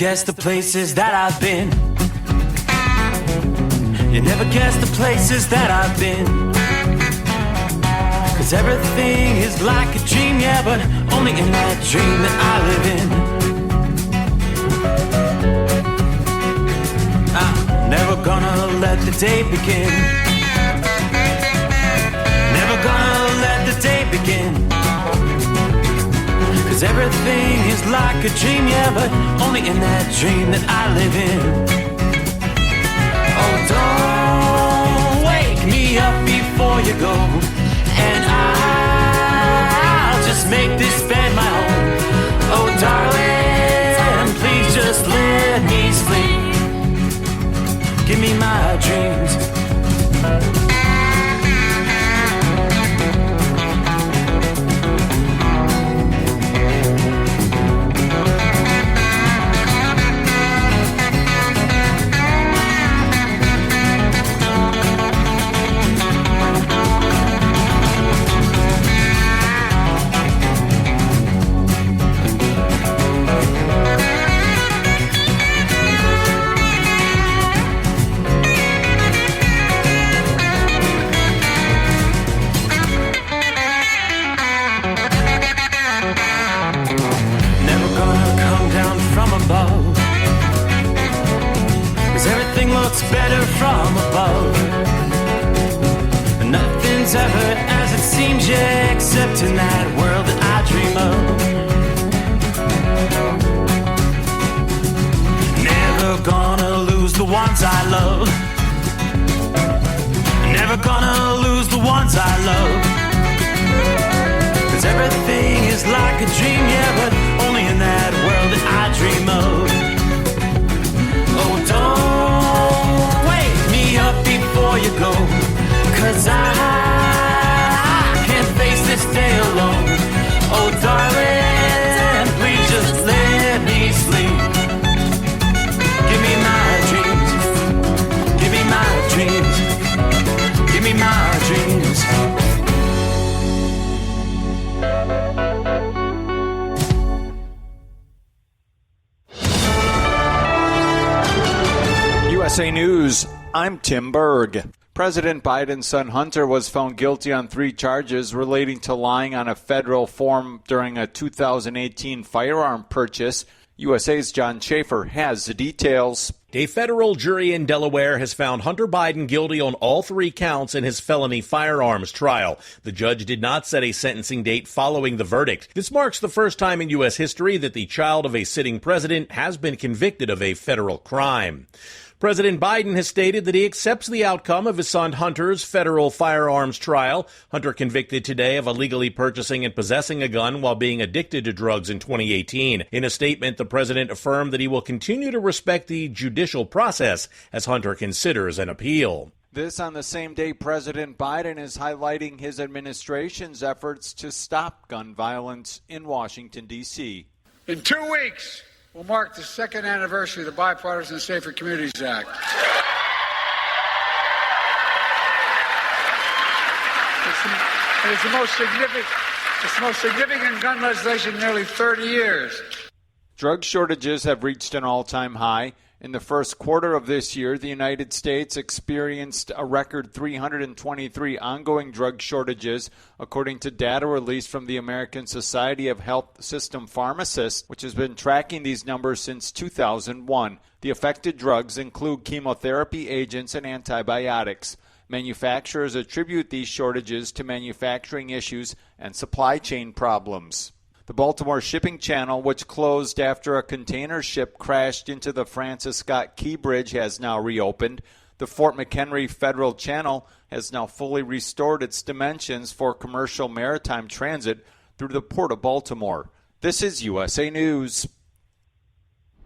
guess the places that I've been. You never guess the places that I've been. 'Cause everything is like a dream, yeah, but only in that dream that I live in. I'm never gonna let the day begin. Never gonna let the day begin. 'Cause everything is like a dream, yeah, but only in that dream that I live in. Oh, don't wake me up before you go, and I'll just make this bed my home. Oh, darling, please just let me sleep. Give me my dreams. Looks better from above. Nothing's ever as it seems, yeah, except in that world that I dream of. Never gonna lose the ones I love. Never gonna lose the ones I love. 'Cause everything is like a dream, yeah, but only in that world that I dream of. Oh, don't wake me up before you go, 'cause I can't face this day alone. Oh, darling, please just let me sleep. Give me my dreams. Give me my dreams. Give me my dreams. USA News, I'm Tim Berg. President Biden's son Hunter was found guilty on 3 charges relating to lying on a federal form during a 2018 firearm purchase. USA's John Schaefer has the details. A federal jury in Delaware has found Hunter Biden guilty on all 3 counts in his felony firearms trial. The judge did not set a sentencing date following the verdict. This marks the first time in U.S. history that the child of a sitting president has been convicted of a federal crime. President Biden has stated that he accepts the outcome of his son Hunter's federal firearms trial. Hunter convicted today of illegally purchasing and possessing a gun while being addicted to drugs in 2018. In a statement, the president affirmed that he will continue to respect the judicial process as Hunter considers an appeal. This on the same day President Biden is highlighting his administration's efforts to stop gun violence in Washington, D.C. In 2 weeks, will mark the 2nd anniversary of the Bipartisan Safer Communities Act. It's the most significant gun legislation in nearly 30 years. Drug shortages have reached an all-time high. In the first quarter of this year, the United States experienced a record 323 ongoing drug shortages, according to data released from the American Society of Health System Pharmacists, which has been tracking these numbers since 2001. The affected drugs include chemotherapy agents and antibiotics. Manufacturers attribute these shortages to manufacturing issues and supply chain problems. The Baltimore Shipping Channel, which closed after a container ship crashed into the Francis Scott Key Bridge, has now reopened. The Fort McHenry Federal Channel has now fully restored its dimensions for commercial maritime transit through the Port of Baltimore. This is USA News.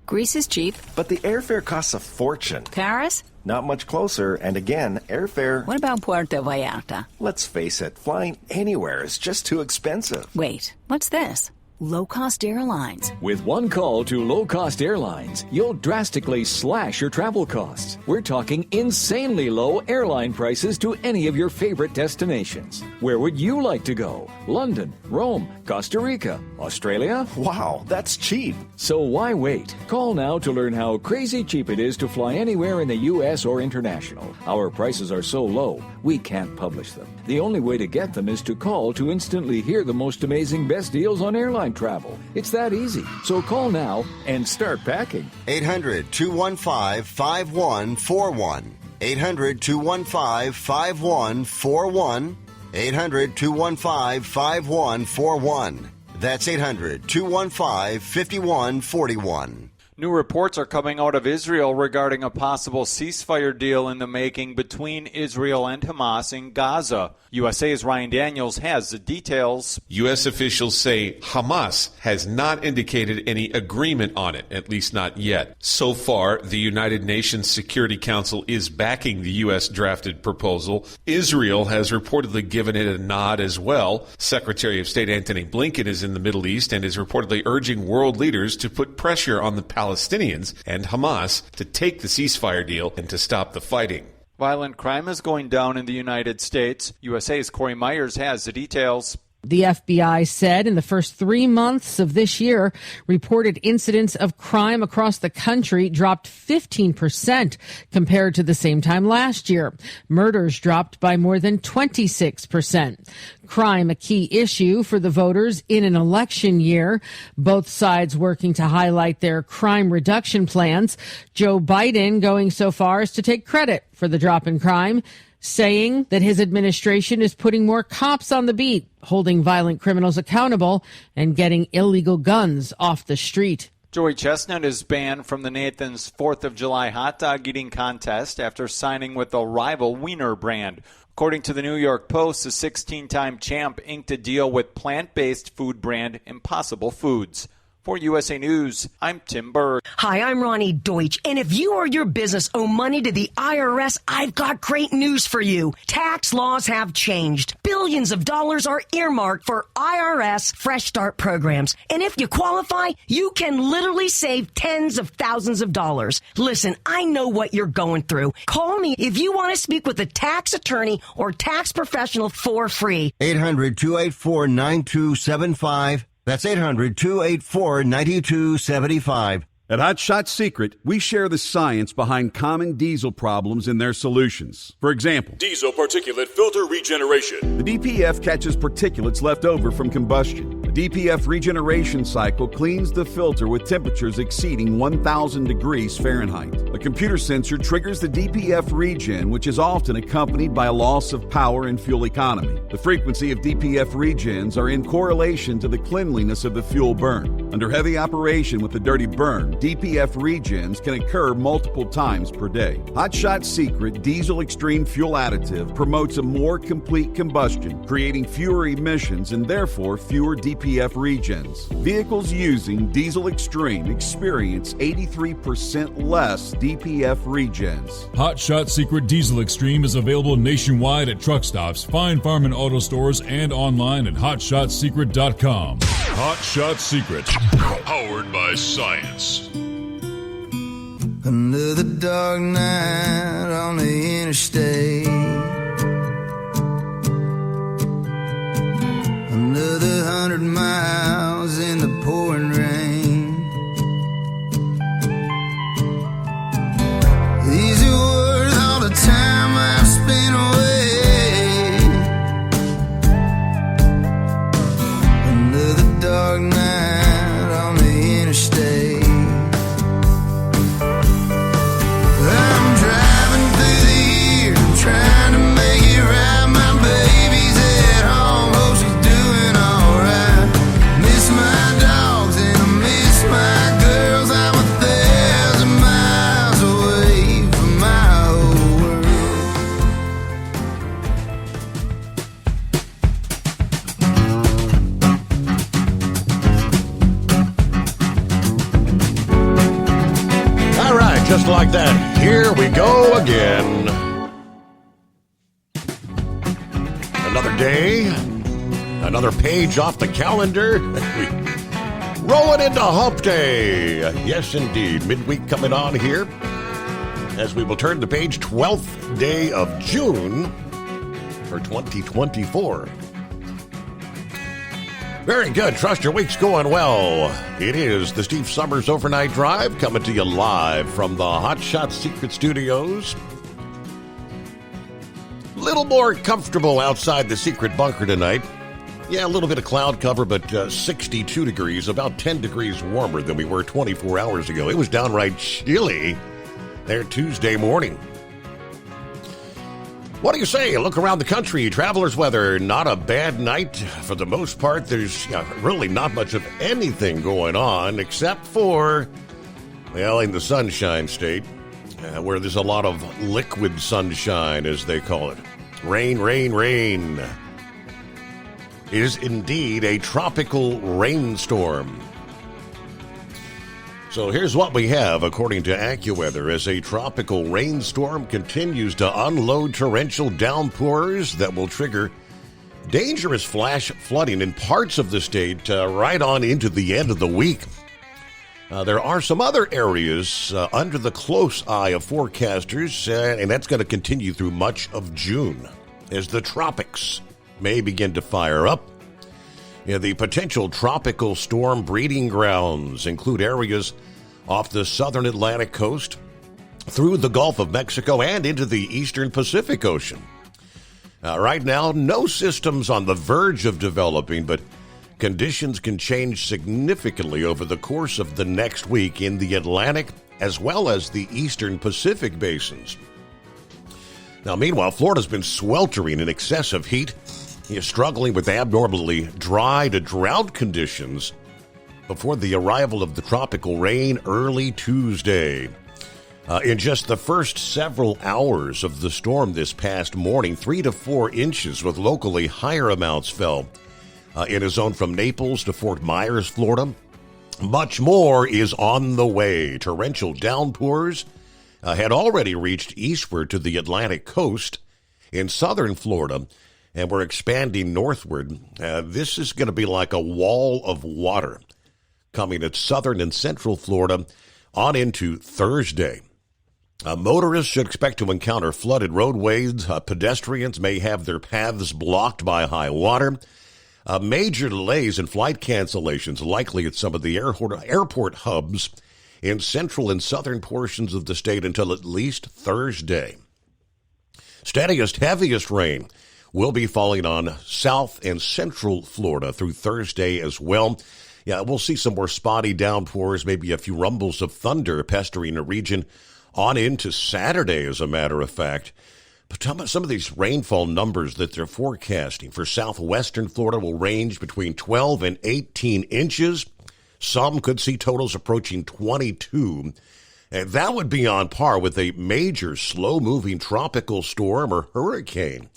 Greece is cheap. But the airfare costs a fortune. Paris? Not much closer, and again, airfare... What about Puerto Vallarta? Let's face it, flying anywhere is just too expensive. Wait, what's this? low-cost airlines. With one call to low-cost airlines, you'll drastically slash your travel costs. We're talking insanely low airline prices to any of your favorite destinations. Where would you like to go? London, Rome, Costa Rica, Australia? Wow, that's cheap. So why wait? Call now to learn how crazy cheap it is to fly anywhere in the U.S. or international. Our prices are so low, we can't publish them. The only way to get them is to call to instantly hear the most amazing best deals on airline travel. It's that easy. So call now and start packing. 800-215-5141. 800-215-5141. 800-215-5141. That's 800-215-5141. New reports are coming out of Israel regarding a possible ceasefire deal in the making between Israel and Hamas in Gaza. USA's Ryan Daniels has the details. U.S. officials say Hamas has not indicated any agreement on it, at least not yet. So far, the United Nations Security Council is backing the U.S. drafted proposal. Israel has reportedly given it a nod as well. Secretary of State Antony Blinken is in the Middle East and is reportedly urging world leaders to put pressure on the Palestinians and Hamas to take the ceasefire deal and to stop the fighting. Violent crime is going down in the United States. USA's Corey Myers has the details. The FBI said in the first 3 months of this year, reported incidents of crime across the country dropped 15% compared to the same time last year. Murders dropped by more than 26%. Crime, a key issue for the voters in an election year. Both sides working to highlight their crime reduction plans. Joe Biden going so far as to take credit for the drop in crime, saying that his administration is putting more cops on the beat, holding violent criminals accountable, and getting illegal guns off the street. Joey Chestnut is banned from the Nathan's 4th of July hot dog eating contest after signing with a rival Wiener brand. According to the New York Post, the 16-time champ inked a deal with plant-based food brand Impossible Foods. For USA News, I'm Tim Berg. Hi, I'm Ronnie Deutsch, and if you or your business owe money to the IRS, I've got great news for you. Tax laws have changed. Billions of dollars are earmarked for IRS Fresh Start programs, and if you qualify, you can literally save tens of thousands of dollars. Listen, I know what you're going through. Call me if you want to speak with a tax attorney or tax professional for free. 800-284-9275. That's 800-284-9275. At Hot Shot Secret, we share the science behind common diesel problems and their solutions. For example, diesel particulate filter regeneration. The DPF catches particulates left over from combustion. The DPF regeneration cycle cleans the filter with temperatures exceeding 1,000 degrees Fahrenheit. A computer sensor triggers the DPF regen, which is often accompanied by a loss of power and fuel economy. The frequency of DPF regens are in correlation to the cleanliness of the fuel burn. Under heavy operation with a dirty burn, DPF regens can occur multiple times per day. Hot Shot Secret Diesel Extreme Fuel Additive promotes a more complete combustion, creating fewer emissions and therefore fewer DPF regens. Vehicles using Diesel Extreme experience 83% less DPF regens. Hot Shot Secret Diesel Extreme is available nationwide at truck stops, fine farm and auto stores, and online at hotshotsecret.com. Hot Shot Secret, powered by science. Another dark night on the interstate. Another 100 miles in the pouring rain. These are worth all the time I've spent away. Another dark night on the interstate. I'm driving through the year, trying to make it right. My baby's at home, hope she's doing alright. Miss my dogs and I miss my girls. I'm 1,000 miles away from my whole All right, just like that, here we go again. Another day, another page off the calendar. Rolling into Hump Day. Yes, indeed. Midweek coming on here as we will turn the page, 12th day of June for 2024. Very good. Trust your week's going well. It is the Steve Summers Overnight Drive coming to you live from the Hot Shot Secret Studios. A little more comfortable outside the secret bunker tonight. Yeah, a little bit of cloud cover, but 62 degrees, about 10 degrees warmer than we were 24 hours ago. It was downright chilly there Tuesday morning. What do you say? Look around the country. Traveler's weather, not a bad night. For the most part, there's really not much of anything going on except for, well, in the Sunshine State, where there's a lot of liquid sunshine, as they call it. Rain, rain, rain. It is indeed a tropical rainstorm. So here's what we have, according to AccuWeather, as a tropical rainstorm continues to unload torrential downpours that will trigger dangerous flash flooding in parts of the state right on into the end of the week. There are some other areas under the close eye of forecasters, and that's going to continue through much of June as the tropics may begin to fire up. The potential tropical storm breeding grounds include areas off the southern Atlantic coast, through the Gulf of Mexico, and into the eastern Pacific Ocean. Right now, no systems on the verge of developing, but conditions can change significantly over the course of the next week in the Atlantic as well as the eastern Pacific basins. Now, meanwhile, Florida's been sweltering in excessive heat, struggling with abnormally dry to drought conditions before the arrival of the tropical rain early Tuesday. In just the first several hours of the storm this past morning, 3 to 4 inches with locally higher amounts fell in a zone from Naples to Fort Myers, Florida. Much more is on the way. Torrential downpours had already reached eastward to the Atlantic coast in southern Florida, and we're expanding northward. This is going to be like a wall of water coming at southern and central Florida on into Thursday. Motorists should expect to encounter flooded roadways. Pedestrians may have their paths blocked by high water. Major delays and flight cancellations likely at some of the airport hubs in central and southern portions of the state until at least Thursday. Steadiest, heaviest rain will be falling on south and central Florida through Thursday as well. Yeah, we'll see some more spotty downpours, maybe a few rumbles of thunder pestering a region on into Saturday, as a matter of fact. But some of these rainfall numbers that they're forecasting for southwestern Florida will range between 12 and 18 inches. Some could see totals approaching 22. And that would be on par with a major slow-moving tropical storm or hurricane.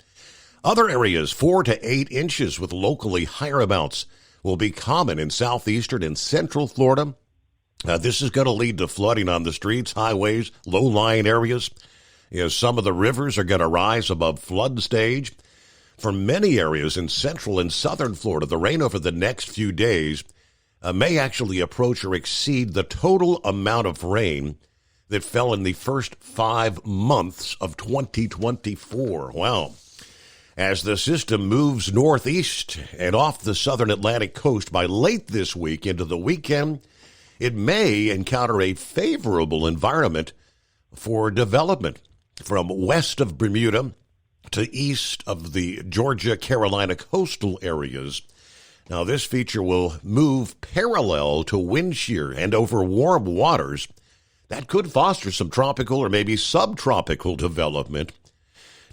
Other areas, 4 to 8 inches with locally higher amounts, will be common in southeastern and central Florida. This is going to lead to flooding on the streets, highways, low-lying areas. Some of the rivers are going to rise above flood stage. For many areas in central and southern Florida, the rain over the next few days may actually approach or exceed the total amount of rain that fell in the first 5 months of 2024. Wow. As the system moves northeast and off the southern Atlantic coast by late this week into the weekend, it may encounter a favorable environment for development from west of Bermuda to east of the Georgia-Carolina coastal areas. Now, this feature will move parallel to wind shear and over warm waters. That could foster some tropical or maybe subtropical development.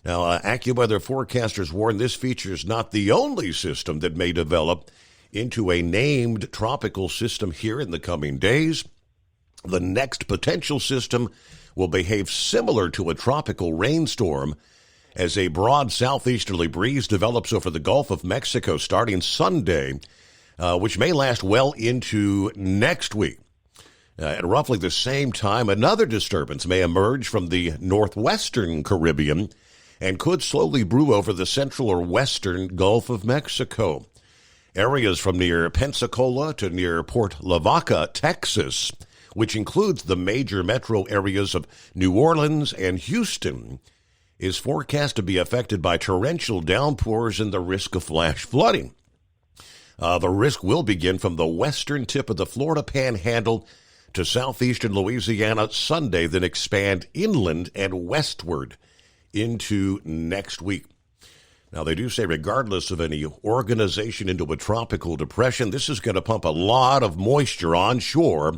Now, AccuWeather forecasters warn this feature is not the only system that may develop into a named tropical system here in the coming days. The next potential system will behave similar to a tropical rainstorm as a broad southeasterly breeze develops over the Gulf of Mexico starting Sunday, which may last well into next week. At roughly the same time, another disturbance may emerge from the northwestern Caribbean and could slowly brew over the central or western Gulf of Mexico. Areas from near Pensacola to near Port Lavaca, Texas, which includes the major metro areas of New Orleans and Houston, is forecast to be affected by torrential downpours and the risk of flash flooding. The risk will begin from the western tip of the Florida Panhandle to southeastern Louisiana Sunday, then expand inland and westward into next week. Now, they do say regardless of any organization into a tropical depression, this is going to pump a lot of moisture onshore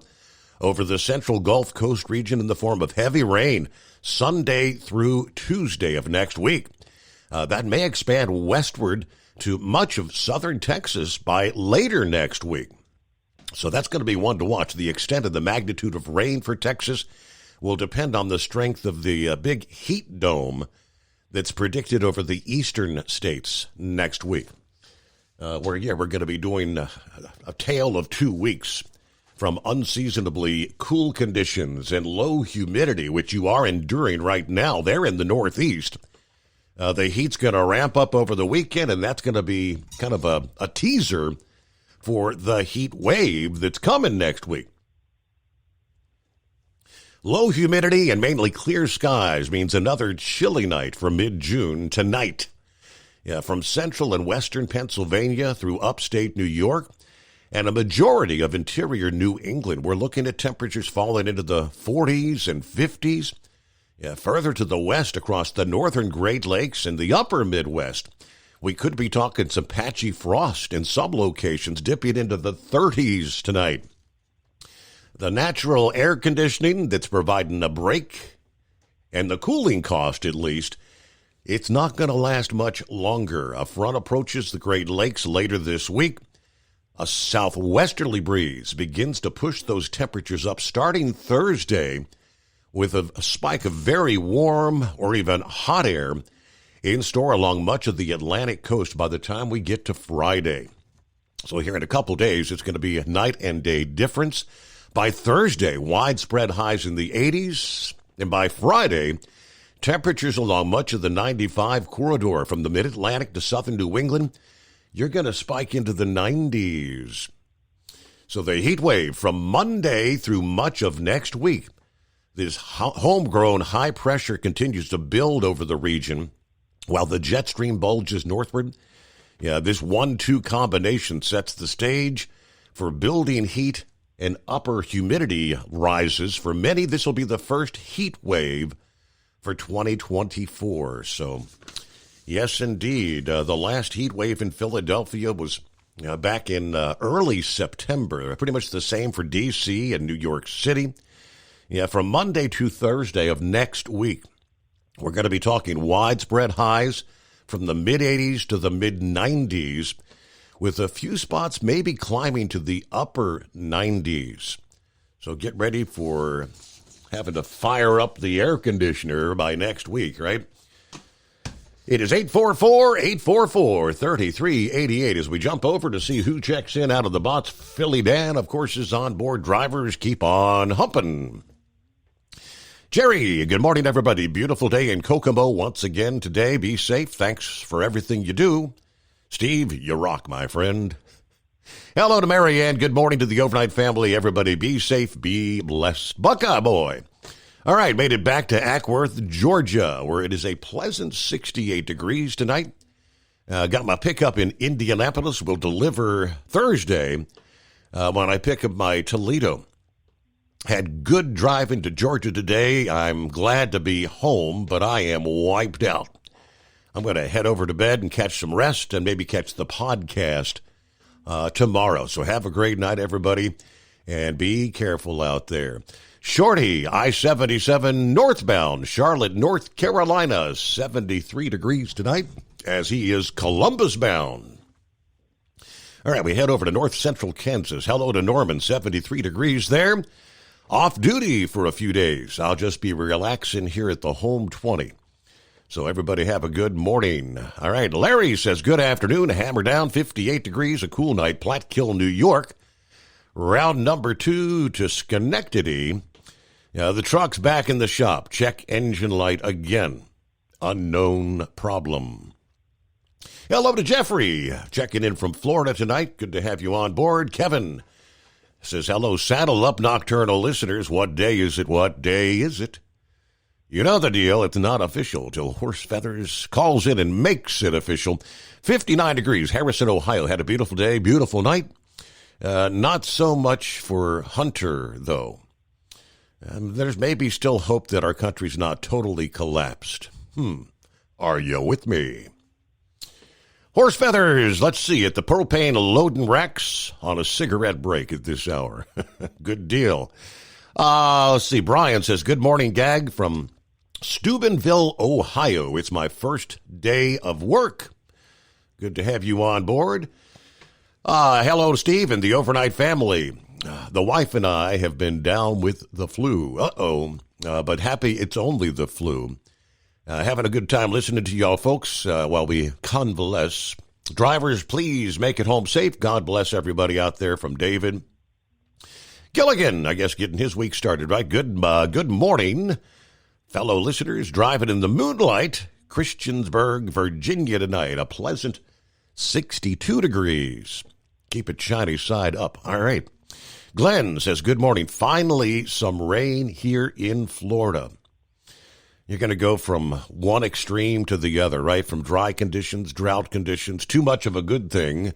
over the central Gulf Coast region in the form of heavy rain Sunday through Tuesday of next week. That may expand westward to much of southern Texas by later next week. So that's going to be one to watch. The extent and the magnitude of rain for Texas will depend on the strength of the big heat dome that's predicted over the eastern states next week. We're going to be doing a tale of 2 weeks from unseasonably cool conditions and low humidity, which you are enduring right now. They're in the Northeast. The heat's going to ramp up over the weekend, and that's going to be kind of a teaser for the heat wave that's coming next week. Low humidity and mainly clear skies means another chilly night from mid-June tonight. From central and western Pennsylvania through upstate New York and a majority of interior New England, we're looking at temperatures falling into the 40s and 50s. Further to the west across the northern Great Lakes and the upper Midwest, we could be talking some patchy frost in some locations, dipping into the 30s tonight. The natural air conditioning that's providing a break, and the cooling cost at least, it's not going to last much longer. A front approaches the Great Lakes later this week. A southwesterly breeze begins to push those temperatures up starting Thursday with a spike of very warm or even hot air in store along much of the Atlantic coast by the time we get to Friday. So here in a couple days, it's going to be a night and day difference. By Thursday, widespread highs in the 80s. And by Friday, temperatures along much of the 95 corridor from the mid-Atlantic to southern New England, you're going to spike into the 90s. So the heat wave from Monday through much of next week, this homegrown high pressure continues to build over the region while the jet stream bulges northward. This 1-2 combination sets the stage for building heat and upper humidity rises. For many, this will be the first heat wave for 2024. So, yes, indeed. The last heat wave in Philadelphia was back in early September. Pretty much the same for D.C. and New York City. From Monday to Thursday of next week, we're going to be talking widespread highs from the mid-80s to the mid-90s, with a few spots maybe climbing to the upper 90s. So get ready for having to fire up the air conditioner by next week, right? It is 844-844-3388 as we jump over to see who checks in out of the box. Philly Dan, of course, is on board. Drivers keep on humping. Jerry, good morning, everybody. Beautiful day in Kokomo once again today. Be safe. Thanks for everything you do. Steve, you rock, my friend. Hello to Marianne. Good morning to the overnight family. Everybody be safe, be blessed. Buckeye boy. All right, made it back to Ackworth, Georgia, where it is a pleasant 68 degrees tonight. Got my pickup in Indianapolis. Will deliver Thursday when I pick up my Toledo. Had good drive into Georgia today. I'm glad to be home, but I am wiped out. I'm going to head over to bed and catch some rest and maybe catch the podcast tomorrow. So have a great night, everybody, and be careful out there. Shorty, I-77 northbound, Charlotte, North Carolina, 73 degrees tonight as he is Columbus bound. All right, we head over to north central Kansas. Hello to Norman, 73 degrees there. Off duty for a few days. I'll just be relaxing here at the home 20. So everybody have a good morning. All right, Larry says, good afternoon. Hammer down, 58 degrees, a cool night. Platkill, New York. Round number 2 to Schenectady. The truck's back in the shop. Check engine light again. Unknown problem. Hello to Jeffrey, checking in from Florida tonight. Good to have you on board. Kevin says, hello, Saddle Up Nocturnal listeners. What day is it? What day is it? You know the deal. It's not official till Horse Feathers calls in and makes it official. 59 degrees. Harrison, Ohio had a beautiful day, beautiful night. Not so much for Hunter, though. There's maybe still hope that our country's not totally collapsed. Are you with me? Horse Feathers, let's see it. The propane loading racks on a cigarette break at this hour. Good deal. Let's see. Brian says, good morning, Gag, from Steubenville, Ohio. It's my first day of work. Good to have you on board. Hello, Steve and the overnight family. The wife and I have been down with the flu. But happy it's only the flu. Having a good time listening to y'all folks while we convalesce. Drivers, please make it home safe. God bless everybody out there, from David. Gilligan, I guess, getting his week started, right? Good morning, fellow listeners. Driving in the moonlight, Christiansburg, Virginia tonight. A pleasant 62 degrees. Keep it shiny side up. All right. Glenn says, good morning. Finally, some rain here in Florida. You're going to go from one extreme to the other, right? From dry conditions, drought conditions, too much of a good thing,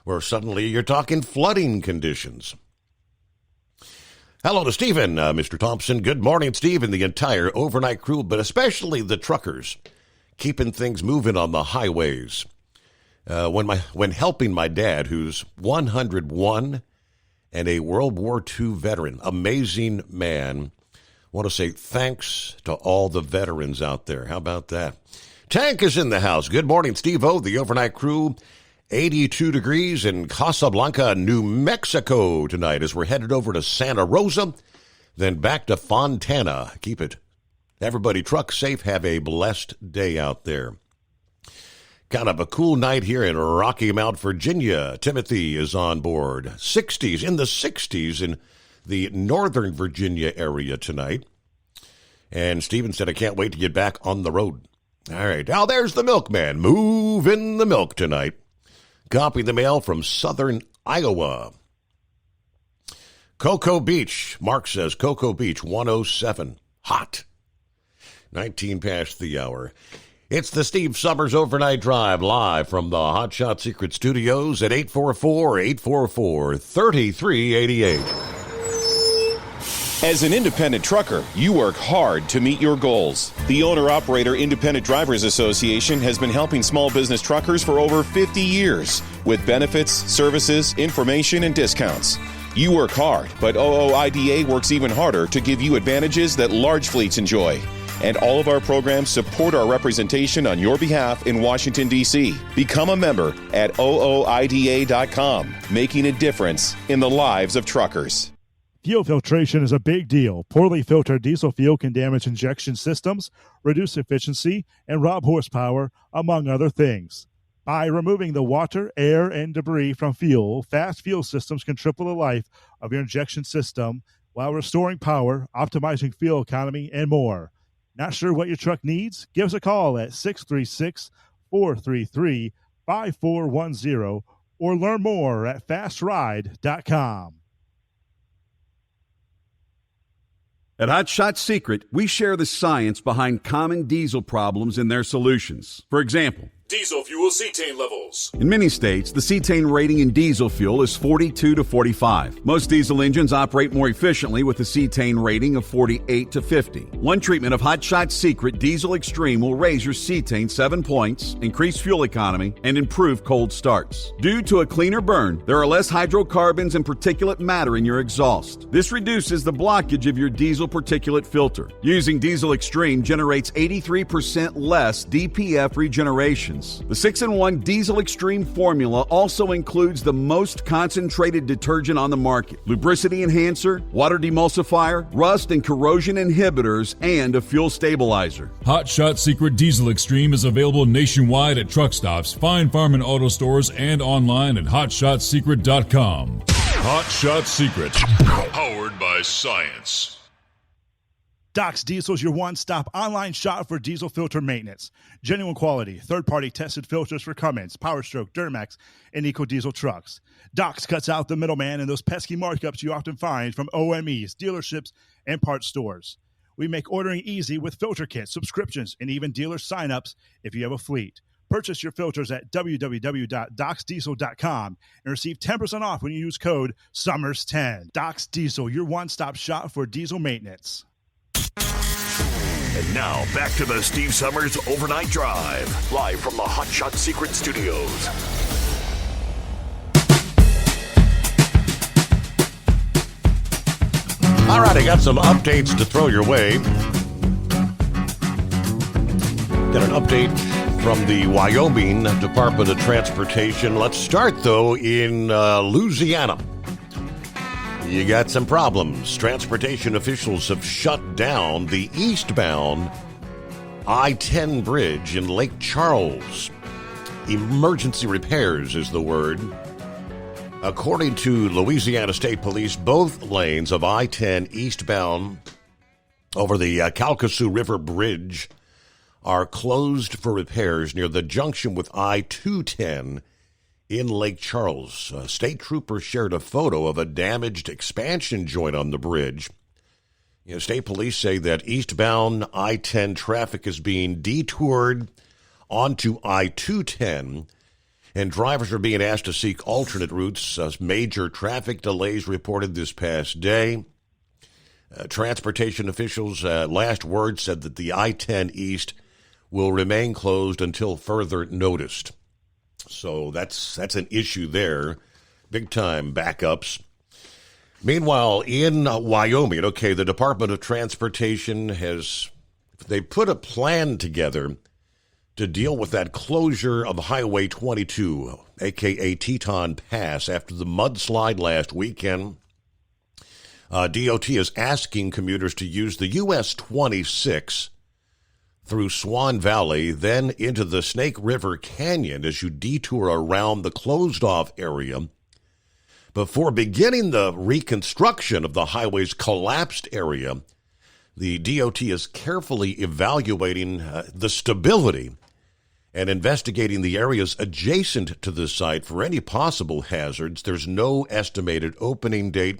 where suddenly you're talking flooding conditions. Hello to Stephen, Mr. Thompson. Good morning, Steve, and the entire overnight crew, but especially the truckers, keeping things moving on the highways. When helping my dad, who's 101 and a World War II veteran, amazing man, I want to say thanks to all the veterans out there. How about that? Tank is in the house. Good morning, Steve-O, the overnight crew. 82 degrees in Casablanca, New Mexico tonight as we're headed over to Santa Rosa, then back to Fontana. Keep it. Everybody truck safe. Have a blessed day out there. Kind of a cool night here in Rocky Mount, Virginia. Timothy is on board. 60s, in the 60s in the Northern Virginia area tonight. And Steven said, I can't wait to get back on the road. All right, now there's the milkman moving the milk tonight. Copy the mail from southern Iowa. Cocoa Beach. Mark says Cocoa Beach, 107. Hot. 19 past the hour. It's the Steve Summers Overnight Drive live from the Hot Shot Secret Studios at 844-844-3388. As an independent trucker, you work hard to meet your goals. The Owner-Operator Independent Drivers Association has been helping small business truckers for over 50 years with benefits, services, information, and discounts. You work hard, but OOIDA works even harder to give you advantages that large fleets enjoy. And all of our programs support our representation on your behalf in Washington, D.C. Become a member at OOIDA.com, making a difference in the lives of truckers. Fuel filtration is a big deal. Poorly filtered diesel fuel can damage injection systems, reduce efficiency, and rob horsepower, among other things. By removing the water, air, and debris from fuel, fast fuel systems can triple the life of your injection system while restoring power, optimizing fuel economy, and more. Not sure what your truck needs? Give us a call at 636-433-5410 or learn more at fastride.com. At Hot Shot Secret, we share the science behind common diesel problems and their solutions. For example, diesel fuel cetane levels. in many states, the cetane rating in diesel fuel is 42 to 45. Most diesel engines operate more efficiently with a cetane rating of 48 to 50. One treatment of Hot Shot Secret Diesel Extreme will raise your cetane 7 points, increase fuel economy, and improve cold starts. Due to a cleaner burn, there are less hydrocarbons and particulate matter in your exhaust. This reduces the blockage of your diesel particulate filter. Using Diesel Extreme generates 83% less DPF regeneration. The 6-in-1 Diesel Extreme formula also includes the most concentrated detergent on the market, lubricity enhancer, water demulsifier, rust and corrosion inhibitors, and a fuel stabilizer. Hot Shot Secret Diesel Extreme is available nationwide at truck stops, fine farm and auto stores, and online at hotshotsecret.com. Hot Shot Secret, powered by science. Doc's Diesel is your one-stop online shop for diesel filter maintenance. Genuine quality, third-party tested filters for Cummins, PowerStroke, Duramax, and EcoDiesel trucks. Doc's cuts out the middleman and those pesky markups you often find from OMEs, dealerships, and parts stores. We make ordering easy with filter kits, subscriptions, and even dealer sign-ups if you have a fleet. Purchase your filters at www.docsdiesel.com and receive 10% off when you use code SUMMERS10. Doc's Diesel, your one-stop shop for diesel maintenance. And now, back to the Steve Summers Overnight Drive, live from the Hot Shot Secret Studios. All right, I got some updates to throw your way. Got an update from the Wyoming Department of Transportation. Let's start, though, in Louisiana. You got some problems. Transportation officials have shut down the eastbound I-10 bridge in Lake Charles. Emergency repairs is the word. According to Louisiana State Police, both lanes of I-10 eastbound over the Calcasieu River Bridge are closed for repairs near the junction with I-210 in Lake Charles. State troopers shared a photo of a damaged expansion joint on the bridge. State police say that eastbound I-10 traffic is being detoured onto I-210, and drivers are being asked to seek alternate routes. Major traffic delays reported this past day. Transportation officials' last word said that the I-10 East will remain closed until further noticed. So that's an issue there. Big time backups. Meanwhile, in Wyoming, the Department of Transportation they put a plan together to deal with that closure of Highway 22, a.k.a. Teton Pass, after the mudslide last weekend. DOT is asking commuters to use the US 26 through Swan Valley, then into the Snake River Canyon as you detour around the closed-off area before beginning the reconstruction of the highway's collapsed area. The DOT is carefully evaluating the stability and investigating the areas adjacent to the site for any possible hazards. There's no estimated opening date.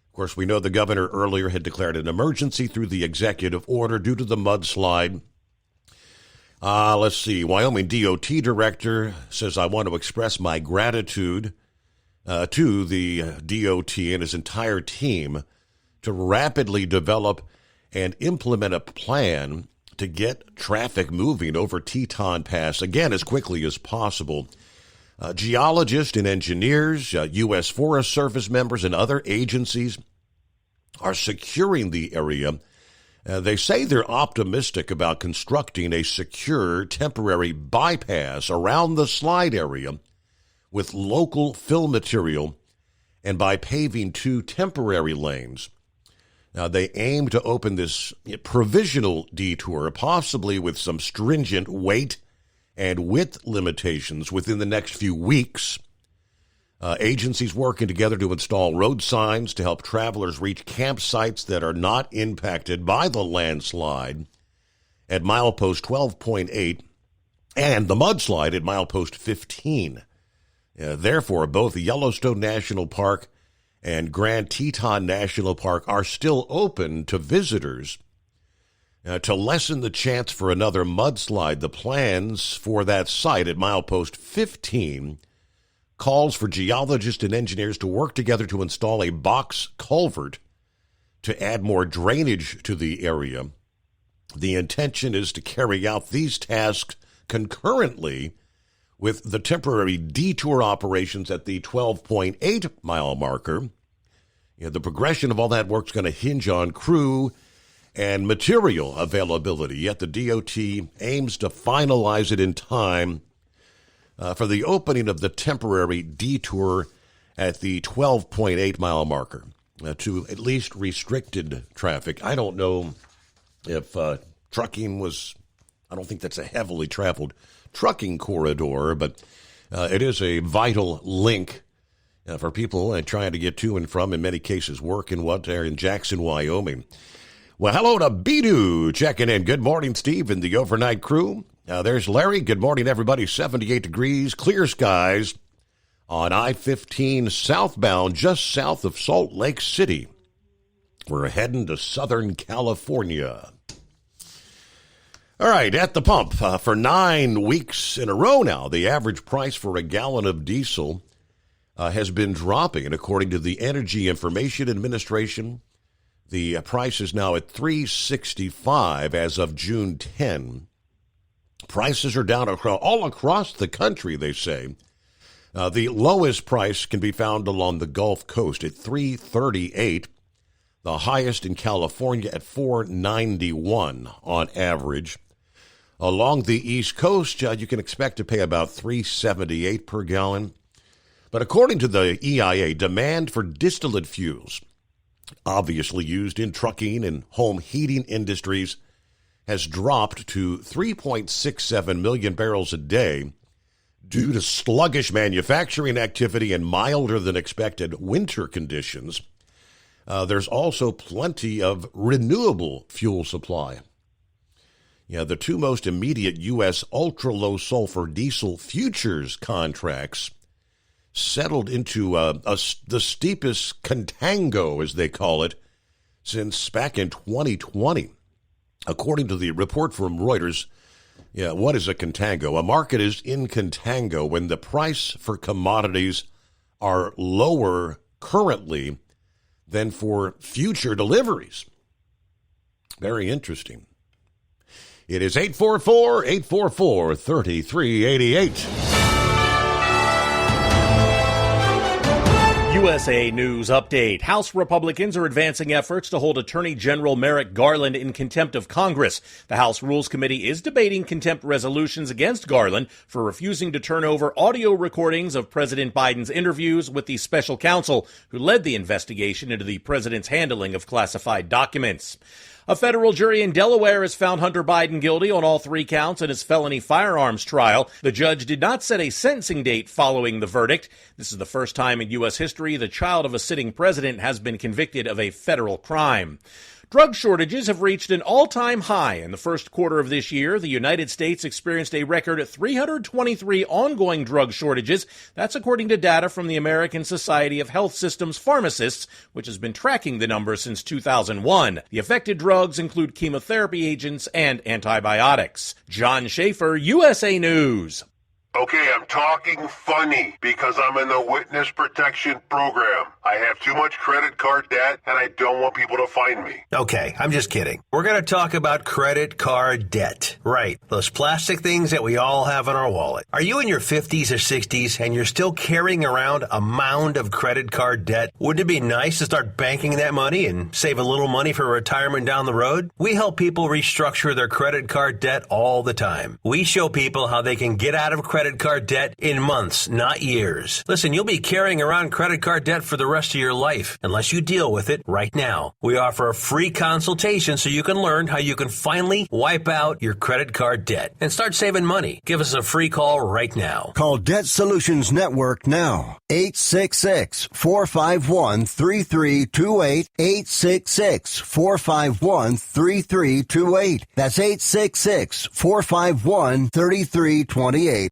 Of course, we know the governor earlier had declared an emergency through the executive order due to the mudslide. Let's see. Wyoming DOT director says, I want to express my gratitude to the DOT and his entire team to rapidly develop and implement a plan to get traffic moving over Teton Pass, again, as quickly as possible. Geologists and engineers, U.S. Forest Service members, and other agencies are securing the area. They say they're optimistic about constructing a secure temporary bypass around the slide area with local fill material and by paving 2 temporary lanes. Now, they aim to open this provisional detour, possibly with some stringent weight and width limitations within the next few weeks. Agencies working together to install road signs to help travelers reach campsites that are not impacted by the landslide at milepost 12.8 and the mudslide at milepost 15. Therefore, both Yellowstone National Park and Grand Teton National Park are still open to visitors. To lessen the chance for another mudslide, the plans for that site at milepost 15 calls for geologists and engineers to work together to install a box culvert to add more drainage to the area. The intention is to carry out these tasks concurrently with the temporary detour operations at the 12.8 mile marker. The progression of all that work is going to hinge on crew and material availability, yet the DOT aims to finalize it in time for the opening of the temporary detour at the 12.8 mile marker to at least restricted traffic. I don't know if trucking was, I don't think that's a heavily traveled trucking corridor, but it is a vital link for people trying to get to and from, in many cases, work in what are in Jackson, Wyoming. Well, hello to Bidu checking in. Good morning, Steve, and the overnight crew. There's Larry. Good morning, everybody. 78 degrees, clear skies on I-15 southbound, just south of Salt Lake City. We're heading to Southern California. All right, at the pump, for 9 weeks in a row now, the average price for a gallon of diesel has been dropping. And according to the Energy Information Administration, the price is now at $3.65 as of June 10. Prices are down all across the country, they say. The lowest price can be found along the Gulf Coast at $3.38. The highest in California at $4.91 on average. Along the East Coast, you can expect to pay about $3.78 per gallon. But according to the EIA, demand for distillate fuels, obviously used in trucking and home heating industries, has dropped to 3.67 million barrels a day due to sluggish manufacturing activity and milder than expected winter conditions. There's also plenty of renewable fuel supply. The two most immediate U.S. ultra-low sulfur diesel futures contracts settled into the steepest contango, as they call it, since back in 2020. According to the report from Reuters, what is a contango? A market is in contango when the price for commodities are lower currently than for future deliveries. Very interesting. It is 844-844-3388. USA News Update. House Republicans are advancing efforts to hold Attorney General Merrick Garland in contempt of Congress. The House Rules Committee is debating contempt resolutions against Garland for refusing to turn over audio recordings of President Biden's interviews with the special counsel who led the investigation into the president's handling of classified documents. A federal jury in Delaware has found Hunter Biden guilty on all 3 counts in his felony firearms trial. The judge did not set a sentencing date following the verdict. This is the first time in U.S. history the child of a sitting president has been convicted of a federal crime. Drug shortages have reached an all-time high. In the first quarter of this year, the United States experienced a record 323 ongoing drug shortages. That's according to data from the American Society of Health Systems Pharmacists, which has been tracking the number since 2001. The affected drugs include chemotherapy agents and antibiotics. John Schaefer, USA News. Okay, I'm talking funny because I'm in the witness protection program. I have too much credit card debt and I don't want people to find me. Okay, I'm just kidding. We're going to talk about credit card debt. Right, those plastic things that we all have in our wallet. Are you in your 50s or 60s and you're still carrying around a mound of credit card debt? Wouldn't it be nice to start banking that money and save a little money for retirement down the road? We help people restructure their credit card debt all the time. We show people how they can get out of credit card debt in months, not years. Listen, you'll be carrying around credit card debt for the rest of your life unless you deal with it right now. We offer a free consultation so you can learn how you can finally wipe out your credit card debt and start saving money. Give us a free call right now. Call Debt Solutions Network now. 866-451-3328. 866-451-3328. That's 866-451-3328.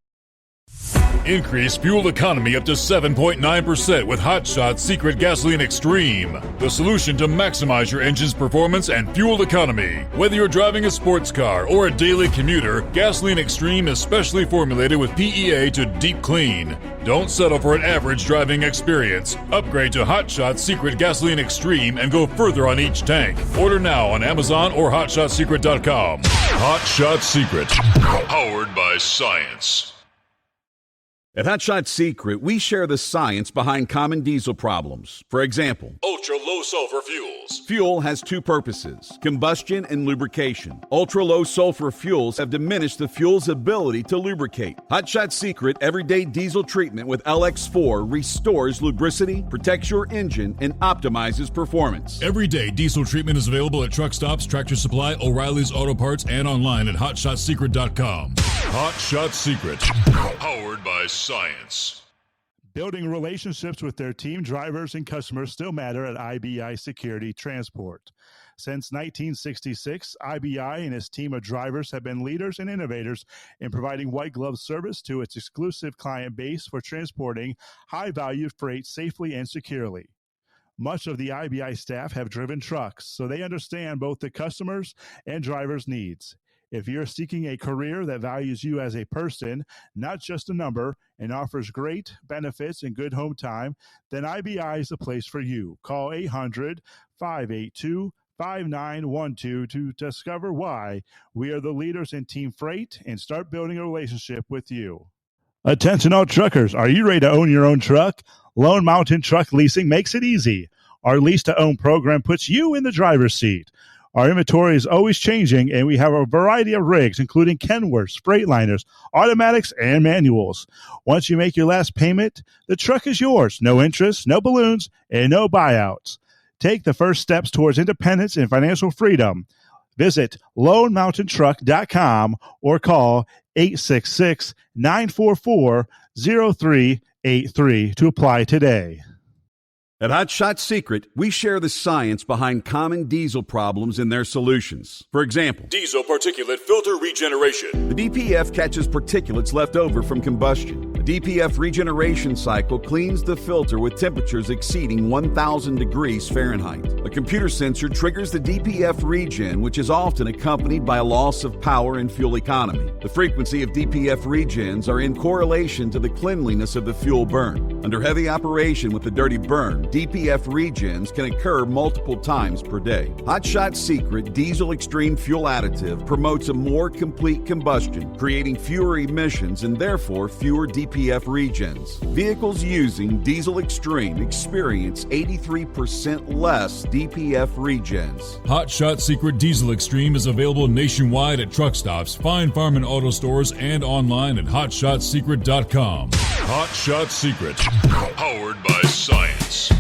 Increase fuel economy up to 7.9% with Hot Shot Secret Gasoline Extreme. The solution to maximize your engine's performance and fuel economy. Whether you're driving a sports car or a daily commuter, Gasoline Extreme is specially formulated with PEA to deep clean. Don't settle for an average driving experience. Upgrade to Hot Shot Secret Gasoline Extreme and go further on each tank. Order now on Amazon or HotShotSecret.com. Hot Shot Secret. Powered by science. At Hot Shot Secret, we share the science behind common diesel problems. For example, ultra-low sulfur fuels. Fuel has 2 purposes, combustion and lubrication. Ultra-low sulfur fuels have diminished the fuel's ability to lubricate. Hot Shot Secret Everyday Diesel Treatment with LX4 restores lubricity, protects your engine, and optimizes performance. Everyday Diesel Treatment is available at truck stops, Tractor Supply, O'Reilly's Auto Parts, and online at HotShotSecret.com. Hot Shot Secret. Powered by science. Building relationships with their team drivers and customers still matter at IBI Security Transport. Since 1966, IBI and its team of drivers have been leaders and innovators in providing white glove service to its exclusive client base for transporting high-value freight safely and securely. Much of the IBI staff have driven trucks, so they understand both the customers' and drivers' needs. If you're seeking a career that values you as a person, not just a number, and offers great benefits and good home time, then IBI is the place for you. Call 800-582-5912 to discover why we are the leaders in team freight and start building a relationship with you. Attention all truckers, are you ready to own your own truck? Lone Mountain Truck Leasing makes it easy. Our lease-to-own program puts you in the driver's seat. Our inventory is always changing, and we have a variety of rigs, including Kenworths, Freightliners, automatics, and manuals. Once you make your last payment, the truck is yours. No interest, no balloons, and no buyouts. Take the first steps towards independence and financial freedom. Visit LoneMountainTruck.com or call 866-944-0383 to apply today. At Hot Shot Secret, we share the science behind common diesel problems and their solutions. For example, Diesel particulate filter regeneration. the DPF catches particulates left over from combustion. The DPF regeneration cycle cleans the filter with temperatures exceeding 1,000 degrees Fahrenheit. A computer sensor triggers the DPF regen, which is often accompanied by a loss of power and fuel economy. The frequency of DPF regens are in correlation to the cleanliness of the fuel burn. Under heavy operation with the dirty burn, DPF regens can occur multiple times per day. Hot Shot Secret Diesel Extreme Fuel Additive promotes a more complete combustion, creating fewer emissions and therefore fewer DPF regens. Vehicles using Diesel Extreme experience 83% less DPF regens. Hot Shot Secret Diesel Extreme is available nationwide at truck stops, Fine Farm and auto stores, and online at hotshotsecret.com. Hot Shot Secret. Powered by science.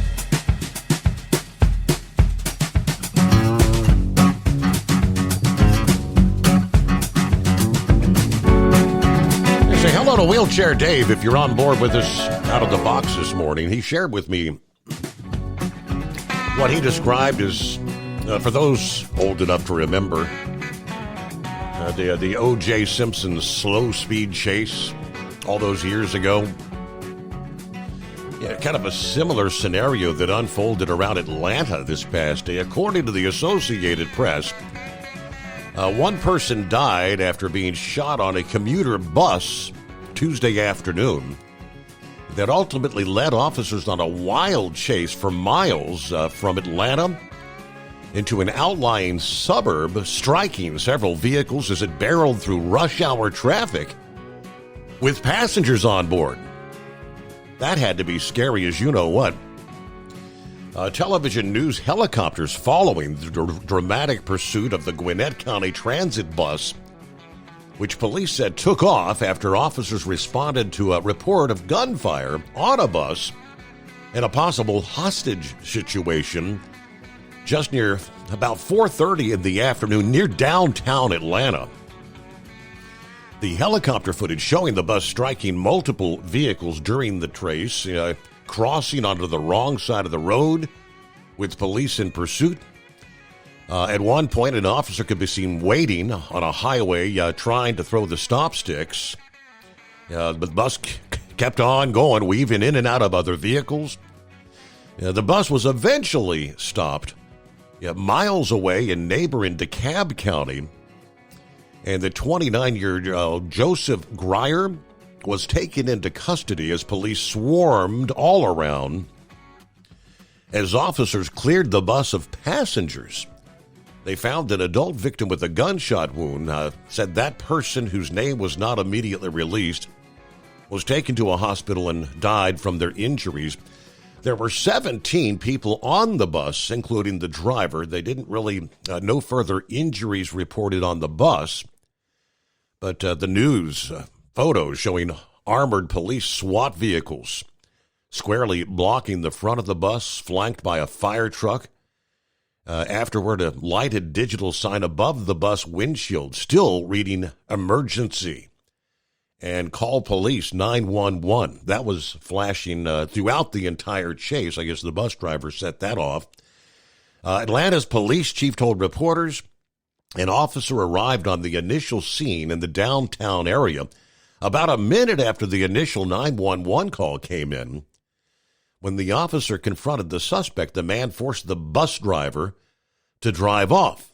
Say hello to Wheelchair Dave if you're on board with us out of the box this morning. He shared with me what he described as, for those old enough to remember, the O.J. Simpson slow speed chase all those years ago. Yeah, kind of a similar scenario that unfolded around Atlanta this past day. According to the Associated Press, one person died after being shot on a commuter bus Tuesday afternoon that ultimately led officers on a wild chase for miles from Atlanta into an outlying suburb, striking several vehicles as it barreled through rush hour traffic with passengers on board. That had to be scary as you know what. Television news helicopters following the dramatic pursuit of the Gwinnett County Transit bus, which police said took off after officers responded to a report of gunfire on a bus and a possible hostage situation just near about 4:30 in the afternoon near downtown Atlanta. The helicopter footage showing the bus striking multiple vehicles during the trace, crossing onto the wrong side of the road with police in pursuit. At one point, an officer could be seen waiting on a highway trying to throw the stop sticks. But the bus kept on going, weaving in and out of other vehicles. The bus was eventually stopped miles away in neighboring DeKalb County. And the 29-year-old Joseph Grier was taken into custody as police swarmed all around as officers cleared the bus of passengers. They found an adult victim with a gunshot wound, said that person, whose name was not immediately released, was taken to a hospital and died from their injuries. There were 17 people on the bus, including the driver. They didn't really, no further injuries reported on the bus. But the news photos showing armored police SWAT vehicles squarely blocking the front of the bus, flanked by a fire truck. Afterward, a lighted digital sign above the bus windshield, still reading emergency and call police 911. That was flashing throughout the entire chase. I guess the bus driver set that off. Atlanta's police chief told reporters an officer arrived on the initial scene in the downtown area about a minute after the initial 911 call came in. When the officer confronted the suspect, the man forced the bus driver to drive off.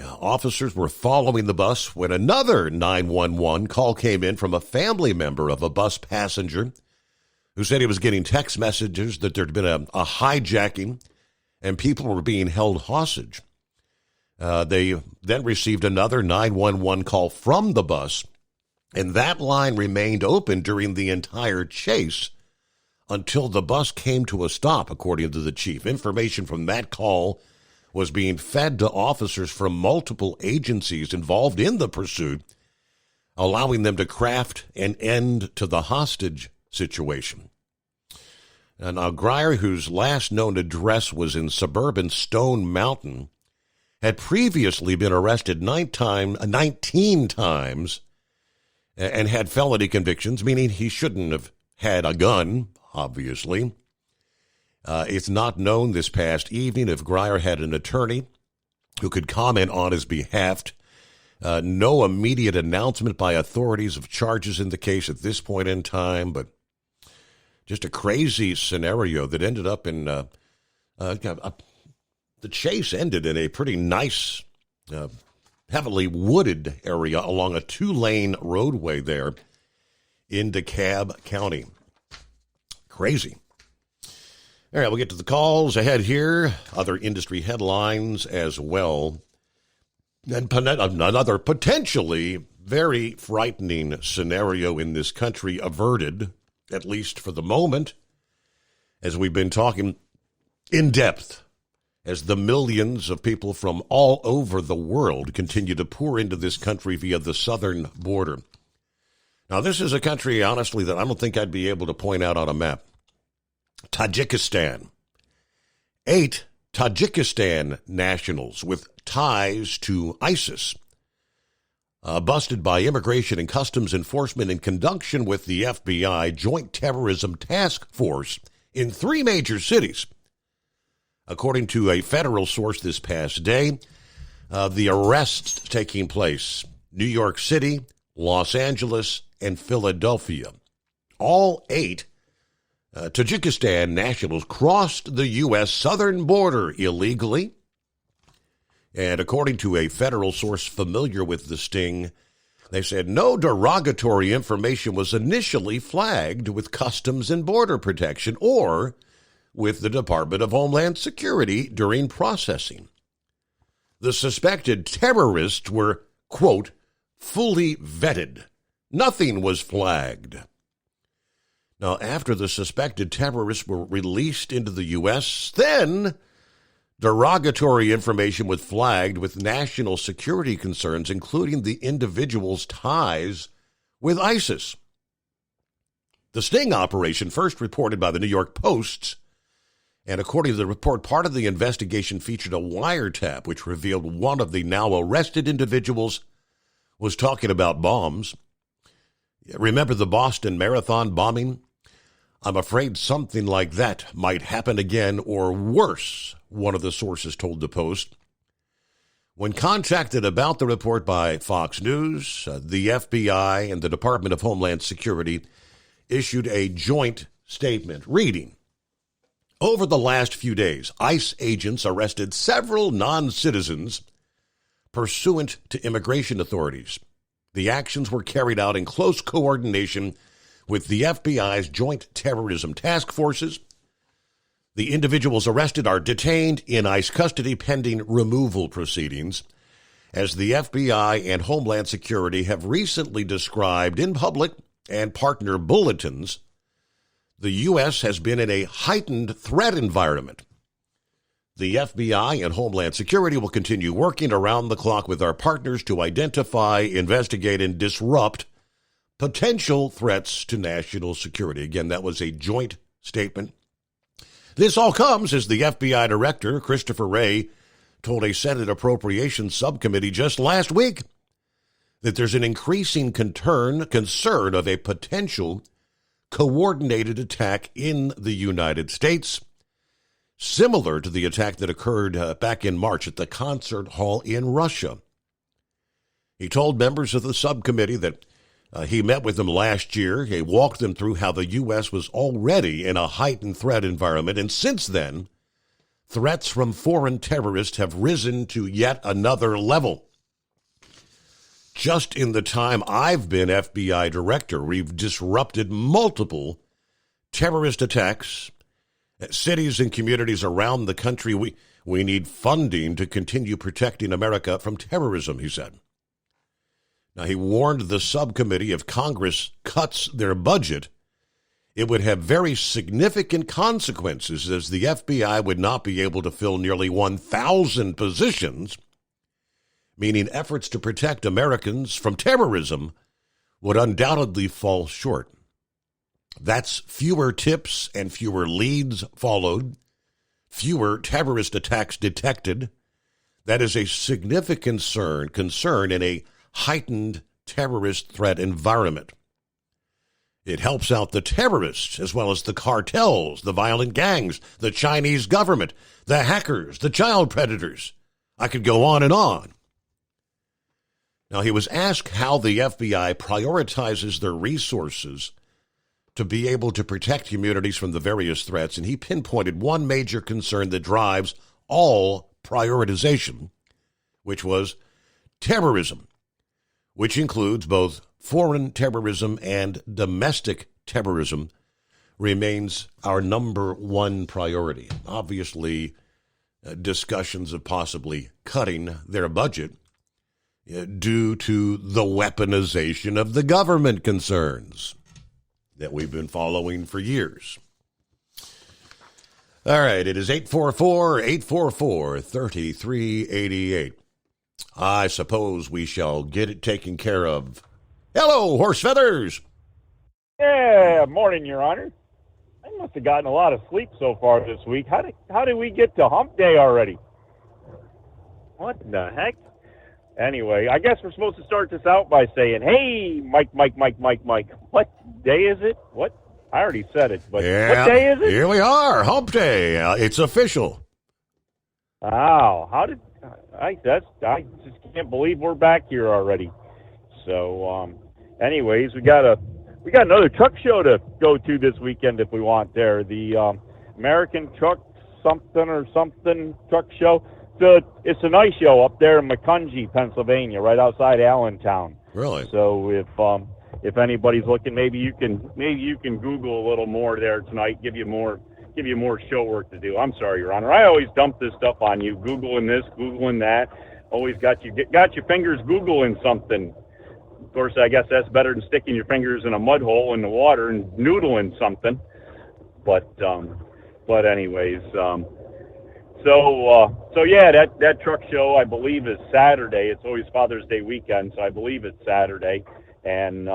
Officers were following the bus when another 911 call came in from a family member of a bus passenger who said he was getting text messages that there'd been a hijacking and people were being held hostage. They then received another 911 call from the bus, and that line remained open during the entire chase until the bus came to a stop, according to the chief. Information from that call was being fed to officers from multiple agencies involved in the pursuit, allowing them to craft an end to the hostage situation. Now, Grier, whose last known address was in suburban Stone Mountain, had previously been arrested 19 times and had felony convictions, meaning he shouldn't have had a gun, obviously. It's not known this past evening if Grier had an attorney who could comment on his behalf. No immediate announcement by authorities of charges in the case at this point in time, but just a crazy scenario that ended up in the chase ended in a pretty nice, heavily wooded area along a 2-lane roadway there in DeKalb County. Crazy. All right, we'll get to the calls ahead here. Other industry headlines as well. And another potentially very frightening scenario in this country averted, at least for the moment, as we've been talking in depth, as the millions of people from all over the world continue to pour into this country via the southern border. Now, this is a country, honestly, that I don't think I'd be able to point out on a map. Tajikistan. 8 Tajikistan nationals with ties to ISIS busted by Immigration and Customs Enforcement in conjunction with the FBI Joint Terrorism Task Force in 3 major cities. According to a federal source this past day, the arrests taking place New York City, Los Angeles, and Philadelphia. All 8 Tajikistan nationals crossed the U.S. southern border illegally. And according to a federal source familiar with the sting, they said no derogatory information was initially flagged with Customs and Border Protection or with the Department of Homeland Security during processing. The suspected terrorists were, quote, fully vetted. Nothing was flagged. Now, after the suspected terrorists were released into the U.S., then derogatory information was flagged with national security concerns, including the individual's ties with ISIS. The sting operation, first reported by the New York Post, and according to the report, part of the investigation featured a wiretap which revealed one of the now arrested individuals was talking about bombs. Remember the Boston Marathon bombing? I'm afraid something like that might happen again or worse, one of the sources told the Post. When contacted about the report by Fox News, the FBI and the Department of Homeland Security issued a joint statement reading, over the last few days, ICE agents arrested several non-citizens pursuant to immigration authorities. The actions were carried out in close coordination with the FBI's Joint Terrorism Task Forces. The individuals arrested are detained in ICE custody pending removal proceedings, as the FBI and Homeland Security have recently described in public and partner bulletins. The U.S. has been in a heightened threat environment. The FBI and Homeland Security will continue working around the clock with our partners to identify, investigate, and disrupt potential threats to national security. Again, that was a joint statement. This all comes as the FBI Director, Christopher Wray, told a Senate Appropriations Subcommittee just last week that there's an increasing concern of a potential coordinated attack in the United States. similar to the attack that occurred back in March at the concert hall in Russia. He told members of the subcommittee that he met with them last year. He walked them through how the U.S. was already in a heightened threat environment, and since then, threats from foreign terrorists have risen to yet another level. Just in the time I've been FBI director, we've disrupted multiple terrorist attacks at cities and communities around the country. We need funding to continue protecting America from terrorism, he said. Now, he warned the subcommittee if Congress cuts their budget, it would have very significant consequences, as the FBI would not be able to fill nearly 1,000 positions, meaning efforts to protect Americans from terrorism would undoubtedly fall short. That's fewer tips and fewer leads followed, fewer terrorist attacks detected. That is a significant concern in a heightened terrorist threat environment. It helps out the terrorists as well as the cartels, the violent gangs, the Chinese government, the hackers, the child predators. I could go on and on. Now, he was asked how the FBI prioritizes their resources to be able to protect communities from the various threats, and he pinpointed one major concern that drives all prioritization, which was terrorism, which includes both foreign terrorism and domestic terrorism, remains our number one priority. Obviously, discussions of possibly cutting their budget due to the weaponization of the government concerns that we've been following for years. All right, it is 844-844-3388. I suppose we shall get it taken care of. Hello, Horse Feathers. Yeah, morning, Your Honor. I must have gotten a lot of sleep so far this week. How did we get to hump day already? What the heck? Anyway, I guess we're supposed to start this out by saying, hey, Mike. What day is it? What? I already said it, but yeah, what day is it? Here we are, hump day. It's official. Wow, I just can't believe we're back here already. So, anyways, we got another truck show to go to this weekend if we want there. The American Truck something truck show. It's a nice show up there in Macungie, Pennsylvania, right outside Allentown. Really? So if anybody's looking, maybe you can Google a little more there tonight. Give you more show work to do. I'm sorry, Your Honor. I always dump this stuff on you, Googling this, Googling that. Always got your fingers Googling something. Of course, I guess that's better than sticking your fingers in a mud hole in the water and noodling something. But anyways, so yeah, that truck show I believe is Saturday. It's always Father's Day weekend, so I believe it's Saturday. And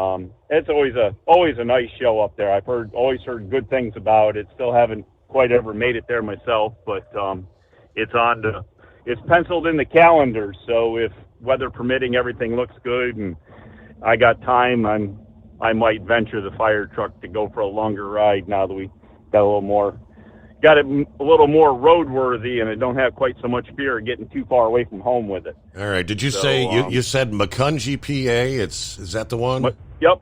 it's always a nice show up there. I've always heard good things about it. Still haven't quite ever made it there myself, but it's penciled in the calendar. So if weather permitting, everything looks good, and I got time, I might venture the fire truck to go for a longer ride now that we got it a little more roadworthy, and I don't have quite so much fear of getting too far away from home with it. All right. Did you say you said Macungie, PA? Is that the one? Yep.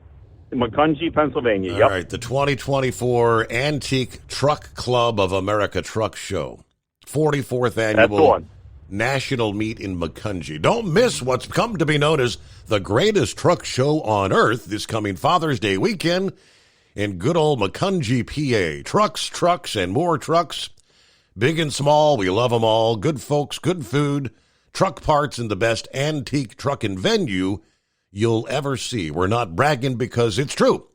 Macungie, Pennsylvania. Yep. All right. The 2024 Antique Truck Club of America Truck Show, 44th annual national meet in Macungie. Don't miss what's come to be known as the greatest truck show on earth this coming Father's Day weekend in good old Macungie, PA. Trucks, and more trucks. Big and small, we love them all. Good folks, good food, truck parts, and the best antique trucking venue you'll ever see. We're not bragging because it's true.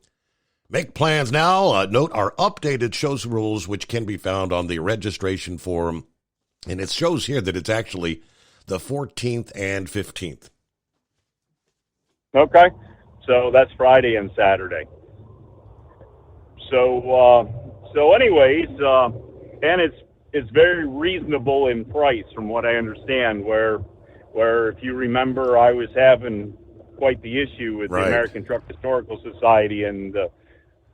Make plans now. Note our updated shows rules, which can be found on the registration form. And it shows here that it's actually the 14th and 15th. Okay. So that's Friday and Saturday. So anyways, and it's very reasonable in price from what I understand, where if you remember, I was having quite the issue with the American Truck Historical Society and the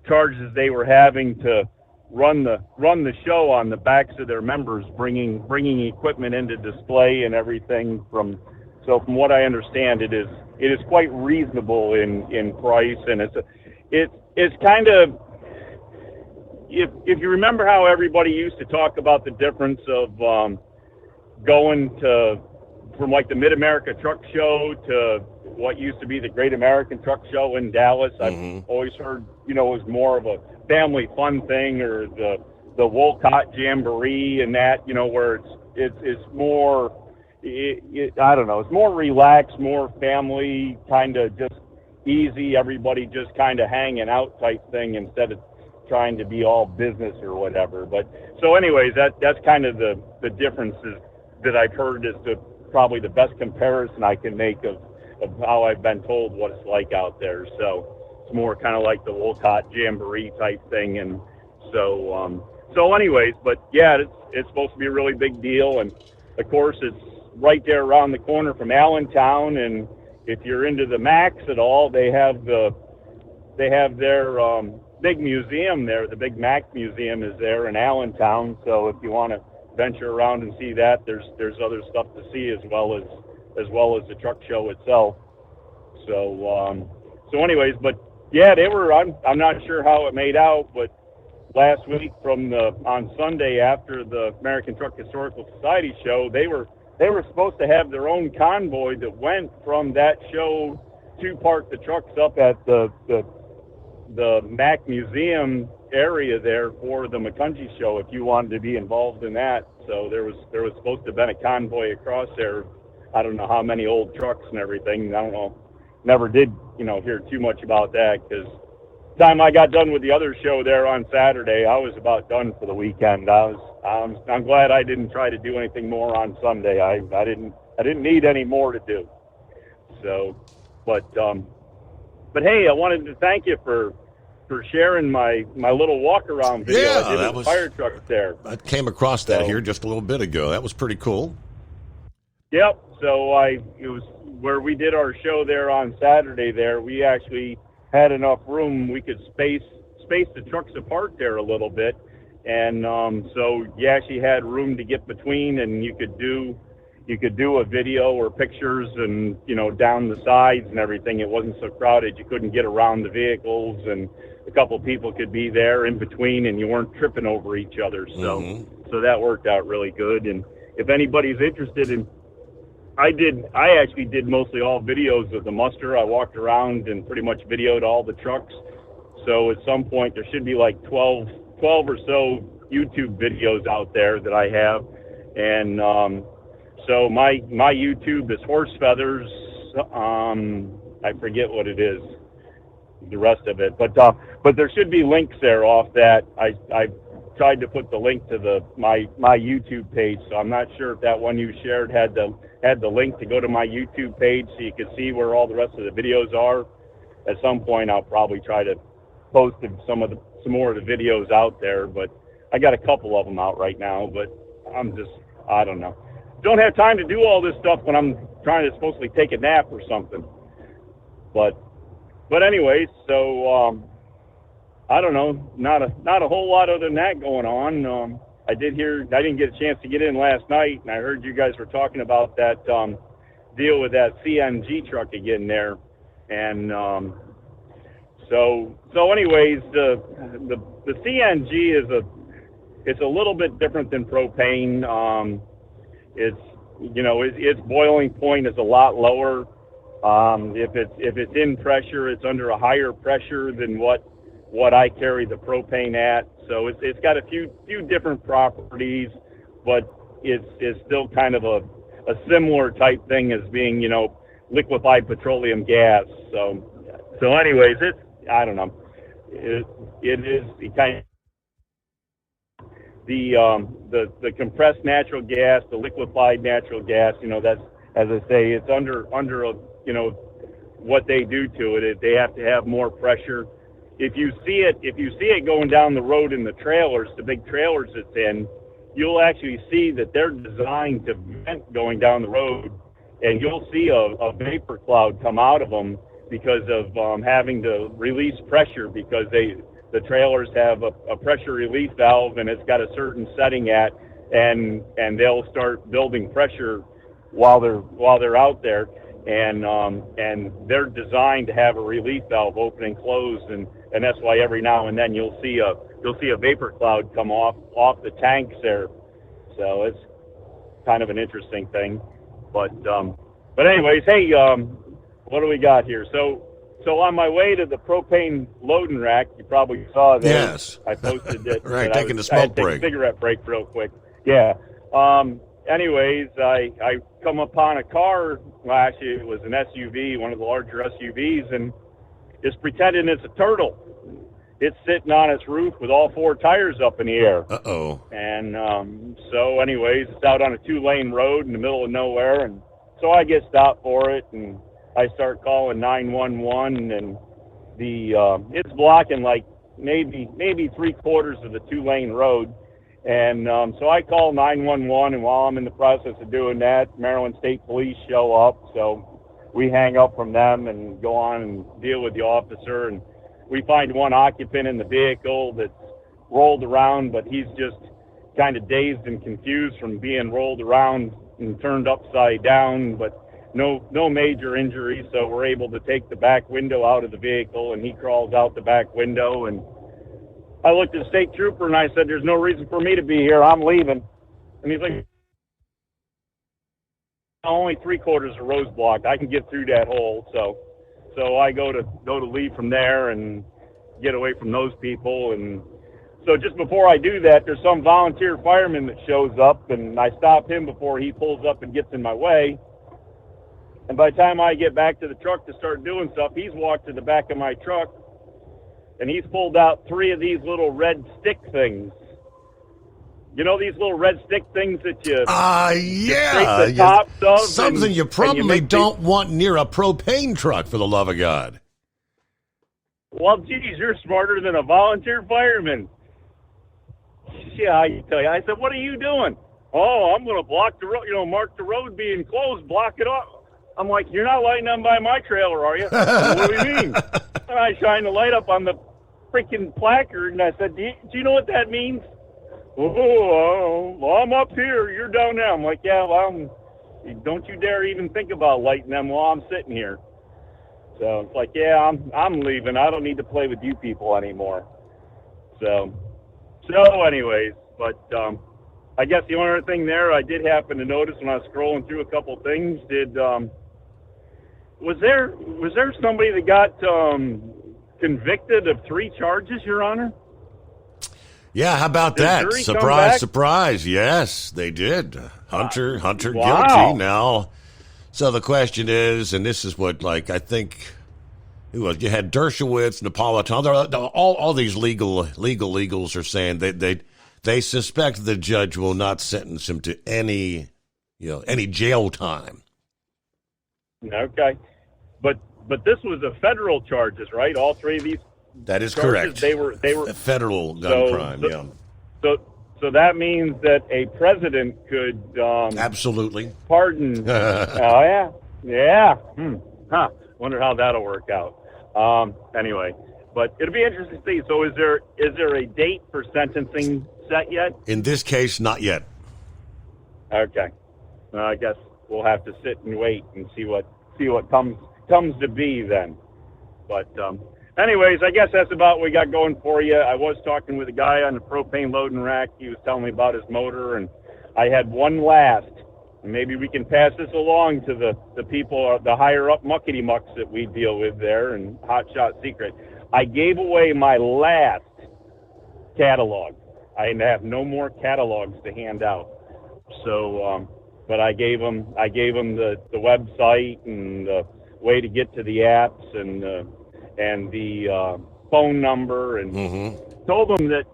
charges they were having to run the show on the backs of their members, bringing equipment into display and everything. From what I understand, it is quite reasonable in price, and it's kind of, if you remember how everybody used to talk about the difference of going from like the Mid-America Truck Show to what used to be the Great American Truck Show in Dallas. I've always heard, it was more of a family fun thing, or the Wolcott Jamboree and that, where it's more, I don't know, it's more relaxed, more family, kind of just easy, everybody just kind of hanging out type thing instead of trying to be all business or whatever. But so anyways, that's kind of the differences that I've heard is probably the best comparison I can make of how I've been told what it's like out there. So it's more kind of like the Wolcott Jamboree type thing. And so anyways, but yeah, it's supposed to be a really big deal. And of course it's right there around the corner from Allentown. And if you're into the Macs at all, they have their big museum there. The big Mac museum is there in Allentown. So if you want to venture around and see that, there's other stuff to see as well as the truck show itself. So anyways, but yeah, they were. I'm not sure how it made out, but last week on Sunday after the American Truck Historical Society show, they were supposed to have their own convoy that went from that show to park the trucks up at the Mac Museum area there for the McCunchie show if you wanted to be involved in that. So there was supposed to have been a convoy across there. I don't know how many old trucks and everything. I don't know. Never did, hear too much about that, because the time I got done with the other show there on Saturday, I was about done for the weekend. I'm glad I didn't try to do anything more on Sunday. I didn't need any more to do. So, but hey, I wanted to thank you for sharing my little walk around video. Yeah, I did that with was fire trucks there. I came across that here just a little bit ago. That was pretty cool. Yep. So it was where we did our show there on Saturday there. We actually had enough room. We could space the trucks apart there a little bit. And so you actually had room to get between, and you could do a video or pictures and, down the sides and everything. It wasn't so crowded. You couldn't get around the vehicles, and a couple people could be there in between, and you weren't tripping over each other. So, so that worked out really good. And if anybody's interested in, I actually did mostly all videos of the muster. I walked around and pretty much videoed all the trucks. So at some point there should be like 12 or so YouTube videos out there that I have. And so my YouTube is Horse Feathers. I forget what it is, the rest of it. But there should be links there off that. I tried to put the link to my YouTube page, so I'm not sure if that one you shared had the link to go to my YouTube page so you could see where all the rest of the videos are. At some point I'll probably try to post some more of the videos out there, but I got a couple of them out right now, but I don't know. Don't have time to do all this stuff when I'm trying to supposedly take a nap or something. But anyways, so I don't know, not a whole lot other than that going on. I didn't get a chance to get in last night, and I heard you guys were talking about that deal with that CNG truck again there. And so anyways, the CNG it's a little bit different than propane. Its boiling point is a lot lower. If it's in pressure, it's under a higher pressure than what I carry the propane at. So it's got a few different properties, but it's still kind of a similar type thing as being, liquefied petroleum gas. So anyways, I don't know. It is kind of the compressed natural gas, the liquefied natural gas, that's, as I say, it's under what they do to it. They have to have more pressure. If you see it going down the road in the trailers, the big trailers it's in, you'll actually see that they're designed to vent going down the road, and you'll see a vapor cloud come out of them because of having to release pressure, because the trailers have a pressure relief valve, and it's got a certain setting at, and they'll start building pressure while they're out there, and they're designed to have a relief valve open and close, and that's why every now and then you'll see a vapor cloud come off the tanks there. So it's kind of an interesting thing, but anyways, hey, what do we got here? So on my way to the propane loading rack, you probably saw that. Yes. I posted it. Right, taking the I had smoke to take break. a cigarette break real quick. Yeah. Anyways, I come upon a car. Well, actually, it was an SUV, one of the larger SUVs, and it's pretending it's a turtle. It's sitting on its roof with all four tires up in the air. Uh-oh. And so anyways, it's out on a 2-lane road in the middle of nowhere, and so I get stopped for it, and I start calling 911, and it's blocking like maybe 3/4 of the 2-lane road. And so I call 911, and while I'm in the process of doing that, Maryland State Police show up. So we hang up from them and go on and deal with the officer, and we find one occupant in the vehicle that's rolled around, but he's just kind of dazed and confused from being rolled around and turned upside down, but no major injuries. So we're able to take the back window out of the vehicle, and he crawls out the back window. And I looked at the state trooper and I said, "There's no reason for me to be here. I'm leaving." And he's like, "Only 3/4 of road's blocked. I can get through that hole." So I go to leave from there and get away from those people. And so just before I do that, there's some volunteer fireman that shows up, and I stop him before he pulls up and gets in my way. And by the time I get back to the truck to start doing stuff, he's walked to the back of my truck, and he's pulled out 3 of these little red stick things. You know these little red stick things that you yeah, scrape the tops of? Something you probably don't want near a propane truck, for the love of God. Well, geez, you're smarter than a volunteer fireman. Yeah, I tell you. I said, "What are you doing?" "Oh, I'm going to block the road, mark the road being closed, block it off." I'm like, "You're not lighting up by my trailer, are you?" "What do you mean?" And I shine the light up on the freaking placard, and I said, do you know what that means?" "Oh, well, I'm up here. You're down there." I'm like, "Yeah, well, don't you dare even think about lighting them while I'm sitting here." So it's like, "Yeah, I'm leaving. I don't need to play with you people anymore." So anyways, but I guess the only other thing there I did happen to notice when I was scrolling through a couple things, was there somebody that got convicted of 3 charges, Your Honor? Yeah, how about Did the that? jury come Surprise, back? surprise. Yes, they did. Hunter Wow. guilty now. So the question is, and this is what, I think, you had Dershowitz, Napolitano, all these legals are saying they suspect the judge will not sentence him to any jail time. Okay, but this was a federal charges, right? All 3 of these. That is charges, correct. They were a federal gun crime. Yeah. So that means that a president could absolutely pardon. Oh yeah. Wonder how that'll work out. Anyway, but it'll be interesting to see. So is there a date for sentencing set yet? In this case, not yet. Okay. I guess we'll have to sit and wait and see what comes to be then. But anyways, I guess that's about what we got going for you. I was talking with a guy on the propane loading rack. He was telling me about his motor, and I had one last. Maybe we can pass this along to the people, the higher up muckety mucks that we deal with there and Hot Shot Secret. I gave away my last catalog. I have no more catalogs to hand out. So, but I gave them the website and the way to get to the apps and the phone number, and told him that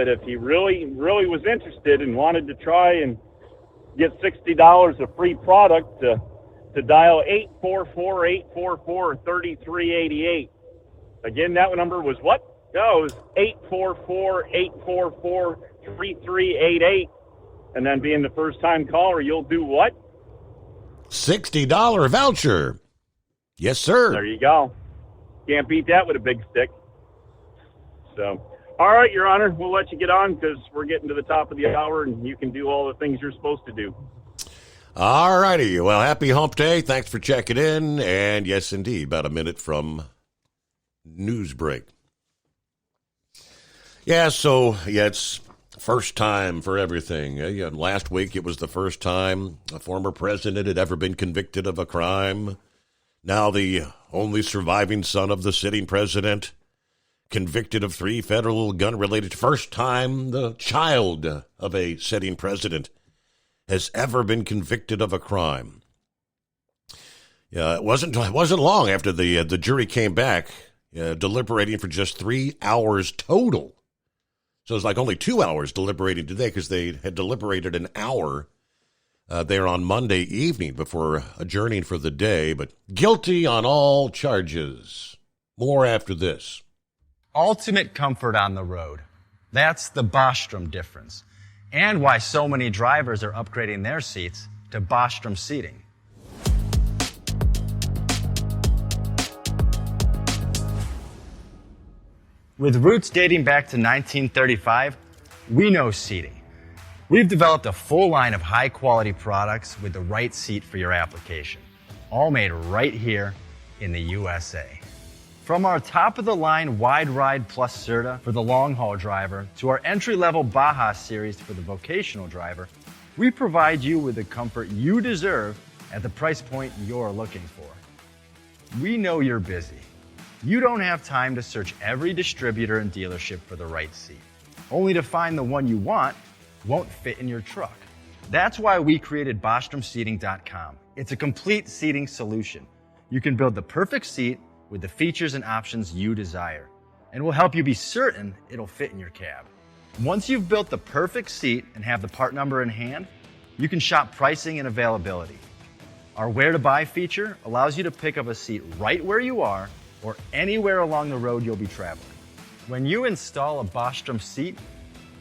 if he really was interested and wanted to try and get $60 of free product, to dial 844-844-3388. Again, that number was what? No, it was 844-844-3388. And then being the first time caller, you'll do what? $60 voucher. Yes, sir. There you go. Can't beat that with a big stick. So, all right, Your Honor, we'll let you get on because we're getting to the top of the hour and you can do all the things you're supposed to do. All righty. Well, happy hump day. Thanks for checking in. And yes, indeed, about a minute from news break. It's first time for everything. Last week it was the first time a former president had ever been convicted of a crime. Now the only surviving son of the sitting president, convicted of 3 federal gun-related. First time the child of a sitting president has ever been convicted of a crime. It wasn't long after the jury came back, deliberating for just 3 hours total. So it's like only 2 hours deliberating today because they had deliberated an hour there on Monday evening before adjourning for the day. But guilty on all charges. More after this. Ultimate comfort on the road. That's the Bostrom difference. And why so many drivers are upgrading their seats to Bostrom seating. With roots dating back to 1935, we know seating. We've developed a full line of high-quality products with the right seat for your application, all made right here in the USA. From our top-of-the-line Wide Ride Plus Certa for the long-haul driver to our entry-level Baja series for the vocational driver, we provide you with the comfort you deserve at the price point you're looking for. We know you're busy. You don't have time to search every distributor and dealership for the right seat, only to find the one you want won't fit in your truck. That's why we created BostromSeating.com. It's a complete seating solution. You can build the perfect seat with the features and options you desire, and we'll help you be certain it'll fit in your cab. Once you've built the perfect seat and have the part number in hand, you can shop pricing and availability. Our Where to Buy feature allows you to pick up a seat right where you are or anywhere along the road you'll be traveling. When you install a Bostrom seat,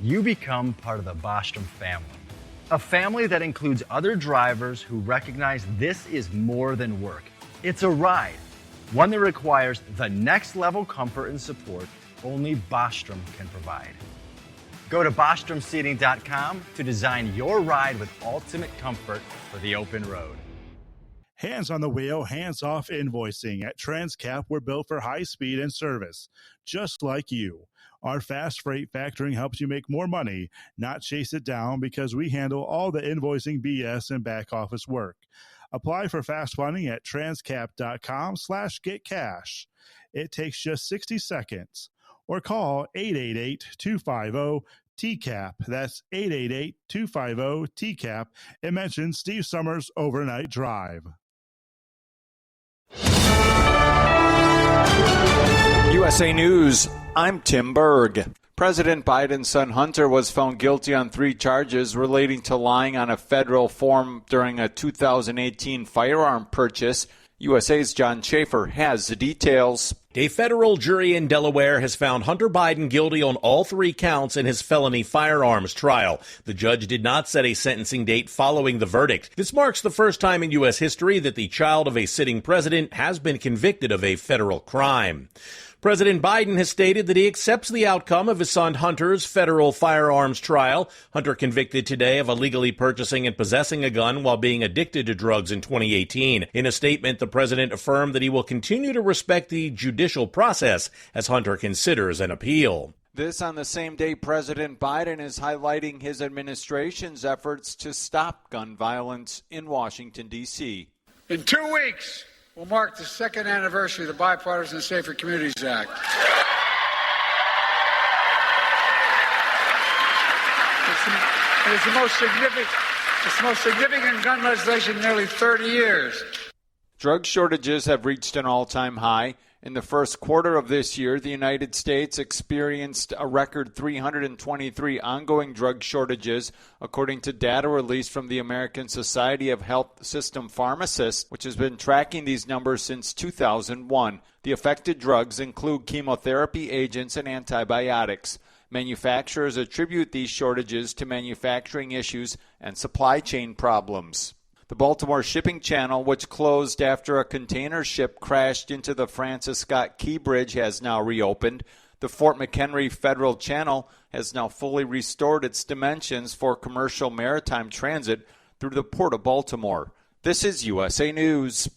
you become part of the Bostrom family. A family that includes other drivers who recognize this is more than work. It's a ride, one that requires the next level comfort and support only Bostrom can provide. Go to BostromSeating.com to design your ride with ultimate comfort for the open road. Hands on the wheel, hands off invoicing. At Transcap, we're built for high speed and service, just like you. Our fast freight factoring helps you make more money, not chase it down, because we handle all the invoicing BS and back office work. Apply for fast funding at transcap.com/getcash. It takes just 60 seconds. Or call 888-250-TCAP. That's 888-250-TCAP. And mention Steve Summers Overnight Drive. USA News, I'm Tim Berg. President Biden's son Hunter was found guilty on 3 charges relating to lying on a federal form during a 2018 firearm purchase. USA's John Schaefer has the details. A federal jury in Delaware has found Hunter Biden guilty on all 3 counts in his felony firearms trial. The judge did not set a sentencing date following the verdict. This marks the first time in U.S. history that the child of a sitting president has been convicted of a federal crime. President Biden has stated that he accepts the outcome of his son Hunter's federal firearms trial. Hunter convicted today of illegally purchasing and possessing a gun while being addicted to drugs in 2018. In a statement, the president affirmed that he will continue to respect the judicial process as Hunter considers an appeal. This on the same day President Biden is highlighting his administration's efforts to stop gun violence in Washington, D.C. In 2 weeks, we'll mark the 2nd anniversary of the Bipartisan Safer Communities Act. It's the most significant gun legislation in nearly 30 years. Drug shortages have reached an all-time high. In the first quarter of this year, the United States experienced a record 323 ongoing drug shortages, according to data released from the American Society of Health System Pharmacists, which has been tracking these numbers since 2001. The affected drugs include chemotherapy agents and antibiotics. Manufacturers attribute these shortages to manufacturing issues and supply chain problems. The Baltimore shipping channel, which closed after a container ship crashed into the Francis Scott Key Bridge, has now reopened. The The Fort McHenry Federal Channel has now fully restored its dimensions for commercial maritime transit through the Port of Baltimore. This is USA News.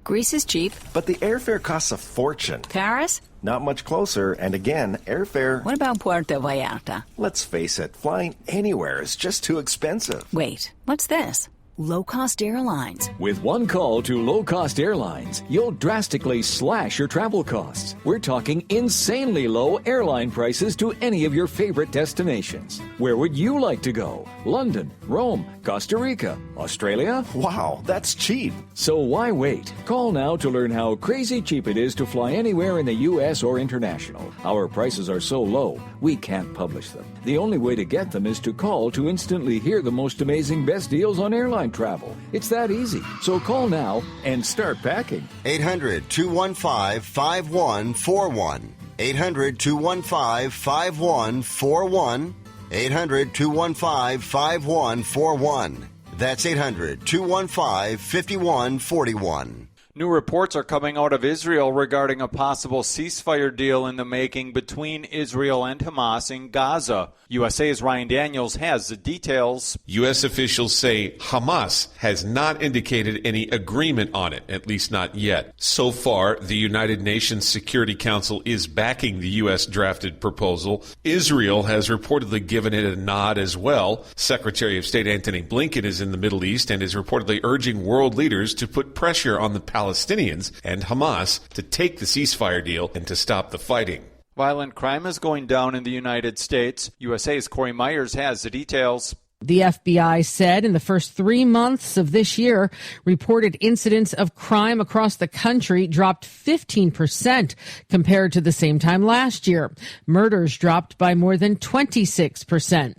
Greece is cheap. But the airfare costs a fortune. Paris? Not much closer, and again, airfare... What about Puerto Vallarta? Let's face it, flying anywhere is just too expensive. Wait, what's this? Low-cost airlines. With one call to low-cost airlines, you'll drastically slash your travel costs. We're talking insanely low airline prices to any of your favorite destinations. Where would you like to go? London, Rome, Costa Rica, Australia? Wow, that's cheap. So why wait? Call now to learn how crazy cheap it is to fly anywhere in the U.S. or international. Our prices are so low, we can't publish them. The only way to get them is to call to instantly hear the most amazing best deals on airline travel. It's that easy. So call now and start packing. 800-215-5141. 800-215-5141. 800-215-5141. That's 800-215-5141. New reports are coming out of Israel regarding a possible ceasefire deal in the making between Israel and Hamas in Gaza. USA's Ryan Daniels has the details. U.S. officials say Hamas has not indicated any agreement on it, at least not yet. So far, the United Nations Security Council is backing the U.S. drafted proposal. Israel has reportedly given it a nod as well. Secretary of State Antony Blinken is in the Middle East and is reportedly urging world leaders to put pressure on the Palestinians and Hamas to take the ceasefire deal and to stop the fighting. Violent crime is going down in the United States. USA's Corey Myers has the details. The FBI said in the first 3 months of this year, reported incidents of crime across the country dropped 15% compared to the same time last year. Murders dropped by more than 26%.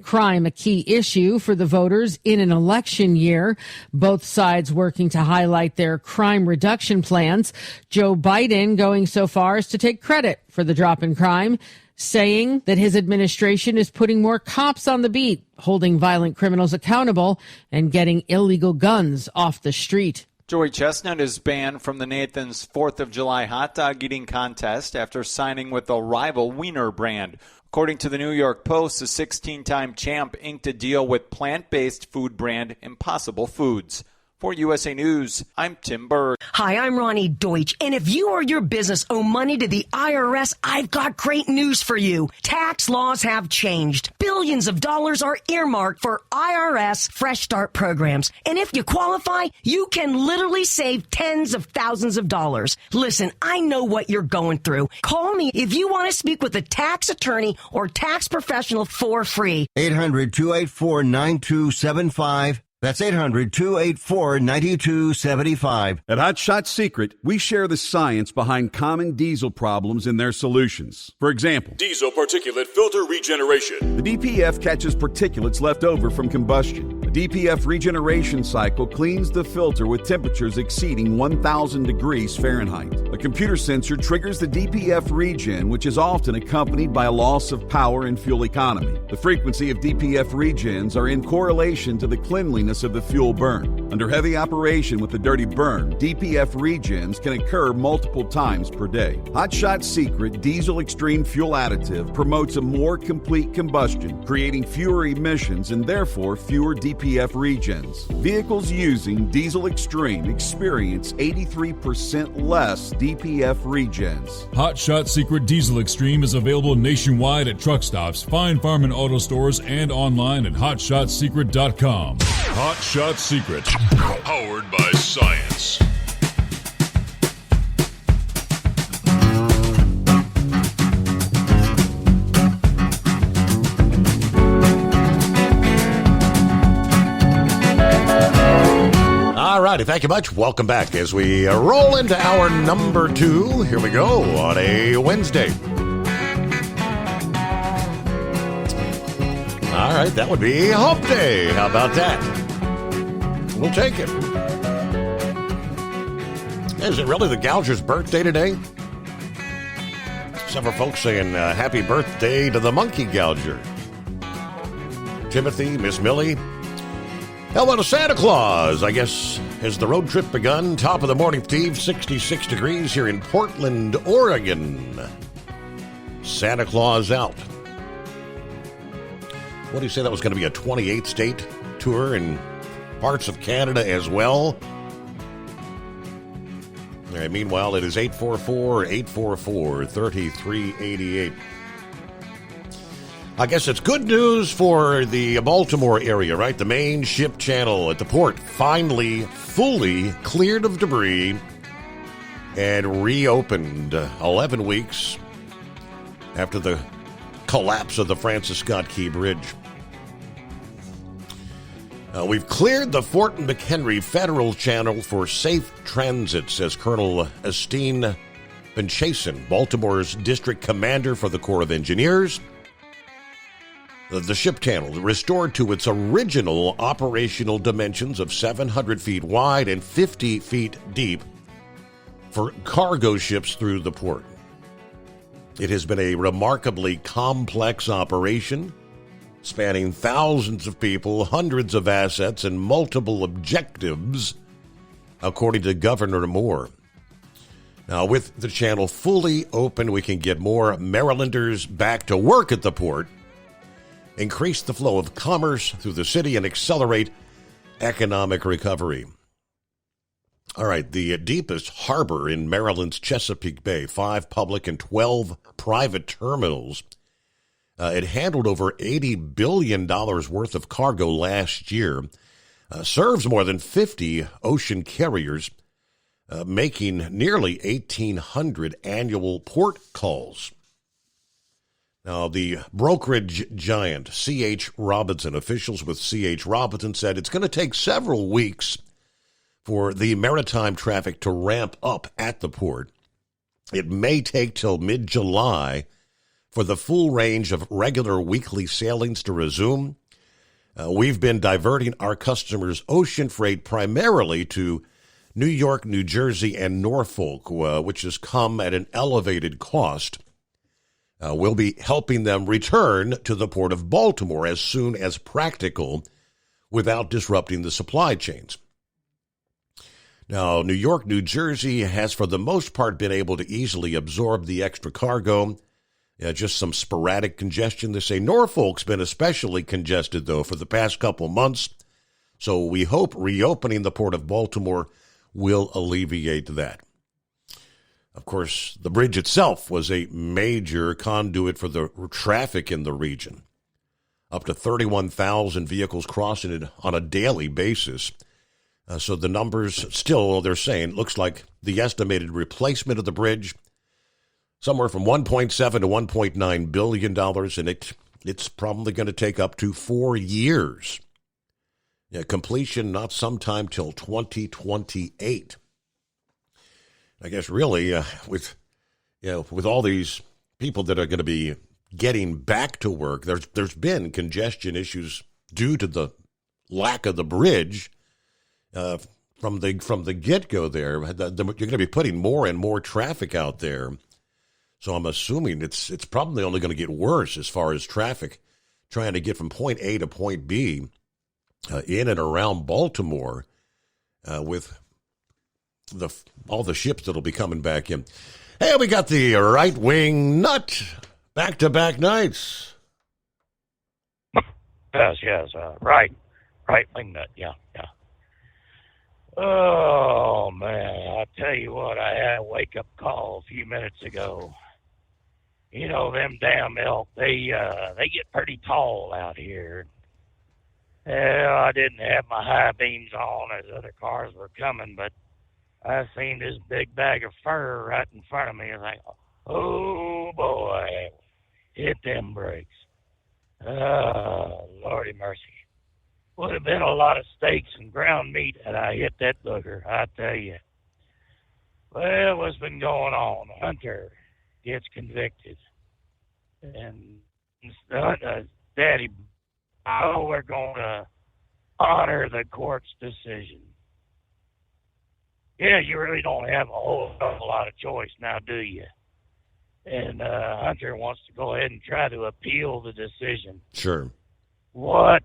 Crime, a key issue for the voters in an election year. Both sides working to highlight their crime reduction plans. Joe Biden going so far as to take credit for the drop in crime, saying that his administration is putting more cops on the beat, holding violent criminals accountable, and getting illegal guns off the street. Joey Chestnut is banned from the Nathan's 4th of July hot dog eating contest after signing with a rival Wiener brand. According to the New York Post, the 16-time champ inked a deal with plant-based food brand Impossible Foods. For USA News, I'm Tim Berg. Hi, I'm Ronnie Deutsch, and if you or your business owe money to the IRS, I've got great news for you. Tax laws have changed. Billions of dollars are earmarked for IRS Fresh Start programs, and if you qualify, you can literally save tens of thousands of dollars. Listen, I know what you're going through. Call me if you want to speak with a tax attorney or tax professional for free. 800-284-9275. That's 800-284-9275. At Hot Shot Secret, we share the science behind common diesel problems and their solutions. For example, Diesel particulate filter regeneration. the DPF catches particulates left over from combustion. The DPF regeneration cycle cleans the filter with temperatures exceeding 1,000 degrees Fahrenheit. A computer sensor triggers the DPF regen, which is often accompanied by a loss of power and fuel economy. The frequency of DPF regens are in correlation to the cleanliness of the fuel burn. Under heavy operation with a dirty burn, DPF regens can occur multiple times per day. Hot Shot Secret Diesel Extreme Fuel Additive promotes a more complete combustion, creating fewer emissions and therefore fewer DPF regens. Vehicles using Diesel Extreme experience 83% less DPF regens. Hot Shot Secret Diesel Extreme is available nationwide at truck stops, Fine Farm and Auto Stores, and online at hotshotsecret.com. Hot Shot Secret. Powered by science. All righty, thank you much. Welcome back as we roll into hour number 2. Here we go on a Wednesday. All right, that would be Hump Day. How about that? We'll take it. Is it really the Gouger's birthday today? Several folks saying happy birthday to the Monkey Gouger. Timothy, Miss Millie. Hello to Santa Claus. I guess has the road trip begun? Top of the morning, Steve. 66 degrees here in Portland, Oregon. Santa Claus out. What do you say that was going to be a 28-state tour in parts of Canada as well? All right, meanwhile, it is 844-844-3388. I guess it's good news for the Baltimore area, right? The main ship channel at the port finally fully cleared of debris and reopened 11 weeks after the collapse of the Francis Scott Key Bridge. We've cleared the Fort McHenry Federal Channel for safe transit, says Colonel Esteen Benchason, Baltimore's district commander for the Corps of Engineers. The ship channel restored to its original operational dimensions of 700 feet wide and 50 feet deep for cargo ships through the port. It has been a remarkably complex operation, spanning thousands of people, hundreds of assets, and multiple objectives, according to Governor Moore. Now, with the channel fully open, we can get more Marylanders back to work at the port, increase the flow of commerce through the city, and accelerate economic recovery. All right, the deepest harbor in Maryland's Chesapeake Bay, 5 public and 12 private terminals. It handled over $80 billion worth of cargo last year, serves more than 50 ocean carriers, making nearly 1,800 annual port calls. Now, the brokerage giant C.H. Robinson, officials with C.H. Robinson said it's going to take several weeks for the maritime traffic to ramp up at the port. It may take till mid-July for the full range of regular weekly sailings to resume. We've been diverting our customers' ocean freight primarily to New York, New Jersey, and Norfolk, which has come at an elevated cost. We'll be helping them return to the Port of Baltimore as soon as practical without disrupting the supply chains. Now, New York, New Jersey has for the most part been able to easily absorb the extra cargo. Just some sporadic congestion. They say Norfolk's been especially congested, though, for the past couple months. So we hope reopening the Port of Baltimore will alleviate that. Of course, the bridge itself was a major conduit for the traffic in the region. Up to 31,000 vehicles crossing it on a daily basis. So the numbers still, they're saying, looks like the estimated replacement of the bridge, somewhere from $1.7 to $1.9 billion, and it's probably going to take up to 4 years. Completion not sometime till 2028. I guess really with all these people that are going to be getting back to work, there's been congestion issues due to the lack of the bridge from the get-go there. You're going to be putting more and more traffic out there. So I'm assuming it's probably only going to get worse as far as traffic trying to get from point A to point B in and around Baltimore with all the ships that'll be coming back in. Hey, we got the right-wing nut back-to-back nights. Yes, right-wing nut, yeah. Oh, man, I tell you what, I had a wake-up call a few minutes ago. You know, them damn elk, they get pretty tall out here. Well, I didn't have my high beams on as other cars were coming, but I seen this big bag of fur right in front of me. I was like, oh, boy, hit them brakes. Oh, Lordy mercy. Would have been a lot of steaks and ground meat had I hit that booger, I tell you. Well, what's been going on? Hunter gets convicted. And Daddy, we're going to honor the court's decision. Yeah, you really don't have a whole lot of choice now, do you? And Hunter wants to go ahead and try to appeal the decision. Sure. What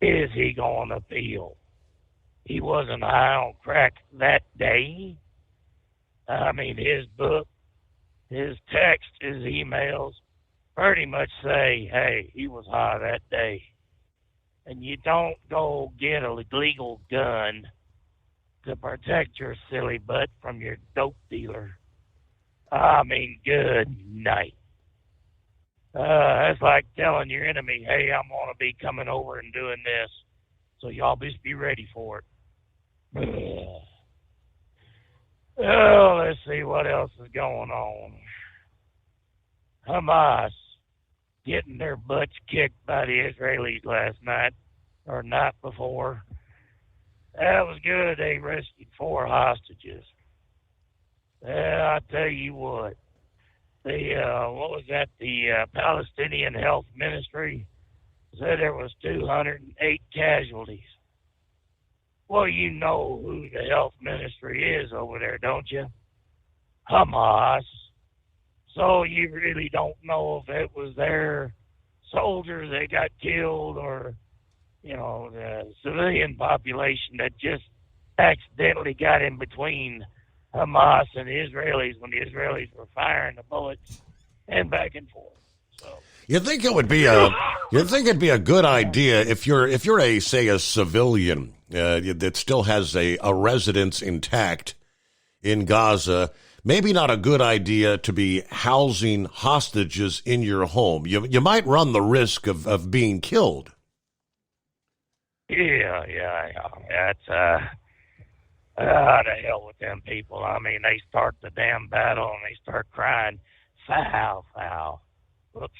is he going to appeal? He wasn't high on crack that day. I mean, his book, his text, his emails, pretty much say, hey, he was high that day. And you don't go get a legal gun to protect your silly butt from your dope dealer. I mean, good night. That's like telling your enemy, hey, I'm going to be coming over and doing this, so y'all just be ready for it. Oh, let's see what else is going on. Hamas getting their butts kicked by the Israelis last night, or night before. That was good. They rescued 4 hostages. I tell you what, what was that? The Palestinian Health Ministry said there was 208 casualties. Well, you know who the health ministry is over there, don't you? Hamas. So you really don't know if it was their soldiers that got killed or, the civilian population that just accidentally got in between Hamas and the Israelis when the Israelis were firing the bullets and back and forth. So you'd think it'd be a good idea if you're a civilian that still has a residence intact in Gaza. Maybe not a good idea to be housing hostages in your home. You might run the risk of being killed. Yeah. That's the hell with them people. I mean, they start the damn battle and they start crying, foul, foul. Whoops.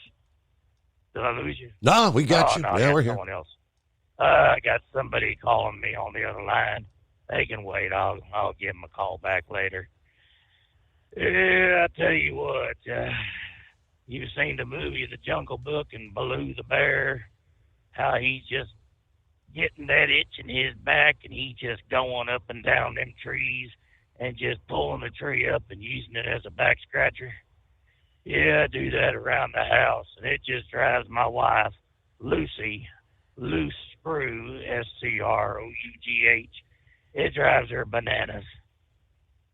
Did I lose you? No, we got you. No, yeah, we're here. Someone else. I got somebody calling me on the other line. They can wait. I'll give them a call back later. Yeah, I tell you what. You've seen the movie The Jungle Book and Baloo the bear, how he's just getting that itch in his back and he's just going up and down them trees and just pulling the tree up and using it as a back scratcher. Yeah, I do that around the house, and it just drives my wife, Lucy, Loose Screw, Scrough. It drives her bananas.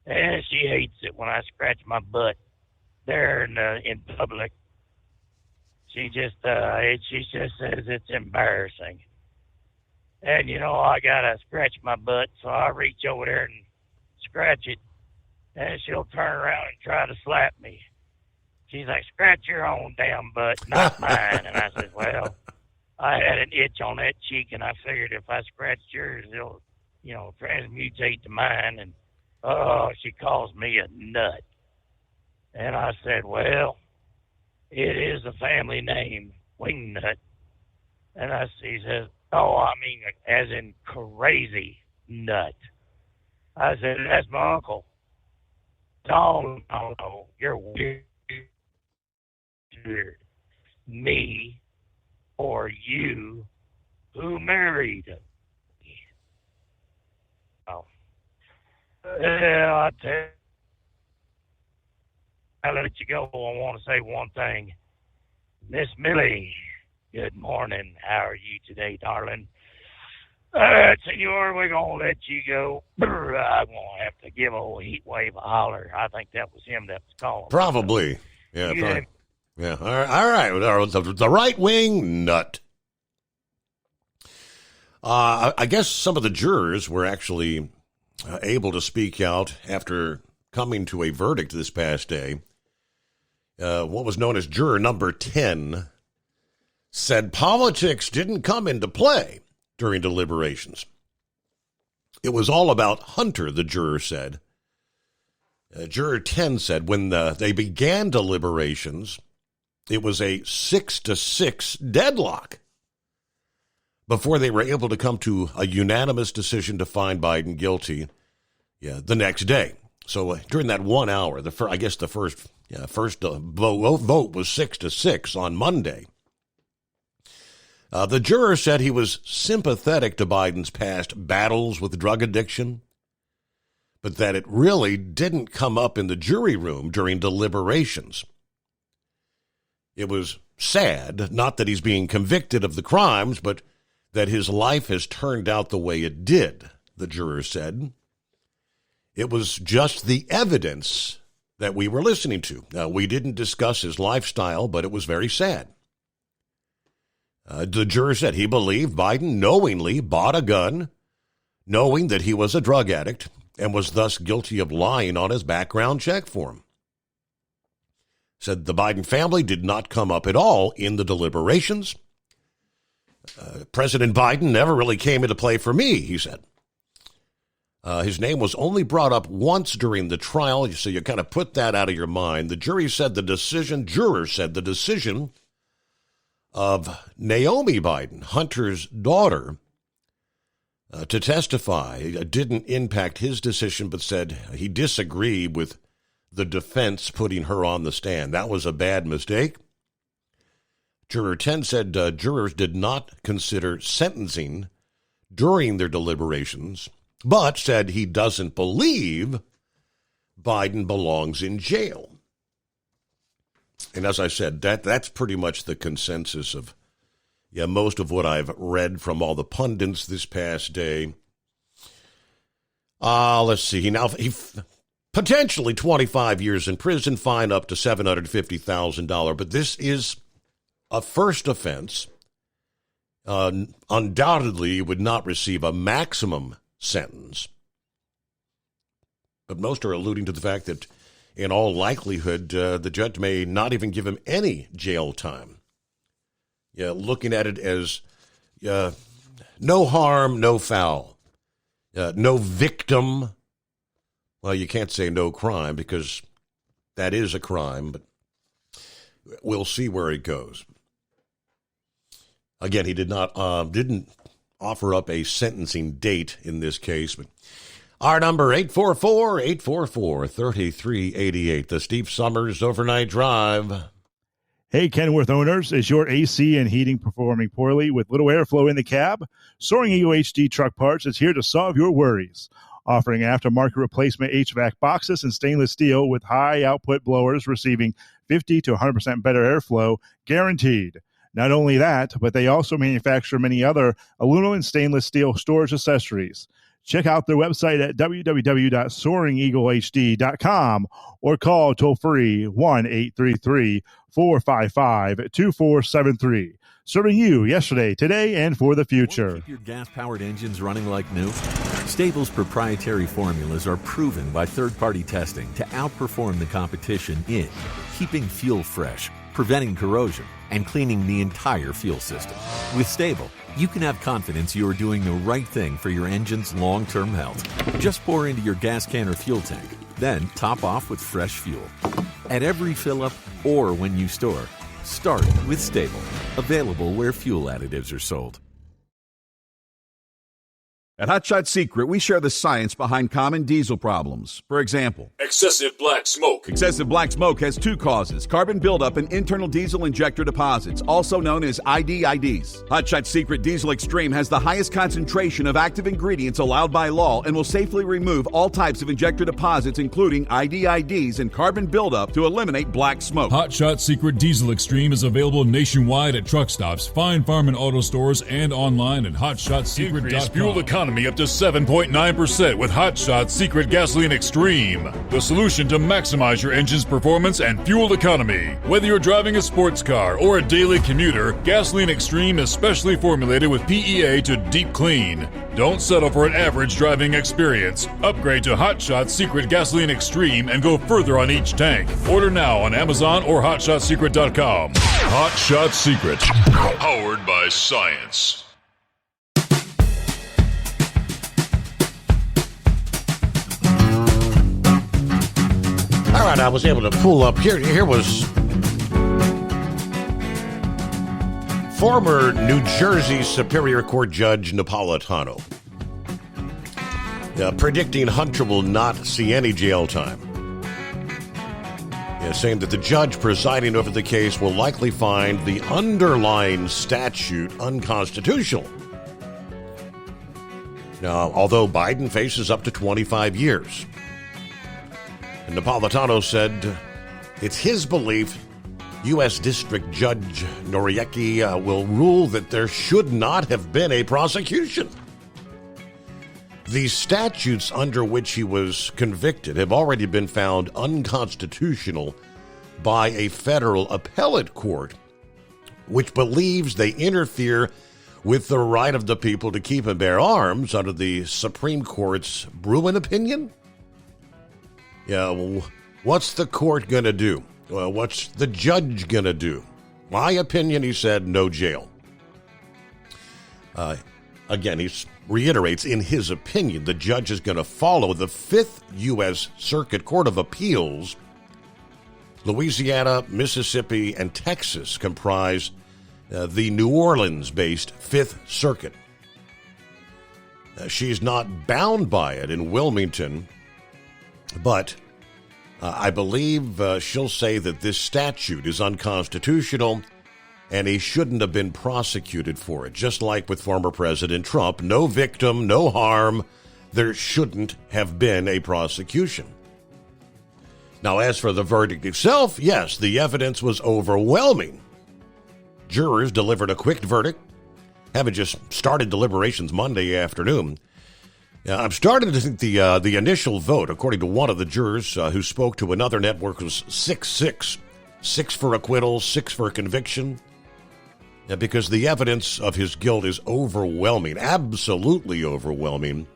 And she hates it when I scratch my butt there in public. She just says it's embarrassing. And, I got to scratch my butt, so I reach over there and scratch it, and she'll turn around and try to slap me. She's like, scratch your own damn butt, not mine. And I said, well, I had an itch on that cheek, and I figured if I scratched yours, it'll, transmutate to mine. And, she calls me a nut. And I said, well, it is a family name, Wingnut. And she says, oh, I mean, as in crazy nut. I said, that's my uncle. No, you're weird. Me or you who married me. Oh. I'll let you go. I want to say one thing. Miss Millie, good morning. How are you today, darling? Senor, we're going to let you go. I'm going to have to give old Heat Wave a holler. I think that was him that was calling. Probably. Yeah, probably. Yeah, all right. The right-wing nut. I guess some of the jurors were actually able to speak out after coming to a verdict this past day. What was known as juror number 10 said politics didn't come into play during deliberations. It was all about Hunter, the juror said. Juror 10 said when they began deliberations, it was a 6-6 deadlock before they were able to come to a unanimous decision to find Biden guilty the next day. So during that 1 hour, the first vote was 6-6 on Monday. The juror said he was sympathetic to Biden's past battles with drug addiction, but that it really didn't come up in the jury room during deliberations. It was sad, not that he's being convicted of the crimes, but that his life has turned out the way it did, the juror said. It was just the evidence that we were listening to. We didn't discuss his lifestyle, but it was very sad. The juror said he believed Biden knowingly bought a gun, knowing that he was a drug addict, and was thus guilty of lying on his background check form. Said the Biden family did not come up at all in the deliberations. President Biden never really came into play for me, he said. His name was only brought up once during the trial, so you kind of put that out of your mind. The juror said the decision of Naomi Biden, Hunter's daughter, to testify didn't impact his decision, but said he disagreed with the defense putting her on the stand. That was a bad mistake. Juror 10 said jurors did not consider sentencing during their deliberations, but said he doesn't believe Biden belongs in jail. And as I said, that's pretty much the consensus of most of what I've read from all the pundits this past day. Let's see. He potentially 25 years in prison, fine up to $750,000. But this is a first offense. Undoubtedly would not receive a maximum sentence. But most are alluding to the fact that in all likelihood, the judge may not even give him any jail time. Looking at it as no harm, no foul. No victim. Well, you can't say no crime because that is a crime, but we'll see where it goes. Again, he didn't offer up a sentencing date in this case, but our number, 844-844-3388, the Steve Summers Overnight Drive. Hey, Kenworth owners, is your AC and heating performing poorly with little airflow in the cab? Soaring Eagle HD Truck Parts is here to solve your worries. Offering aftermarket replacement HVAC boxes and stainless steel with high output blowers receiving 50 to 100% better airflow, guaranteed. Not only that, but they also manufacture many other aluminum and stainless steel storage accessories. Check out their website at www.soaringeaglehd.com or call toll-free 1-833-455-2473. Serving you yesterday, today, and for the future. Keep your gas-powered engines running like new? Stable's proprietary formulas are proven by third-party testing to outperform the competition in keeping fuel fresh, preventing corrosion, and cleaning the entire fuel system. With Stable, you can have confidence you are doing the right thing for your engine's long-term health. Just pour into your gas can or fuel tank, then top off with fresh fuel. At every fill-up or when you store, start with Stable. Available where fuel additives are sold. At Hot Shot Secret, we share the science behind common diesel problems. For example, excessive black smoke. Excessive black smoke has two causes: carbon buildup and internal diesel injector deposits, also known as IDIDs. Hot Shot Secret Diesel Extreme has the highest concentration of active ingredients allowed by law and will safely remove all types of injector deposits, including IDIDs and carbon buildup, to eliminate black smoke. Hot Shot Secret Diesel Extreme is available nationwide at truck stops, fine farm and auto stores, and online at hotshotsecret.com. Increase fuel economy up to 7.9% with Hot Shot Secret Gasoline Extreme, the solution to maximize your engine's performance and fuel economy. Whether you're driving a sports car or a daily commuter, Gasoline Extreme is specially formulated with PEA to deep clean. Don't settle for an average driving experience. Upgrade to Hot Shot Secret Gasoline Extreme and go further on each tank. Order now on Amazon or hotshotsecret.com. Hot Shot Secret, powered by science. All right, I was able to pull up here. Here was former New Jersey Superior Court Judge Napolitano predicting Hunter will not see any jail time. Saying that the judge presiding over the case will likely find the underlying statute unconstitutional. Now, although Biden faces up to 25 years. And Napolitano said it's his belief U.S. District Judge Noriecki will rule that there should not have been a prosecution. The statutes under which he was convicted have already been found unconstitutional by a federal appellate court, which believes they interfere with the right of the people to keep and bear arms under the Supreme Court's Bruin opinion. Yeah, well, what's the court going to do? Well, what's the judge going to do? My opinion, he said, no jail. Again, he reiterates, in his opinion, the judge is going to follow the Fifth U.S. Circuit Court of Appeals. Louisiana, Mississippi, and Texas comprise the New Orleans-based Fifth Circuit. She's not bound by it in Wilmington, but I believe she'll say that this statute is unconstitutional and he shouldn't have been prosecuted for it. Just like with former President Trump, no victim, no harm. There shouldn't have been a prosecution. Now, as for the verdict itself, yes, the evidence was overwhelming. Jurors delivered a quick verdict, having just started deliberations Monday afternoon. I'm starting to think the initial vote, according to one of the jurors who spoke to another network, was 6-6. 6 for acquittal, 6 for conviction. Because the evidence of his guilt is overwhelming, absolutely overwhelming.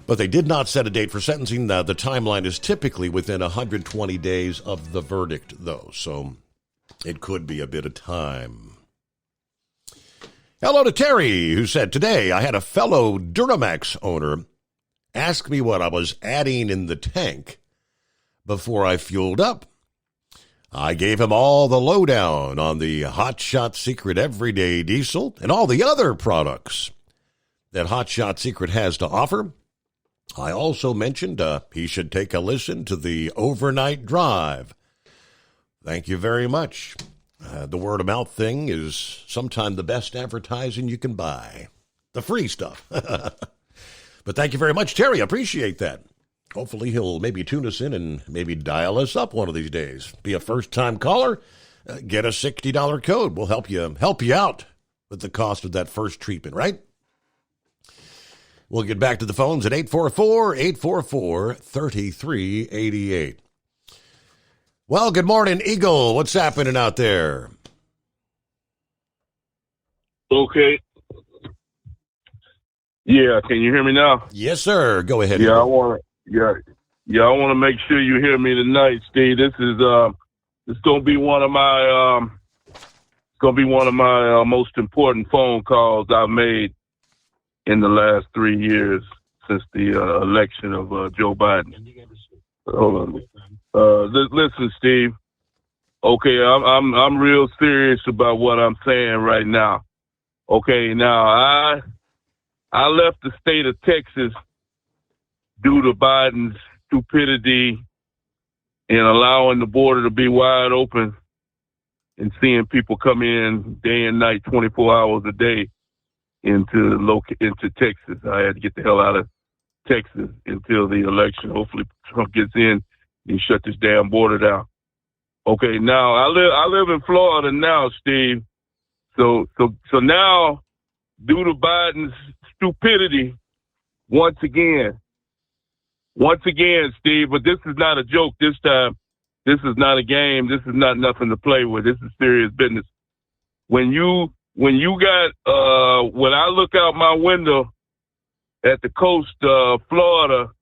But they did not set a date for sentencing. The timeline is typically within 120 days of the verdict, though, so it could be a bit of time. Hello to Terry, who said, today I had a fellow Duramax owner ask me what I was adding in the tank before I fueled up. I gave him all the lowdown on the Hot Shot Secret Everyday Diesel and all the other products that Hot Shot Secret has to offer. I also mentioned he should take a listen to the Overnight Drive. Thank you very much. The word-of-mouth thing is sometimes the best advertising you can buy. The free stuff. But thank you very much, Terry. I appreciate that. Hopefully he'll maybe tune us in and maybe dial us up one of these days. Be a first-time caller. Get a $60 code. We'll help you out with the cost of that first treatment, right? We'll get back to the phones at 844-844-3388. Well, good morning, Eagle. What's happening out there? Okay. Yeah, can you hear me now? Yes, sir. Go ahead. Yeah, I want to make sure you hear me tonight, Steve. This is going to be one of my most important phone calls I've made in the last 3 years since the election of Joe Biden. Hold on. Listen, Steve. Okay, I'm real serious about what I'm saying right now. Okay, now I left the state of Texas due to Biden's stupidity in allowing the border to be wide open and seeing people come in day and night, 24 hours a day into Texas. I had to get the hell out of Texas until the election. Hopefully Trump gets in and shut this damn border down. Okay, now I live in Florida now, Steve. So now, due to Biden's stupidity, once again, Steve, but this is not a joke this time. This is not a game. This is not nothing to play with. This is serious business. When I look out my window at the coast of Florida,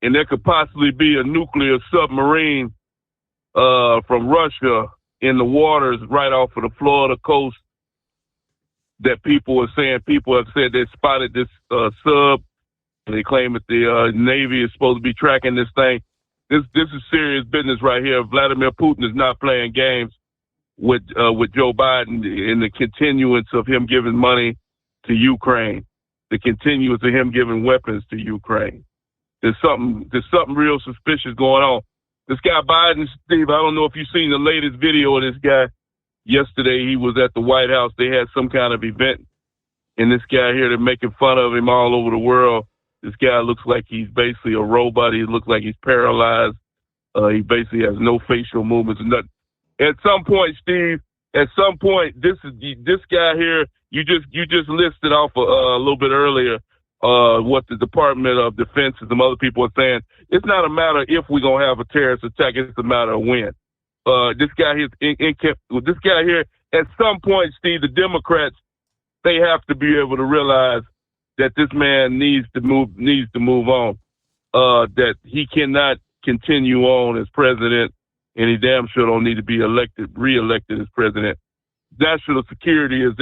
and there could possibly be a nuclear submarine from Russia in the waters right off of the Florida coast, that people have said they spotted this sub, and they claim that the Navy is supposed to be tracking this thing. This is serious business right here. Vladimir Putin is not playing games with Joe Biden in the continuance of him giving money to Ukraine, the continuance of him giving weapons to Ukraine. There's something real suspicious going on. This guy Biden, Steve, I don't know if you've seen the latest video of this guy. Yesterday, he was at the White House. They had some kind of event, and this guy here, they're making fun of him all over the world. This guy looks like he's basically a robot. He looks like he's paralyzed. He basically has no facial movements and nothing. At some point, Steve, this guy here, you just listed off a little bit earlier, what the Department of Defense and some other people are saying. It's not a matter if we're going to have a terrorist attack. It's a matter of when. This guy here, at some point, Steve, the Democrats, they have to be able to realize that this man needs to move on, that he cannot continue on as president, and he damn sure don't need to be reelected as president. National security is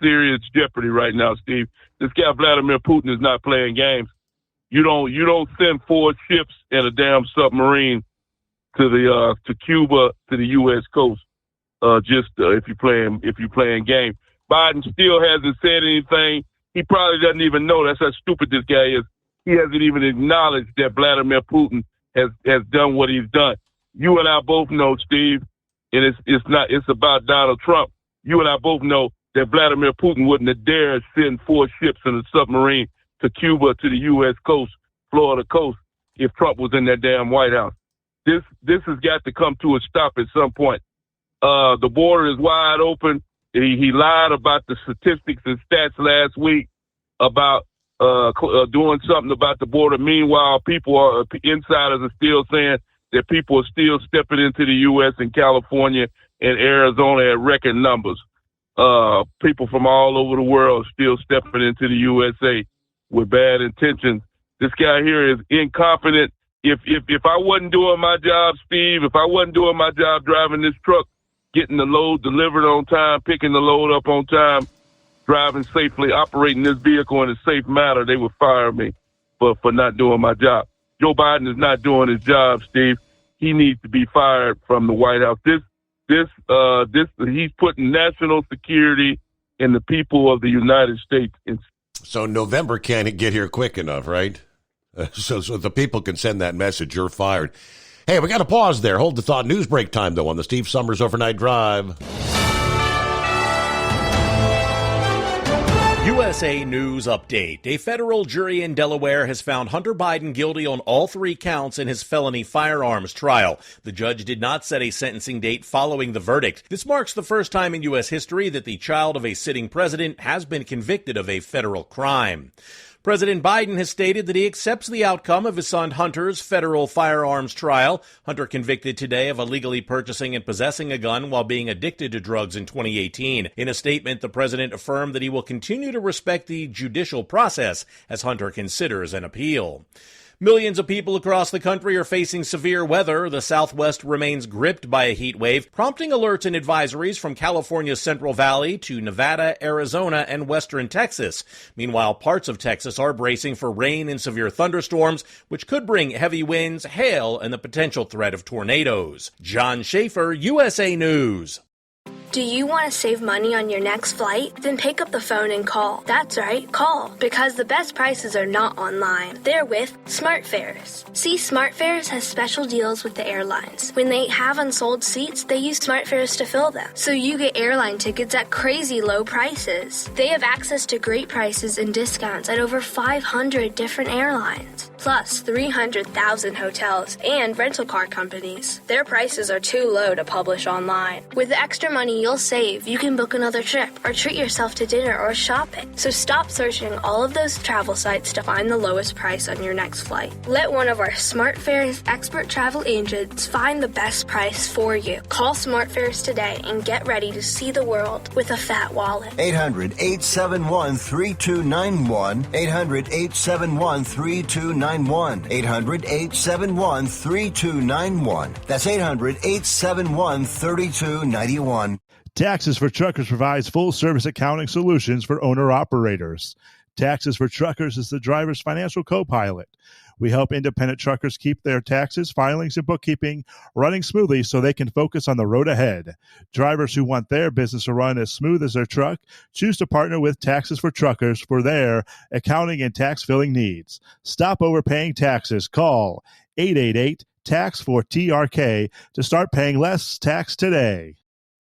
serious jeopardy right now, Steve. This guy Vladimir Putin is not playing games. You don't send 4 ships and a damn submarine to Cuba, to the U.S. coast, if you're playing game. Biden still hasn't said anything. He probably doesn't even know. That's how stupid this guy is. He hasn't even acknowledged that Vladimir Putin has done what he's done. You and I both know, Steve, and it's about Donald Trump. You and I both know that Vladimir Putin wouldn't have dared send 4 ships and a submarine to Cuba, to the U.S. coast, Florida coast, if Trump was in that damn White House. This has got to come to a stop at some point. The border is wide open. He lied about the statistics and stats last week about doing something about the border. Meanwhile, insiders are still saying that people are still stepping into the U.S. and California and Arizona at record numbers. People from all over the world still stepping into the USA with bad intentions. This guy here is incompetent. If I wasn't doing my job, Steve, if I wasn't doing my job driving this truck, getting the load delivered on time, picking the load up on time, driving safely, operating this vehicle in a safe manner, they would fire me for not doing my job. Joe Biden is not doing his job, Steve. He needs to be fired from the White House. He's putting national security and the people of the United States in. So November can't get here quick enough, right? So the people can send that message, you're fired. Hey, we got to pause there. Hold the thought. News break time, though, on the Steve Summers Overnight Drive. USA News Update. A federal jury in Delaware has found Hunter Biden guilty on all 3 counts in his felony firearms trial. The judge did not set a sentencing date following the verdict. This marks the first time in U.S. history that the child of a sitting president has been convicted of a federal crime. President Biden has stated that he accepts the outcome of his son Hunter's federal firearms trial. Hunter convicted today of illegally purchasing and possessing a gun while being addicted to drugs in 2018. In a statement, the president affirmed that he will continue to respect the judicial process as Hunter considers an appeal. Millions of people across the country are facing severe weather. The Southwest remains gripped by a heat wave, prompting alerts and advisories from California's Central Valley to Nevada, Arizona, and western Texas. Meanwhile, parts of Texas are bracing for rain and severe thunderstorms, which could bring heavy winds, hail, and the potential threat of tornadoes. John Schaefer, USA News. Do you want to save money on your next flight? Then pick up the phone and call. That's right, call. Because the best prices are not online. They're with SmartFares. See, SmartFares has special deals with the airlines. When they have unsold seats, they use SmartFares to fill them. So you get airline tickets at crazy low prices. They have access to great prices and discounts at over 500 different airlines. Plus 300,000 hotels and rental car companies. Their prices are too low to publish online. With the extra money you'll save, you can book another trip or treat yourself to dinner or shopping. So stop searching all of those travel sites to find the lowest price on your next flight. Let one of our SmartFares expert travel agents find the best price for you. Call SmartFares today and get ready to see the world with a fat wallet. 800-871-3291. 800-871-3291. 800-871-3291. That's 800-871-3291. Taxes for Truckers provides full-service accounting solutions for owner-operators. Taxes for Truckers is the driver's financial co-pilot. We help independent truckers keep their taxes, filings, and bookkeeping running smoothly so they can focus on the road ahead. Drivers who want their business to run as smooth as their truck choose to partner with Taxes for Truckers for their accounting and tax filing needs. Stop overpaying taxes. Call 888-TAX-4TRK to start paying less tax today.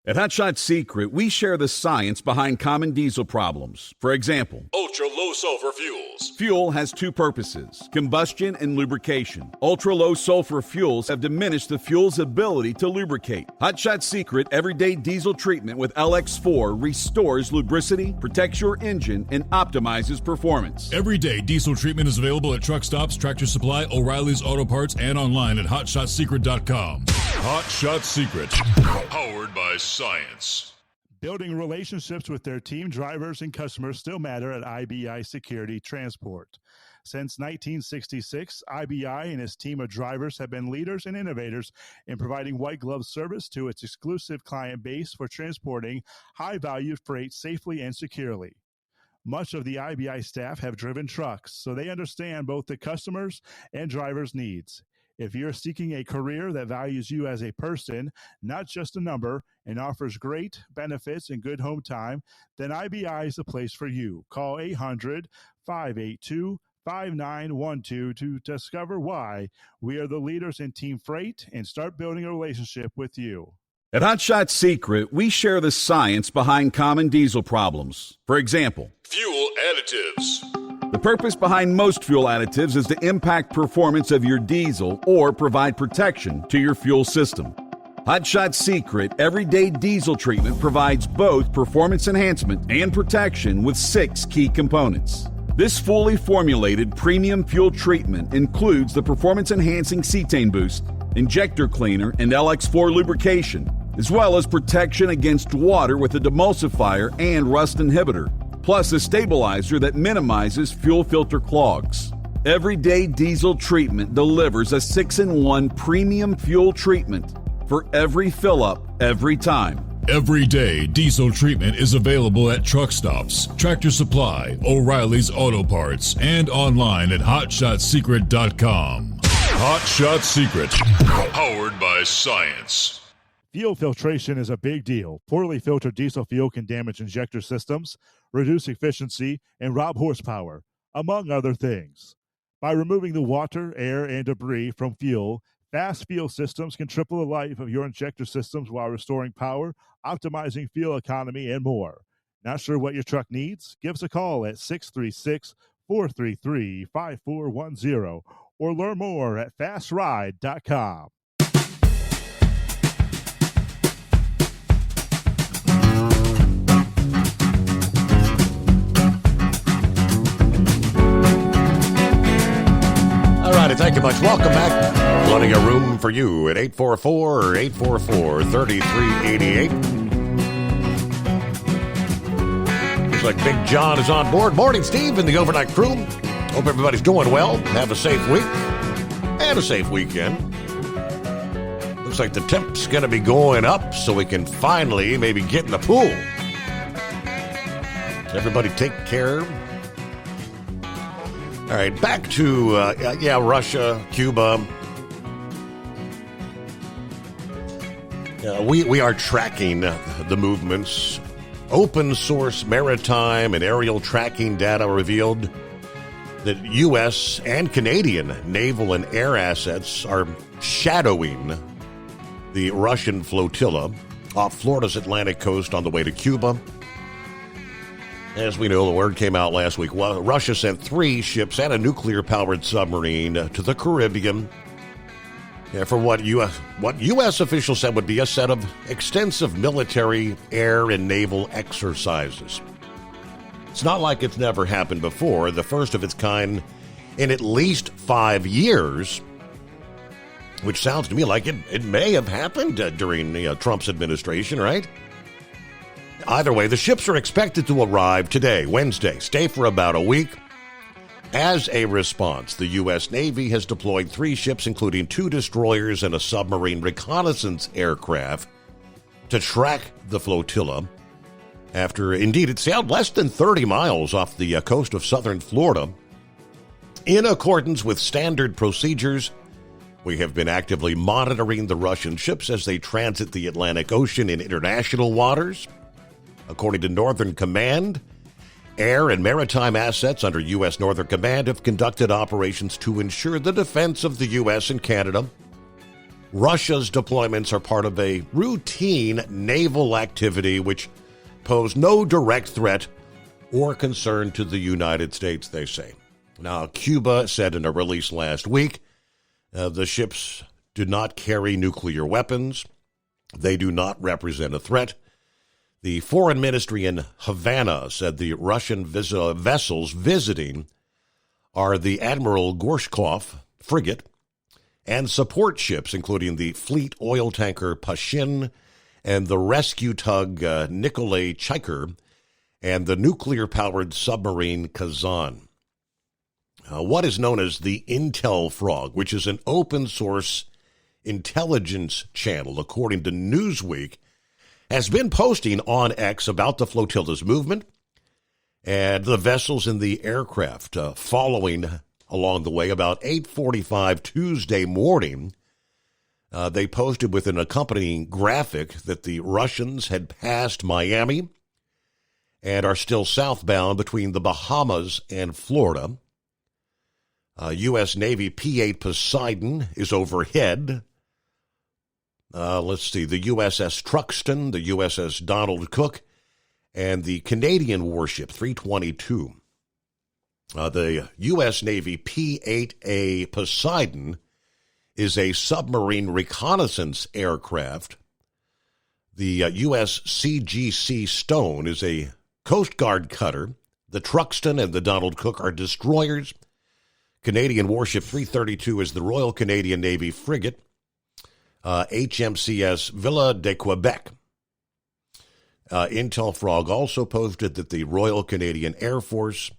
At Hot Shot Secret, we share the science behind common diesel problems. For example, Ultra-low sulfur fuels. fuel has two purposes, combustion and lubrication. Ultra-low sulfur fuels have diminished the fuel's ability to lubricate. Hot Shot Secret Everyday Diesel Treatment with LX4 restores lubricity, protects your engine, and optimizes performance. Everyday diesel treatment is available at truck stops, Tractor Supply, O'Reilly's Auto Parts, and online at hotshotsecret.com. Hot Shot Secret, powered by science. Building relationships with their team, drivers, and customers still matter at IBI Security Transport. Since 1966, IBI and its team of drivers have been leaders and innovators in providing white glove service to its exclusive client base for transporting high-value freight safely and securely. Much of the IBI staff have driven trucks, so they understand both the customers' and drivers' needs. If you're seeking a career that values you as a person, not just a number, and offers great benefits and good home time, then IBI is the place for you. Call 800-582-5912 to discover why we are the leaders in team freight and start building a relationship with you. At Hot Shot Secret, we share the science behind common diesel problems. For example, Fuel additives. the purpose behind most fuel additives is to impact performance of your diesel or provide protection to your fuel system. Hot Shot Secret Everyday Diesel Treatment provides both performance enhancement and protection with 6 key components. This fully formulated premium fuel treatment includes the performance-enhancing cetane boost, injector cleaner, and LX4 lubrication, as well as protection against water with a demulsifier and rust inhibitor, plus a stabilizer that minimizes fuel filter clogs. Everyday Diesel Treatment delivers a 6-in-1 premium fuel treatment for every fill-up, every time. Everyday diesel treatment is available at truck stops, Tractor Supply, O'Reilly's Auto Parts, and online at hotshotsecret.com. Hot Shot Secret, powered by science. Fuel filtration is a big deal. Poorly filtered diesel fuel can damage injector systems, reduce efficiency, and rob horsepower, among other things. By removing the water, air, and debris from fuel, Fast Fuel Systems can triple the life of your injector systems while restoring power, optimizing fuel economy, and more. Not sure what your truck needs? Give us a call at 636-433-5410 or learn more at fastride.com. All righty, thank you much. Welcome back. Plenty of room for you at 844-844-3388. Looks like Big John is on board. Morning, Steve, and the overnight crew. Hope everybody's doing well. Have a safe week and a safe weekend. Looks like the temp's going to be going up so we can finally maybe get in the pool. Everybody take care. All right, back to, Russia, Cuba. We are tracking the movements. Open source maritime and aerial tracking data revealed that U.S. and Canadian naval and air assets are shadowing the Russian flotilla off Florida's Atlantic coast on the way to Cuba. As we know, the word came out last week. Well, Russia sent 3 ships and a nuclear-powered submarine to the Caribbean for what U.S. officials said would be a set of extensive military, air, and naval exercises. It's not like it's never happened before, the first of its kind in at least 5 years, which sounds to me like it may have happened during Trump's administration, right? Either way, the ships are expected to arrive today, Wednesday, stay for about a week. As a response, the U.S. Navy has deployed 3 ships, including 2 destroyers and a submarine reconnaissance aircraft, to track the flotilla after, indeed, it sailed less than 30 miles off the coast of southern Florida. In accordance with standard procedures, we have been actively monitoring the Russian ships as they transit the Atlantic Ocean in international waters. According to Northern Command, air and maritime assets under U.S. Northern Command have conducted operations to ensure the defense of the U.S. and Canada. Russia's deployments are part of a routine naval activity which pose no direct threat or concern to the United States, they say. Now, Cuba said in a release last week, the ships do not carry nuclear weapons. They do not represent a threat. The foreign ministry in Havana said the Russian vessels visiting are the Admiral Gorshkov frigate and support ships, including the fleet oil tanker Pashin and the rescue tug Nikolai Chaiker and the nuclear-powered submarine Kazan. What is known as the Intel Frog, which is an open-source intelligence channel, according to Newsweek, has been posting on X about the flotilla's movement and the vessels and the aircraft following along the way. About 8:45 Tuesday morning, they posted with an accompanying graphic that the Russians had passed Miami and are still southbound between the Bahamas and Florida. U.S. Navy P-8 Poseidon is overhead. Let's see, the USS Truxtun, the USS Donald Cook, and the Canadian warship 322. The U.S. Navy P-8A Poseidon is a submarine reconnaissance aircraft. The U.S. CGC Stone is a Coast Guard cutter. The Truxtun and the Donald Cook are destroyers. Canadian warship 332 is the Royal Canadian Navy frigate. HMCS Villa de Quebec. Intel Frog also posted that the Royal Canadian Air Force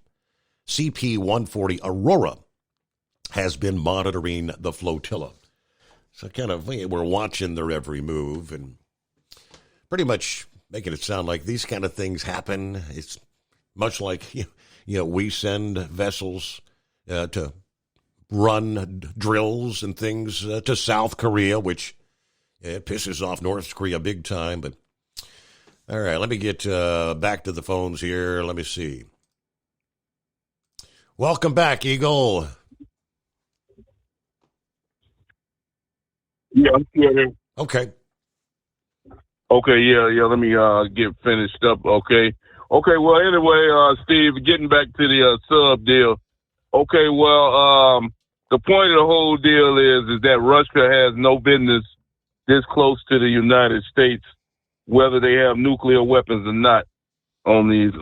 CP-140 Aurora has been monitoring the flotilla. So kind of we're watching their every move and pretty much making it sound like these kind of things happen. It's much like, we send vessels to run drills and things to South Korea, which it pisses off North Korea big time. But all right, let me get back to the phones here. Let me see. Welcome back, Eagle. Yeah, I'm still here. Okay. Okay, yeah. Let me get finished up. Okay. Well, anyway, Steve, getting back to the sub deal. Okay, well, the point of the whole deal is that Russia has no business this close to the United States, whether they have nuclear weapons or not on these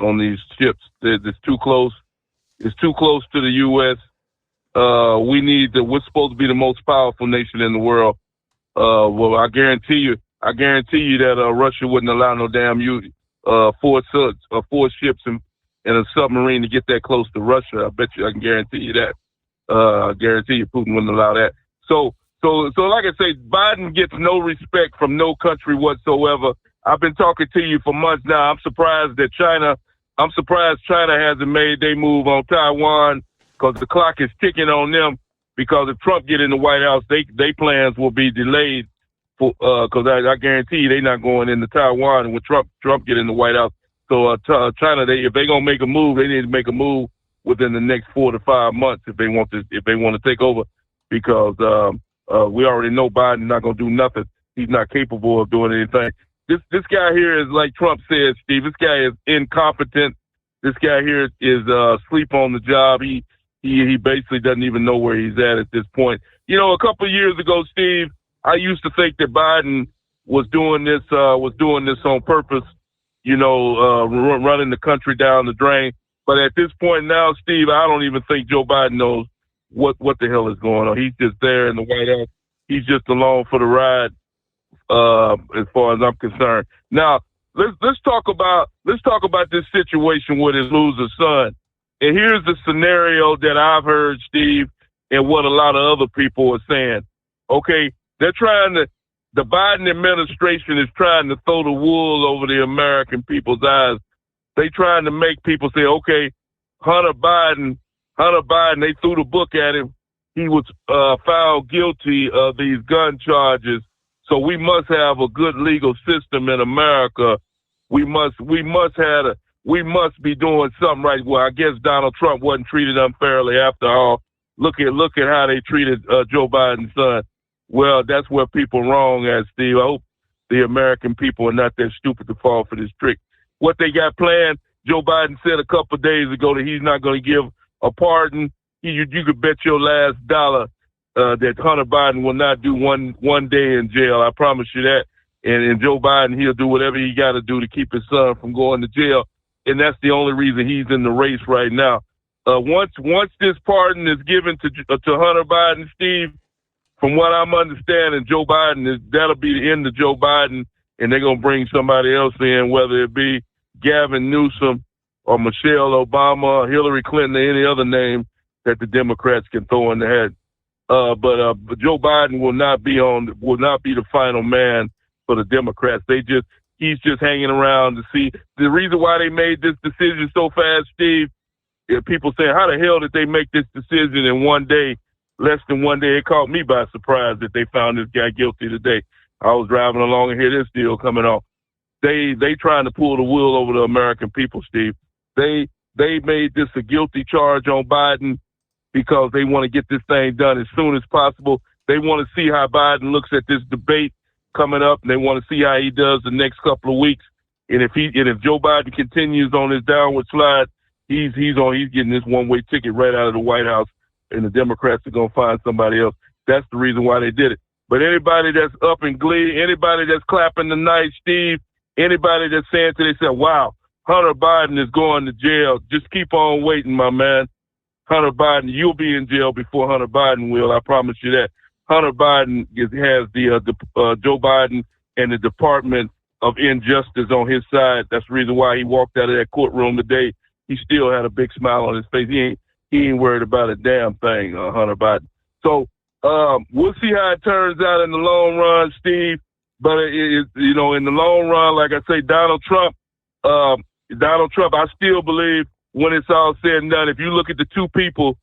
ships. It's too close. It's too close to the U.S. We're supposed to be the most powerful nation in the world. Well, I guarantee you that Russia wouldn't allow no damn four ships and a submarine to get that close to Russia. I can guarantee you that. I guarantee you Putin wouldn't allow that. So like I say, Biden gets no respect from no country whatsoever. I've been talking to you for months now. I'm surprised China hasn't made their move on Taiwan, because the clock is ticking on them. Because if Trump get in the White House, they plans will be delayed. Because I guarantee you they're not going into Taiwan when Trump get in the White House. So China, if they gonna make a move, they need to make a move within the next 4 to 5 months if they want to take over. Because we already know Biden's not gonna do nothing. He's not capable of doing anything. This guy here is, like Trump said, Steve. This guy is incompetent. This guy here is asleep on the job. He basically doesn't even know where he's at this point. A couple of years ago, Steve, I used to think that Biden was doing this on purpose, running the country down the drain. But at this point now, Steve, I don't even think Joe Biden knows what the hell is going on. He's just there in the White House. He's just along for the ride, as far as I'm concerned. Now, let's talk about this situation with his loser son. And here's the scenario that I've heard, Steve, and what a lot of other people are saying. Okay, the Biden administration is trying to throw the wool over the American people's eyes. They trying to make people say, okay, Hunter Biden, they threw the book at him. He was found guilty of these gun charges. So we must have a good legal system in America. We must be doing something right. Well, I guess Donald Trump wasn't treated unfairly after all. Look at how they treated Joe Biden's son. well, that's where people are wrong at, Steve. I hope the American people are not that stupid to fall for this trick. What they got planned, Joe Biden said a couple of days ago that he's not going to give a pardon. You could bet your last dollar that Hunter Biden will not do one day in jail. I promise you that. And Joe Biden, he'll do whatever he got to do to keep his son from going to jail. And that's the only reason he's in the race right now. Once this pardon is given to Hunter Biden, Steve, from what I'm understanding, Joe Biden, that'll be the end of Joe Biden, and they're going to bring somebody else in, whether it be Gavin Newsom or Michelle Obama or Hillary Clinton or any other name that the Democrats can throw in the head. But Joe Biden will not be the final man for the Democrats. He's just hanging around to see. The reason why they made this decision so fast, Steve, people saying, how the hell did they make this decision in one day, less than one day? It caught me by surprise that they found this guy guilty today. I was driving along and hear this deal coming off. They trying to pull the wool over the American people, Steve. They made this a guilty charge on Biden because they want to get this thing done as soon as possible. They want to see how Biden looks at this debate coming up, and they want to see how he does the next couple of weeks. And if Joe Biden continues on his downward slide, he's getting this one-way ticket right out of the White House, and the Democrats are going to find somebody else. That's the reason why they did it. But anybody that's up in glee, anybody that's clapping tonight, Steve, anybody that's saying to themselves, wow, Hunter Biden is going to jail, just keep on waiting, my man. Hunter Biden, you'll be in jail before Hunter Biden will. I promise you that. Hunter Biden has Joe Biden and the Department of Injustice on his side. That's the reason why he walked out of that courtroom today. He still had a big smile on his face. He ain't worried about a damn thing, Hunter Biden. So we'll see how it turns out in the long run, Steve. But in the long run, like I say, Donald Trump, I still believe when it's all said and done, if you look at the two people,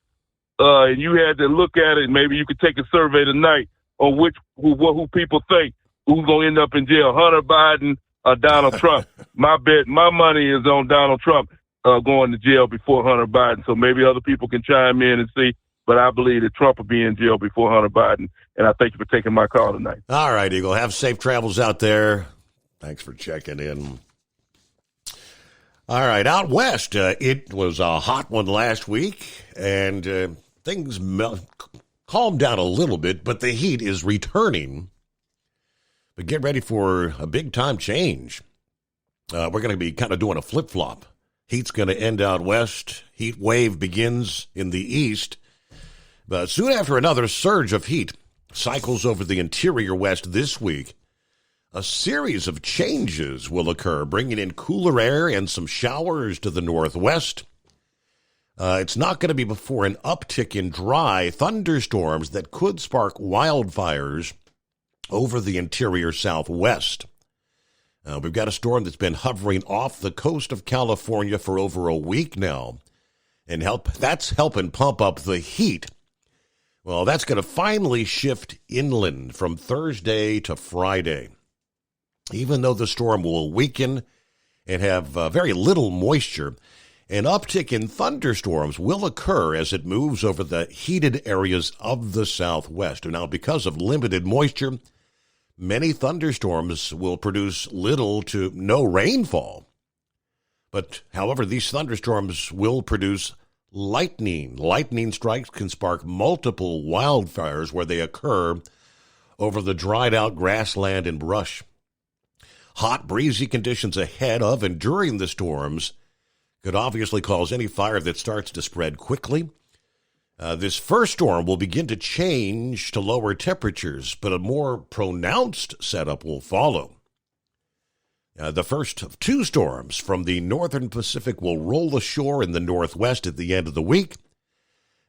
and you had to look at it, maybe you could take a survey tonight on who people think who's going to end up in jail, Hunter Biden or Donald Trump. My money is on Donald Trump going to jail before Hunter Biden. So maybe other people can chime in and see, but I believe that Trump will be in jail before Hunter Biden. And I thank you for taking my call tonight. All right, Eagle. Have safe travels out there. Thanks for checking in. All right, out west, it was a hot one last week, and things calmed down a little bit, but the heat is returning. But get ready for a big-time change. We're going to be kind of doing a flip-flop. Heat's going to end out west. Heat wave begins in the east. But soon after another surge of heat cycles over the interior west this week, a series of changes will occur, bringing in cooler air and some showers to the northwest. It's not going to be before an uptick in dry thunderstorms that could spark wildfires over the interior southwest. We've got a storm that's been hovering off the coast of California for over a week now, and that's helping pump up the heat. Well, that's going to finally shift inland from Thursday to Friday. Even though the storm will weaken and have very little moisture, an uptick in thunderstorms will occur as it moves over the heated areas of the southwest. Now, because of limited moisture, many thunderstorms will produce little to no rainfall. But, however, these thunderstorms will produce lightning. Lightning strikes can spark multiple wildfires where they occur over the dried-out grassland and brush. Hot, breezy conditions ahead of and during the storms could obviously cause any fire that starts to spread quickly. This first storm will begin to change to lower temperatures, but a more pronounced setup will follow. The first of two storms from the northern Pacific will roll ashore in the northwest at the end of the week.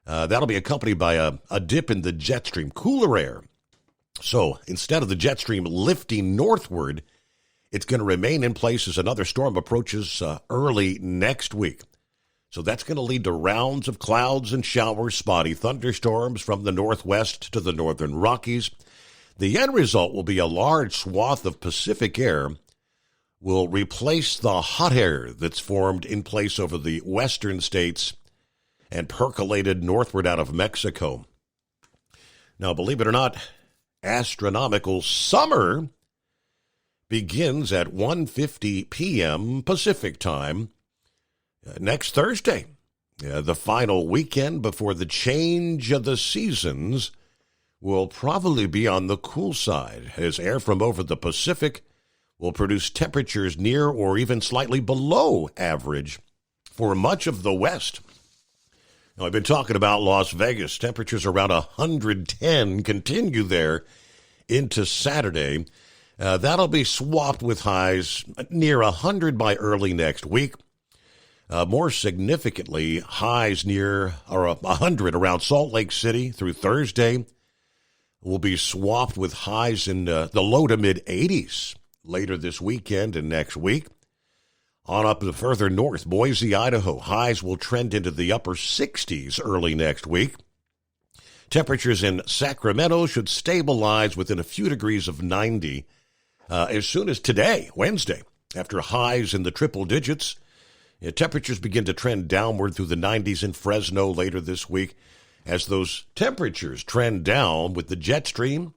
That'll be accompanied by a dip in the jet stream, cooler air. So instead of the jet stream lifting northward, it's going to remain in place as another storm approaches early next week. So that's going to lead to rounds of clouds and showers, spotty thunderstorms from the northwest to the northern Rockies. The end result will be a large swath of Pacific air will replace the hot air that's formed in place over the western states and percolated northward out of Mexico. Now, believe it or not, astronomical summer begins at 1:50 p.m. Pacific time next Thursday. The final weekend before the change of the seasons will probably be on the cool side, as air from over the Pacific will produce temperatures near or even slightly below average for much of the West. Now, I've been talking about Las Vegas. Temperatures around 110 continue there into Saturday. That'll be swapped with highs near 100 by early next week. More significantly, highs near or 100 around Salt Lake City through Thursday will be swapped with highs in the low to mid 80s later this weekend and next week. On up to further north, Boise, Idaho, highs will trend into the upper 60s early next week. Temperatures in Sacramento should stabilize within a few degrees of 90 as soon as today, Wednesday. After highs in the triple digits, temperatures begin to trend downward through the 90s in Fresno later this week. As those temperatures trend down with the jet stream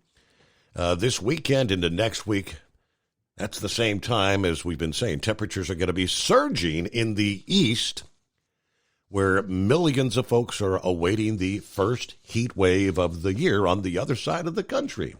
this weekend into next week, that's the same time, as we've been saying, temperatures are going to be surging in the east, where millions of folks are awaiting the first heat wave of the year on the other side of the country.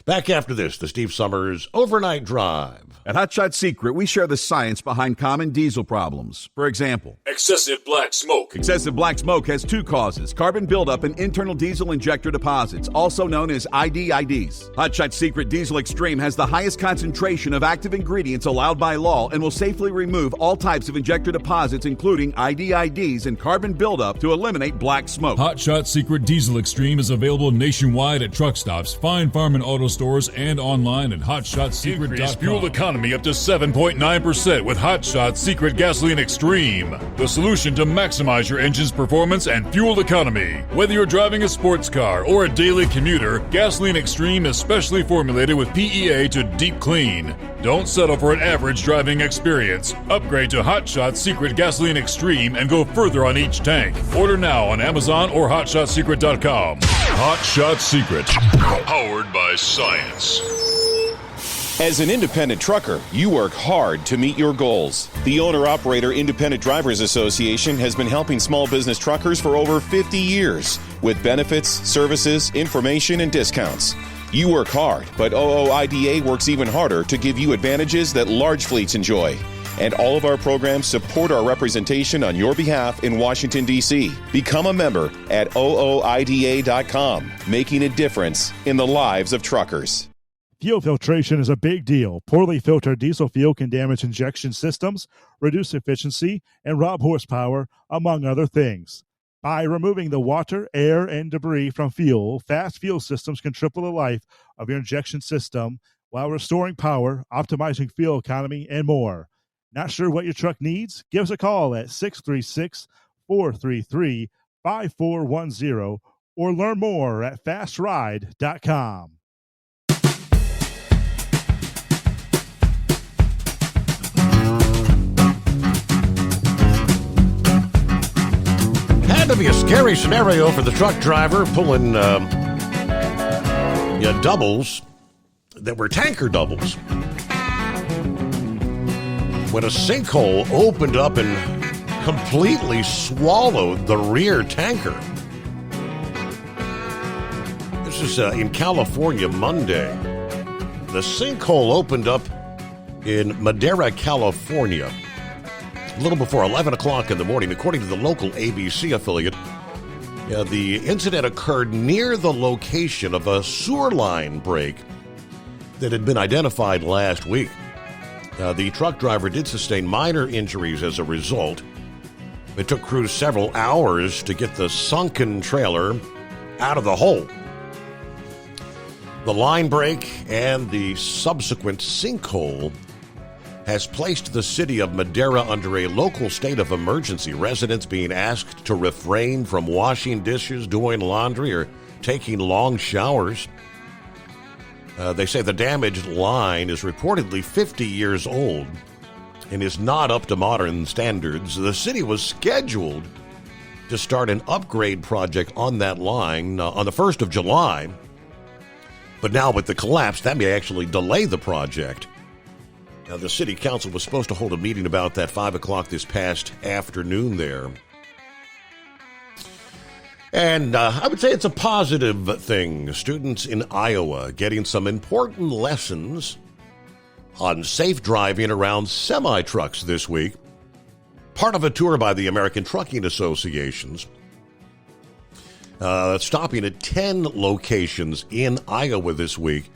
Back after this, the Steve Summers Overnight Drive. At Hot Shot Secret, we share the science behind common diesel problems. For example, Excessive black smoke. excessive black smoke has two causes: carbon buildup and internal diesel injector deposits, also known as IDIDs. Hot Shot Secret Diesel Extreme has the highest concentration of active ingredients allowed by law and will safely remove all types of injector deposits, including IDIDs and carbon buildup, to eliminate black smoke. Hot Shot Secret Diesel Extreme is available nationwide at truck stops, Fine Farm and Auto stores, and online at hotshotsecret.com. Increase fuel economy up to 7.9% with Hot Shot Secret Gasoline Extreme. The solution to maximize your engine's performance and fuel economy. Whether you're driving a sports car or a daily commuter, Gasoline Extreme is specially formulated with PEA to deep clean. Don't settle for an average driving experience. Upgrade to Hot Shot Secret Gasoline Extreme and go further on each tank. Order now on Amazon or hotshotsecret.com. Hot Shot Secret, powered by science. As an independent trucker, you work hard to meet your goals. The Owner-Operator Independent Drivers Association has been helping small business truckers for over 50 years with benefits, services, information, and discounts. You work hard, but OOIDA works even harder to give you advantages that large fleets enjoy. And all of our programs support our representation on your behalf in Washington, D.C. Become a member at OOIDA.com, making a difference in the lives of truckers. Fuel filtration is a big deal. Poorly filtered diesel fuel can damage injection systems, reduce efficiency, and rob horsepower, among other things. By removing the water, air, and debris from fuel, fast fuel systems can triple the life of your injection system while restoring power, optimizing fuel economy, and more. Not sure what your truck needs? Give us a call at 636-433-5410 or learn more at fastride.com. Had to be a scary scenario for the truck driver pulling doubles that were tanker doubles when a sinkhole opened up and completely swallowed the rear tanker. This is in California Monday. The sinkhole opened up in Madera, California, a little before 11 o'clock in the morning, according to the local ABC affiliate. The incident occurred near the location of a sewer line break that had been identified last week. The truck driver did sustain minor injuries as a result. It took crews several hours to get the sunken trailer out of the hole. The line break and the subsequent sinkhole has placed the city of Madera under a local state of emergency. Residents being asked to refrain from washing dishes, doing laundry, or taking long showers. They say the damaged line is reportedly 50 years old and is not up to modern standards. The city was scheduled to start an upgrade project on that line on the 1st of July. But now with the collapse, that may actually delay the project. Now, the city council was supposed to hold a meeting about that 5 o'clock this past afternoon there. And I would say it's a positive thing. Students in Iowa getting some important lessons on safe driving around semi-trucks this week. Part of a tour by the American Trucking Associations. Stopping at 10 locations in Iowa this week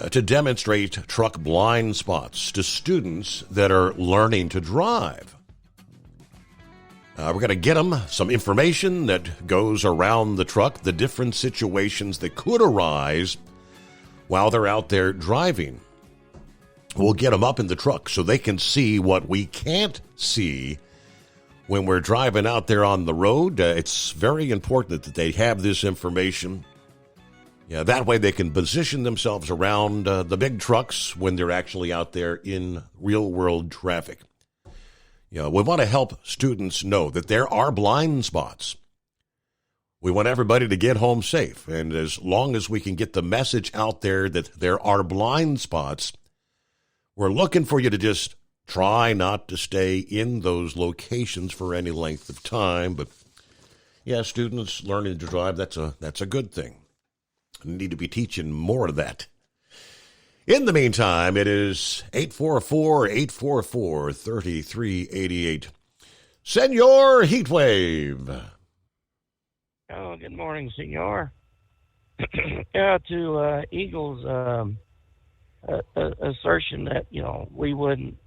to demonstrate truck blind spots to students that are learning to drive. We're going to get them some information that goes around the truck, the different situations that could arise while they're out there driving. We'll get them up in the truck so they can see what we can't see when we're driving out there on the road. It's very important that they have this information. Yeah, that way they can position themselves around the big trucks when they're actually out there in real-world traffic. You know, we want to help students know that there are blind spots. We want everybody to get home safe. And as long as we can get the message out there that there are blind spots, we're looking for you to just try not to stay in those locations for any length of time. But, yeah, students learning to drive, that's a good thing. We need to be teaching more of that. In the meantime, it is 844-844-3388. Senor Heatwave. Oh, good morning, Senor. To Eagle's assertion that, you know, we wouldn't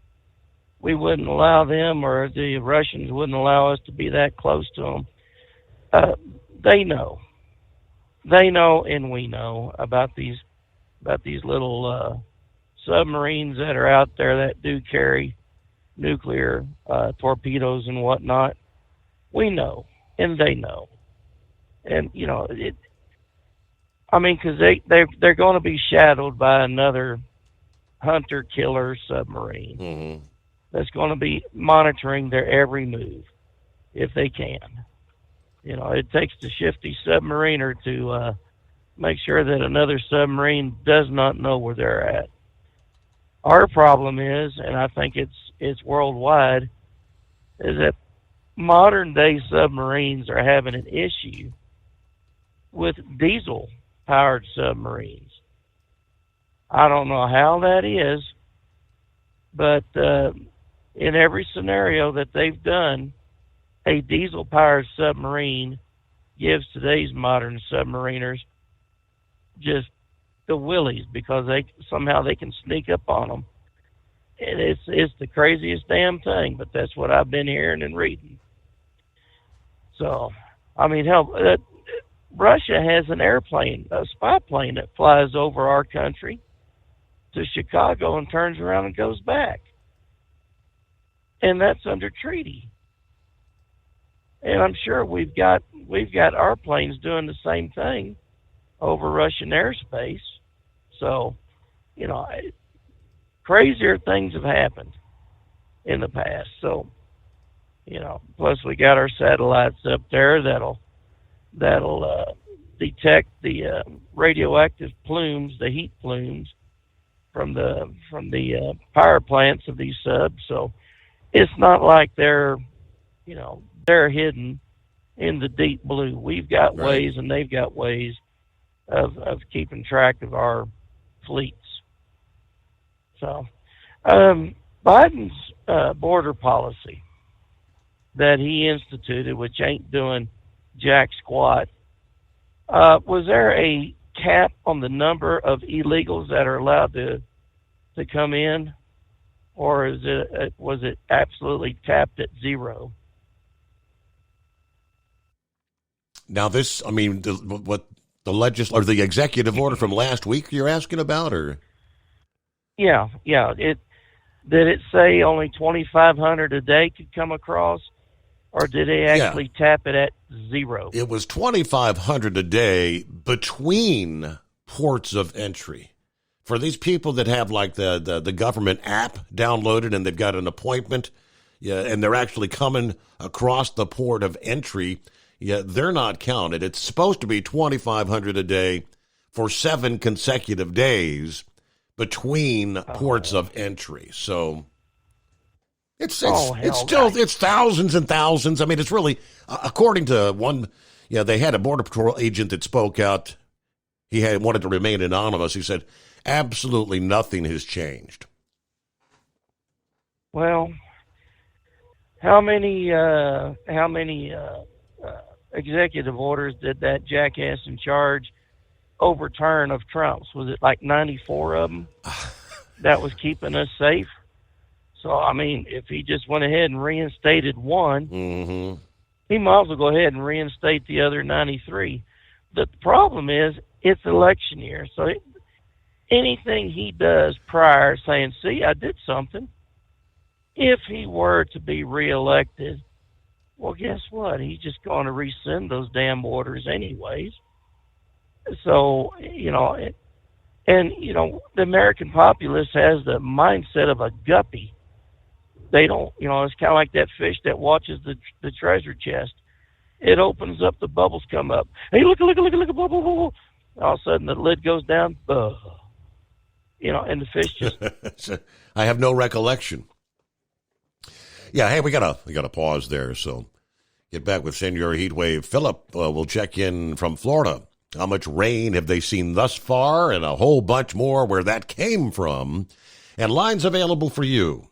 allow them, or the Russians wouldn't allow us to be that close to them. They know, and we know about these little submarines that are out there that do carry nuclear torpedoes and whatnot. We know, and they know, and you know it. I mean, because they're going to be shadowed by another hunter-killer submarine that's going to be monitoring their every move if they can. You know, it takes the shifty submariner to make sure that another submarine does not know where they're at. Our problem is, and I think it's worldwide, is that modern-day submarines are having an issue with diesel-powered submarines. I don't know how that is, but in every scenario that they've done, a diesel-powered submarine gives today's modern submariners just the willies, because they can sneak up on them. And it's the craziest damn thing, but that's what I've been hearing and reading. So, I mean, hell, Russia has an airplane, a spy plane that flies over our country to Chicago and turns around and goes back. And that's under treaty. And I'm sure we've got our planes doing the same thing over Russian airspace. So, you know, crazier things have happened in the past. So, you know, plus we got our satellites up there that'll detect the radioactive plumes, the heat plumes from the power plants of these subs. So it's not like they're hidden in the deep blue. We've got ways, and they've got ways of keeping track of our fleets. So Biden's border policy that he instituted, which ain't doing jack squat, was there a cap on the number of illegals that are allowed to come in, or was it absolutely capped at zero? Now this, I mean, what the executive order from last week you're asking about, or? Yeah. Did it say only 2,500 a day could come across, or did they actually tap it at zero? It was 2,500 a day between ports of entry. For these people that have like the government app downloaded and they've got an appointment, and they're actually coming across the port of entry, they're not counted. It's supposed to be 2,500 a day for 7 consecutive days between ports of entry. So it's thousands and thousands. I mean, it's really, according to one, they had a Border Patrol agent that spoke out. He wanted to remain anonymous. He said, absolutely nothing has changed. Well, how many executive orders did that jackass in charge overturn of Trump's? Was it like 94 of them that was keeping us safe? So, I mean, if he just went ahead and reinstated one, he might as well go ahead and reinstate the other 93. The problem is it's election year. So anything he does prior saying, see, I did something, if he were to be reelected, well, guess what? He's just going to rescind those damn orders anyways. So, the American populace has the mindset of a guppy. They don't, it's kind of like that fish that watches the treasure chest. It opens up, the bubbles come up. Hey, look, bubble, bubble. All of a sudden the lid goes down, and the fish just... I have no recollection. Yeah, hey, we gotta pause there, so get back with Senor Heatwave. Philip will check in from Florida. How much rain have they seen thus far, and a whole bunch more where that came from. And lines available for you.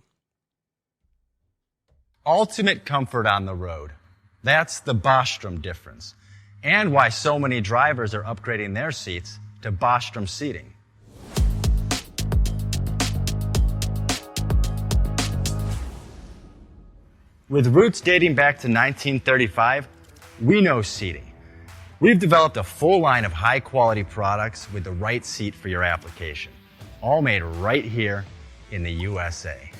Ultimate comfort on the road. That's the Bostrom difference. And why so many drivers are upgrading their seats to Bostrom seating. With roots dating back to 1935, we know seating. We've developed a full line of high-quality products with the right seat for your application, all made right here in the USA.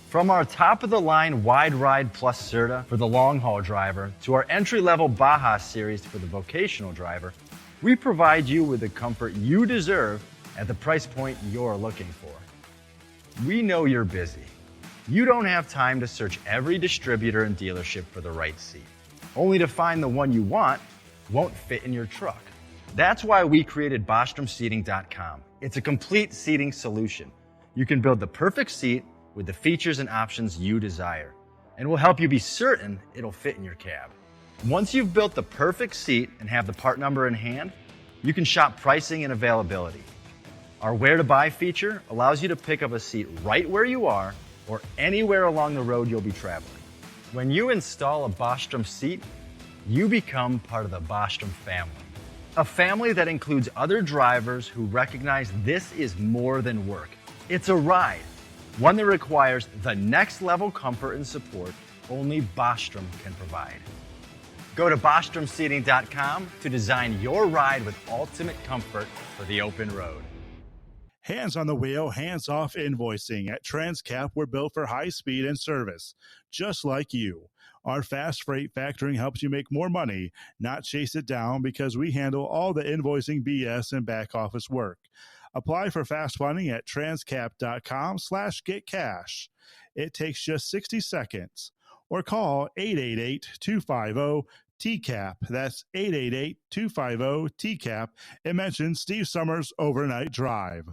From our top-of-the-line Wide Ride Plus Certa for the long-haul driver to our entry-level Baja series for the vocational driver, we provide you with the comfort you deserve at the price point you're looking for. We know you're busy. You don't have time to search every distributor and dealership for the right seat, only to find the one you want won't fit in your truck. That's why we created BostromSeating.com. It's a complete seating solution. You can build the perfect seat with the features and options you desire, and we'll help you be certain it'll fit in your cab. Once you've built the perfect seat and have the part number in hand, you can shop pricing and availability. Our Where to Buy feature allows you to pick up a seat right where you are or anywhere along the road you'll be traveling. When you install a Bostrom seat, you become part of the Bostrom family. A family that includes other drivers who recognize this is more than work. It's a ride, one that requires the next level comfort and support only Bostrom can provide. Go to BostromSeating.com to design your ride with ultimate comfort for the open road. Hands on the wheel, hands off invoicing. At Transcap, we're built for high speed and service, just like you. Our fast freight factoring helps you make more money, not chase it down, because we handle all the invoicing BS and back office work. Apply for fast funding at transcap.com/getcash. It takes just 60 seconds. Or call 888-250-TCAP. That's 888-250-TCAP. And mention Steve Summers' Overnight Drive.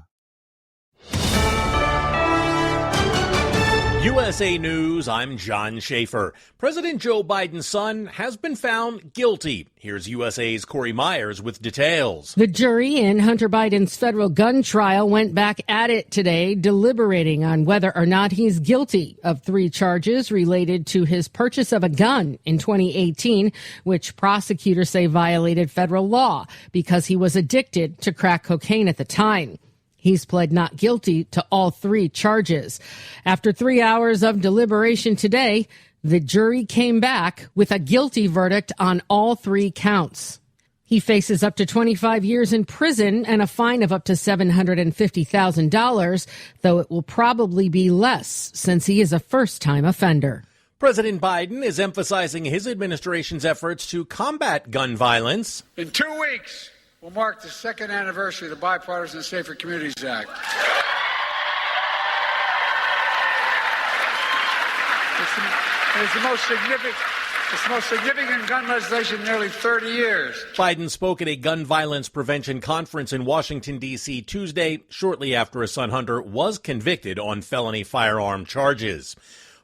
USA News, I'm John Schaefer. President Joe Biden's son has been found guilty. Here's USA's Corey Myers with details. The jury in Hunter Biden's federal gun trial went back at it today, deliberating on whether or not he's guilty of 3 charges related to his purchase of a gun in 2018, which prosecutors say violated federal law because he was addicted to crack cocaine at the time. He's pled not guilty to all 3 charges. After 3 hours of deliberation today, the jury came back with a guilty verdict on all 3 counts. He faces up to 25 years in prison and a fine of up to $750,000, though it will probably be less since he is a first-time offender. President Biden is emphasizing his administration's efforts to combat gun violence. In 2 weeks, will mark the 2nd anniversary of the Bipartisan Safer Communities Act. It's the most significant It's the most significant gun legislation in nearly 30 years. Biden spoke at a gun violence prevention conference in Washington, D.C. Tuesday, shortly after his son Hunter was convicted on felony firearm charges.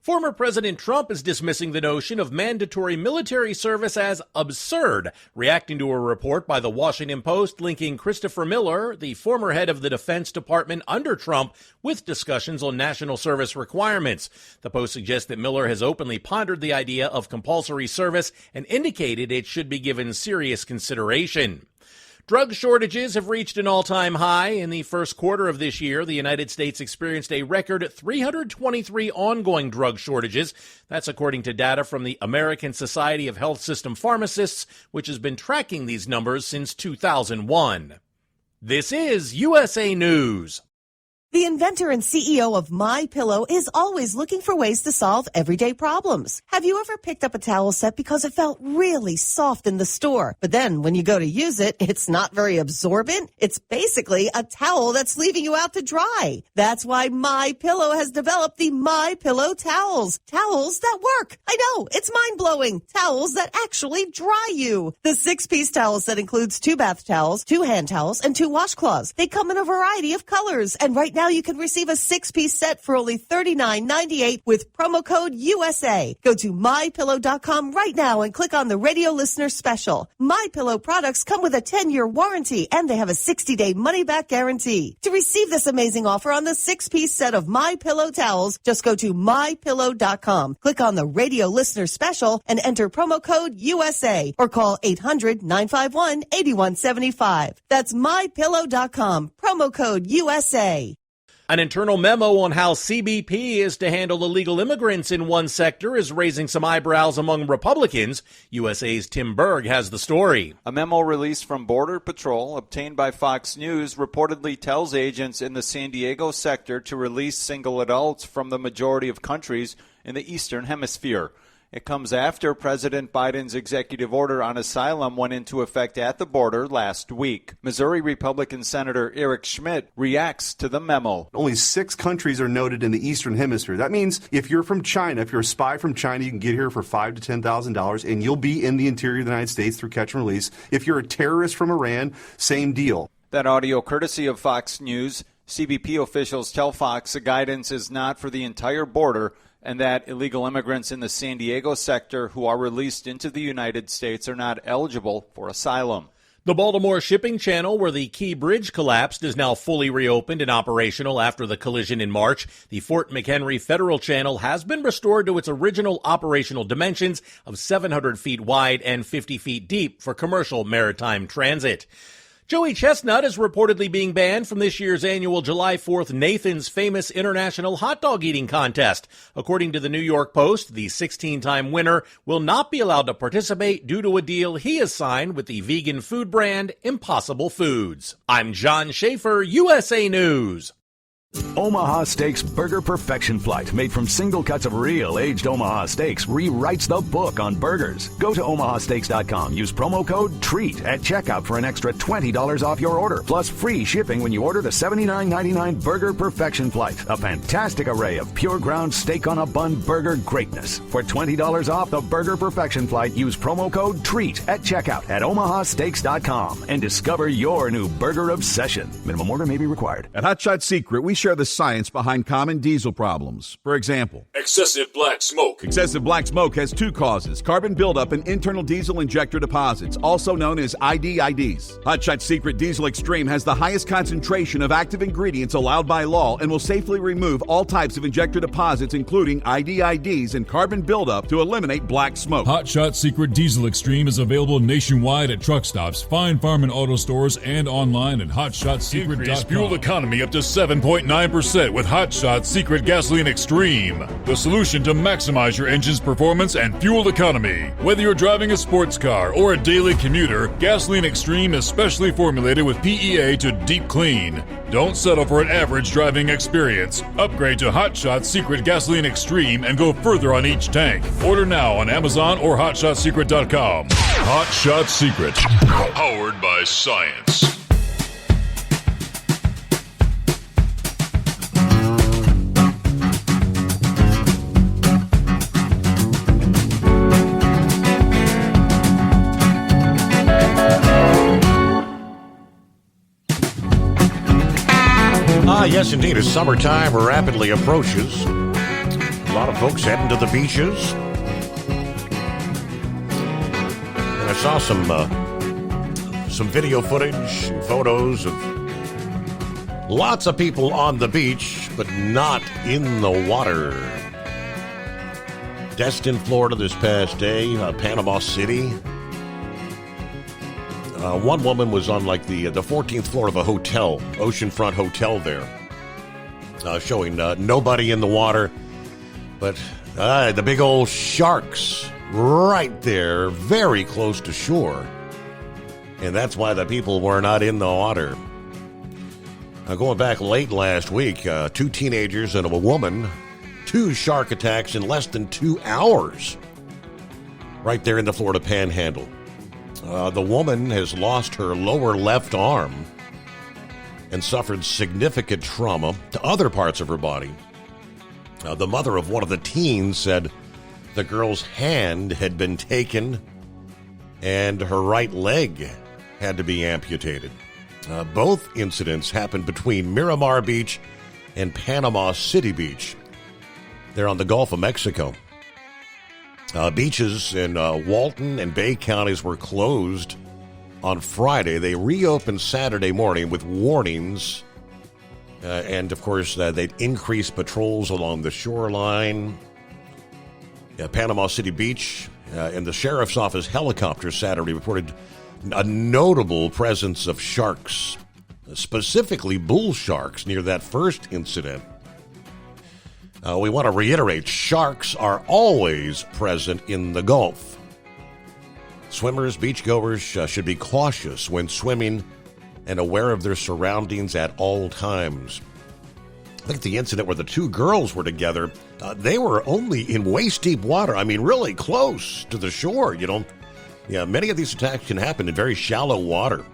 Former President Trump is dismissing the notion of mandatory military service as absurd, reacting to a report by the Washington Post linking Christopher Miller, the former head of the Defense Department under Trump, with discussions on national service requirements. The Post suggests that Miller has openly pondered the idea of compulsory service and indicated it should be given serious consideration. Drug shortages have reached an all-time high. In the first quarter of this year, the United States experienced a record 323 ongoing drug shortages. That's according to data from the American Society of Health System Pharmacists, which has been tracking these numbers since 2001. This is USA News. The inventor and CEO of MyPillow is always looking for ways to solve everyday problems. Have you ever picked up a towel set because it felt really soft in the store, but then when you go to use it, it's not very absorbent? It's basically a towel that's leaving you out to dry. That's why MyPillow has developed the MyPillow towels. Towels that work. I know, it's mind-blowing. Towels that actually dry you. The 6-piece towel set includes 2 bath towels, 2 hand towels, and 2 washcloths. They come in a variety of colors, and right now you can receive a 6-piece set for only $39.98 with promo code USA. Go to MyPillow.com right now and click on the radio listener special. MyPillow products come with a 10-year warranty and they have a 60-day money-back guarantee. To receive this amazing offer on the 6-piece set of MyPillow towels, just go to MyPillow.com. Click on the radio listener special and enter promo code USA or call 800-951-8175. That's MyPillow.com. Promo code USA. An internal memo on how CBP is to handle illegal immigrants in one sector is raising some eyebrows among Republicans. USA's Tim Berg has the story. A memo released from Border Patrol, obtained by Fox News, reportedly tells agents in the San Diego sector to release single adults from the majority of countries in the Eastern Hemisphere. It comes after President Biden's executive order on asylum went into effect at the border last week. Missouri Republican Senator Eric Schmidt reacts to the memo. Only 6 countries are noted in the Eastern Hemisphere. That means if you're from China, if you're a spy from China, you can get here for $5,000 to $10,000 and you'll be in the interior of the United States through catch and release. If you're a terrorist from Iran, same deal. That audio courtesy of Fox News. CBP officials tell Fox the guidance is not for the entire border and that illegal immigrants in the San Diego sector who are released into the United States are not eligible for asylum. The Baltimore shipping channel, where the Key Bridge collapsed, is now fully reopened and operational after the collision in March. The Fort McHenry Federal Channel has been restored to its original operational dimensions of 700 feet wide and 50 feet deep for commercial maritime transit. Joey Chestnut is reportedly being banned from this year's annual July 4th Nathan's Famous International Hot Dog Eating Contest. According to the New York Post, the 16-time winner will not be allowed to participate due to a deal he has signed with the vegan food brand Impossible Foods. I'm John Schaefer, USA News. Omaha Steaks Burger Perfection Flight, made from single cuts of real aged Omaha steaks, rewrites the book on burgers. Go to omahasteaks.com. Use promo code TREAT at checkout for an extra $20 off your order, plus free shipping when you order the $79.99 Burger Perfection Flight. A fantastic array of pure ground steak on a bun burger greatness. For $20 off the Burger Perfection Flight, use promo code TREAT at checkout at omahasteaks.com and discover your new burger obsession. Minimum order may be required. At Hot Shot Secret, we share the science behind common diesel problems. For example, excessive black smoke. Excessive black smoke has 2 causes: carbon buildup and internal diesel injector deposits, also known as IDIDs. Hot Shot Secret Diesel Extreme has the highest concentration of active ingredients allowed by law and will safely remove all types of injector deposits, including IDIDs and carbon buildup, to eliminate black smoke. Hot Shot Secret Diesel Extreme is available nationwide at truck stops, Fine Farm and auto stores, and online at hotshotsecret.com. Increase fuel economy up to 7.9% with Hot Shot Secret Gasoline Extreme, the solution to maximize your engine's performance and fuel economy. Whether you're driving a sports car or a daily commuter, Gasoline Extreme is specially formulated with PEA to deep clean. Don't settle for an average driving experience. Upgrade to Hot Shot Secret Gasoline Extreme and go further on each tank. Order now on Amazon or hotshotsecret.com. Hot Shot Secret, powered by science. Yes, indeed. As summertime rapidly approaches, a lot of folks heading to the beaches. And I saw some video footage and photos of lots of people on the beach, but not in the water. Destin, Florida this past day, Panama City. One woman was on like the 14th floor of a hotel, oceanfront hotel there, showing nobody in the water, but the big old sharks right there, very close to shore. And that's why the people were not in the water. Going back late last week, 2 teenagers and a woman, 2 shark attacks in less than 2 hours right there in the Florida Panhandle. The woman has lost her lower left arm and suffered significant trauma to other parts of her body. The mother of one of the teens said the girl's hand had been taken and her right leg had to be amputated. Both incidents happened between Miramar Beach and Panama City Beach. They're on the Gulf of Mexico. Beaches in Walton and Bay counties were closed on Friday. They reopened Saturday morning with warnings. And, of course, they'd increased patrols along the shoreline. Panama City Beach and the sheriff's office helicopter Saturday reported a notable presence of sharks, specifically bull sharks, near that first incident. We want to reiterate, sharks are always present in the Gulf. Swimmers, beachgoers should be cautious when swimming and aware of their surroundings at all times. I think the incident where the 2 girls were together, they were only in waist-deep water. I mean, really close to the shore, you know. Yeah, many of these attacks can happen in very shallow water.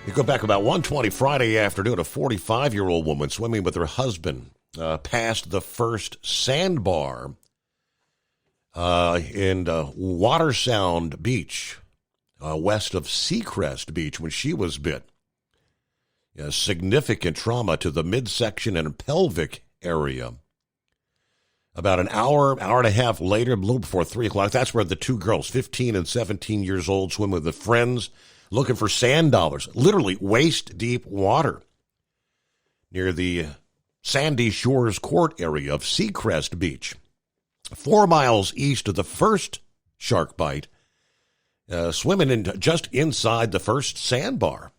You go back about 1:20 Friday afternoon, a 45-year-old woman swimming with her husband passed the first sandbar in Water Sound Beach, west of Seacrest Beach, when she was bit. Significant trauma to the midsection and pelvic area. About an hour and a half later, a little before 3 o'clock, that's where the 2 girls, 15 and 17 years old, swim with their friends, looking for sand dollars, literally waist-deep water, near the Sandy Shores Court area of Seacrest Beach, 4 miles east of the first shark bite, swimming just inside the first sandbar.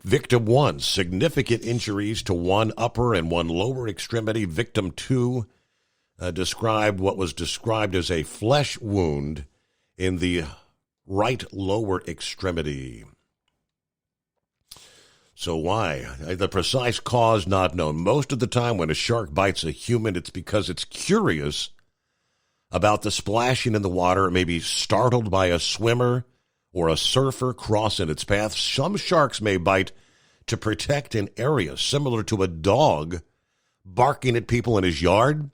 Victim 1, significant injuries to one upper and one lower extremity. Victim 2 described what was described as a flesh wound in the right lower extremity. So why? The precise cause not known. Most of the time when a shark bites a human, it's because it's curious about the splashing in the water, maybe startled by a swimmer or a surfer crossing its path. Some sharks may bite to protect an area, similar to a dog barking at people in his yard.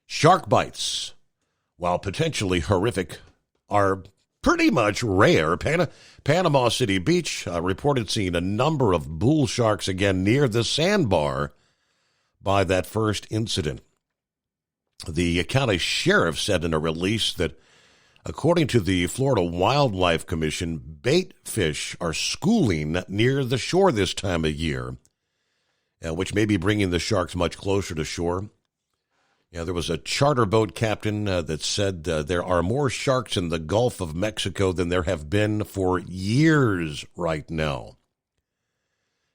Shark bites, while potentially horrific, are pretty much rare. Panama City Beach reported seeing a number of bull sharks again near the sandbar by that first incident. The county sheriff said in a release that, according to the Florida Wildlife Commission, bait fish are schooling near the shore this time of year, which may be bringing the sharks much closer to shore. There was a charter boat captain that said there are more sharks in the Gulf of Mexico than there have been for years right now.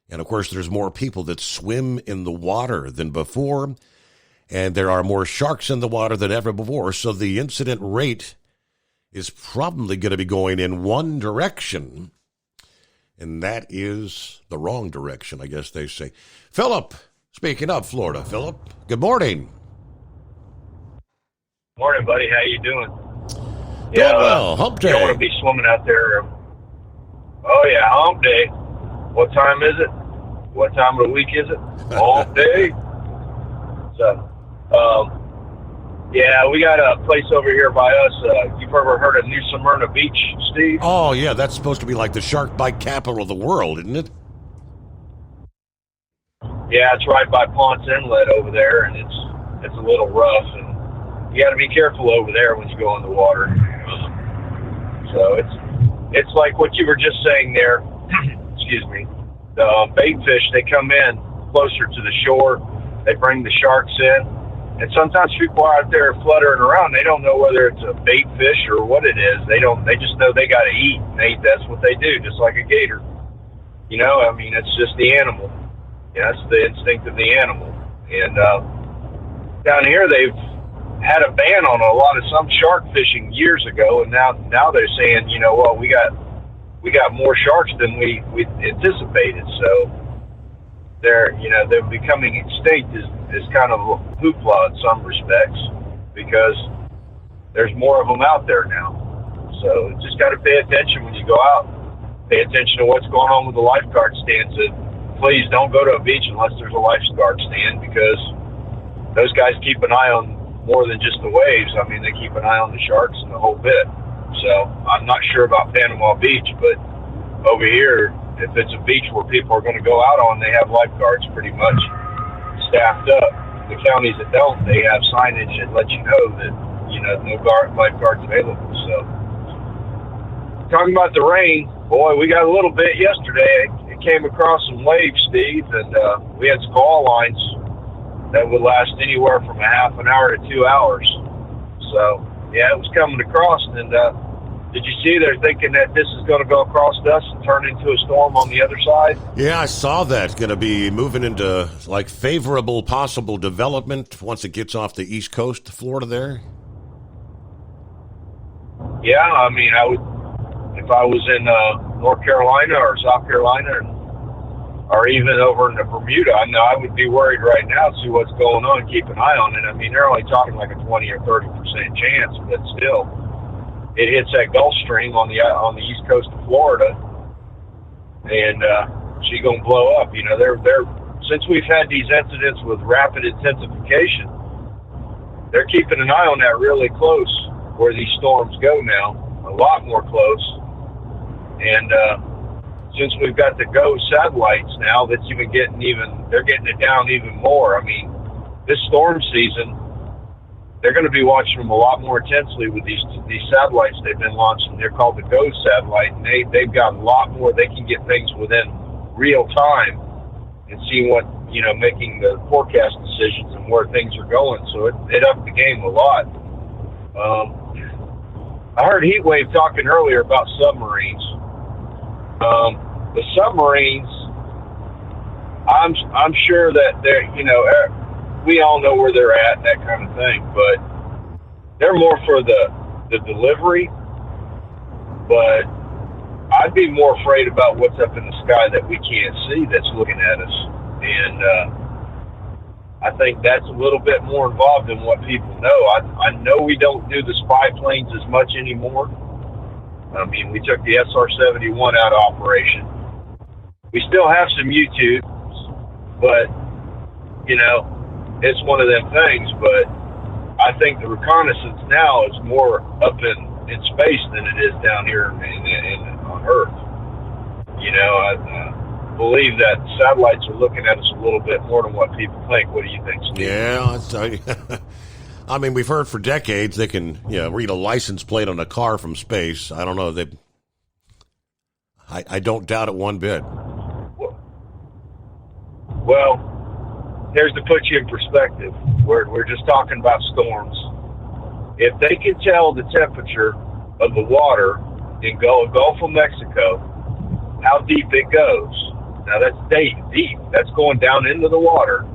And, of course, there's more people that swim in the water than before, and there are more sharks in the water than ever before, so the incident rate is probably going to be going in one direction, and that is the wrong direction, I guess they say. Philip, speaking of Florida, Philip, good morning. Morning, buddy. How you doing? Doing well. Hump day. You don't want to be swimming out there. Oh, yeah, hump day. What time is it? What time of the week is it? Hump day. So, yeah, we got a place over here by us. You've ever heard of New Smyrna Beach, Steve? Oh, yeah, that's supposed to be like the shark bite capital of the world, isn't it? Yeah, it's right by Ponce Inlet over there, and it's a little rough, and you got to be careful over there when you go in the water. So it's like what you were just saying there. Excuse me. The bait fish, they come in closer to the shore. They bring the sharks in, and sometimes people are out there fluttering around. They don't know whether it's a bait fish or what it is. They just know they got to eat. That's what they do, just like a gator. You know, I mean, it's just the animal. Yeah, that's the instinct of the animal. And down here, they've had a ban on some shark fishing years ago, and now they're saying, you know, well, we got more sharks than we anticipated. So they're becoming extinct is kind of hoopla in some respects, because there's more of them out there now. So just got to pay attention when you go out. Pay attention to what's going on with the lifeguard stands. Please don't go to a beach unless there's a lifeguard stand, because those guys keep an eye on more than just the waves. I mean, they keep an eye on the sharks and the whole bit. So I'm not sure about Panama Beach, but over here, if it's a beach where people are going to go out on, they have lifeguards pretty much staffed up. The counties that don't, they have signage that let you know that, you know, no lifeguards available. So talking about the rain, boy, we got a little bit yesterday. It came across some waves, Steve, and we had squall lines that would last anywhere from a half an hour to 2 hours. So, yeah, it was coming across, and did you see they're thinking that this is going to go across us and turn into a storm on the other side? Yeah, I saw that. Going to be moving into, like, favorable possible development once it gets off the east coast of Florida there? Yeah, I mean, if I was in North Carolina or South Carolina, or even over in Bermuda, I know I would be worried right now to see what's going on, keep an eye on it. I mean, they're only talking like a 20 or 30% chance, but still, it hits that Gulf Stream on the east coast of Florida, and she's gonna blow up. You know, they're since we've had these incidents with rapid intensification, they're keeping an eye on that really close where these storms go now, a lot more close, and since we've got the GOES satellites now, they're getting it down even more. I mean, this storm season, they're going to be watching them a lot more intensely with these satellites they've been launching. They're called the GOES satellite, and they've got a lot more. They can get things within real time and see what, you know, making the forecast decisions and where things are going. So it upped the game a lot. I heard Heatwave talking earlier about submarines. The submarines, I'm sure that they're, you know, we all know where they're at and that kind of thing, but they're more for the delivery. But I'd be more afraid about what's up in the sky that we can't see that's looking at us. And I think that's a little bit more involved than what people know. I know we don't do the spy planes as much anymore. I mean, we took the SR-71 out of operation. We still have some U-2s, but, you know, it's one of them things. But I think the reconnaissance now is more up in space than it is down here on Earth. You know, I believe that satellites are looking at us a little bit more than what people think. What do you think, Steve? Yeah, I mean, we've heard for decades they can, you know, read a license plate on a car from space. I don't know. I don't doubt it one bit. Well, here's to put you in perspective. We're just talking about storms. If they can tell the temperature of the water in Gulf of Mexico, how deep it goes. Now that's deep. That's going down into the water.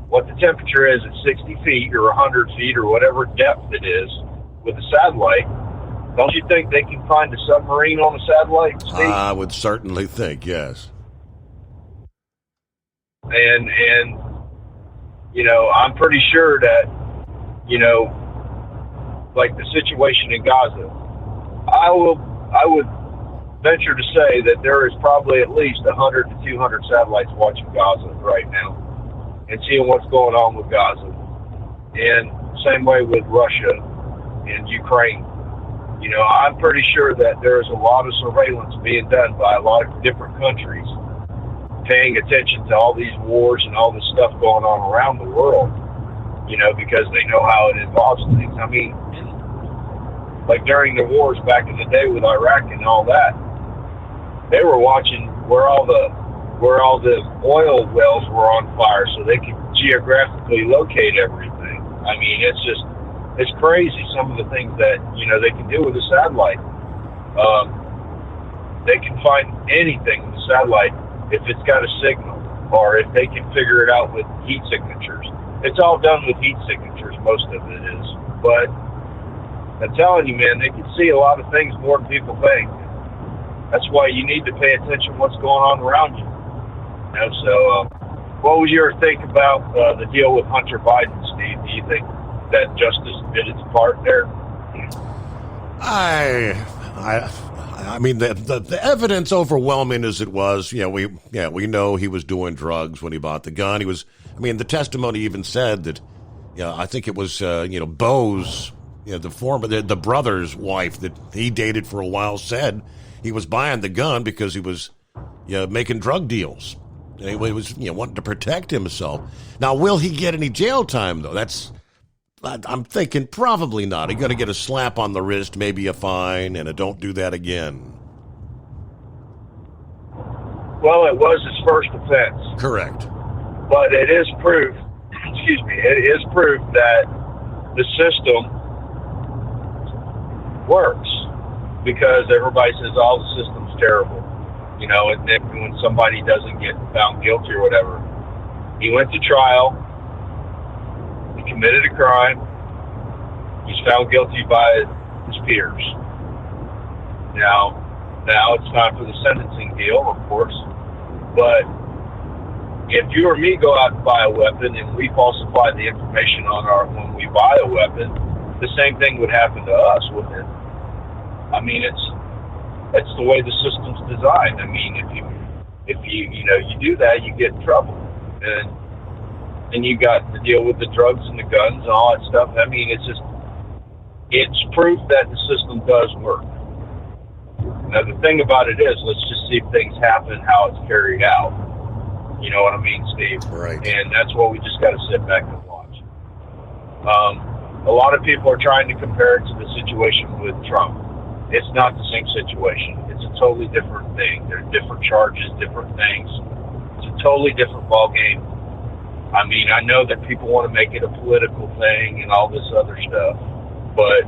What the temperature is at 60 feet or 100 feet or whatever depth it is with a satellite, don't you think they can find a submarine on a satellite, Steve? I would certainly think, yes. And you know, I'm pretty sure that, you know, like the situation in Gaza, I would venture to say that there is probably at least 100 to 200 satellites watching Gaza right now and seeing what's going on with Gaza. And same way with Russia and Ukraine. You know, I'm pretty sure that there is a lot of surveillance being done by a lot of different countries paying attention to all these wars and all this stuff going on around the world, you know, because they know how it involves things. I mean, like during the wars back in the day with Iraq and all that, they were watching where all the oil wells were on fire so they could geographically locate everything. I mean, it's crazy some of the things that, you know, they can do with a satellite. They can find anything with a satellite if it's got a signal, or if they can figure it out with heat signatures. It's all done with heat signatures, most of it is. But I'm telling you, man, they can see a lot of things more than people think. That's why you need to pay attention to what's going on around you. You know, so what was your think about the deal with Hunter Biden, Steve? Do you think that justice did its part there? I mean, the evidence, overwhelming as it was, we know he was doing drugs when he bought the gun. The testimony even said that, I think it was, Bo's, the brother's wife that he dated for a while, said he was buying the gun because he was, making drug deals. He was, wanting to protect himself. Now, will he get any jail time though? I'm thinking probably not. He's going to get a slap on the wrist, maybe a fine, and a don't do that again. Well, it was his first offense. Correct. But it is proof, that the system works, because everybody says, the system's terrible. You know, and then when somebody doesn't get found guilty or whatever, he went to trial. He committed a crime. He's found guilty by his peers. Now it's time for the sentencing deal, of course. But if you or me go out and buy a weapon and we falsify the information when we buy a weapon, the same thing would happen to us, wouldn't it? I mean, it's the way the system's designed. I mean, if you do that, you get in trouble. And you got to deal with the drugs and the guns and all that stuff. I mean, it's proof that the system does work. Now, the thing about it is, let's just see if things happen, how it's carried out. You know what I mean, Steve? Right. And that's what we just got to sit back and watch. A lot of people are trying to compare it to the situation with Trump. It's not the same situation. It's a totally different thing. There are different charges, different things. It's a totally different ballgame. I mean, I know that people want to make it a political thing and all this other stuff, but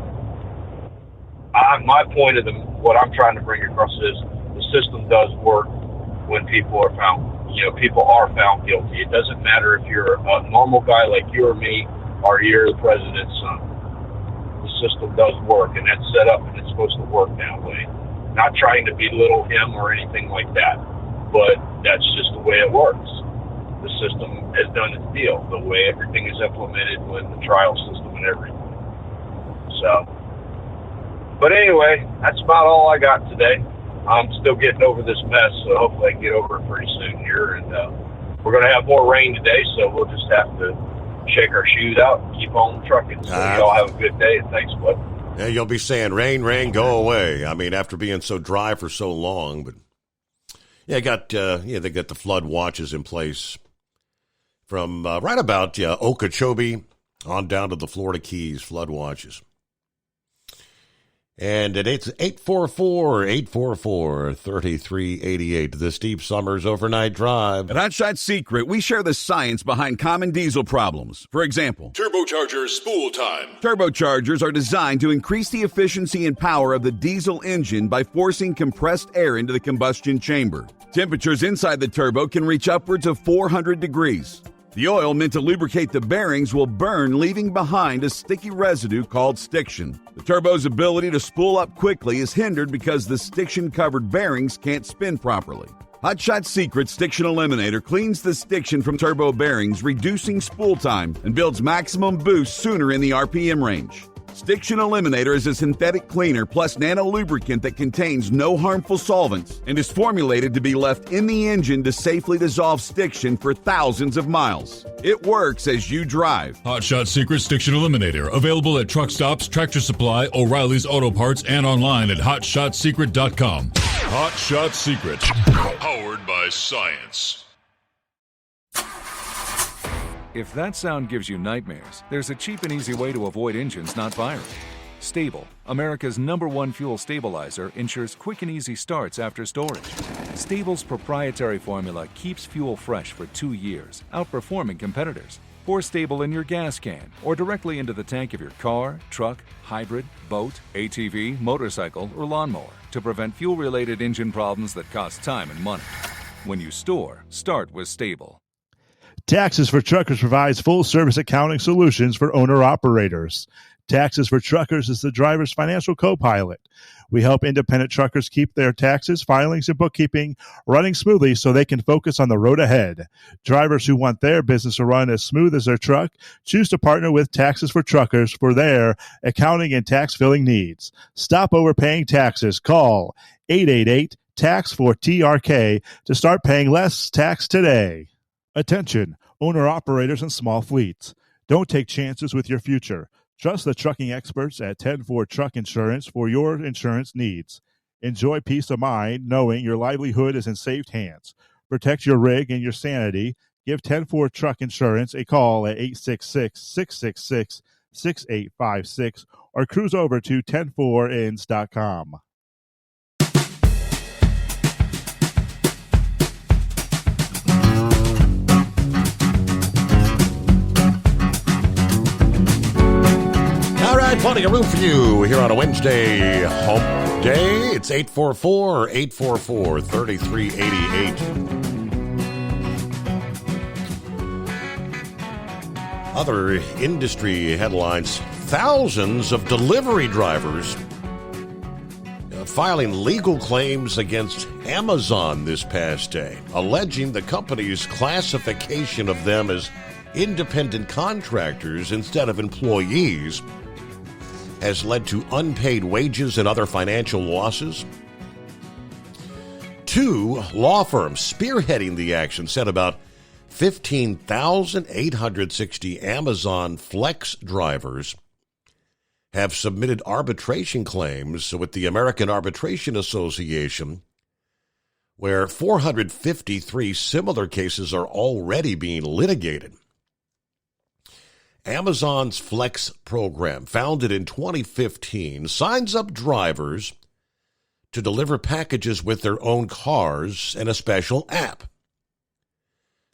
my point of what I'm trying to bring across is the system does work when people are found guilty. It doesn't matter if you're a normal guy like you or me, or you're the president's son. The system does work, and that's set up, and it's supposed to work that way. Not trying to belittle him or anything like that, but that's just the way it works. The system has done its deal, the way everything is implemented with the trial system and everything. So, but anyway, that's about all I got today. I'm still getting over this mess, so hopefully I can get over it pretty soon here. And we're going to have more rain today, so we'll just have to shake our shoes out and keep on trucking. So y'all have a good day, and thanks, bud. Yeah, you'll be saying, rain, go away. I mean, after being so dry for so long. But yeah, they got the flood watches in place from right about Okeechobee on down to the Florida Keys, flood watches. And it's 844-3388, the Steve Summers Overnight Drive. At Hot Shot Secret, we share the science behind common diesel problems. For example, turbocharger spool time. Turbochargers are designed to increase the efficiency and power of the diesel engine by forcing compressed air into the combustion chamber. Temperatures inside the turbo can reach upwards of 400 degrees. The oil meant to lubricate the bearings will burn, leaving behind a sticky residue called stiction. The turbo's ability to spool up quickly is hindered because the stiction-covered bearings can't spin properly. Hot Shot Secret Stiction Eliminator cleans the stiction from turbo bearings, reducing spool time, and builds maximum boost sooner in the RPM range. Stiction Eliminator is a synthetic cleaner plus nano lubricant that contains no harmful solvents and is formulated to be left in the engine to safely dissolve stiction for thousands of miles. It works as you drive. Hot Shot Secret Stiction Eliminator, available at truck stops, Tractor Supply, O'Reilly's Auto Parts, and online at hotshotsecret.com. Hot Shot Secret, powered by science. If that sound gives you nightmares, there's a cheap and easy way to avoid engines not firing. Stable, America's #1 fuel stabilizer, ensures quick and easy starts after storage. Stable's proprietary formula keeps fuel fresh for 2 years, outperforming competitors. Pour Stable in your gas can or directly into the tank of your car, truck, hybrid, boat, ATV, motorcycle, or lawnmower to prevent fuel-related engine problems that cost time and money. When you store, start with Stable. Taxes for Truckers provides full-service accounting solutions for owner-operators. Taxes for Truckers is the driver's financial co-pilot. We help independent truckers keep their taxes, filings, and bookkeeping running smoothly so they can focus on the road ahead. Drivers who want their business to run as smooth as their truck choose to partner with Taxes for Truckers for their accounting and tax filing needs. Stop overpaying taxes. Call 888-TAX-4TRK to start paying less tax today. Attention, owner-operators and small fleets. Don't take chances with your future. Trust the trucking experts at 10-4 Truck Insurance for your insurance needs. Enjoy peace of mind knowing your livelihood is in safe hands. Protect your rig and your sanity. Give 10-4 Truck Insurance a call at 866-666-6856 or cruise over to 104ins.com. Plenty of room for you here on a Wednesday hump day. It's 844-844-3388. Other industry headlines. Thousands of delivery drivers filing legal claims against Amazon this past day, alleging the company's classification of them as independent contractors instead of employees has led to unpaid wages and other financial losses. 2 law firms spearheading the action said about 15,860 Amazon Flex drivers have submitted arbitration claims with the American Arbitration Association, where 453 similar cases are already being litigated. Amazon's Flex program, founded in 2015, signs up drivers to deliver packages with their own cars and a special app.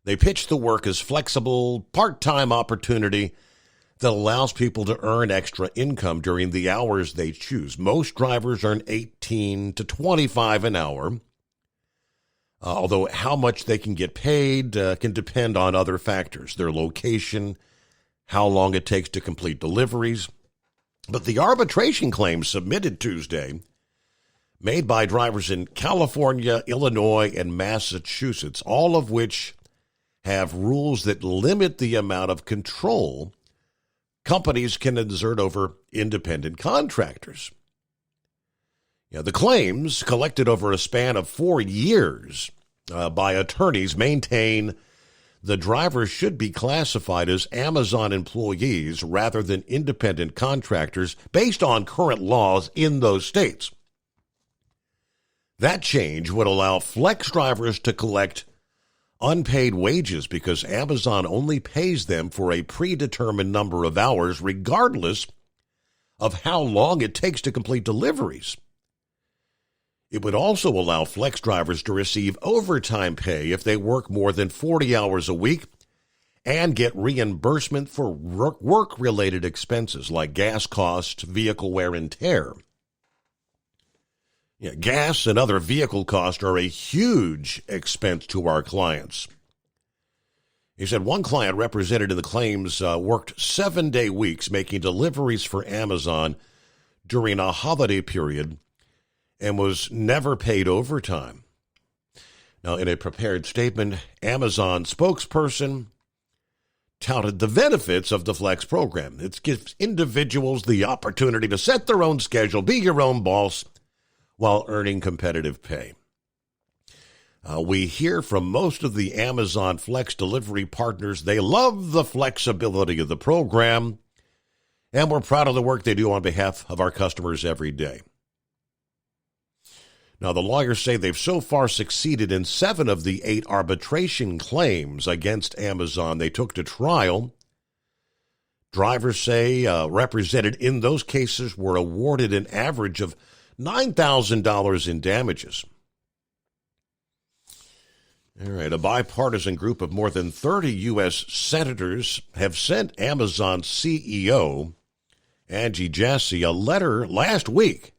They pitch the work as flexible, part-time opportunity that allows people to earn extra income during the hours they choose. Most drivers earn $18 to $25 an hour, although how much they can get paid can depend on other factors, their location, how long it takes to complete deliveries. But the arbitration claims submitted Tuesday, made by drivers in California, Illinois, and Massachusetts, all of which have rules that limit the amount of control companies can exert over independent contractors. The claims, collected over a span of 4 years by attorneys, maintain the drivers should be classified as Amazon employees rather than independent contractors based on current laws in those states. That change would allow Flex drivers to collect unpaid wages because Amazon only pays them for a predetermined number of hours regardless of how long it takes to complete deliveries. It would also allow Flex drivers to receive overtime pay if they work more than 40 hours a week and get reimbursement for work-related expenses like gas costs, vehicle wear and tear. Gas and other vehicle costs are a huge expense to our clients. He said one client represented in the claims worked 7-day weeks making deliveries for Amazon during a holiday period and was never paid overtime. Now, in a prepared statement, Amazon spokesperson touted the benefits of the Flex program. It gives individuals the opportunity to set their own schedule, be your own boss, while earning competitive pay. We hear from most of the Amazon Flex delivery partners. They love the flexibility of the program, and we're proud of the work they do on behalf of our customers every day. Now, the lawyers say they've so far succeeded in 7 of the 8 arbitration claims against Amazon they took to trial. Drivers say represented in those cases were awarded an average of $9,000 in damages. All right, a bipartisan group of more than 30 U.S. senators have sent Amazon CEO Angie Jassy a letter last week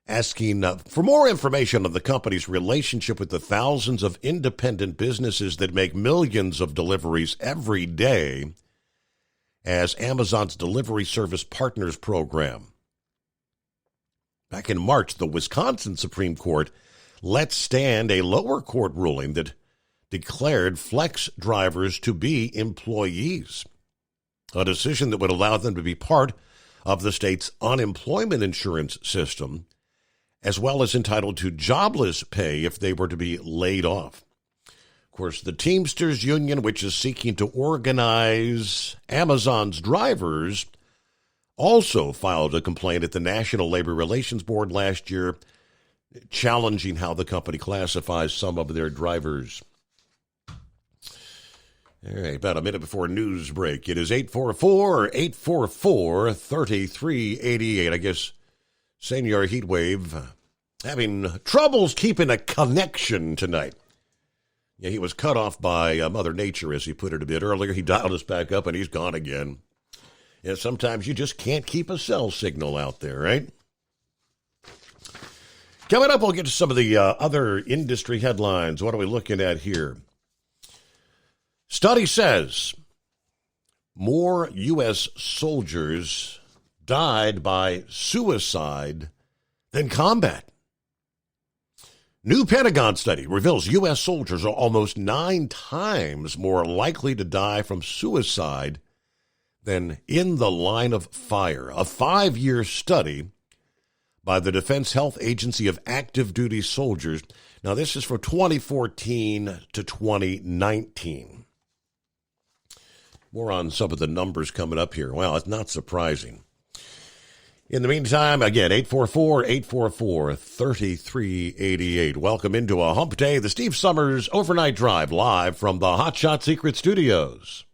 asking for more information on the company's relationship with the thousands of independent businesses that make millions of deliveries every day as Amazon's Delivery Service Partners program. Back in March, the Wisconsin Supreme Court let stand a lower court ruling that declared flex drivers to be employees, a decision that would allow them to be part of the state's unemployment insurance system, as well as entitled to jobless pay if they were to be laid off. Of course, the Teamsters Union, which is seeking to organize Amazon's drivers, also filed a complaint at the National Labor Relations Board last year, challenging how the company classifies some of their drivers. All right, about a minute before news break. It is 844-844-3388. I guess Senor Heatwave having troubles keeping a connection tonight. Yeah, he was cut off by Mother Nature, as he put it a bit earlier. He dialed us back up, and he's gone again. Yeah, sometimes you just can't keep a cell signal out there, right? Coming up, we'll get to some of the other industry headlines. What are we looking at here? Study says more U.S. soldiers died by suicide than combat. New Pentagon study reveals U.S. soldiers are almost 9 times more likely to die from suicide than in the line of fire. A 5-year study by the Defense Health Agency of Active Duty Soldiers. Now, this is from 2014 to 2019. More on some of the numbers coming up here. Well, it's not surprising. In the meantime, again, 844-844-3388. Welcome into a hump day, the Steve Summers Overnight Drive, live from the Hot Shot Secret Studios.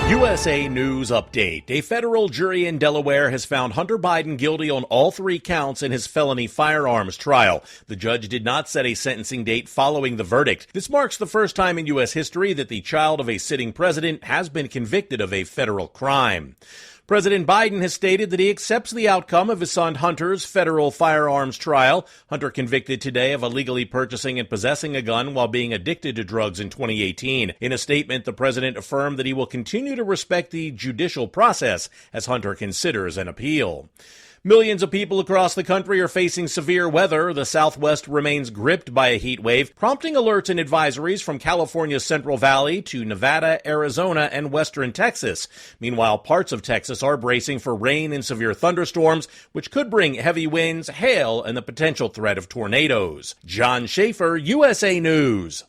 USA News Update. A federal jury in Delaware has found Hunter Biden guilty on all 3 counts in his felony firearms trial. The judge did not set a sentencing date following the verdict. This marks the first time in U.S. history that the child of a sitting president has been convicted of a federal crime. President Biden has stated that he accepts the outcome of his son Hunter's federal firearms trial. Hunter convicted today of illegally purchasing and possessing a gun while being addicted to drugs in 2018. In a statement, the president affirmed that he will continue to respect the judicial process as Hunter considers an appeal. Millions of people across the country are facing severe weather. The Southwest remains gripped by a heat wave, prompting alerts and advisories from California's Central Valley to Nevada, Arizona, and western Texas. Meanwhile, parts of Texas are bracing for rain and severe thunderstorms, which could bring heavy winds, hail, and the potential threat of tornadoes. John Schaefer, USA News.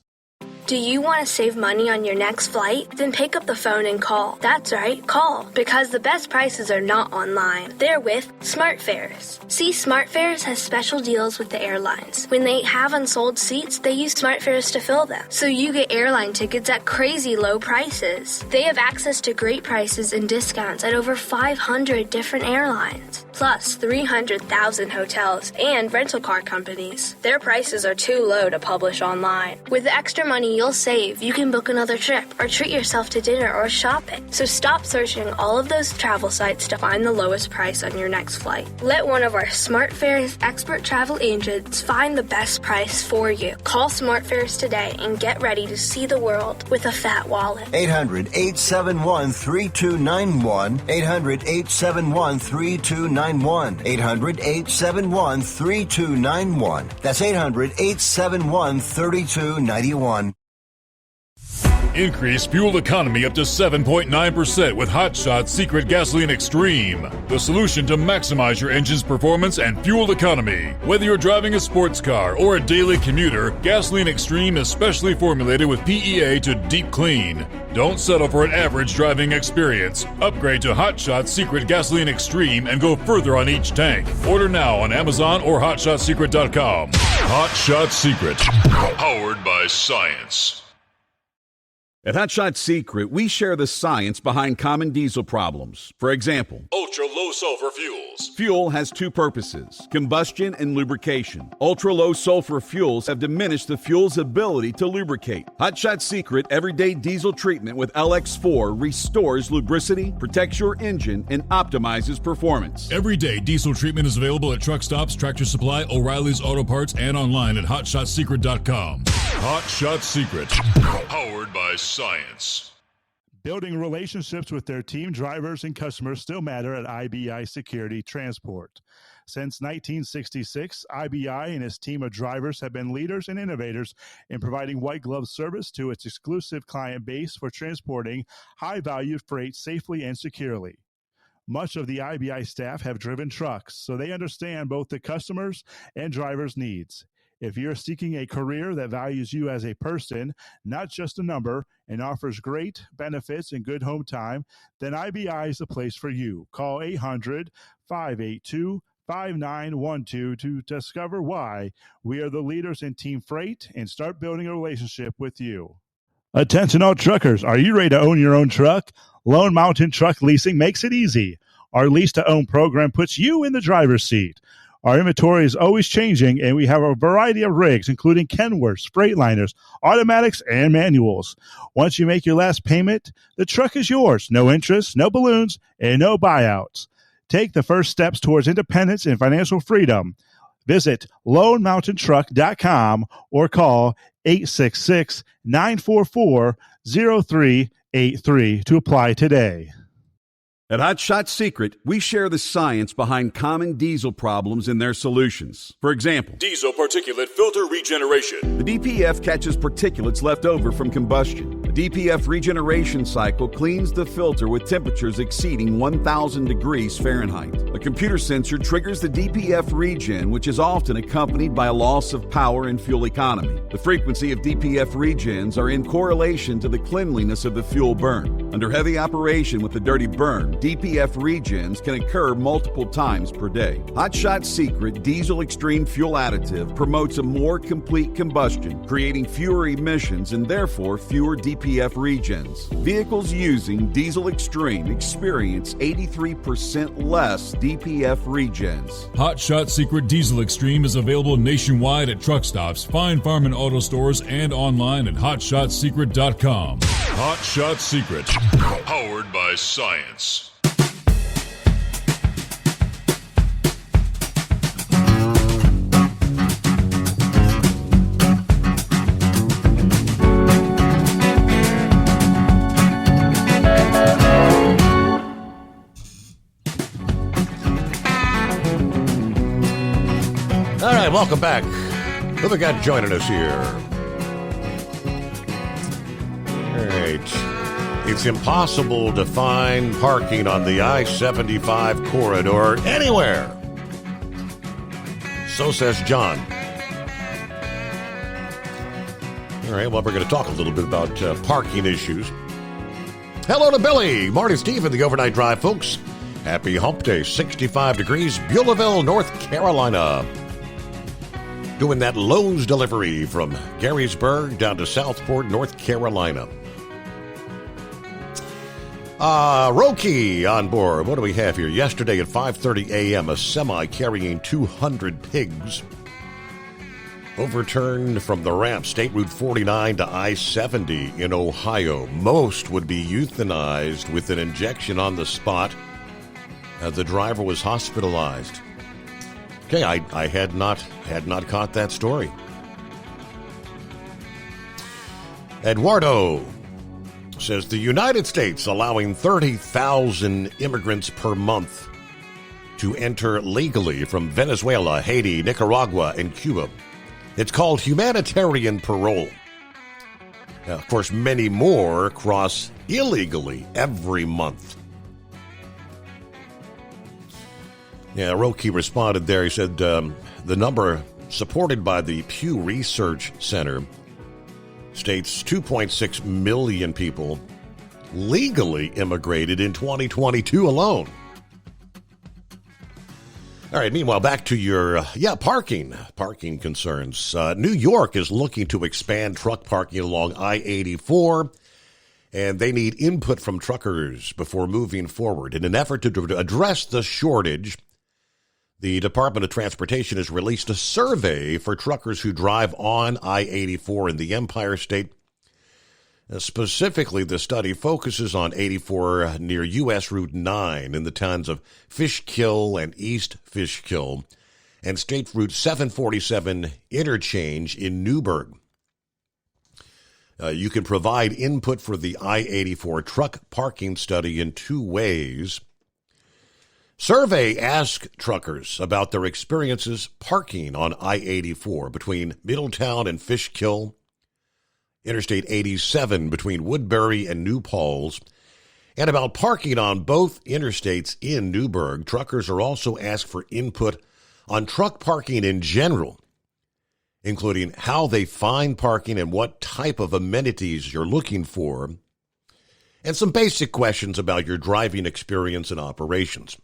Do you want to save money on your next flight? Then pick up the phone and call. That's right, call. Because the best prices are not online. They're with SmartFares. See, SmartFares has special deals with the airlines. When they have unsold seats, they use SmartFares to fill them. So you get airline tickets at crazy low prices. They have access to great prices and discounts at over 500 different airlines. Plus 300,000 hotels and rental car companies. Their prices are too low to publish online. With the extra money you'll save, you can book another trip or treat yourself to dinner or shopping. So stop searching all of those travel sites to find the lowest price on your next flight. Let one of our SmartFares expert travel agents find the best price for you. Call SmartFares today and get ready to see the world with a fat wallet. 800-871-3291. 800-871-3291. 800-871-3291. That's 800-871-3291. Increase fuel economy up to 7.9% with Hot Shot Secret Gasoline Extreme, the solution to maximize your engine's performance and fuel economy. Whether you're driving a sports car or a daily commuter, Gasoline Extreme is specially formulated with PEA to deep clean. Don't settle for an average driving experience. Upgrade to Hot Shot Secret Gasoline Extreme and go further on each tank. Order now on Amazon or HotShotSecret.com. Hot Shot Secret, powered by science. At Hot Shot Secret, we share the science behind common diesel problems. For example, Ultra low sulfur fuels. Fuel has two purposes, combustion and lubrication. Ultra-low sulfur fuels have diminished the fuel's ability to lubricate. Hot Shot Secret Everyday Diesel Treatment with LX4 restores lubricity, protects your engine, and optimizes performance. Everyday diesel treatment is available at truck stops, Tractor Supply, O'Reilly's Auto Parts, and online at HotShotSecret.com. Hot Shot Secret, powered by science. Building relationships with their team, drivers, and customers still matter at IBI Security Transport. Since 1966, IBI and its team of drivers have been leaders and innovators in providing white glove service to its exclusive client base for transporting high-value freight safely and securely. Much of the IBI staff have driven trucks, so they understand both the customers' and drivers' needs. If you're seeking a career that values you as a person, not just a number, and offers great benefits and good home time, then IBI is the place for you. Call 800-582-5912 to discover why we are the leaders in team freight and start building a relationship with you. Attention all truckers, are you ready to own your own truck? Lone Mountain Truck Leasing makes it easy. Our lease-to-own program puts you in the driver's seat. Our inventory is always changing, and we have a variety of rigs, including Kenworths, Freightliners, automatics, and manuals. Once you make your last payment, the truck is yours. No interest, no balloons, and no buyouts. Take the first steps towards independence and financial freedom. Visit LoneMountainTruck.com or call 866-944-0383 to apply today. At Hot Shot Secret, we share the science behind common diesel problems and their solutions. For example, Diesel particulate filter regeneration. the DPF catches particulates left over from combustion. The DPF regeneration cycle cleans the filter with temperatures exceeding 1,000 degrees Fahrenheit. A computer sensor triggers the DPF regen, which is often accompanied by a loss of power and fuel economy. The frequency of DPF regens are in correlation to the cleanliness of the fuel burn. Under heavy operation with the dirty burn, DPF regens can occur multiple times per day. Hot Shot Secret Diesel Extreme Fuel Additive promotes a more complete combustion, creating fewer emissions and therefore fewer DPF regens. Vehicles using Diesel Extreme experience 83% less DPF regens. Hot Shot Secret Diesel Extreme is available nationwide at truck stops, Fine Farm and Auto Stores, and online at HotShotSecret.com. Hot Shot Secret, powered by science. All right, welcome back. Who we got joining us here? All right. It's impossible to find parking on the I-75 corridor anywhere. So says John. All right, well, we're going to talk a little bit about parking issues. Hello to Billy, Marty, Steve, and the Overnight Drive, folks. Happy Hump Day, 65 degrees, Beulahville, North Carolina. Doing that Lowe's delivery from Garysburg down to Southport, North Carolina. Roki on board. What do we have here? Yesterday at 5:30 a.m., a semi carrying 200 pigs overturned from the ramp, State Route 49 to I-70 in Ohio. Most would be euthanized with an injection on the spot. The driver was hospitalized. Okay, I had not caught that story. Eduardo says the United States allowing 30,000 immigrants per month to enter legally from Venezuela, Haiti, Nicaragua, and Cuba. It's called humanitarian parole. Of course, many more cross illegally every month. Yeah, Roki responded there. He said the number supported by the Pew Research Center states 2.6 million people legally immigrated in 2022 alone. All right, meanwhile, back to your, parking concerns. New York is looking to expand truck parking along I-84, and they need input from truckers before moving forward. In an effort to address the shortage, the Department of Transportation has released a survey for truckers who drive on I-84 in the Empire State. Specifically, the study focuses on 84 near U.S. Route 9 in the towns of Fishkill and East Fishkill, and State Route 747 interchange in Newburgh. You can provide input for the I-84 truck parking study in two ways. Survey asked truckers about their experiences parking on I-84 between Middletown and Fishkill, Interstate 87 between Woodbury and New Paltz, and about parking on both interstates in Newburgh. Truckers are also asked for input on truck parking in general, including how they find parking and what type of amenities you're looking for, and some basic questions about your driving experience and operations.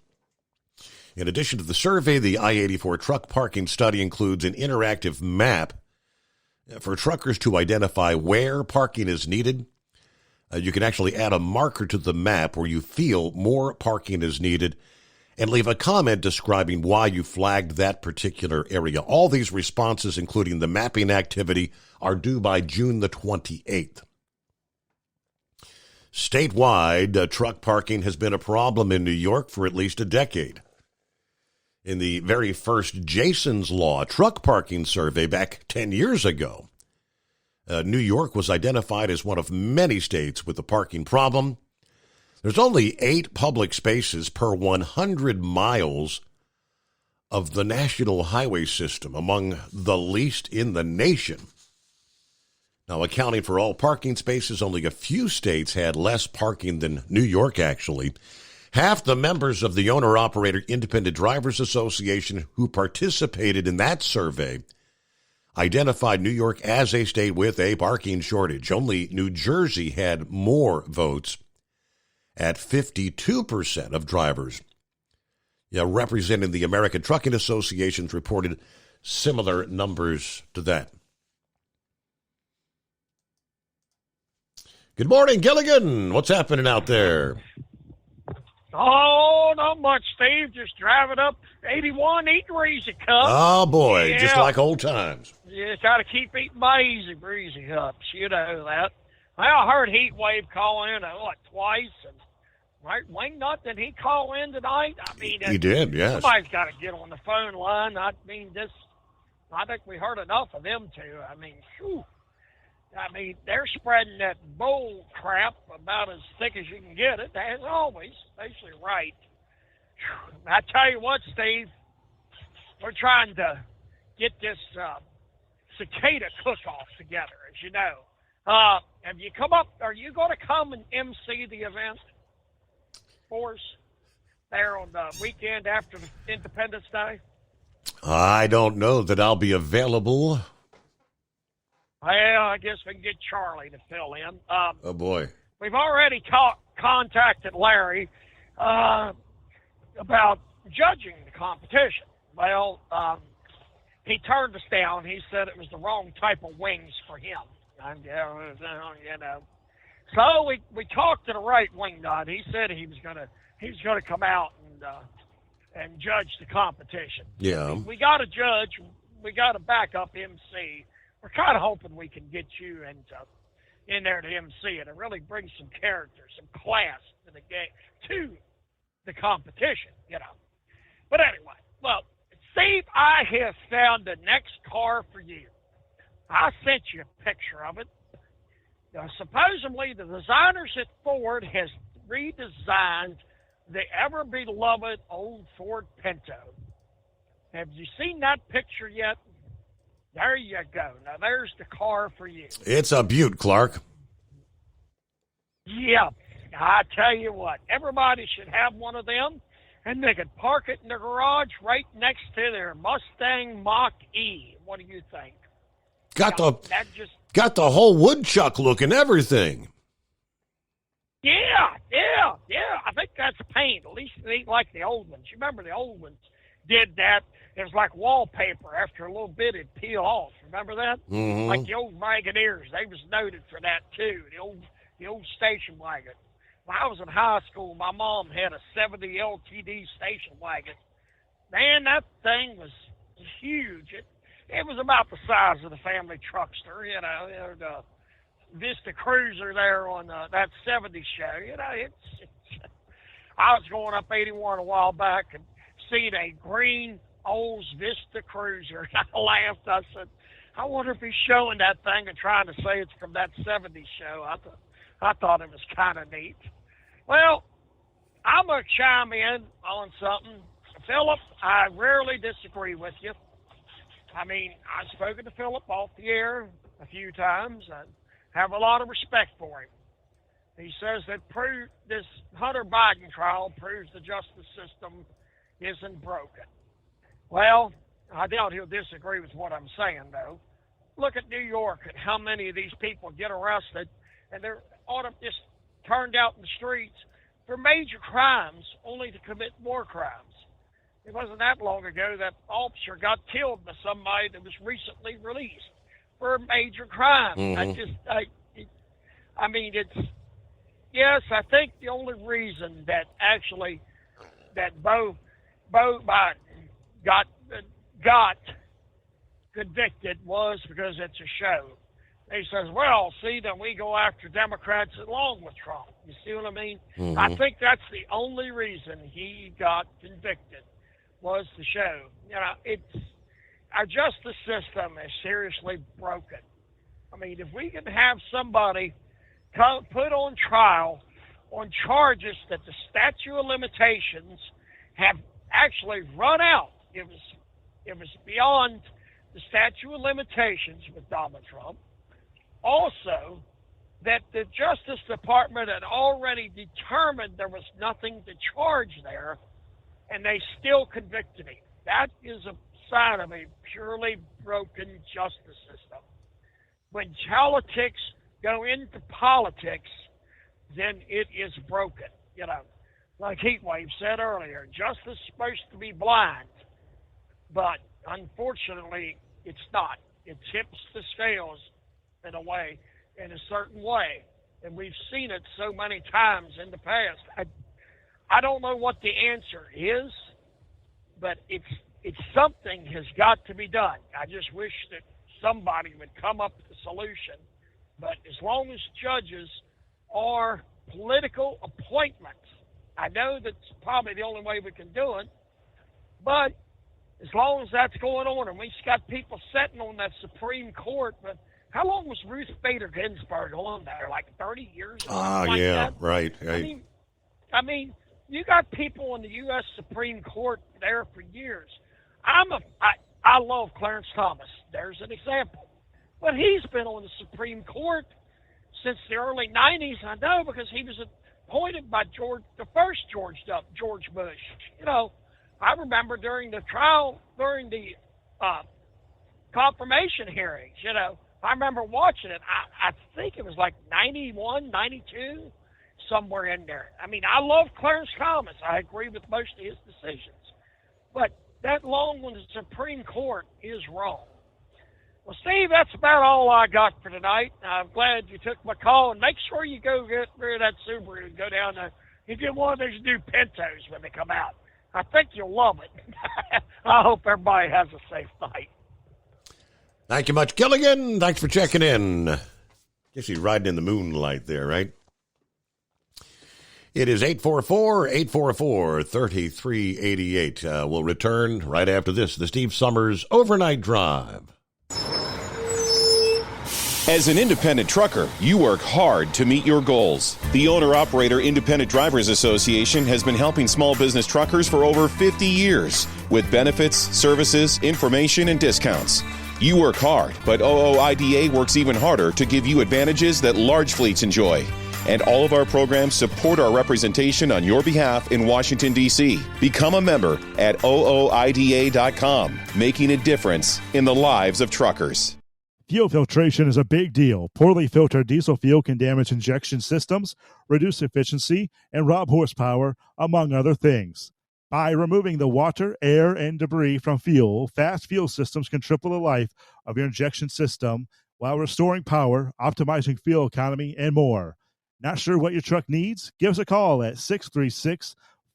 In addition to the survey, the I-84 truck parking study includes an interactive map for truckers to identify where parking is needed. You can actually add a marker to the map where you feel more parking is needed and leave a comment describing why you flagged that particular area. All these responses, including the mapping activity, are due by June the 28th. Statewide, truck parking has been a problem in New York for at least a decade. In the very first Jason's Law truck parking survey back 10 years ago, New York was identified as one of many states with a parking problem. There's only 8 public spaces per 100 miles of the national highway system, among the least in the nation. Now, accounting for all parking spaces, only a few states had less parking than New York, actually. Half the members of the Owner-Operator Independent Drivers Association who participated in that survey identified New York as a state with a parking shortage. Only New Jersey had more votes at 52% of drivers. Representing the American Trucking Associations reported similar numbers to that. Good morning, Gilligan. What's happening out there? Oh, not much, Steve. Just driving up 81, eating Breezy Cups. Oh, boy, just like old times. Yeah, got to keep eating my easy Breezy Cups. You know that. I heard Heat Wave call in, twice. And right, Wingnut, did he call in tonight? I mean, he did, yes. Somebody's got to get on the phone line. I think we heard enough of them two. I mean, whew. They're spreading that bull crap about as thick as you can get it, as always, especially right. I tell you what, Steve, we're trying to get this cicada cook-off together, as you know. Have you come up? Are you going to come and MC the event for us there on the weekend after Independence Day? I don't know that I'll be available. Well, I guess we can get Charlie to fill in. Oh, boy. We've already contacted Larry about judging the competition. Well, he turned us down. He said it was the wrong type of wings for him. You know. So we talked to the right Wingnut. He said he was gonna come out and judge the competition. Yeah. We got a judge. We got a backup MC. We're kind of hoping we can get you in there to MC it and really bring some character, some class to the game, to the competition, you know. But anyway, well, Steve, I have found the next car for you. I sent you a picture of it. Supposedly, the designers at Ford has redesigned the ever-beloved old Ford Pinto. Have you seen that picture yet? There you go. Now, there's the car for you. It's a beaut, Clark. Yeah, I tell you what, everybody should have one of them, and they could park it in their garage right next to their Mustang Mach-E. What do you think? Got the whole woodchuck look and everything. Yeah. I think that's paint. At least it ain't like the old ones. You remember the old ones did that. It was like wallpaper. After a little bit, it'd peel off. Remember that? Mm-hmm. Like the old Wagoneers. They was noted for that, too. The old station wagon. When I was in high school, my mom had a 70 LTD station wagon. Man, that thing was huge. It was about the size of the family truckster, you know, the Vista Cruiser there on that 70s show. You know, I was going up 81 a while back and seen a green Olds Vista Cruiser. I laughed. I said, I wonder if he's showing that thing and trying to say it's from that 70s show. I thought it was kind of neat. Well, I'm going to chime in on something. Philip, I rarely disagree with you. I mean, I've spoken to Philip off the air a few times. I have a lot of respect for him. He says that this Hunter Biden trial proves the justice system isn't broken. Well, I doubt he'll disagree with what I'm saying, though. Look at New York and how many of these people get arrested, and they're just turned out in the streets for major crimes only to commit more crimes. It wasn't that long ago that officer got killed by somebody that was recently released for a major crime. Mm-hmm. I mean, yes, I think the only reason that actually that Bo Biden got convicted was because it's a show. He says, well, see, then we go after Democrats along with Trump. You see what I mean? Mm-hmm. I think that's the only reason he got convicted was the show. You know, our justice system is seriously broken. I mean, if we can have somebody put on trial on charges that the statute of limitations have actually run out, it was beyond the statute of limitations with Donald Trump. Also, that the Justice Department had already determined there was nothing to charge there, and they still convicted him. That is a sign of a purely broken justice system. When politics go into politics, then it is broken. You know, like Heatwave said earlier, justice is supposed to be blind, but unfortunately, it's not. It tips the scales in a certain way, and we've seen it so many times in the past. I don't know what the answer is, but it's something has got to be done. I just wish that somebody would come up with a solution. But as long as judges are political appointments, I know that's probably the only way we can do it, but as long as that's going on and we've got people sitting on that Supreme Court, but how long was Ruth Bader Ginsburg on there? Like 30 years? Like that? Right. I mean, you got people in the U.S. Supreme Court there for years. I love Clarence Thomas. There's an example. But he's been on the Supreme Court since the early 90s, I know, because he was appointed by the first George Bush. You know, I remember during the trial, during the confirmation hearings, you know, I remember watching it. I think it was like 91, 92, somewhere in there. I mean, I love Clarence Thomas. I agree with most of his decisions. But that long on the Supreme Court is wrong. Well, Steve, that's about all I got for tonight. I'm glad you took my call, and make sure you go get rid of that Subaru and go down there and get one of those new Pintos when they come out. I think you'll love it. I hope everybody has a safe night. Thank you much, Gilligan. Thanks for checking in. Guess he's riding in the moonlight there, right? It is 844-844-3388. We'll return right after this, the Steve Summers Overnight Drive. As an independent trucker, you work hard to meet your goals. The Owner-Operator Independent Drivers Association has been helping small business truckers for over 50 years with benefits, services, information, and discounts. You work hard, but OOIDA works even harder to give you advantages that large fleets enjoy. And all of our programs support our representation on your behalf in Washington, D.C. Become a member at ooida.com, making a difference in the lives of truckers. Fuel filtration is a big deal. Poorly filtered diesel fuel can damage injection systems, reduce efficiency, and rob horsepower, among other things. By removing the water, air, and debris from fuel, fast fuel systems can triple the life of your injection system while restoring power, optimizing fuel economy, and more. Not sure what your truck needs? Give us a call at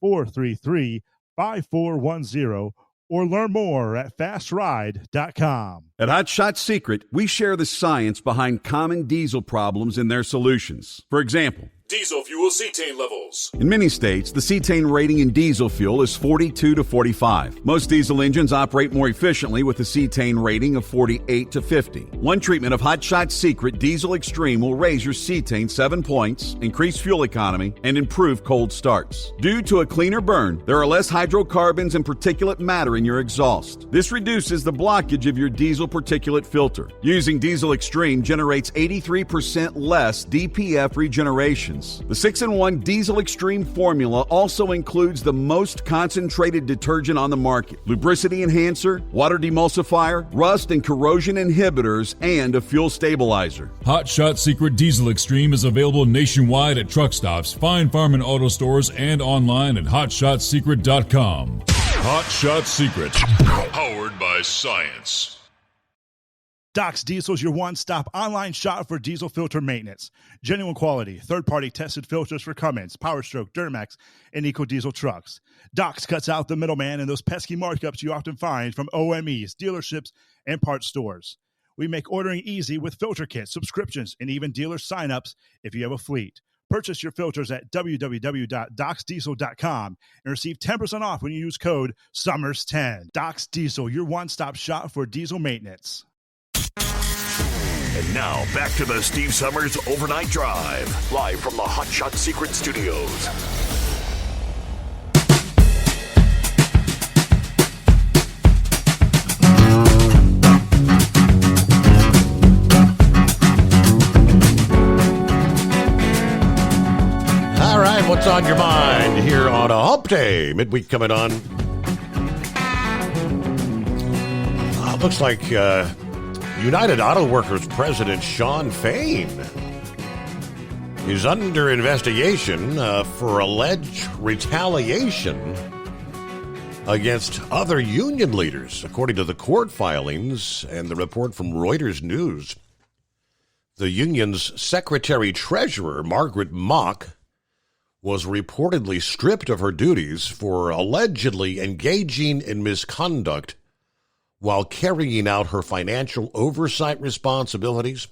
636-433-5410 or learn more at fastride.com. At Hot Shot Secret, we share the science behind common diesel problems and their solutions. For example, Diesel fuel cetane levels. in many states, the cetane rating in diesel fuel is 42 to 45. Most diesel engines operate more efficiently with a cetane rating of 48 to 50. One treatment of Hot Shot Secret Diesel Extreme will raise your cetane 7 points, increase fuel economy, and improve cold starts. Due to a cleaner burn, there are less hydrocarbons and particulate matter in your exhaust. This reduces the blockage of your diesel particulate filter. Using Diesel Extreme generates 83% less DPF regeneration. The 6-in-1 Diesel Extreme formula also includes the most concentrated detergent on the market, lubricity enhancer, water demulsifier, rust and corrosion inhibitors, and a fuel stabilizer. Hot Shot Secret Diesel Extreme is available nationwide at truck stops, fine farm and auto stores, and online at hotshotsecret.com. Hot Shot Secret. Powered by science. Doc's Diesel is your one-stop online shop for diesel filter maintenance. Genuine quality, third-party tested filters for Cummins, PowerStroke, Duramax, and EcoDiesel trucks. Doc's cuts out the middleman and those pesky markups you often find from OMEs, dealerships, and parts stores. We make ordering easy with filter kits, subscriptions, and even dealer sign-ups if you have a fleet. Purchase your filters at www.docsdiesel.com and receive 10% off when you use code SUMMERS10. Doc's Diesel, your one-stop shop for diesel maintenance. And now, back to the Steve Summers Overnight Drive, live from the Hot Shot Secret Studios. All right, what's on your mind here on a hump day? Midweek coming on. Looks like United Auto Workers President Shawn Fain is under investigation for alleged retaliation against other union leaders, according to the court filings and the report from Reuters News. The union's secretary-treasurer, Margaret Mock, was reportedly stripped of her duties for allegedly engaging in misconduct while carrying out her financial oversight responsibilities.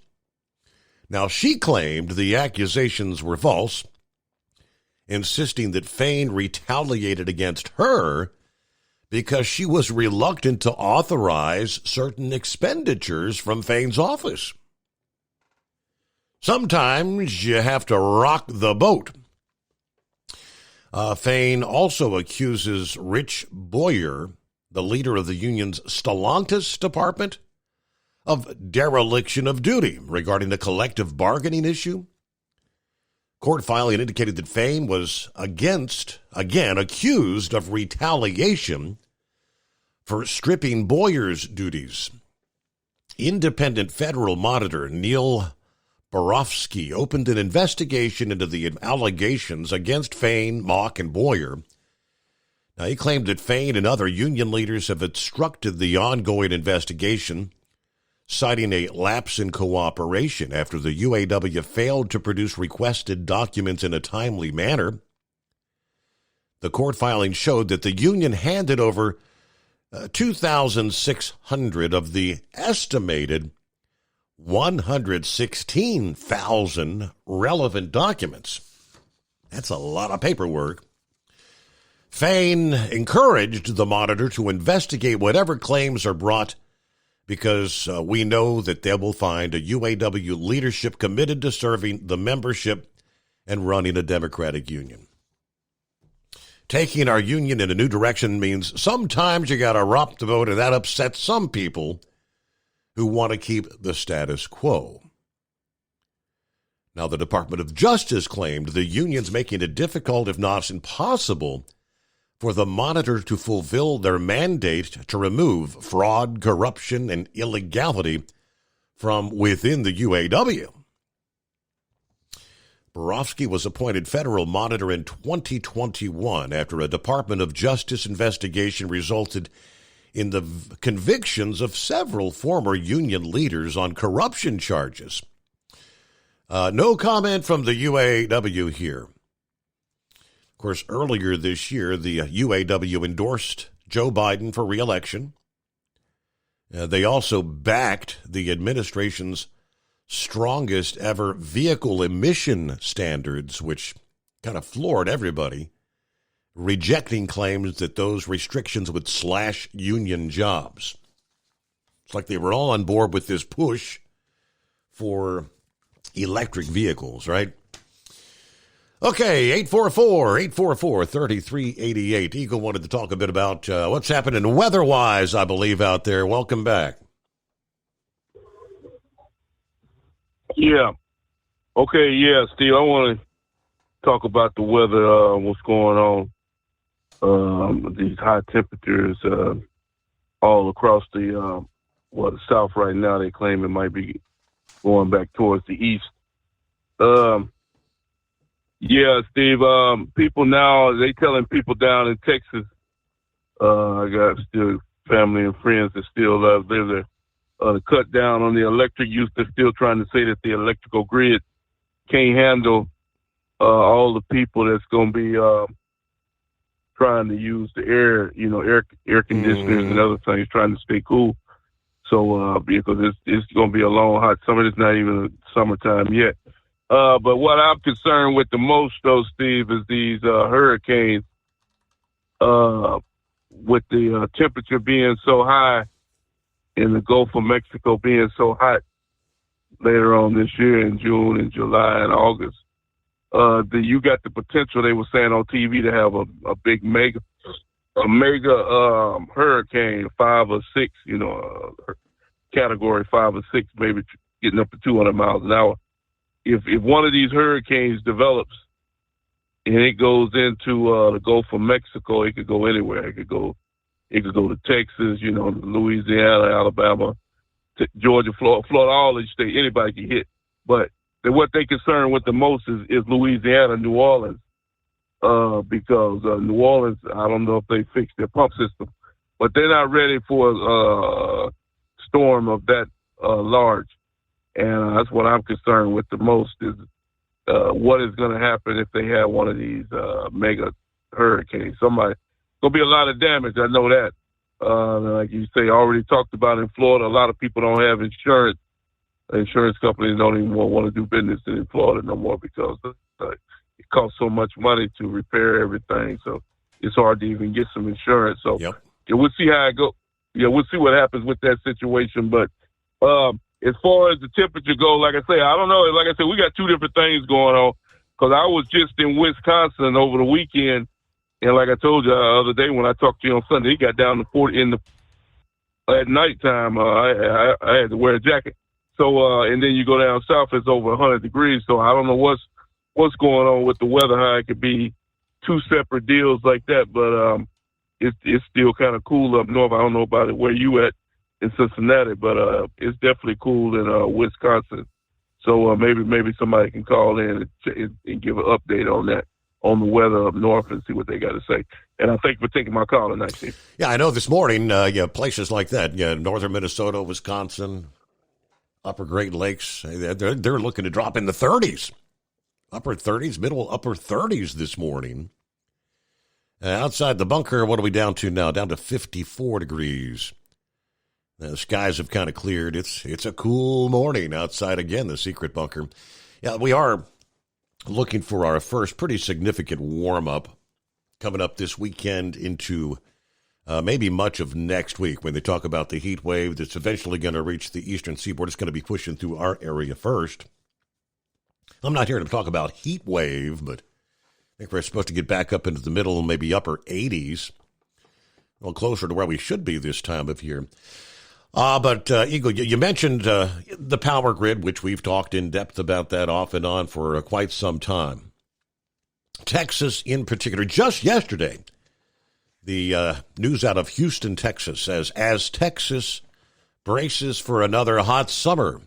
Now, she claimed the accusations were false, insisting that Fain retaliated against her because she was reluctant to authorize certain expenditures from Fain's office. Sometimes you have to rock the boat. Fain also accuses Rich Boyer, the leader of the union's Stellantis department, of dereliction of duty regarding the collective bargaining issue. Court filing indicated that Fain was accused of retaliation for stripping Boyer's duties. Independent federal monitor Neil Borofsky opened an investigation into the allegations against Fain, Mock, and Boyer. Now, he claimed that Fain and other union leaders have obstructed the ongoing investigation, citing a lapse in cooperation after the UAW failed to produce requested documents in a timely manner. The court filing showed that the union handed over 2,600 of the estimated 116,000 relevant documents. That's a lot of paperwork. Fain encouraged the monitor to investigate whatever claims are brought because we know that they will find a UAW leadership committed to serving the membership and running a democratic union. Taking our union in a new direction means sometimes you got to rock the boat, and that upsets some people who want to keep the status quo. Now, the Department of Justice claimed the union's making it difficult, if not impossible, for the monitor to fulfill their mandate to remove fraud, corruption, and illegality from within the UAW. Borofsky was appointed federal monitor in 2021 after a Department of Justice investigation resulted in the convictions of several former union leaders on corruption charges. No comment from the UAW here. Of course, earlier this year, the UAW endorsed Joe Biden for re-election. They also backed the administration's strongest ever vehicle emission standards, which kind of floored everybody, rejecting claims that those restrictions would slash union jobs. It's like they were all on board with this push for electric vehicles, right? Okay, 844-3388. Eagle wanted to talk a bit about what's happening weather-wise, I believe, out there. Welcome back. Yeah. Okay, yeah, Steve, I want to talk about the weather, what's going on, these high temperatures all across the South right now. They claim it might be going back towards the east. Yeah, Steve, people now, they telling people down in Texas, I got still family and friends that still live there, to cut down on the electric use. They're still trying to say that the electrical grid can't handle all the people that's going to be trying to use the air conditioners and other things, trying to stay cool. So because it's going to be a long, hot summer. It's not even summertime yet. But what I'm concerned with the most, though, Steve, is these hurricanes. With the temperature being so high and the Gulf of Mexico being so hot later on this year in June and July and August, you got the potential, they were saying on TV, to have a big mega hurricane, 5 or 6, category 5 or 6, maybe getting up to 200 miles an hour. If one of these hurricanes develops and it goes into the Gulf of Mexico, it could go anywhere. It could go to Texas, Louisiana, Alabama, Georgia, Florida, all these states. Anybody can hit. But what they concerned with the most is Louisiana, New Orleans, because New Orleans, I don't know if they fixed their pump system, but they're not ready for a storm of that large. And that's what I'm concerned with the most is what is going to happen if they have one of these mega hurricanes. Going to be a lot of damage. I know that. Like you say, already talked about in Florida, a lot of people don't have insurance. Insurance companies don't even want to do business in Florida no more because it costs so much money to repair everything. So it's hard to even get some insurance. So yeah, we'll see how it goes. Yeah, we'll see what happens with that situation. But as far as the temperature goes, like I say, I don't know. Like I said, we got two different things going on because I was just in Wisconsin over the weekend. And like I told you the other day when I talked to you on Sunday, it got down to 40 at nighttime. I had to wear a jacket. So, and then you go down south, it's over 100 degrees. So I don't know what's going on with the weather, how it could be two separate deals like that. But it's still kind of cool up north. I don't know about it where you at in Cincinnati, but it's definitely cool in Wisconsin. So maybe somebody can call in and give an update on that, on the weather up north, and see what they got to say. And I thank you for taking my call tonight, Steve. Yeah, I know this morning, places like that, northern Minnesota, Wisconsin, upper Great Lakes, they're looking to drop in the 30s, upper 30s, middle upper 30s this morning. Outside the bunker, what are we down to now? Down to 54 degrees. The skies have kind of cleared. It's a cool morning outside again, the secret bunker. Yeah, we are looking for our first pretty significant warm-up coming up this weekend into maybe much of next week when they talk about the heat wave that's eventually going to reach the eastern seaboard. It's going to be pushing through our area first. I'm not here to talk about heat wave, but I think we're supposed to get back up into the middle, maybe upper 80s, a little closer to where we should be this time of year. But Eagle, you mentioned the power grid, which we've talked in depth about that off and on for quite some time. Texas in particular, just yesterday, the news out of Houston, Texas says, as Texas braces for another hot summer,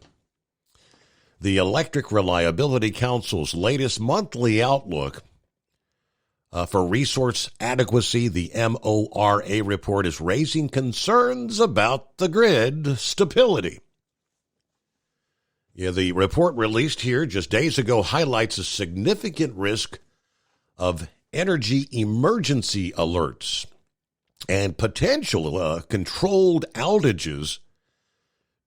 the Electric Reliability Council's latest monthly outlook for resource adequacy, the MORA report, is raising concerns about the grid stability. Yeah, the report released here just days ago highlights a significant risk of energy emergency alerts and potential controlled outages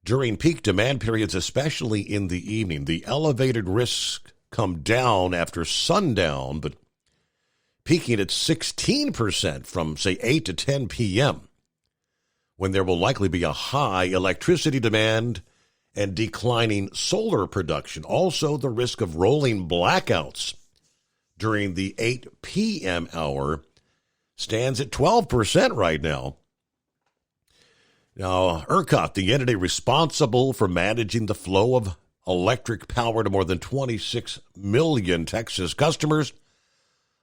during peak demand periods, especially in the evening. The elevated risks come down after sundown, but peaking at 16% from, say, 8 to 10 p.m., when there will likely be a high electricity demand and declining solar production. Also, the risk of rolling blackouts during the 8 p.m. hour stands at 12% right now. Now, ERCOT, the entity responsible for managing the flow of electric power to more than 26 million Texas customers,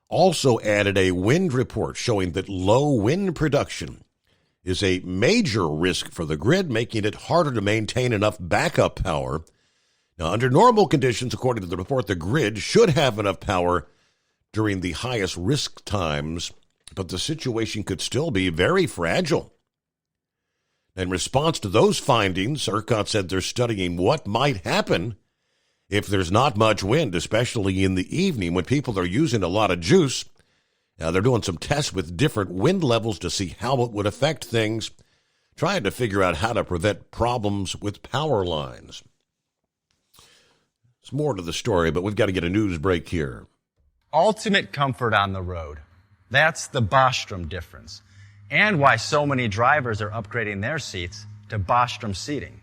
also added a wind report showing that low wind production is a major risk for the grid, making it harder to maintain enough backup power. Now, under normal conditions, according to the report, the grid should have enough power during the highest risk times, but the situation could still be very fragile. In response to those findings, ERCOT said they're studying what might happen if there's not much wind, especially in the evening when people are using a lot of juice. Now, they're doing some tests with different wind levels to see how it would affect things, trying to figure out how to prevent problems with power lines. There's more to the story, but we've got to get a news break here. Ultimate comfort on the road. That's the Bostrom difference, and why so many drivers are upgrading their seats to Bostrom seating.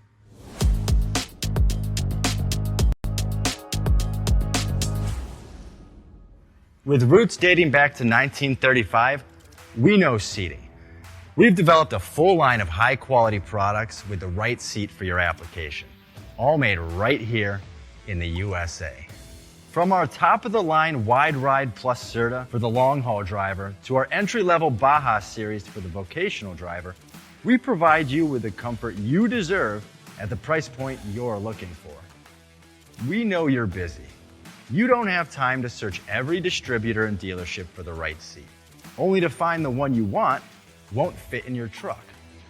With roots dating back to 1935, we know seating. We've developed a full line of high-quality products with the right seat for your application, all made right here in the USA. From our top-of-the-line Wide Ride Plus Certa for the long-haul driver to our entry-level Baja series for the vocational driver, we provide you with the comfort you deserve at the price point you're looking for. We know you're busy. You don't have time to search every distributor and dealership for the right seat, only to find the one you want won't fit in your truck.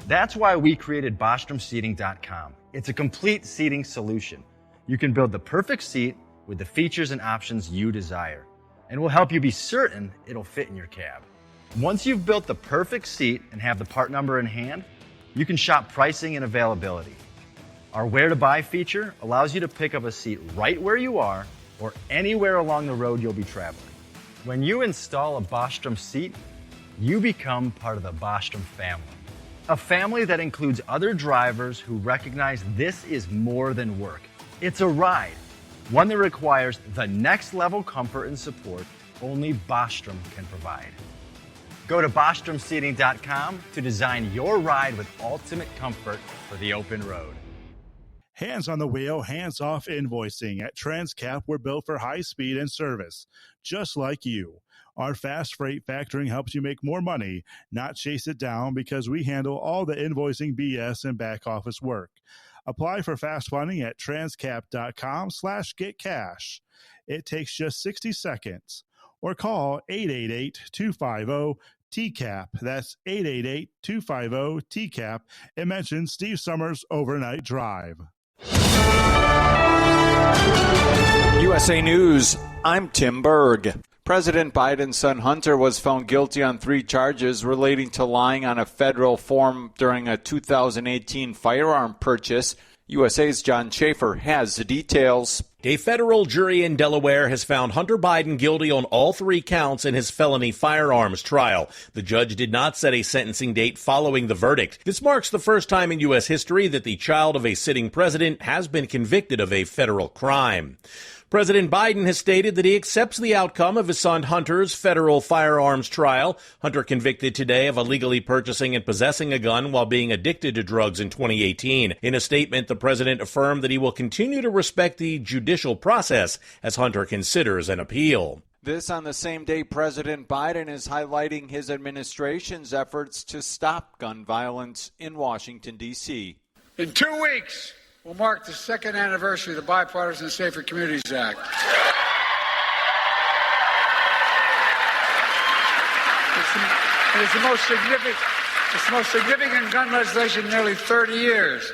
That's why we created BostromSeating.com. It's a complete seating solution. You can build the perfect seat with the features and options you desire, and we'll help you be certain it'll fit in your cab. Once you've built the perfect seat and have the part number in hand, you can shop pricing and availability. Our Where to Buy feature allows you to pick up a seat right where you are or anywhere along the road you'll be traveling. When you install a Bostrom seat, you become part of the Bostrom family. A family that includes other drivers who recognize this is more than work. It's a ride, one that requires the next level comfort and support only Bostrom can provide. Go to BostromSeating.com to design your ride with ultimate comfort for the open road. Hands on the wheel, hands off invoicing. At Transcap, we're built for high speed and service, just like you. Our fast freight factoring helps you make more money, not chase it down, because we handle all the invoicing BS and back office work. Apply for fast funding at transcap.com/getcash. It takes just 60 seconds. Or call 888-250-TCAP. That's 888-250-TCAP. And mention Steve Summers Overnight Drive. USA News, I'm Tim Berg. President Biden's son Hunter was found guilty on 3 charges relating to lying on a federal form during a 2018 firearm purchase. USA's John Schaefer has the details. A federal jury in Delaware has found Hunter Biden guilty on all 3 counts in his felony firearms trial. The judge did not set a sentencing date following the verdict. This marks the first time in U.S. history that the child of a sitting president has been convicted of a federal crime. President Biden has stated that he accepts the outcome of his son Hunter's federal firearms trial. Hunter convicted today of illegally purchasing and possessing a gun while being addicted to drugs in 2018. In a statement, the president affirmed that he will continue to respect the judicial process as Hunter considers an appeal. This on the same day President Biden is highlighting his administration's efforts to stop gun violence in Washington, D.C. In 2 weeks, we'll mark the second anniversary of the Bipartisan Safer Communities Act. It's the most significant gun legislation in nearly 30 years.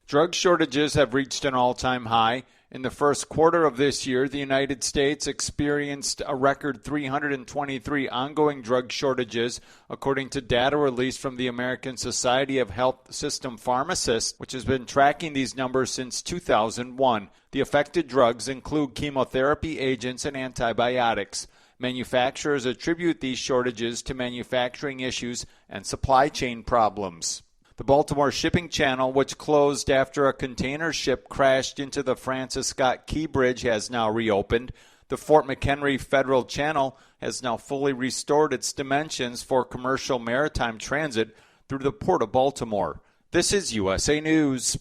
Drug shortages have reached an all-time high. In the first quarter of this year, the United States experienced a record 323 ongoing drug shortages, according to data released from the American Society of Health System Pharmacists, which has been tracking these numbers since 2001. The affected drugs include chemotherapy agents and antibiotics. Manufacturers attribute these shortages to manufacturing issues and supply chain problems. The Baltimore Shipping Channel, which closed after a container ship crashed into the Francis Scott Key Bridge, has now reopened. The Fort McHenry Federal Channel has now fully restored its dimensions for commercial maritime transit through the Port of Baltimore. This is USA News.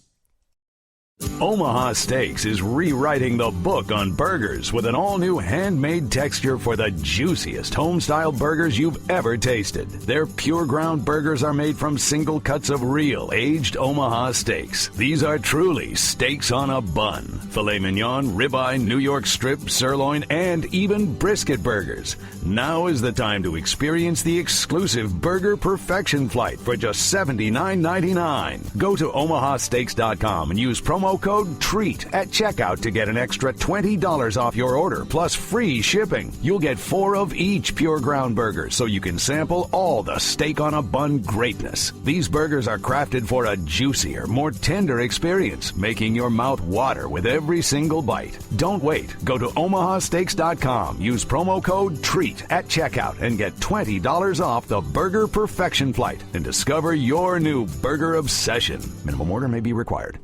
Omaha Steaks is rewriting the book on burgers with an all-new handmade texture for the juiciest home-style burgers you've ever tasted. Their pure ground burgers are made from single cuts of real, aged Omaha steaks. These are truly steaks on a bun. Filet mignon, ribeye, New York strip, sirloin, and even brisket burgers. Now is the time to experience the exclusive Burger Perfection Flight for just $79.99. Go to omahasteaks.com and use promo code TREAT at checkout to get an extra $20 off your order plus free shipping. You'll get 4 of each pure ground burger so you can sample all the steak on a bun greatness. These burgers are crafted for a juicier, more tender experience, making your mouth water with every single bite. Don't wait. Go to omahasteaks.com. Use promo code TREAT at checkout and get $20 off the Burger Perfection Flight and discover your new burger obsession. Minimum order may be required.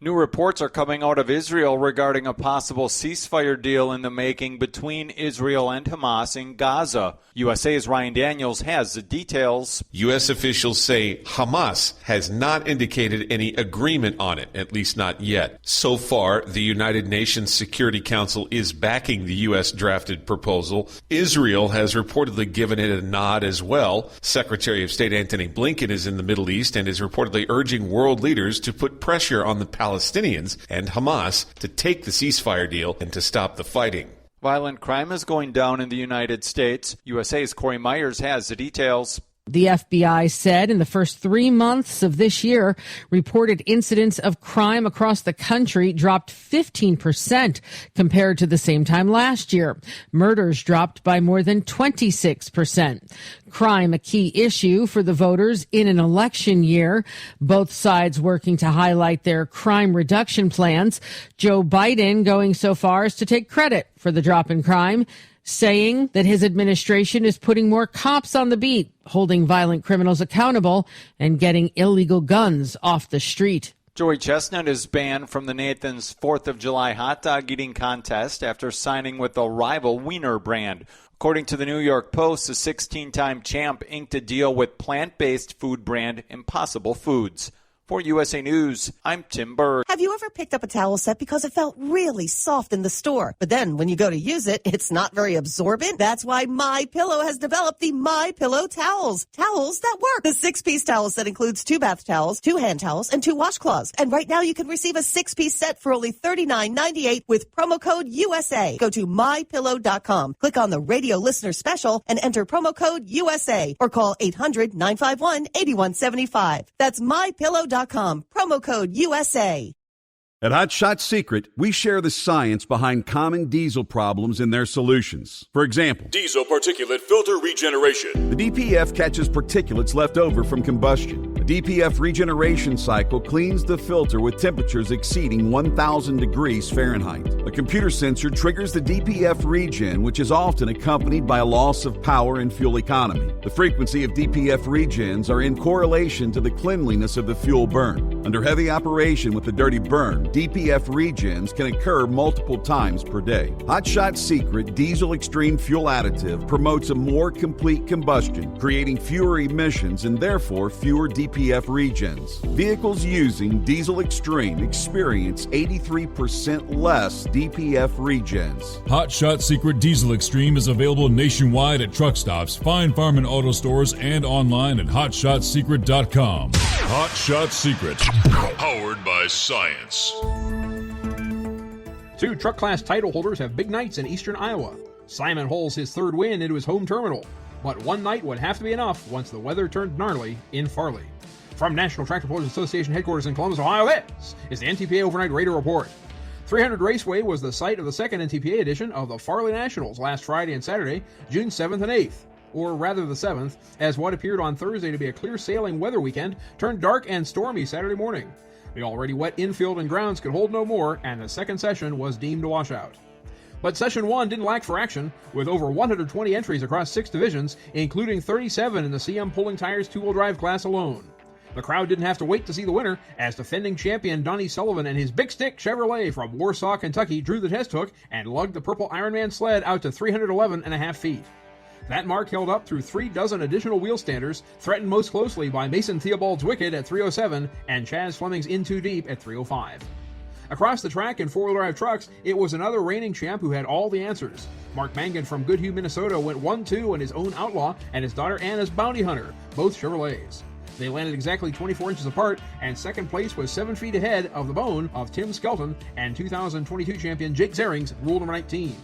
New reports are coming out of Israel regarding a possible ceasefire deal in the making between Israel and Hamas in Gaza. USA's Ryan Daniels has the details. U.S. officials say Hamas has not indicated any agreement on it, at least not yet. So far, the United Nations Security Council is backing the U.S. drafted proposal. Israel has reportedly given it a nod as well. Secretary of State Antony Blinken is in the Middle East and is reportedly urging world leaders to put pressure on the Palestinians and Hamas to take the ceasefire deal and to stop the fighting. Violent crime is going down in the United States. USA's Corey Myers has the details. The FBI said in the first 3 months of this year, reported incidents of crime across the country dropped 15% compared to the same time last year. Murders dropped by more than 26%. Crime, a key issue for the voters in an election year. Both sides working to highlight their crime reduction plans. Joe Biden going so far as to take credit for the drop in crime, saying that his administration is putting more cops on the beat, holding violent criminals accountable, and getting illegal guns off the street. Joey Chestnut is banned from the Nathan's 4th of July hot dog eating contest after signing with the rival Wiener brand. According to the New York Post, the 16-time champ inked a deal with plant-based food brand Impossible Foods. For USA News, I'm Tim Berg. Have you ever picked up a towel set because it felt really soft in the store, but then when you go to use it, it's not very absorbent? That's why MyPillow has developed the MyPillow towels. Towels that work. The 6-piece towel set includes 2 bath towels, 2 hand towels, and 2 washcloths. And right now you can receive a 6-piece set for only $39.98 with promo code USA. Go to MyPillow.com, click on the radio listener special, and enter promo code USA, or call 800-951-8175. That's MyPillow.com. Promo code USA. At Hot Shot Secret, we share the science behind common diesel problems and their solutions. For example, diesel particulate filter regeneration. The DPF catches particulates left over from combustion. The DPF regeneration cycle cleans the filter with temperatures exceeding 1,000 degrees Fahrenheit. A computer sensor triggers the DPF regen, which is often accompanied by a loss of power and fuel economy. The frequency of DPF regens are in correlation to the cleanliness of the fuel burn. Under heavy operation with the dirty burn, DPF regens can occur multiple times per day. Hot Shot Secret Diesel Extreme Fuel Additive promotes a more complete combustion, creating fewer emissions and therefore fewer DPF regens. Vehicles using Diesel Extreme experience 83% less DPF regens. Hot Shot Secret Diesel Extreme is available nationwide at truck stops, fine farm and auto stores, and online at hotshotsecret.com. Hot Shot Secret, powered by science. 2 truck class title holders have big nights in eastern Iowa. Simon holds his 3rd win into his home terminal, but one night would have to be enough once the weather turned gnarly in Farley. From National Tractor Pullers Association headquarters in Columbus, Ohio, this is the NTPA Overnight Radar Report. 300 Raceway was the site of the second NTPA edition of the Farley Nationals last Friday and Saturday, June 7th and 8th. Or rather the 7th, as what appeared on Thursday to be a clear sailing weather weekend turned dark and stormy Saturday morning. The already wet infield and grounds could hold no more, and the second session was deemed a washout. But Session 1 didn't lack for action, with over 120 entries across 6 divisions, including 37 in the CM Pulling Tires 2-wheel drive class alone. The crowd didn't have to wait to see the winner, as defending champion Donnie Sullivan and his Big Stick Chevrolet from Warsaw, Kentucky drew the test hook and lugged the purple Ironman sled out to 311.5 feet. That mark held up through 3 dozen additional wheel standers, threatened most closely by Mason Theobald's Wicked at 307 and Chaz Fleming's In Too Deep at 305. Across the track in 4-wheel drive trucks, it was another reigning champ who had all the answers. Mark Mangan from Goodhue, Minnesota went 1-2 in his own Outlaw and his daughter Anna's Bounty Hunter, both Chevrolets. They landed exactly 24 inches apart, and second place was 7 feet ahead of the bone of Tim Skelton and 2022 champion Jake Zering's Rule number 19.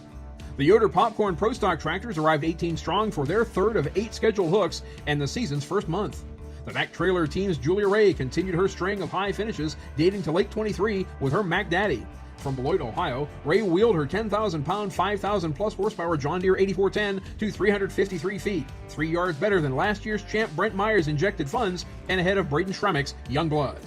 The Yoder Popcorn Pro Stock tractors arrived 18 strong for their 3rd of 8 scheduled hooks in the season's first month. The Mack Trailer team's Julia Ray continued her string of high finishes dating to late 23 with her Mack Daddy. From Beloit, Ohio, Ray wheeled her 10,000-pound, 5,000-plus horsepower John Deere 8410 to 353 feet, 3 yards better than last year's champ Brent Myers' injected funds and ahead of Braden Schrammick's Young Blood.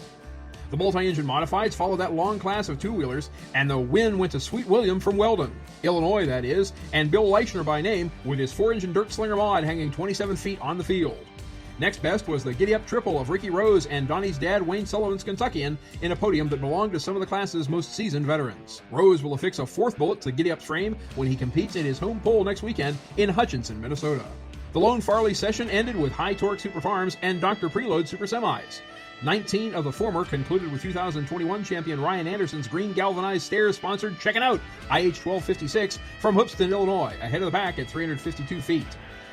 The multi-engine modifieds followed that long class of 2-wheelers, and the win went to Sweet William from Weldon, Illinois that is, and Bill Leichner by name, with his 4-engine Dirt Slinger mod hanging 27 feet on the field. Next best was the Giddy Up Triple of Ricky Rose and Donnie's dad Wayne Sullivan's Kentuckian in a podium that belonged to some of the class's most seasoned veterans. Rose will affix a 4th bullet to Giddy Up's frame when he competes in his home pole next weekend in Hutchinson, Minnesota. The lone Farley session ended with High Torque Super Farms and Dr. Preload Super Semis. 19 of the former concluded with 2021 champion Ryan Anderson's green galvanized stairs-sponsored Checkin' Out IH-1256 from Hoopeston, Illinois, ahead of the pack at 352 feet.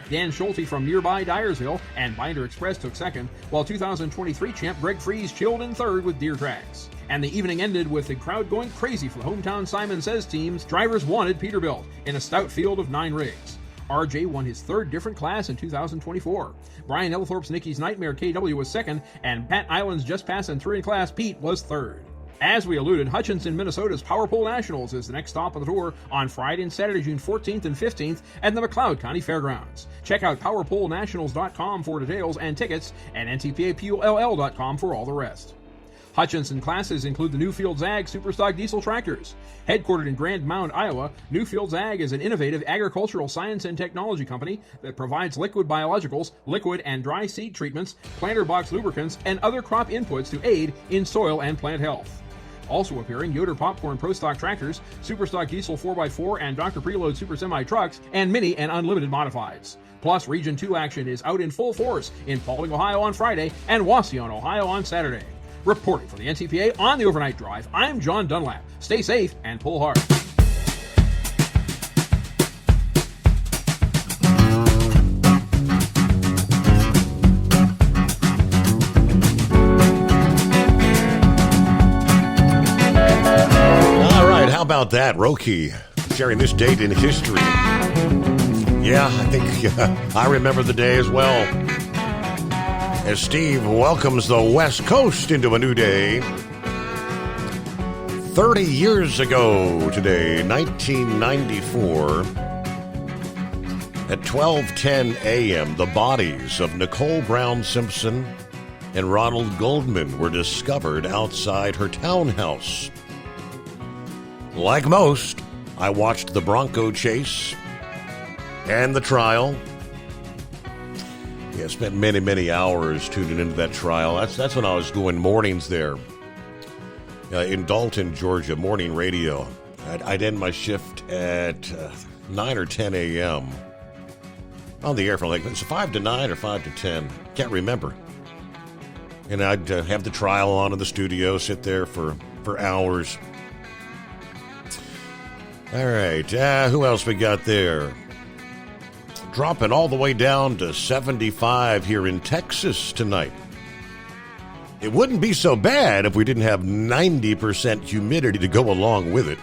Dan Schulte from nearby Dyersville and Binder Express took second, while 2023 champ Greg Fries chilled in third with Deer Tracks. And the evening ended with the crowd going crazy for the hometown Simon Says team's Drivers Wanted Peterbilt in a stout field of 9 rigs. RJ won his 3rd different class in 2024. Brian Ellithorpe's Nicky's Nightmare KW was second, and Pat Island's Just Passin' Through in class Pete was 3rd. As we alluded, Hutchinson, Minnesota's Power Pole Nationals is the next stop of the tour on Friday and Saturday, June 14th and 15th at the McLeod County Fairgrounds. Check out PowerPoleNationals.com for details and tickets, and NTPAPULL.com for all the rest. Hutchinson classes include the Newfields Ag Superstock diesel tractors. Headquartered in Grand Mound, Iowa, Newfields Ag is an innovative agricultural science and technology company that provides liquid biologicals, liquid and dry seed treatments, planter box lubricants, and other crop inputs to aid in soil and plant health. Also appearing, Yoder Popcorn Pro Stock tractors, Superstock Diesel 4x4 and Dr. Preload Super Semi trucks, and mini and unlimited modifieds. Plus, Region 2 action is out in full force in Paulding, Ohio on Friday and Wauseon, Ohio on Saturday. Reporting for the NTPA on the Overnight Drive, I'm John Dunlap. Stay safe and pull hard. All right, how about that? Roki sharing this date in history. Yeah, I think I remember the day as well. As Steve welcomes the West Coast into a new day. 30 years ago today, 1994, at 12:10 a.m., the bodies of Nicole Brown Simpson and Ronald Goldman were discovered outside her townhouse. Like most, I watched the Bronco chase and the trial. Yeah, spent many, many hours tuning into that trial. That's when I was going mornings there. in Dalton, Georgia, morning radio. I'd end my shift at 9 or 10 a.m. on the air from like, it's 5 to 9 or 5 to 10. Can't remember. And I'd have the trial on in the studio, sit there for hours. All right, who else we got there? Dropping all the way down to 75 here in Texas tonight. It wouldn't be so bad if we didn't have 90% humidity to go along with it.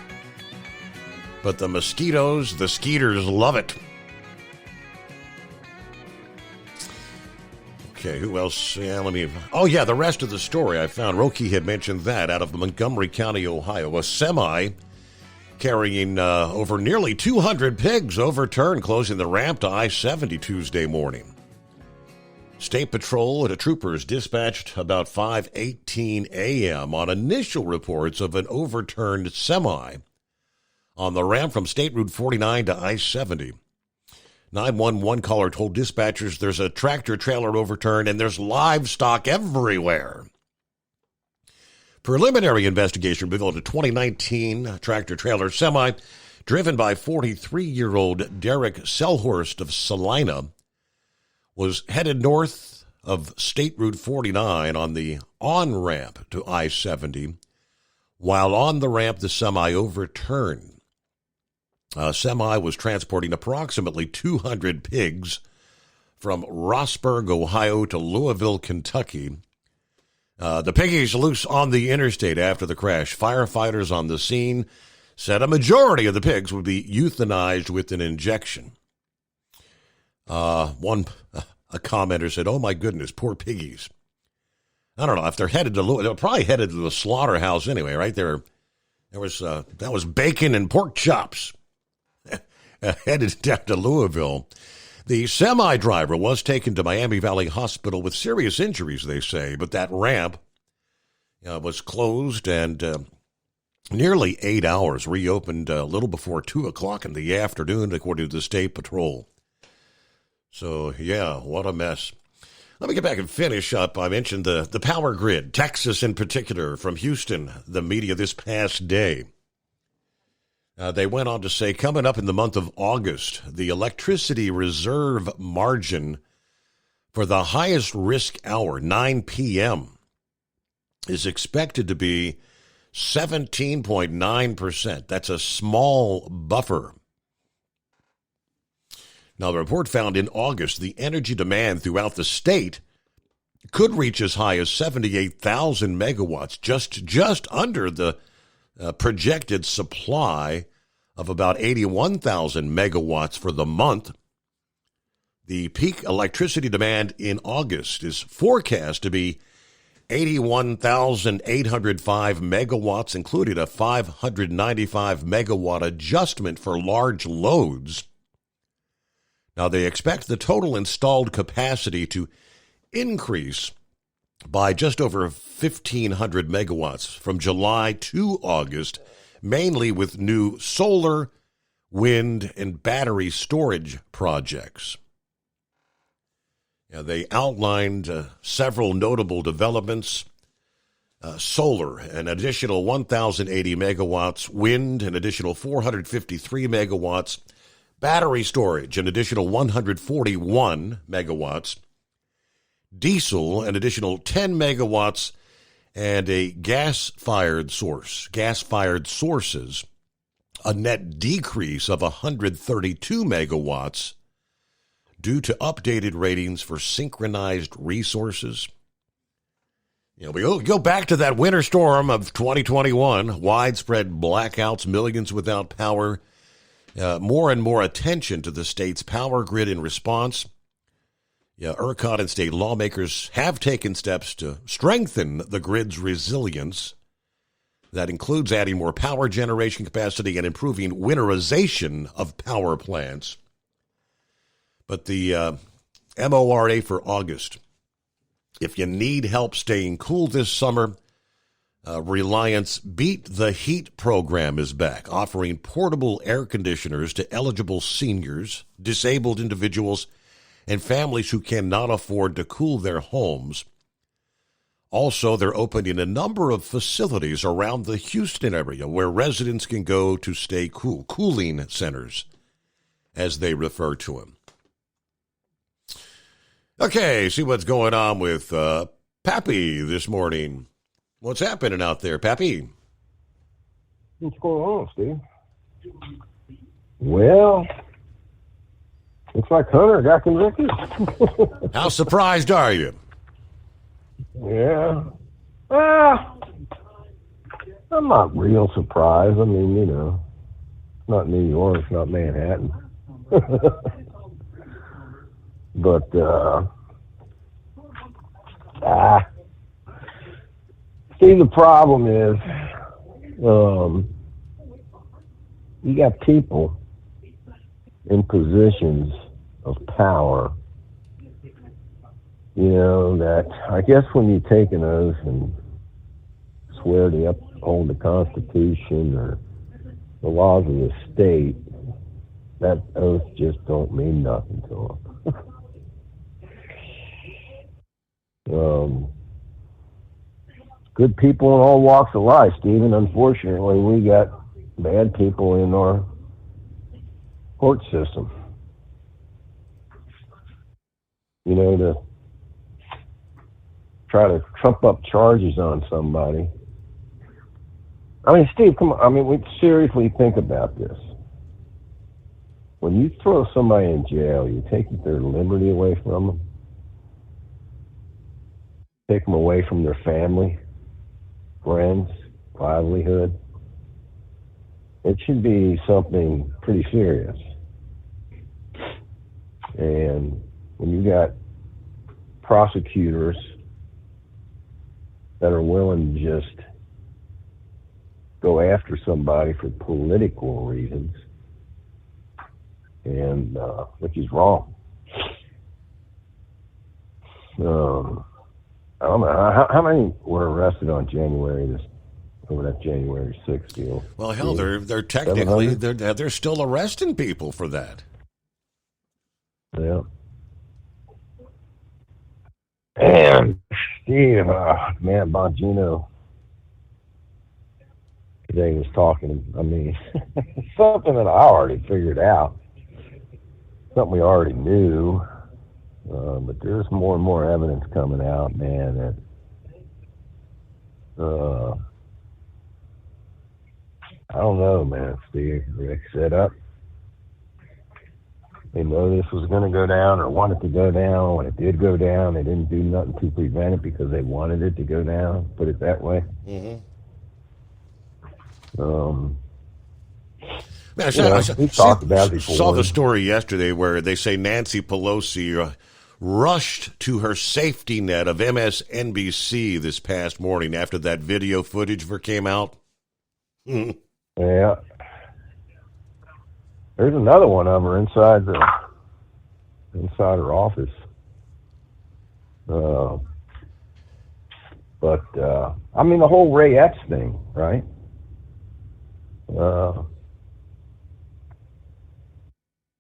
But the mosquitoes, the skeeters love it. Okay, who else? The rest of the story I found. Roki had mentioned that out of Montgomery County, Ohio. A semi carrying over nearly 200 pigs overturned, closing the ramp to I-70 Tuesday morning. State Patrol and troopers dispatched about 5:18 a.m. on initial reports of an overturned semi on the ramp from State Route 49 to I-70. 911 caller told dispatchers there's a tractor-trailer overturned and there's livestock everywhere. Preliminary investigation revealed a 2019 tractor-trailer semi driven by 43-year-old Derek Selhorst of Salina was headed north of State Route 49 on the on-ramp to I-70. While on the ramp, the semi overturned. Semi was transporting approximately 200 pigs from Rossburg, Ohio to Louisville, Kentucky. The piggies loose on the interstate after the crash. Firefighters on the scene said a majority of the pigs would be euthanized with an injection. A commenter said, "Oh my goodness, poor piggies." I don't know if they're headed to they're probably headed to the slaughterhouse anyway, right? That was bacon and pork chops headed down to Louisville. The semi driver was taken to Miami Valley Hospital with serious injuries, they say, but that ramp was closed and nearly 8 hours, reopened a little before 2 o'clock in the afternoon, according to the State Patrol. So, yeah, what a mess. Let me get back and finish up. I mentioned the power grid, Texas in particular, from Houston, the media this past day. They went on to say, coming up in the month of August, the electricity reserve margin for the highest risk hour, 9 p.m., is expected to be 17.9%. That's a small buffer. Now, the report found in August the energy demand throughout the state could reach as high as 78,000 megawatts, just under the projected supply of about 81,000 megawatts for the month. The peak electricity demand in August is forecast to be 81,805 megawatts, including a 595 megawatt adjustment for large loads. Now, they expect the total installed capacity to increase by just over 1,500 megawatts from July to August, mainly with new solar, wind, and battery storage projects. They outlined several notable developments. Solar, an additional 1,080 megawatts, wind, an additional 453 megawatts, battery storage, an additional 141 megawatts, diesel, an additional 10 megawatts, and a gas-fired sources, a net decrease of 132 megawatts due to updated ratings for synchronized resources. We go back to that winter storm of 2021, widespread blackouts, millions without power, more and more attention to the state's power grid in response. ERCOT and state lawmakers have taken steps to strengthen the grid's resilience. That includes adding more power generation capacity and improving winterization of power plants. But the MORA for August, if you need help staying cool this summer, Reliance Beat the Heat program is back, offering portable air conditioners to eligible seniors, disabled individuals, and families who cannot afford to cool their homes. Also, they're opening a number of facilities around the Houston area where residents can go to stay cool, cooling centers, as they refer to them. Okay, see what's going on with Pappy this morning. What's happening out there, Pappy? What's going on, Steve? Well, looks like Hunter got convicted. How surprised are you? Yeah. I'm not real surprised. I mean, you know, it's not New York, it's not Manhattan. But, see, the problem is, you got people in positions of power, you know, that I guess when you take an oath and swear to uphold the Constitution or the laws of the state, that oath just don't mean nothing to them. Good people in all walks of life, Stephen. Unfortunately, we got bad people in our court system. You know, to try to trump up charges on somebody. I mean, Steve, come on. I mean, we seriously think about this. When you throw somebody in jail, you take their liberty away from them, take them away from their family, friends, livelihood. It should be something pretty serious. And when you got prosecutors that are willing to just go after somebody for political reasons, and which is wrong. I don't know how many were arrested on over that January 6th deal. Well, hell, they're technically they're still arresting people for that. Yeah. And Steve, man, Bongino today was talking. I mean, something that I already figured out, something we already knew, but there's more and more evidence coming out, man, that I don't know, man. Steve, Rick set up. They know this was going to go down or wanted to go down. When it did go down, they didn't do nothing to prevent it because they wanted it to go down, put it that way. Mm-hmm. We talked about it before. Saw the story yesterday where they say Nancy Pelosi rushed to her safety net of MSNBC this past morning after that video footage came out. Yeah. There's another one of her inside her office. But I mean, the whole Ray Epps thing, right?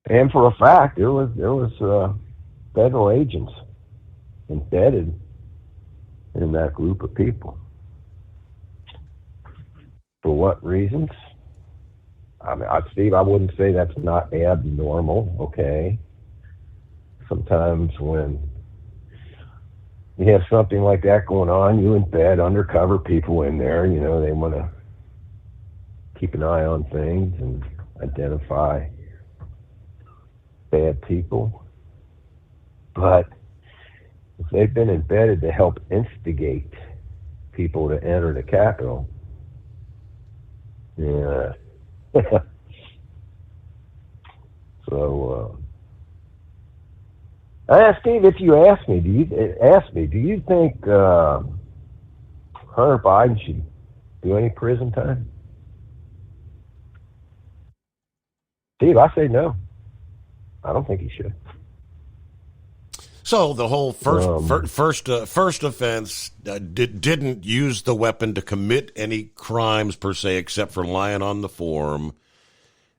And for a fact, there was federal agents embedded in that group of people. For what reasons? I mean, Steve, I wouldn't say that's not abnormal, okay? Sometimes when you have something like that going on, you embed undercover people in there. You know, they want to keep an eye on things and identify bad people. But if they've been embedded to help instigate people to enter the Capitol, yeah. So, Steve, if you ask me, do you think Hunter Biden should do any prison time? Steve, I say no. I don't think he should. So the whole first offense didn't use the weapon to commit any crimes per se, except for lying on the form.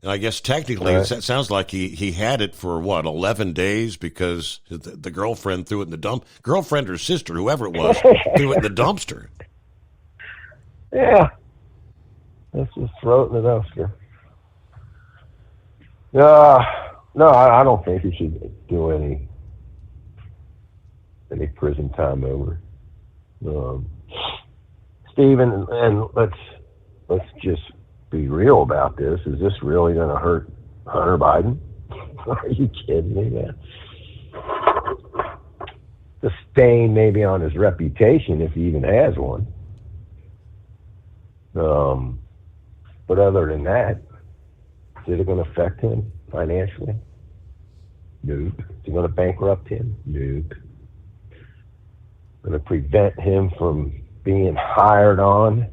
And I guess technically it sounds like he had it for, 11 days because the girlfriend threw it in the dump. Girlfriend or sister, whoever it was, threw it in the dumpster. Yeah. Let's just throw it in the dumpster. No, I don't think he should do any prison time over. Stephen, and let's just be real about this. Is this really going to hurt Hunter Biden? Are you kidding me, man? The stain maybe on his reputation, if he even has one. But other than that, is it going to affect him financially? Nope. Is it going to bankrupt him? Nope. Going to prevent him from being hired on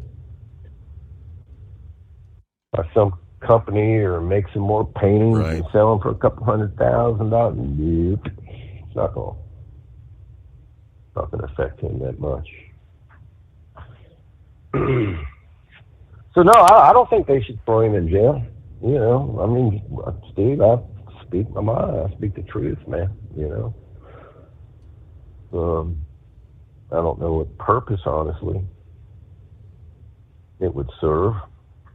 by some company or make some more paintings and sell them for $200,000? Nope. It's not going to affect him that much. So no, I don't think they should throw him in jail. You know, I mean, Steve, I speak my mind. I speak the truth, man. You know, I don't know what purpose, honestly, it would serve.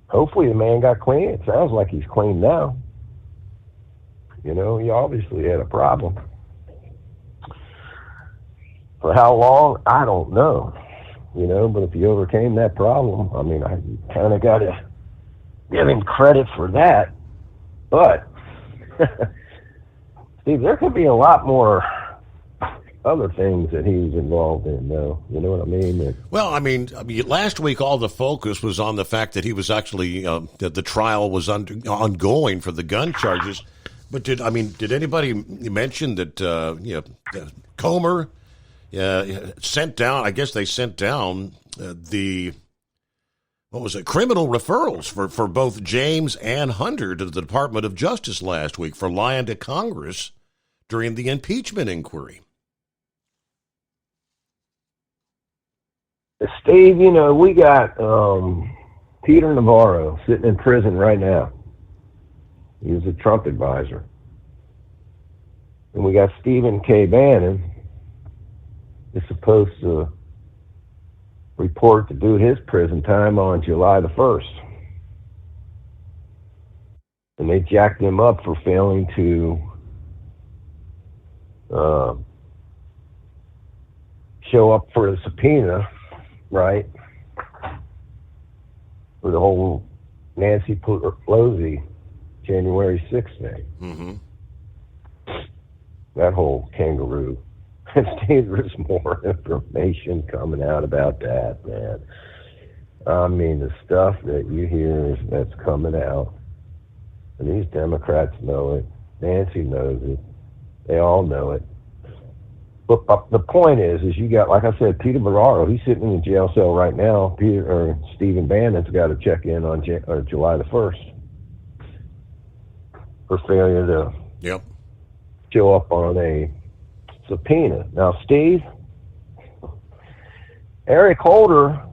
Hopefully the man got clean. It sounds like he's clean now. You know, he obviously had a problem. For how long, I don't know. You know, but if he overcame that problem, I mean, I kind of got to give him credit for that. But, Steve, there could be a lot more other things that he was involved in, though. You know what I mean? Well, I mean, last week all the focus was on the fact that he was actually that the trial was ongoing for the gun charges. But did anybody mention that Comer sent down? I guess they sent down the criminal referrals for both James and Hunter to the Department of Justice last week for lying to Congress during the impeachment inquiry. Steve, you know, we got Peter Navarro sitting in prison right now. He was a Trump advisor. And we got Stephen K. Bannon is supposed to report to do his prison time on July the 1st. And they jacked him up for failing to show up for a subpoena, right? For the whole Nancy Pelosi January 6th thing. Mm-hmm. That whole kangaroo. Steve, there's more information coming out about that, man. I mean, the stuff that you hear that's coming out, and these Democrats know it. Nancy knows it. They all know it. But the point is you got, like I said, Peter Navarro. He's sitting in the jail cell right now. Stephen Bannon's got to check in on July the 1st for failure to show up on a subpoena. Now, Steve, Eric Holder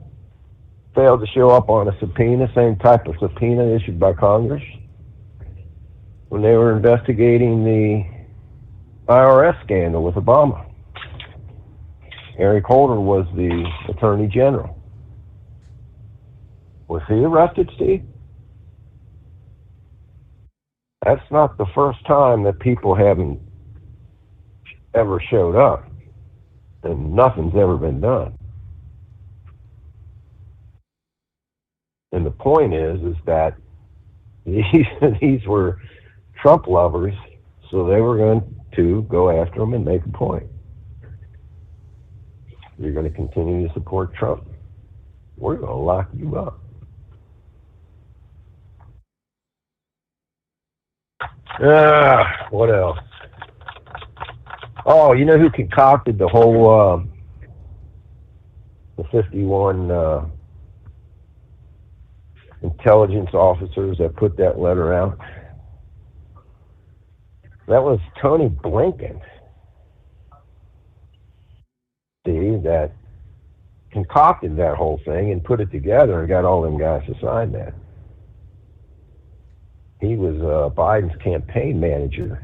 failed to show up on a subpoena, same type of subpoena issued by Congress when they were investigating the IRS scandal with Obama. Eric Holder was the Attorney General. Was he arrested, Steve? That's not the first time that people haven't ever showed up, and nothing's ever been done. And the point is that these were Trump lovers, so they were going to go after him and make a point. You're going to continue to support Trump, we're going to lock you up. What else? Oh, you know who concocted the whole, the 51 intelligence officers that put that letter out? That was Tony Blinken. See, that concocted that whole thing and put it together and got all them guys to sign that. he was Biden's campaign manager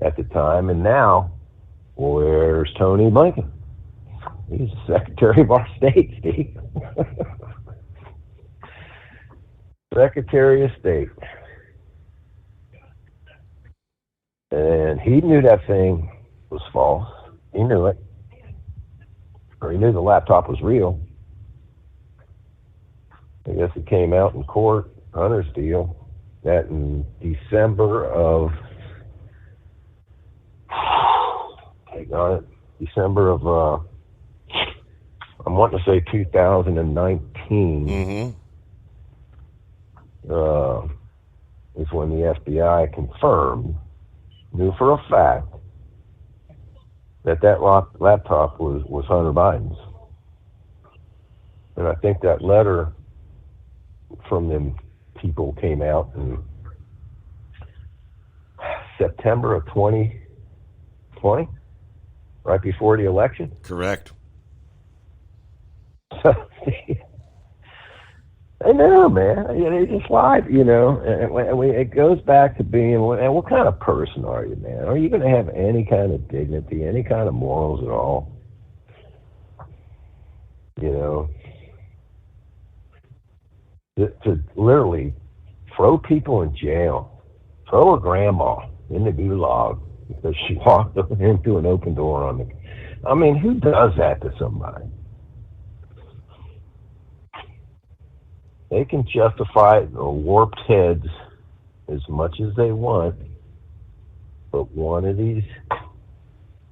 at the time, and now where's Tony Blinken? He's the Secretary of our state, Steve. Secretary of State. And he knew that thing was false. He knew it. Or he knew the laptop was real. I guess it came out in court, Hunter's deal, that in December of, I'm wanting to say 2019, is when the FBI confirmed, knew for a fact, that laptop was Hunter Biden's. And I think that letter from them people came out in September of 2020, right before the election. Correct. I know, man. They just lied, you know. And it goes back to being, and what kind of person are you, man? Are you going to have any kind of dignity, any kind of morals at all? You know, to literally throw people in jail, throw a grandma in the gulag because she walked into an open door on the. I mean, who does that to somebody? They can justify it or warped heads as much as they want, but one of these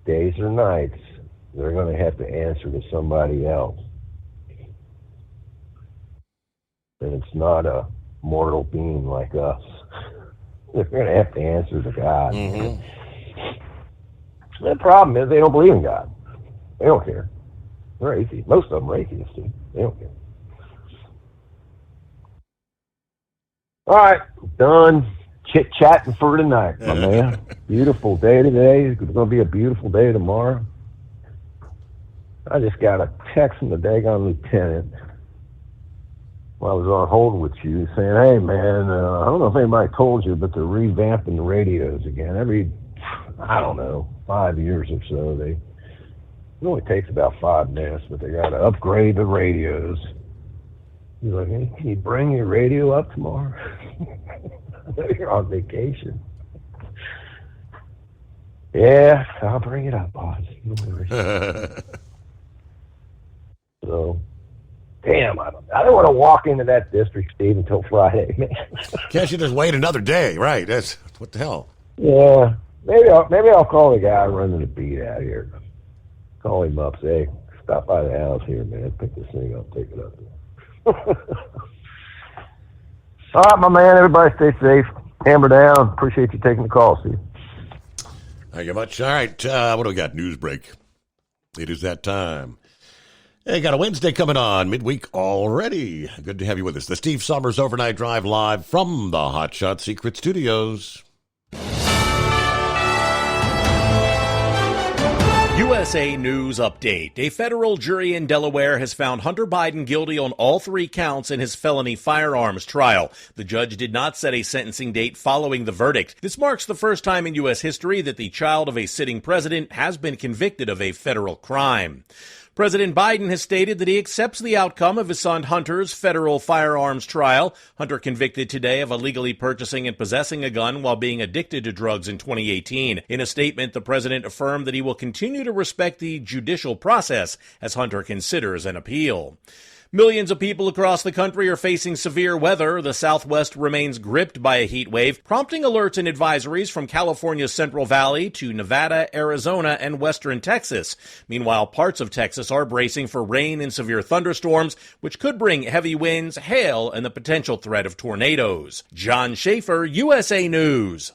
days or nights, they're going to have to answer to somebody else. And it's not a mortal being like us. They're going to have to answer to God. The problem is they don't believe in God. They don't care. They're atheists. Most of them are atheists, too. They don't care. All right, done chit-chatting for tonight, my man. Beautiful day today. It's going to be a beautiful day tomorrow. I just got a text from the daggone lieutenant while I was on hold with you saying, hey, man, I don't know if anybody told you, but they're revamping the radios again. Every, 5 years or so. It only takes about 5 minutes, but they got to upgrade the radios. He's like, hey, can you bring your radio up tomorrow? You're on vacation. Yeah, I'll bring it up, boss. No worries. So, damn, I don't want to walk into that district, Steve, until Friday, man. Can't you just wait another day? Right, that's what the hell. Yeah, maybe I'll call the guy running the beat out here. Call him up, say, stop by the house here, man. Pick this thing up, take it up. All right, my man. Everybody stay safe. Hammer down. Appreciate you taking the call, Steve. Thank you much. All right, what do we got? News break. It is that time. Hey, got a Wednesday coming on, midweek already. Good to have you with us. The Steve Summers Overnight Drive live from the Hot Shot Secret Studios. USA News Update. A federal jury in Delaware has found Hunter Biden guilty on all 3 counts in his felony firearms trial. The judge did not set a sentencing date following the verdict. This marks the first time in U.S. history that the child of a sitting president has been convicted of a federal crime. President Biden has stated that he accepts the outcome of his son Hunter's federal firearms trial. Hunter convicted today of illegally purchasing and possessing a gun while being addicted to drugs in 2018. In a statement, the president affirmed that he will continue to respect the judicial process as Hunter considers an appeal. Millions of people across the country are facing severe weather. The Southwest remains gripped by a heat wave, prompting alerts and advisories from California's Central Valley to Nevada, Arizona, and western Texas. Meanwhile, parts of Texas are bracing for rain and severe thunderstorms, which could bring heavy winds, hail, and the potential threat of tornadoes. John Schaefer, USA News.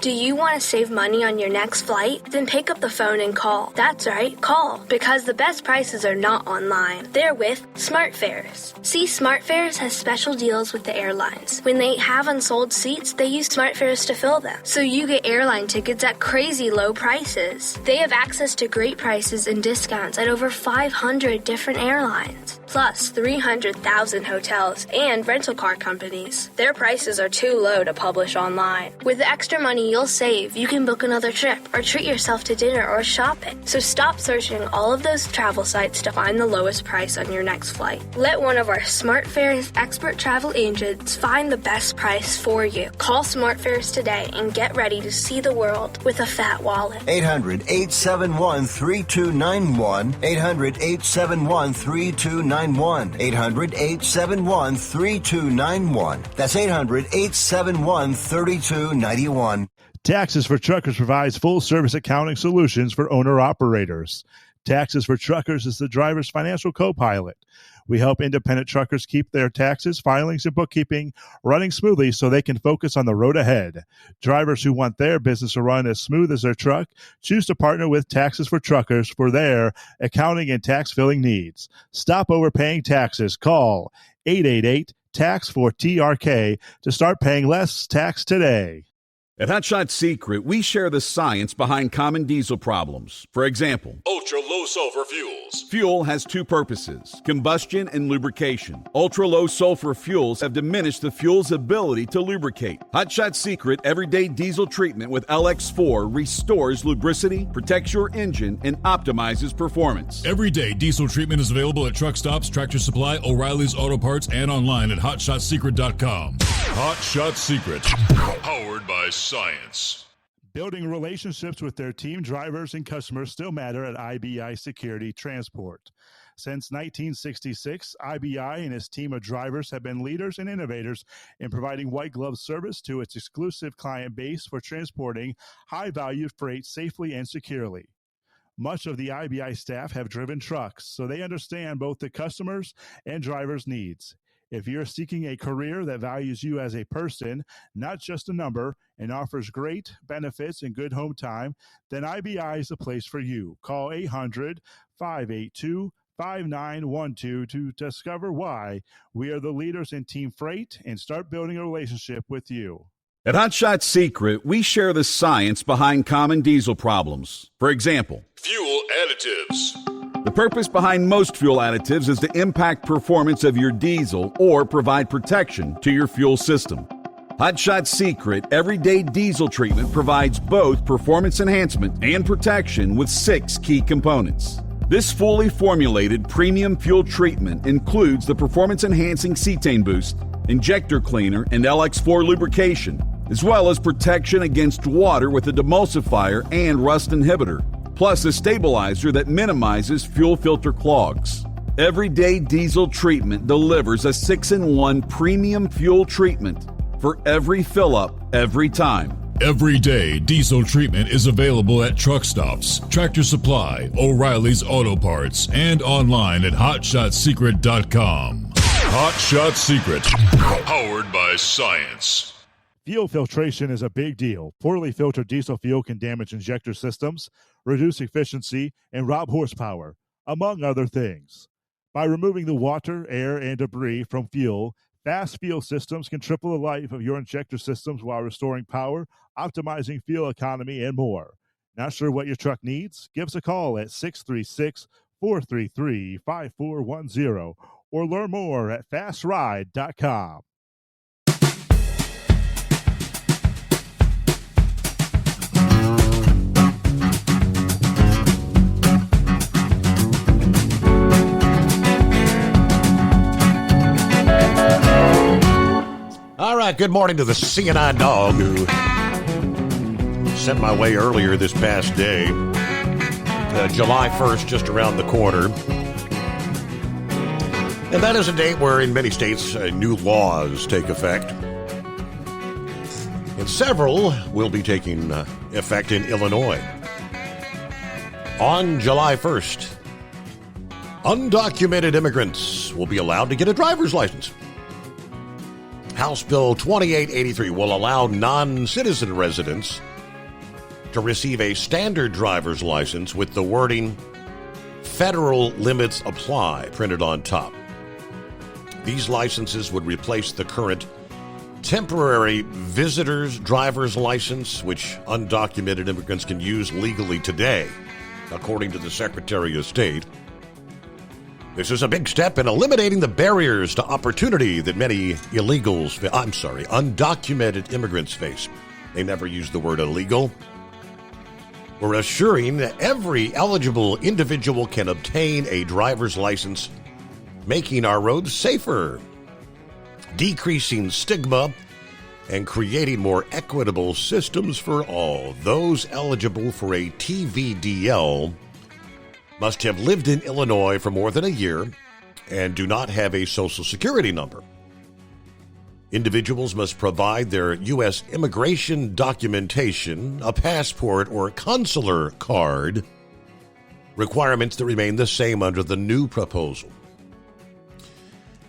Do you want to save money on your next flight? Then pick up the phone and call. That's right, call. Because the best prices are not online. They're with SmartFares. See, SmartFares has special deals with the airlines. When they have unsold seats, they use SmartFares to fill them. So you get airline tickets at crazy low prices. They have access to great prices and discounts at over 500 different airlines. plus 300,000 hotels and rental car companies. Their prices are too low to publish online. With the extra money you'll save, you can book another trip or treat yourself to dinner or shopping. So stop searching all of those travel sites to find the lowest price on your next flight. Let one of our SmartFares expert travel agents find the best price for you. Call SmartFares today and get ready to see the world with a fat wallet. 800-871-3291. 800-871-3291. 800-871-3291. That's 800-871-3291. Taxes for Truckers provides full-service accounting solutions for owner-operators. Taxes for Truckers is the driver's financial co-pilot. We help independent truckers keep their taxes, filings, and bookkeeping running smoothly so they can focus on the road ahead. Drivers who want their business to run as smooth as their truck choose to partner with Taxes for Truckers for their accounting and tax filing needs. Stop overpaying taxes. Call 888-TAX-4TRK to start paying less tax today. At Hot Shot Secret, we share the science behind common diesel problems. For example, ultra-low sulfur fuels. Fuel has two purposes, combustion and lubrication. Ultra-low sulfur fuels have diminished the fuel's ability to lubricate. Hot Shot Secret Everyday Diesel Treatment with LX4 restores lubricity, protects your engine, and optimizes performance. Everyday Diesel Treatment is available at truck stops, Tractor Supply, O'Reilly's Auto Parts, and online at HotShotSecret.com. Hot Shot Secret, powered by science. Building relationships with their team drivers and customers still matter at IBI Security Transport. Since 1966, IBI and its team of drivers have been leaders and innovators in providing white glove service to its exclusive client base for transporting high-value freight safely and securely. Much of the IBI staff have driven trucks, so they understand both the customers' and drivers' needs. If you're seeking a career that values you as a person, not just a number, and offers great benefits and good home time, then IBI is the place for you. Call 800-582-5912 to discover why we are the leaders in team freight and start building a relationship with you. At Hot Shot Secret, we share the science behind common diesel problems. For example, fuel additives. The purpose behind most fuel additives is to impact performance of your diesel or provide protection to your fuel system. Hot Shot Secret Everyday Diesel Treatment provides both performance enhancement and protection with 6 key components. This fully formulated premium fuel treatment includes the performance-enhancing cetane boost, injector cleaner, and LX4 lubrication, as well as protection against water with a demulsifier and rust inhibitor, plus a stabilizer that minimizes fuel filter clogs. Everyday Diesel Treatment delivers a 6-in-1 premium fuel treatment for every fill-up, every time. Everyday Diesel Treatment is available at truck stops, Tractor Supply, O'Reilly's Auto Parts, and online at HotShotSecret.com. Hot Shot Secret, powered by science. Fuel filtration is a big deal. Poorly filtered diesel fuel can damage injector systems, reduce efficiency, and rob horsepower, among other things. By removing the water, air, and debris from fuel, Fast Fuel Systems can triple the life of your injector systems while restoring power, optimizing fuel economy, and more. Not sure what your truck needs? Give us a call at 636-433-5410 or learn more at fastride.com. All right, good morning to the CNI dog who sent my way earlier this past day. July 1st, just around the corner. And that is a date where in many states new laws take effect. And several will be taking effect in Illinois. On July 1st, undocumented immigrants will be allowed to get a driver's license. House Bill 2883 will allow non-citizen residents to receive a standard driver's license with the wording, "Federal limits apply," printed on top. These licenses would replace the current temporary visitor's driver's license, which undocumented immigrants can use legally today, according to the Secretary of State. This is a big step in eliminating the barriers to opportunity that many undocumented immigrants face. They never use the word illegal. We're assuring that every eligible individual can obtain a driver's license, making our roads safer, decreasing stigma, and creating more equitable systems for all. Those eligible for a TVDL must have lived in Illinois for more than a year and do not have a Social Security number. Individuals must provide their U.S. immigration documentation, a passport, or a consular card, requirements that remain the same under the new proposal.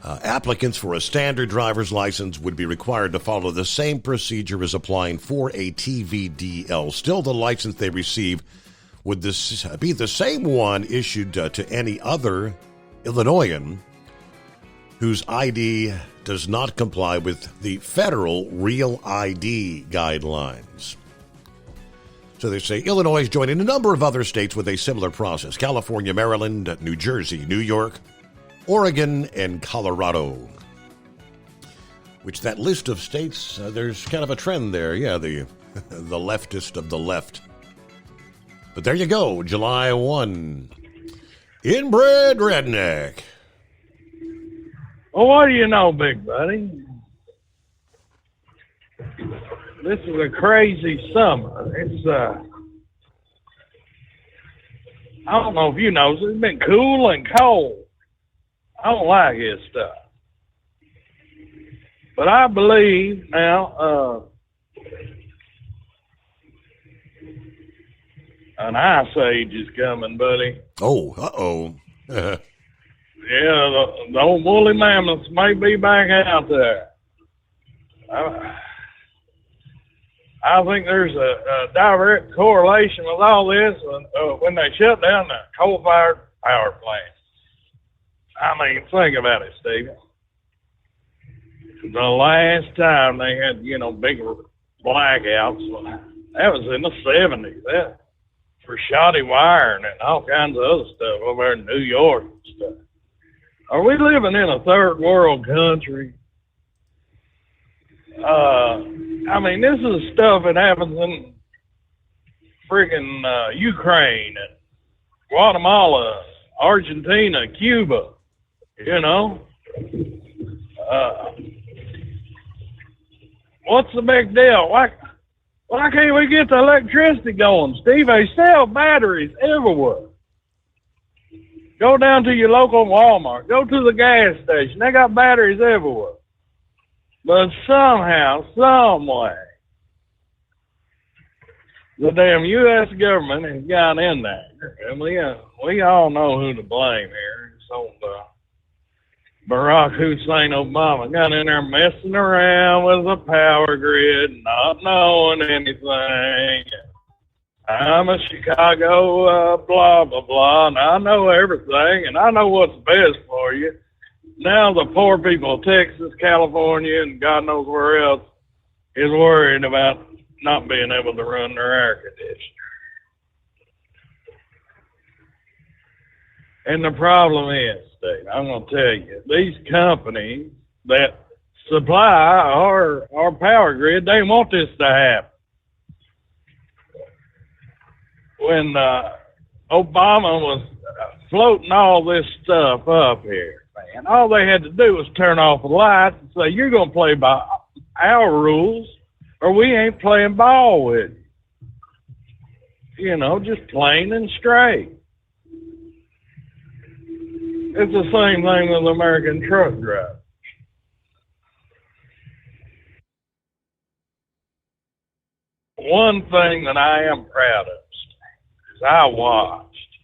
Applicants for a standard driver's license would be required to follow the same procedure as applying for a TVDL. Still, the license they receive would this be the same one issued to any other Illinoisan whose ID does not comply with the federal Real ID guidelines. So they say Illinois is joining a number of other states with a similar process: California, Maryland, New Jersey, New York, Oregon, and Colorado. Which that list of states, there's kind of a trend there. Yeah, the leftist of the left. But there you go, July 1. Inbred redneck. Well, what do you know, big buddy? This is a crazy summer. It's, I don't know if you know, it's been cool and cold. I don't like his stuff. But I believe now, an ice age is coming, buddy. Oh, uh-oh. Yeah, the old woolly mammoths may be back out there. I think there's a direct correlation with all this when they shut down the coal-fired power plants. I mean, think about it, Stephen. The last time they had, big blackouts, that was in the 70s. That for shoddy wiring and all kinds of other stuff over there in New York and stuff. Are we living in a third world country? I mean, this is stuff that happens in freaking Ukraine and Guatemala, Argentina, Cuba, what's the big deal? Why can't we get the electricity going, Steve? They sell batteries everywhere. Go down to your local Walmart. Go to the gas station. They got batteries everywhere. But somehow, some way, the damn U.S. government has got in there. And we all know who to blame here. It's old Barack Hussein Obama got in there messing around with the power grid, not knowing anything. I'm a Chicago blah, blah, blah, and I know everything, and I know what's best for you. Now the poor people of Texas, California, and God knows where else is worried about not being able to run their air conditioner. And the problem is, Steve, I'm going to tell you, these companies that supply our power grid, they want this to happen. When Obama was floating all this stuff up here, man, all they had to do was turn off the lights and say, you're going to play by our rules or we ain't playing ball with you. Just plain and straight. It's the same thing with American truck drivers. One thing that I am proud of is I watched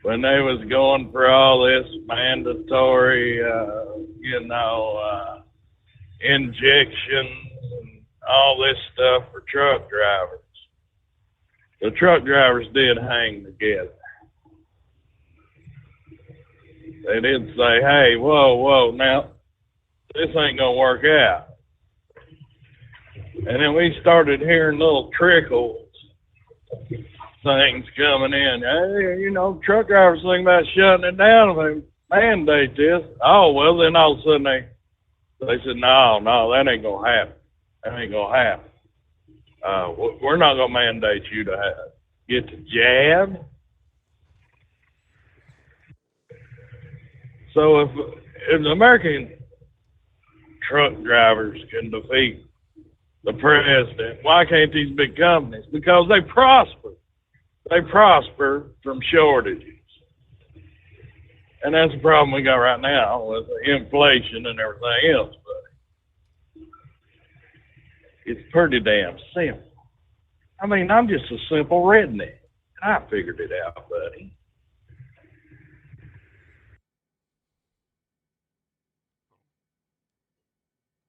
when they was going for all this mandatory, injections and all this stuff for truck drivers. The truck drivers did hang together. They did say, hey, whoa, now, this ain't going to work out. And then we started hearing little trickles things coming in. Hey, you know, truck drivers think about shutting it down if they mandate this. Oh, well, then all of a sudden they said, no, that ain't going to happen. That ain't going to happen. We're not going to mandate you to get the jab. So if the American truck drivers can defeat the president, why can't these big companies? Because they prosper. They prosper from shortages. And that's the problem we got right now with inflation and everything else. But it's pretty damn simple. I mean, I'm just a simple redneck. I figured it out, buddy.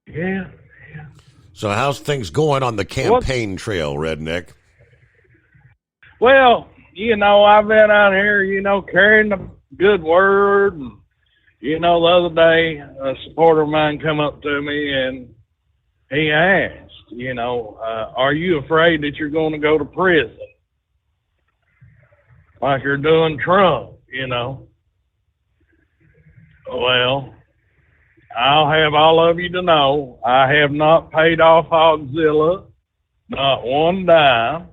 Yeah. So how's things going on the campaign trail, Redneck? Well, you know, I've been out here, you know, carrying the good word. And, you know, the other day, a supporter of mine come up to me and he asked, you know, are you afraid that you're going to go to prison? Like you're doing Trump, you know. Well, I'll have all of you to know I have not paid off Hogzilla, not one dime.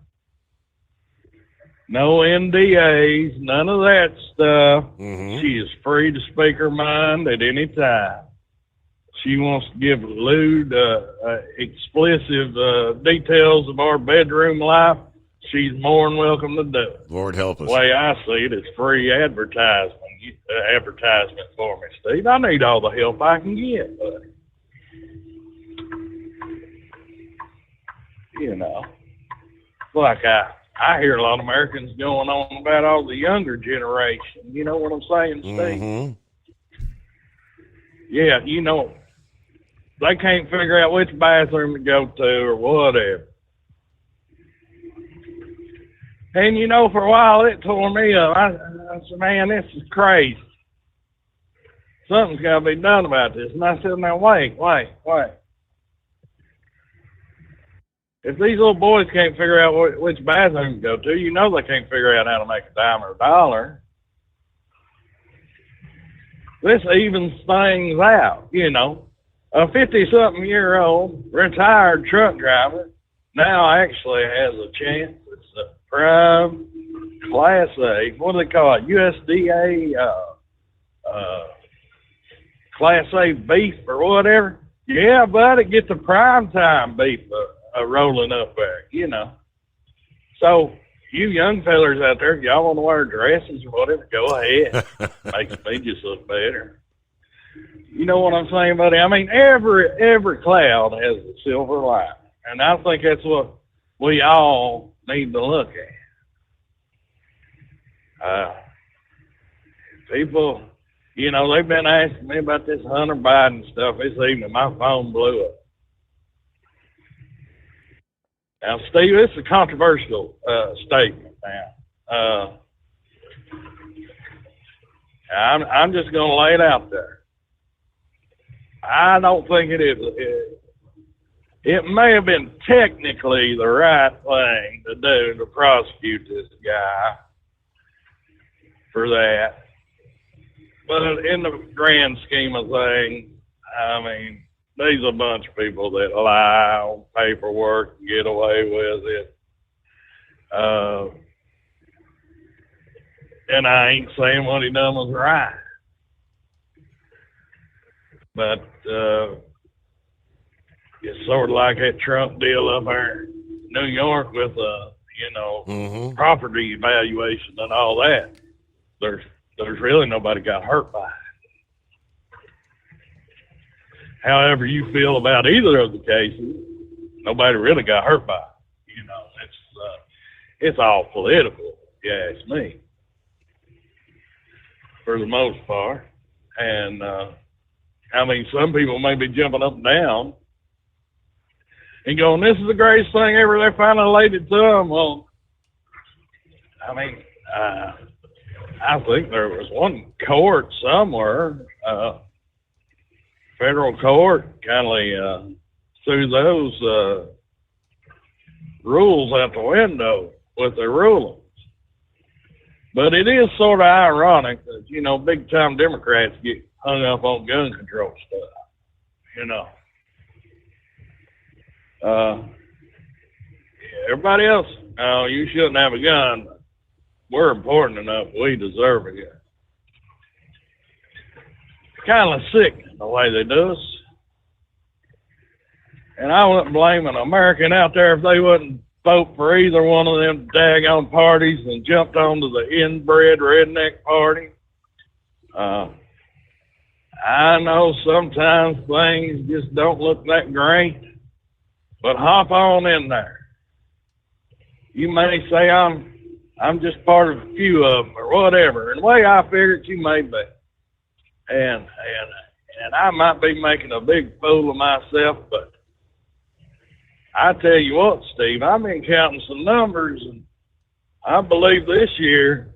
No NDAs, none of that stuff. Mm-hmm. She is free to speak her mind at any time. She wants to give lewd, explicit details of our bedroom life. She's more than welcome to do it. Lord help us. The way I see it, it's free advertisement for me, Steve. I need all the help I can get, buddy. You know, like I hear a lot of Americans going on about all the younger generation. You know what I'm saying, Steve? Mm-hmm. Yeah, you know, they can't figure out which bathroom to go to or whatever. And, you know, for a while it tore me up. I said, man, this is crazy. Something's got to be done about this. And I said, now, wait. If these little boys can't figure out which bathroom to go to, you know they can't figure out how to make a dime or a dollar. This evens things out, you know. A 50-something-year-old retired truck driver now actually has a chance. It's a prime Class A. What do they call it? USDA Class A beef or whatever. Yeah, buddy, get the prime time beef rolling up there, you know. So you young fellers out there, if y'all want to wear dresses or whatever, go ahead. Makes me just look better. You know what I'm saying, buddy? I mean, every cloud has a silver lining, and I think that's what we all need to look at. People, you know, they've been asking me about this Hunter Biden stuff this evening. My phone blew up. Now, Steve, this is a controversial statement now. I'm just going to lay it out there. I don't think it is. It may have been technically the right thing to do to prosecute this guy for that. But in the grand scheme of things, I mean, there's a bunch of people that lie on paperwork and get away with it. And I ain't saying what he done was right. But it's sort of like that Trump deal up there in New York with, property evaluation and all that. There's really nobody got hurt by it. However you feel about either of the cases, nobody really got hurt by it. You know, it's all political, if you ask me, for the most part. And, I mean, some people may be jumping up and down and going, this is the greatest thing ever. They finally laid it to them. Well, I mean, I think there was one court somewhere, federal court, kind of threw those rules out the window with their rulings. But it is sort of ironic that, you know, big-time Democrats get hung up on gun control stuff, you know. Everybody else, no, you shouldn't have a gun. We're important enough. We deserve a gun. Kind of sick the way they do us. And I wouldn't blame an American out there if they wouldn't vote for either one of them daggone parties and jumped onto the inbred redneck party. I know sometimes things just don't look that great, but hop on in there. You may say I'm just part of a few of them or whatever. And the way I figure it, you may be. And I might be making a big fool of myself, but I tell you what, Steve, I've been counting some numbers, and I believe this year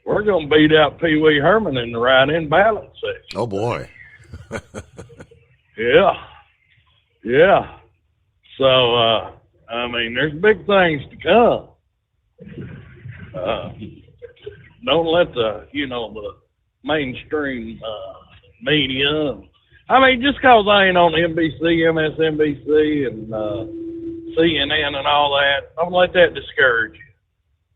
we're going to beat out Pee Wee Herman in the write-in ballot section. Oh, boy. Yeah. So, I mean, there's big things to come. Don't let the mainstream media, I mean, just because I ain't on NBC, MSNBC, and CNN and all that, don't let that discourage you.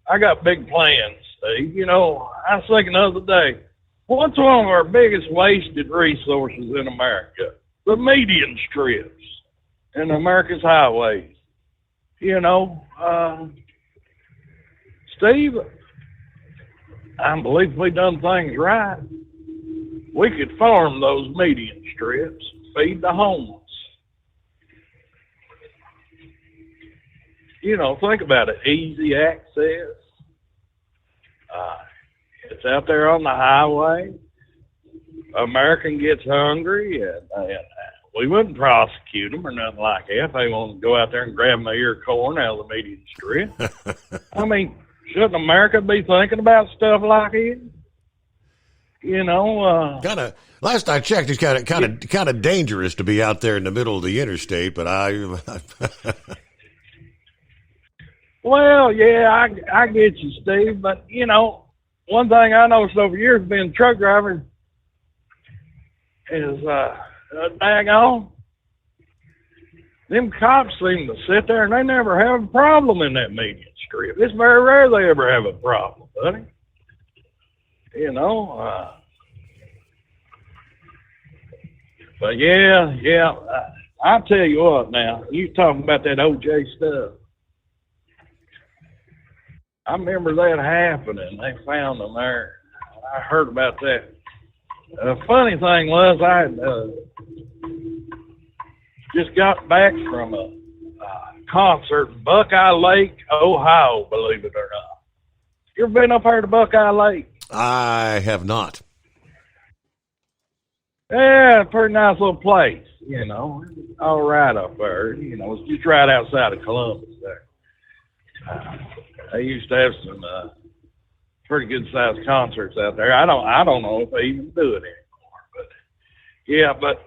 I got big plans, Steve. You know, I was thinking the other day, what's one of our biggest wasted resources in America? The median strips in America's highways. You know, Steve, I believe if we done things right, we could farm those median strips, feed the homeless. You know, think about it. Easy access. It's out there on the highway. American gets hungry, and we wouldn't prosecute them or nothing like that if they want to go out there and grab my ear of corn out of the median strip. I mean, shouldn't America be thinking about stuff like it? You know, last I checked, it's kind of dangerous to be out there in the middle of the interstate. But well, yeah, I get you, Steve. But you know, one thing I noticed over years being a truck driver is, daggone, them cops seem to sit there and they never have a problem in that median strip. It's very rare they ever have a problem, buddy. You know, but yeah, I'll tell you what now, you talking about that OJ stuff. I remember that happening. They found them there. I heard about that. The funny thing was I just got back from a concert in Buckeye Lake, Ohio, believe it or not. You ever been up here to Buckeye Lake? I have not. Yeah, pretty nice little place, you know. All right up there. You know, it's just right outside of Columbus there. They used to have some pretty good-sized concerts out there. I don't know if they even do it anymore. But, yeah, but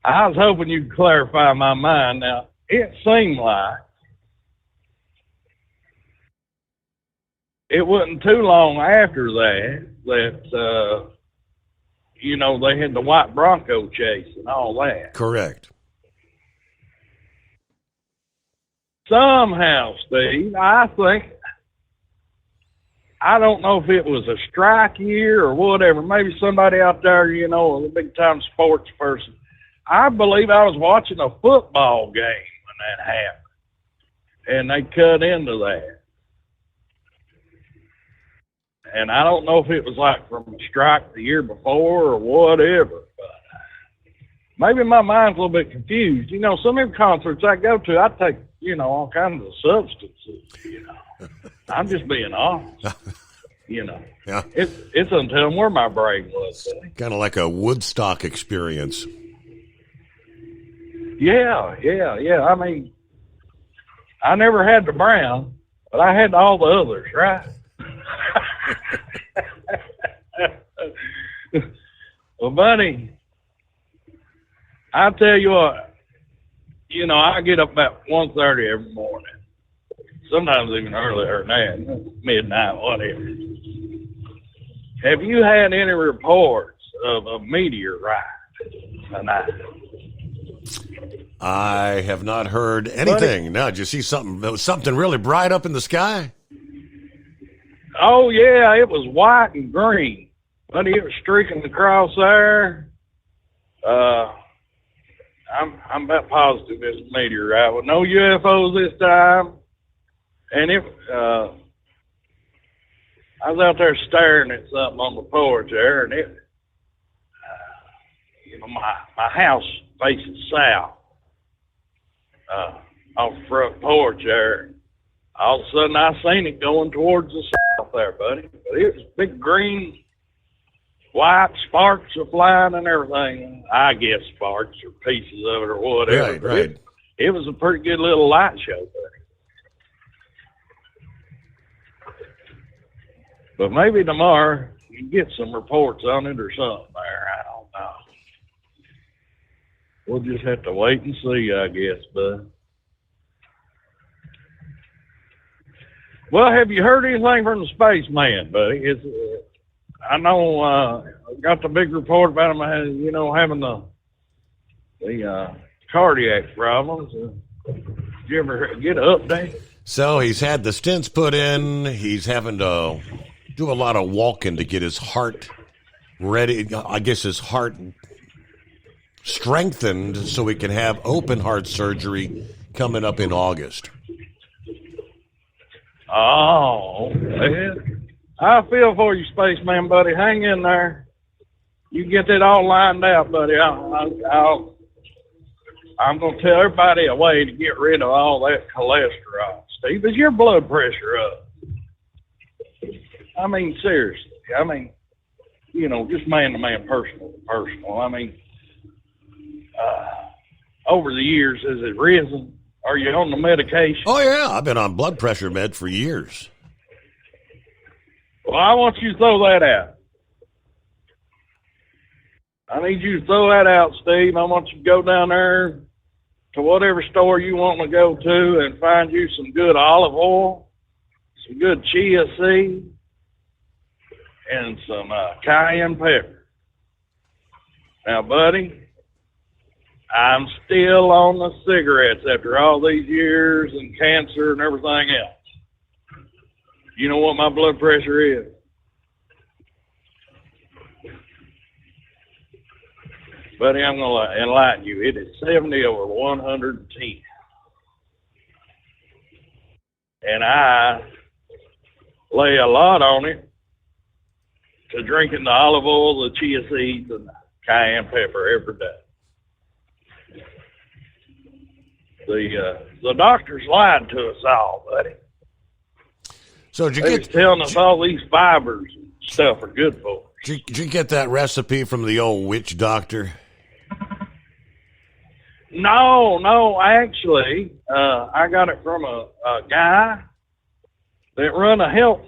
I was hoping you could clarify my mind. Now, it seemed like it wasn't too long after that you know, they had the white Bronco chase and all that. Correct. Somehow, Steve, I don't know if it was a strike year or whatever. Maybe somebody out there, you know, a big-time sports person. I believe I was watching a football game when that happened, and they cut into that. And I don't know if it was like from a strike the year before or whatever, but maybe my mind's a little bit confused. You know, some of the concerts I go to, I take, you know, all kinds of substances, you know. I'm just being honest. You know, yeah. It's until where my brain was. Kind of like a Woodstock experience. Yeah. I mean, I never had the brown, but I had all the others, right? Well, buddy, I'll tell you what, you know, I get up about 1:30 every morning. sometimes even earlier than that, midnight, whatever. Have you had any reports of a meteorite tonight? I have not heard anything. Now, did you see something? There was something really bright up in the sky? Oh, yeah, it was white and green. But it was streaking across there. I'm about positive it's a meteorite. With no UFOs this time. And I was out there staring at something on the porch there, and it, my house faces south, off the front porch there. All of a sudden, I seen it going towards the south there, buddy. But it was big green, white sparks are flying and everything. I guess sparks or pieces of it or whatever. Right. It was a pretty good little light show, buddy. But maybe tomorrow you can get some reports on it or something there. I don't know. We'll just have to wait and see, I guess, bud. Well, have you heard anything from the spaceman, buddy? I know I got the big report about him, having the cardiac problems. Did you ever get an update? So he's had the stents put in. He's having to do a lot of walking to get his heart ready. I guess his heart strengthened so he can have open heart surgery coming up in August. Oh, man. I feel for you, spaceman, buddy. Hang in there. You get that all lined out, buddy. I'm going to tell everybody a way to get rid of all that cholesterol. Steve, is your blood pressure up? I mean, seriously. I mean, just man-to-man, personal to personal. I mean, over the years, has it risen? Are you on the medication? Oh, yeah. I've been on blood pressure med for years. Well, I want you to throw that out. I need you to throw that out, Steve. I want you to go down there to whatever store you want to go to and find you some good olive oil, some good chia seed, and some cayenne pepper. Now, buddy, I'm still on the cigarettes after all these years and cancer and everything else. You know what my blood pressure is? Buddy, I'm going to enlighten you. It is 70/110. And I lay a lot on it to drinking the olive oil, the chia seeds, and the cayenne pepper every day. The doctors lied to us all, buddy. So They was telling us all these fibers and stuff are good for us. Did you get that recipe from the old witch doctor? No, actually, I got it from a guy that run a health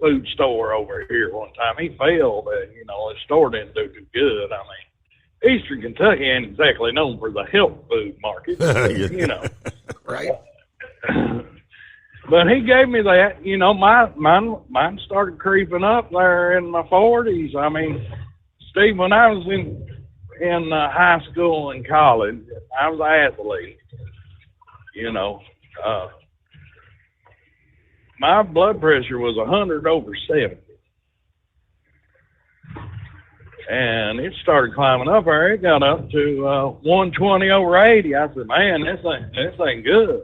food store over here one time. He failed, his store didn't do too good. I mean, Eastern Kentucky ain't exactly known for the health food market, Right. But he gave me that, mine started creeping up there in my 40s. I mean, Steve, when I was in high school and college, I was an athlete, my blood pressure was 100/70. And it started climbing up there. It got up to 120/80. I said, man, this ain't good,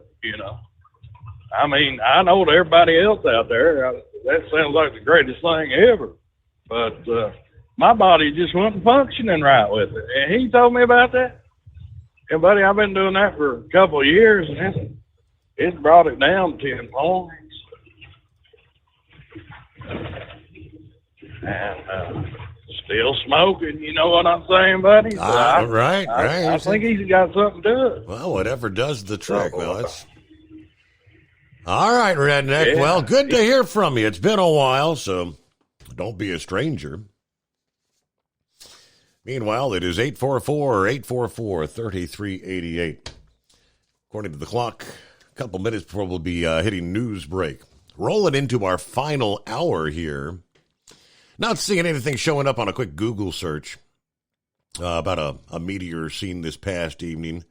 I mean, I know to everybody else out there, that sounds like the greatest thing ever. But my body just wasn't functioning right with it. And he told me about that. And, buddy, I've been doing that for a couple of years, and it's brought it down 10 points. And still smoking, you know what I'm saying, buddy? So Right. I think he's got something to do it. Well, whatever does the trick. Well, that's... All right, Redneck. Yeah. Well, good to hear from you. It's been a while, so don't be a stranger. Meanwhile, it is 844-844-3388. According to the clock, couple minutes before we'll be hitting news break. Rolling into our final hour here. Not seeing anything showing up on a quick Google search about a meteor seen this past evening.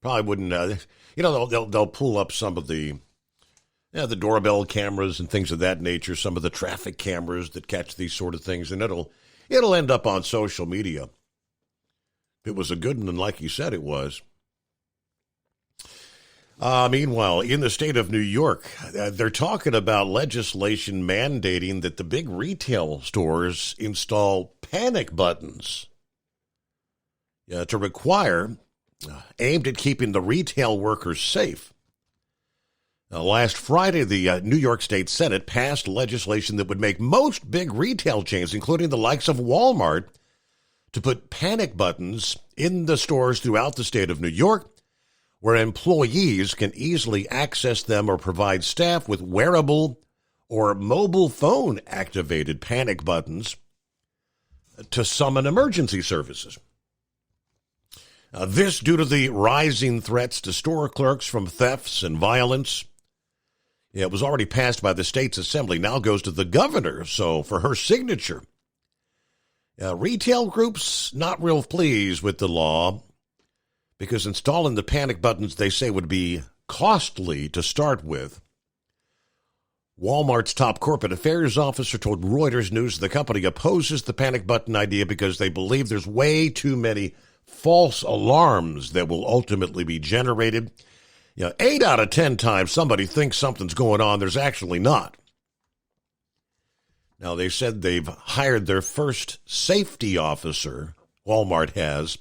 Probably wouldn't, they'll pull up some of the doorbell cameras and things of that nature, some of the traffic cameras that catch these sort of things, and it'll end up on social media. It was a good one, and like you said, it was. Meanwhile, in the state of New York, they're talking about legislation mandating that the big retail stores install panic buttons to require, aimed at keeping the retail workers safe. Last Friday, the New York State Senate passed legislation that would make most big retail chains, including the likes of Walmart, to put panic buttons in the stores throughout the state of New York, where employees can easily access them or provide staff with wearable or mobile phone activated panic buttons to summon emergency services. This due to the rising threats to store clerks from thefts and violence. It was already passed by the state's assembly, now goes to the governor, so for her signature. Retail groups not real pleased with the law because installing the panic buttons, they say, would be costly to start with. Walmart's top corporate affairs officer told Reuters News the company opposes the panic button idea because they believe there's way too many false alarms that will ultimately be generated. 8 out of 10 times somebody thinks something's going on, there's actually not. Now, they said they've hired their first safety officer, Walmart has,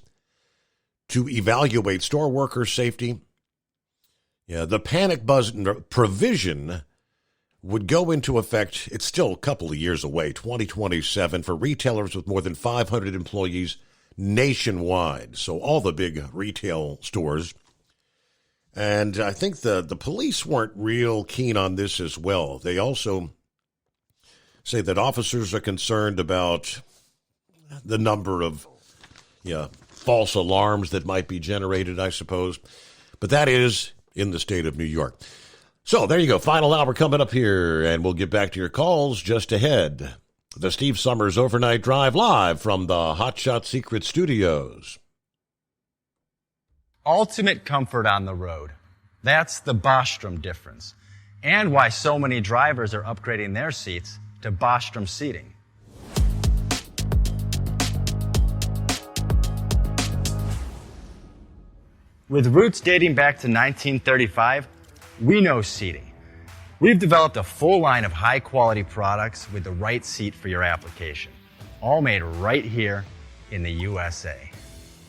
to evaluate store worker safety. The panic button provision would go into effect, it's still a couple of years away, 2027, for retailers with more than 500 employees nationwide. So all the big retail stores. And I think the police weren't real keen on this as well. They also say that officers are concerned about the number of false alarms that might be generated, I suppose. But that is in the state of New York. So there you go. Final hour coming up here, and we'll get back to your calls just ahead. The Steve Summers Overnight Drive live from the Hot Shot Secret Studios. Ultimate comfort on the road. That's the Bostrom difference. And why so many drivers are upgrading their seats to Bostrom seating. With roots dating back to 1935, we know seating. We've developed a full line of high-quality products with the right seat for your application, all made right here in the USA.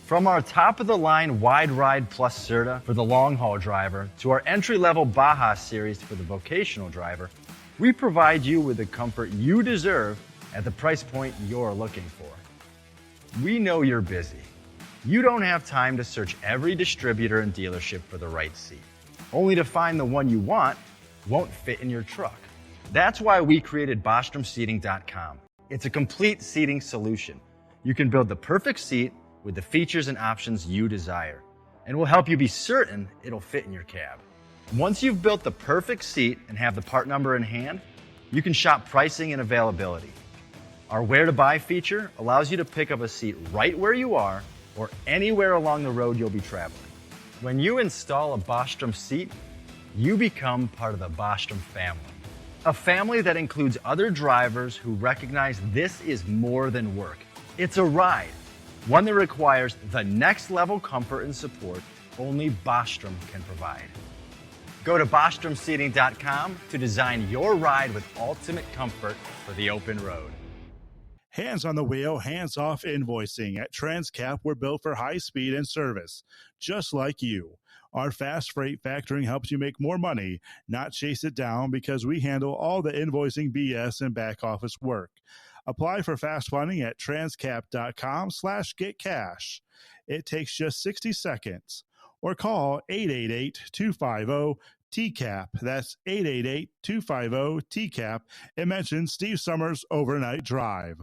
From our top-of-the-line Wide Ride Plus Certa for the long-haul driver to our entry-level Baja series for the vocational driver, we provide you with the comfort you deserve at the price point you're looking for. We know you're busy. You don't have time to search every distributor and dealership for the right seat, only to find the one you want won't fit in your truck. That's why we created BostromSeating.com. It's a complete seating solution. You can build the perfect seat with the features and options you desire, and we'll help you be certain it'll fit in your cab. Once you've built the perfect seat and have the part number in hand, you can shop pricing and availability. Our Where to Buy feature allows you to pick up a seat right where you are or anywhere along the road you'll be traveling. When you install a Bostrom seat, you become part of the Bostrom family. A family that includes other drivers who recognize this is more than work. It's a ride. One that requires the next level comfort and support only Bostrom can provide. Go to BostromSeating.com to design your ride with ultimate comfort for the open road. Hands on the wheel, hands off invoicing. At Transcap, we're built for high speed and service, just like you. Our fast freight factoring helps you make more money, not chase it down, because we handle all the invoicing BS and back office work. Apply for fast funding at transcap.com/getcash. It takes just 60 seconds. Or call 888-250-TCAP. That's 888-250-TCAP. And mention Steve Summers Overnight Drive.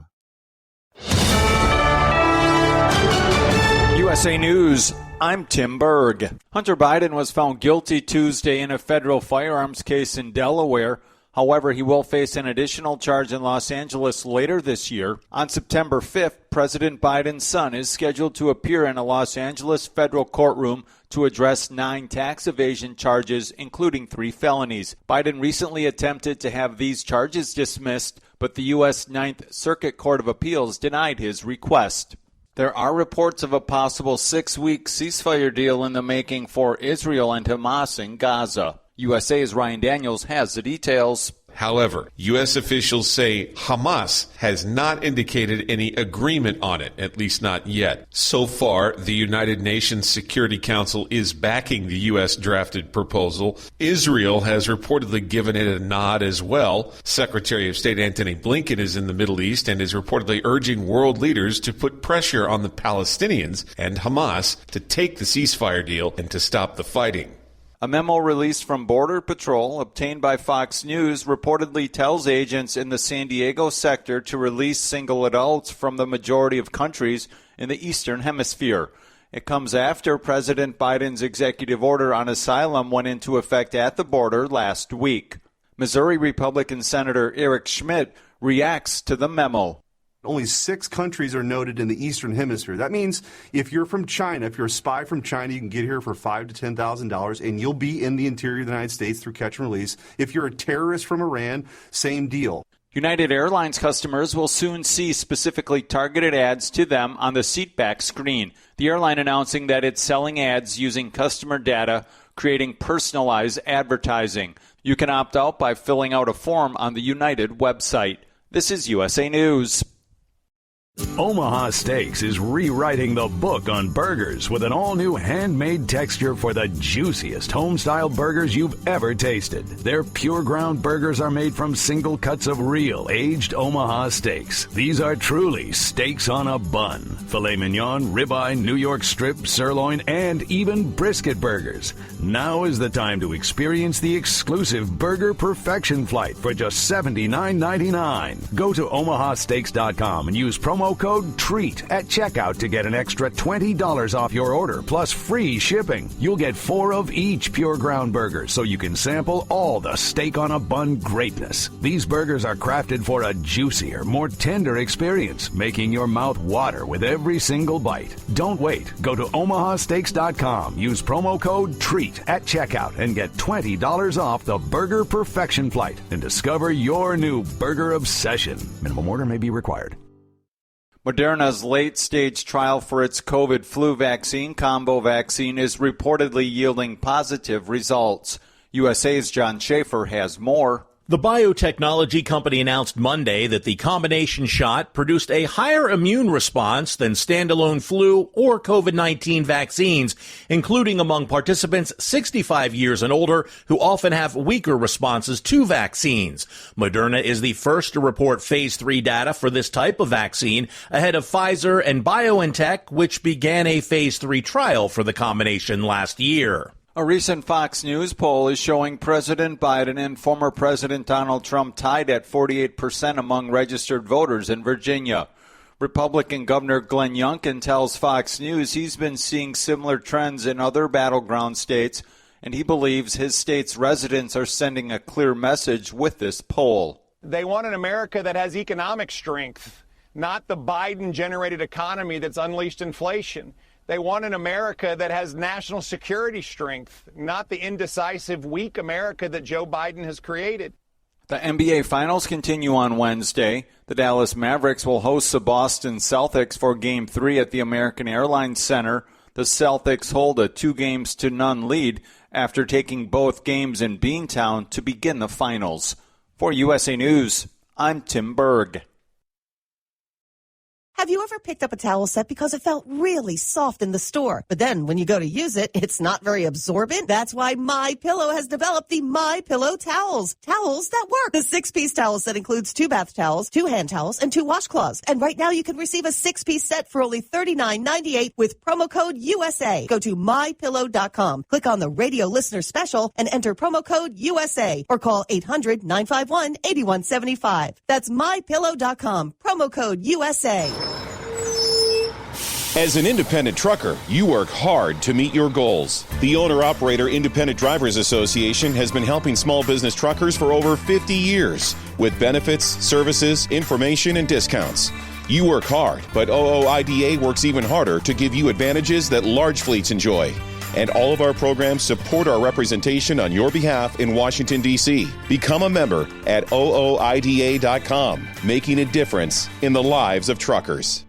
USA News. I'm Tim Berg. Hunter Biden was found guilty Tuesday in a federal firearms case in Delaware. However, he will face an additional charge in Los Angeles later this year. On September 5th, President Biden's son is scheduled to appear in a Los Angeles federal courtroom to address 9 tax evasion charges, including 3 felonies. Biden recently attempted to have these charges dismissed, but the U.S. Ninth Circuit Court of Appeals denied his request. There are reports of a possible 6-week ceasefire deal in the making for Israel and Hamas in Gaza. USA's Ryan Daniels has the details. However, U.S. officials say Hamas has not indicated any agreement on it, at least not yet. So far, the United Nations Security Council is backing the U.S. drafted proposal. Israel has reportedly given it a nod as well. Secretary of State Antony Blinken is in the Middle East and is reportedly urging world leaders to put pressure on the Palestinians and Hamas to take the ceasefire deal and to stop the fighting. A memo released from Border Patrol, obtained by Fox News, reportedly tells agents in the San Diego sector to release single adults from the majority of countries in the Eastern Hemisphere. It comes after President Biden's executive order on asylum went into effect at the border last week. Missouri Republican Senator Eric Schmidt reacts to the memo. Only 6 countries are noted in the Eastern Hemisphere. That means if you're from China, if you're a spy from China, you can get here for $5,000 to $10,000, and you'll be in the interior of the United States through catch and release. If you're a terrorist from Iran, same deal. United Airlines customers will soon see specifically targeted ads to them on the seatback screen. The airline announcing that it's selling ads using customer data, creating personalized advertising. You can opt out by filling out a form on the United website. This is USA News. Omaha Steaks is rewriting the book on burgers with an all-new handmade texture for the juiciest home-style burgers you've ever tasted. Their pure ground burgers are made from single cuts of real aged Omaha steaks. These are truly steaks on a bun. Filet mignon, ribeye, New York strip, sirloin, and even brisket burgers. Now is the time to experience the exclusive Burger Perfection Flight for just $79.99. Go to omahasteaks.com and use promo code TREAT at checkout to get an extra $20 off your order, plus free shipping. You'll get 4 of each pure ground burger, so you can sample all the steak on a bun greatness. These burgers are crafted for a juicier, more tender experience, making your mouth water with every single bite. Don't wait. Go to omahasteaks.com, use promo code TREAT at checkout, and get $20 off the Burger Perfection Flight and discover your new burger obsession. Minimum order may be required. Moderna's late-stage trial for its COVID-flu vaccine, combo vaccine, is reportedly yielding positive results. USA's John Schaefer has more. The biotechnology company announced Monday that the combination shot produced a higher immune response than standalone flu or COVID-19 vaccines, including among participants 65 years and older who often have weaker responses to vaccines. Moderna is the first to report phase 3 data for this type of vaccine ahead of Pfizer and BioNTech, which began a phase 3 trial for the combination last year. A recent Fox News poll is showing President Biden and former President Donald Trump tied at 48% among registered voters in Virginia. Republican Governor Glenn Youngkin tells Fox News he's been seeing similar trends in other battleground states, and he believes his state's residents are sending a clear message with this poll. They want an America that has economic strength, not the Biden-generated economy that's unleashed inflation. They want an America that has national security strength, not the indecisive, weak America that Joe Biden has created. The NBA Finals continue on Wednesday. The Dallas Mavericks will host the Boston Celtics for Game 3 at the American Airlines Center. The Celtics hold a 2-0 lead after taking both games in Beantown to begin the finals. For USA News, I'm Tim Berg. Have you ever picked up a towel set because it felt really soft in the store, but then when you go to use it, it's not very absorbent? That's why MyPillow has developed the MyPillow towels. Towels that work. The 6-piece towel set includes 2 bath towels, 2 hand towels, and 2 washcloths. And right now you can receive a 6-piece set for only $39.98 with promo code USA. Go to MyPillow.com, click on the radio listener special, and enter promo code USA, or call 800-951-8175. That's MyPillow.com, promo code USA. As an independent trucker, you work hard to meet your goals. The Owner-Operator Independent Drivers Association has been helping small business truckers for over 50 years with benefits, services, information, and discounts. You work hard, but OOIDA works even harder to give you advantages that large fleets enjoy. And all of our programs support our representation on your behalf in Washington, D.C. Become a member at OOIDA.com, making a difference in the lives of truckers.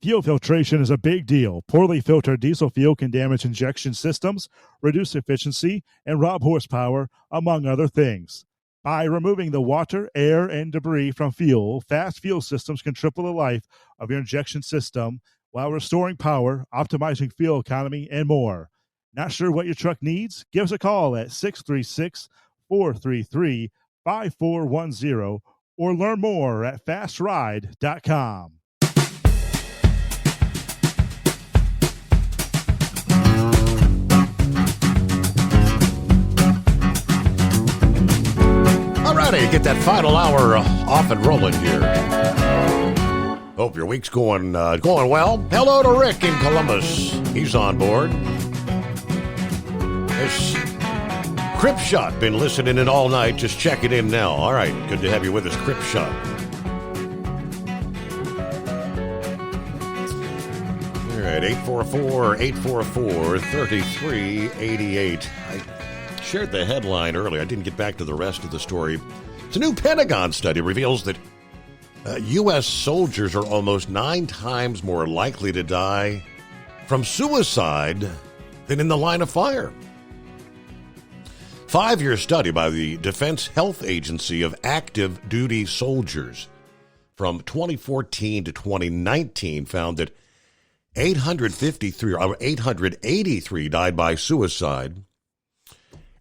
Fuel filtration is a big deal. Poorly filtered diesel fuel can damage injection systems, reduce efficiency, and rob horsepower, among other things. By removing the water, air, and debris from fuel, fast fuel systems can triple the life of your injection system while restoring power, optimizing fuel economy, and more. Not sure what your truck needs? Give us a call at 636-433-5410 or learn more at fastride.com. Alrighty, get that final hour off and rolling here. Hope your week's going well. Hello to Rick in Columbus. He's on board. This Crip Shot been listening in all night, just checking in now. All right, good to have you with us, Crip Shot. All right, 844-844-3388. I shared the headline earlier. I didn't get back to the rest of the story. It's a new Pentagon study reveals that U.S. soldiers are almost 9 times more likely to die from suicide than in the line of fire. 5-year study by the Defense Health Agency of active duty soldiers from 2014 to 2019 found that 883 died by suicide.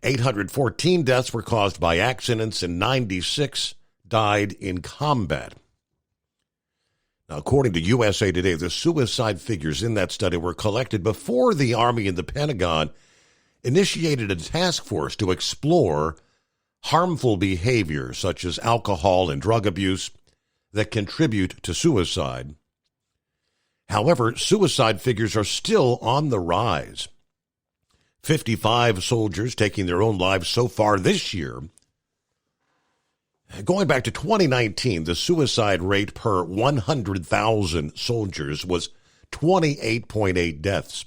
814 deaths were caused by accidents, and 96 died in combat. Now, according to USA Today, the suicide figures in that study were collected before the Army and the Pentagon initiated a task force to explore harmful behavior such as alcohol and drug abuse that contribute to suicide. However, suicide figures are still on the rise. 55 soldiers taking their own lives so far this year. Going back to 2019, the suicide rate per 100,000 soldiers was 28.8 deaths.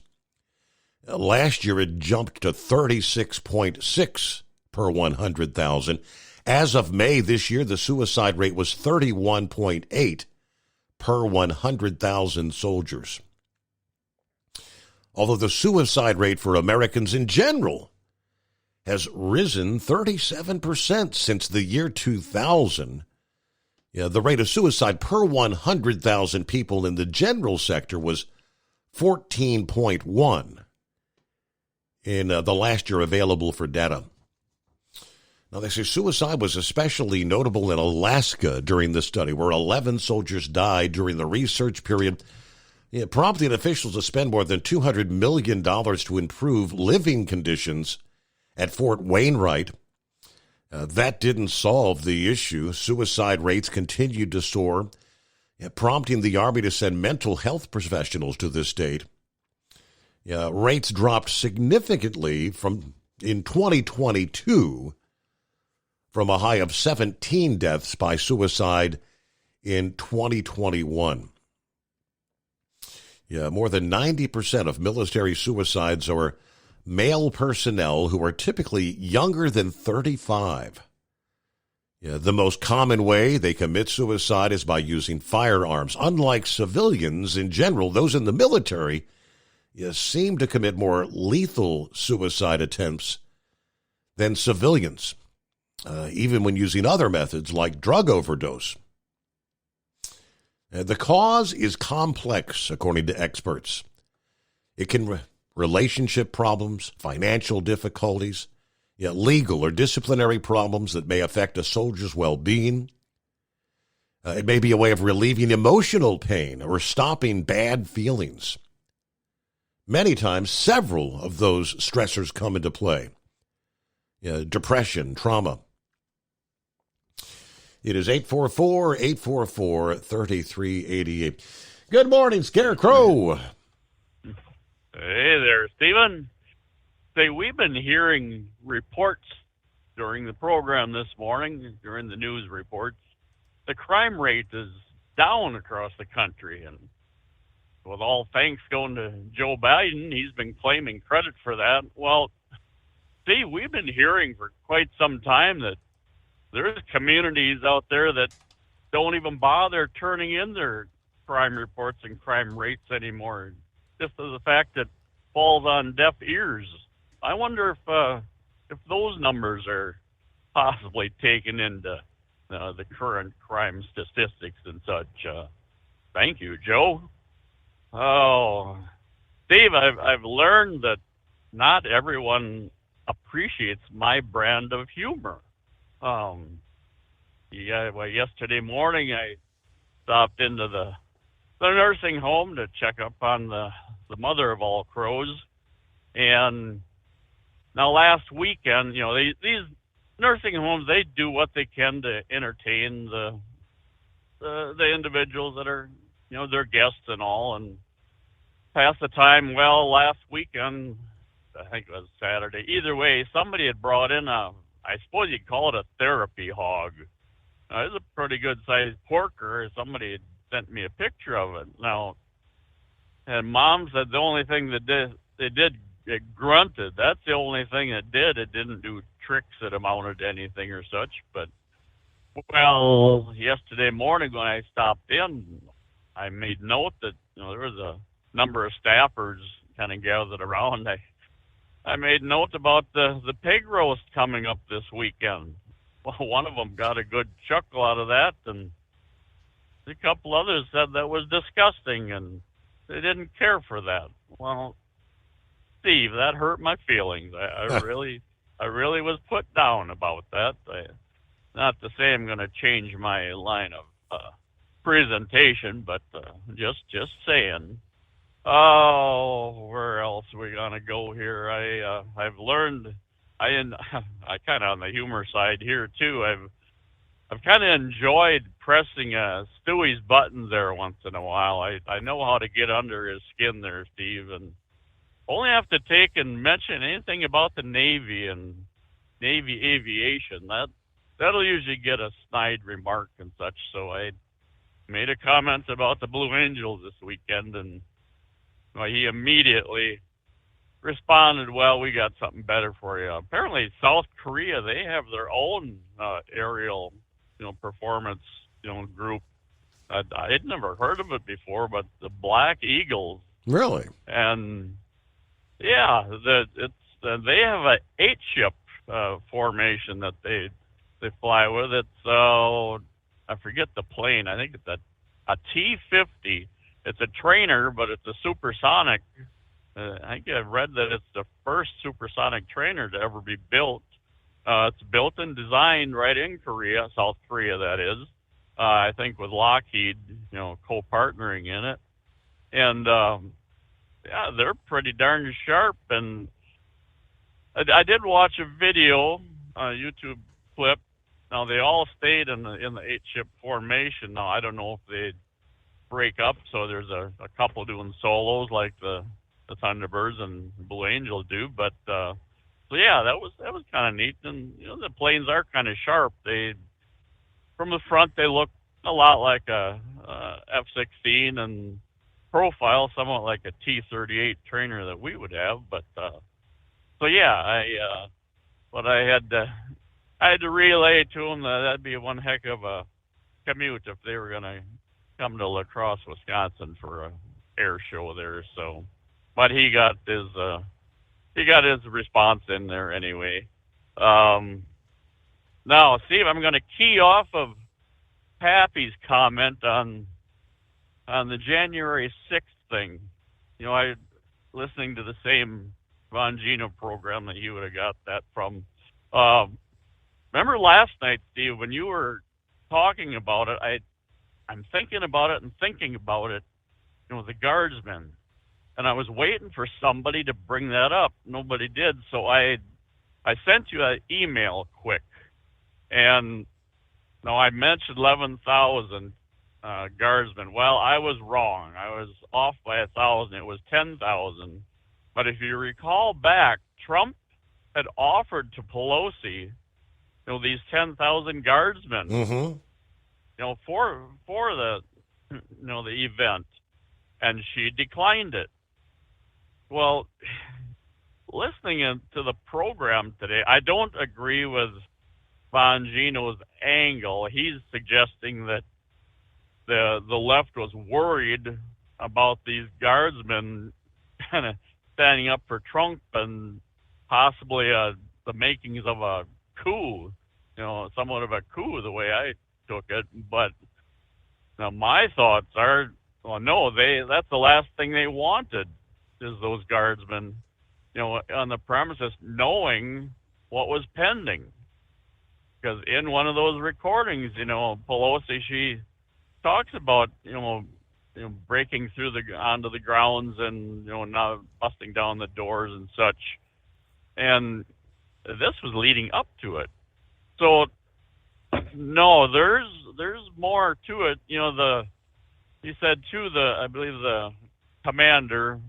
Last year, it jumped to 36.6 per 100,000. As of May this year, the suicide rate was 31.8 per 100,000 soldiers. Although the suicide rate for Americans in general has risen 37% since the year 2000, the rate of suicide per 100,000 people in the general sector was 14.1 in the last year available for data. Now, they say suicide was especially notable in Alaska during the study, where 11 soldiers died during the research period, prompting officials to spend more than $200 million to improve living conditions at Fort Wainwright. That didn't solve the issue. Suicide rates continued to soar, prompting the Army to send mental health professionals to this state. Rates dropped significantly in 2022 from a high of 17 deaths by suicide in 2021. More than 90% of military suicides are male personnel who are typically younger than 35. The most common way they commit suicide is by using firearms. Unlike civilians in general, those in the military seem to commit more lethal suicide attempts than civilians, even when using other methods like drug overdose. The cause is complex, according to experts. It can relationship problems, financial difficulties, legal or disciplinary problems that may affect a soldier's well-being. It may be a way of relieving emotional pain or stopping bad feelings. Many times, several of those stressors come into play. Depression, trauma. It is 844-844-3388. Good morning, Scarecrow. Hey there, Stephen. Say, we've been hearing reports during the program this morning, during the news reports. The crime rate is down across the country, and with all thanks going to Joe Biden, he's been claiming credit for that. Well, see, we've been hearing for quite some time that there's communities out there that don't even bother turning in their crime reports and crime rates anymore, just as the fact that falls on deaf ears. I wonder if those numbers are possibly taken into the current crime statistics and such. Thank you, Joe. Oh, Steve, I've learned that not everyone appreciates my brand of humor. Yesterday morning I stopped into the nursing home to check up on the mother of all crows, and now last weekend, these nursing homes, they do what they can to entertain the individuals that are, their guests and all, and pass the time. Well, last weekend, I think it was Saturday, either way, somebody had brought in I suppose you'd call it a therapy hog. It was a pretty good sized porker. Somebody had sent me a picture of it. Now, and Mom said the only thing that it grunted. That's the only thing it did. It didn't do tricks that amounted to anything or such. But, well, yesterday morning when I stopped in, I made note that there was a number of staffers kind of gathered around. I made note about the pig roast coming up this weekend. Well, one of them got a good chuckle out of that, and a couple others said that was disgusting, and they didn't care for that. Well, Steve, that hurt my feelings. I really was put down about that. Not to say I'm going to change my line of presentation, but just saying. Oh, where else are we going to go here? I've learned, I kind of on the humor side here too. I've kind of enjoyed pressing Stewie's buttons there once in a while. I know how to get under his skin there, Steve, and only have to take and mention anything about the Navy and Navy aviation. That'll usually get a snide remark and such. So I made a comment about the Blue Angels this weekend, and he immediately responded, well, we got something better for you. Apparently South Korea, they have their own aerial performance group. I'd never heard of it before, but the Black Eagles. Really? And yeah, they have a 8-ship formation that they fly with. It's I forget the plane. I think it's a T-50. It's a trainer, but it's a supersonic. I think I've read that it's the first supersonic trainer to ever be built. It's built and designed right in Korea, South Korea, that is. I think with Lockheed, co-partnering in it. And, yeah, they're pretty darn sharp. And I did watch a video, a YouTube clip. Now, they all stayed in the 8-ship formation. Now, I don't know if they break up, so there's a couple doing solos like the Thunderbirds and Blue Angels do. But, so yeah, that was kind of neat. And, the planes are kind of sharp. From the front, they look a lot like a F-16 and profile somewhat like a T-38 trainer that we would have. But so yeah, I had to relay to them that'd be one heck of a commute if they were going to come to La Crosse, Wisconsin for a air show there. So, but he got his response in there anyway. Now, Steve, I'm going to key off of Pappy's comment on the January 6th thing. I listening to the same Bongino program that you would have got that from. Remember last night, Steve, when you were talking about it, I'm thinking about it, the guardsmen. And I was waiting for somebody to bring that up. Nobody did. So I sent you an email quick. And now I mentioned 11,000 guardsmen. Well, I was wrong. I was off by 1,000. It was 10,000 But if you recall back, Trump had offered to Pelosi, these 10,000 guardsmen, for the, the event, and she declined it. Well, listening to the program today, I don't agree with Bongino's angle. He's suggesting that the left was worried about these guardsmen kind of standing up for Trump and possibly the makings of a coup, somewhat of a coup the way I took it. But now my thoughts are, well, no, that's the last thing they wanted is those guardsmen, on the premises, knowing what was pending. Because in one of those recordings, Pelosi, she talks about, breaking through onto the grounds and, not busting down the doors and such. And this was leading up to it. So, no, there's more to it. He said too, I believe the commander,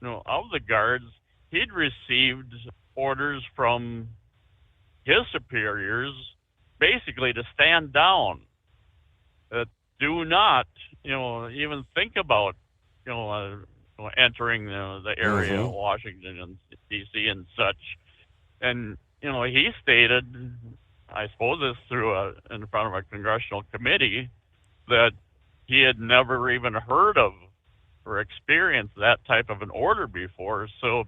of the guards, he'd received orders from his superiors basically to stand down. Do not, even think about, entering the area of Washington and D.C. and such. And, he stated, I suppose this in front of a congressional committee, that he had never even heard of or experienced that type of an order before. So,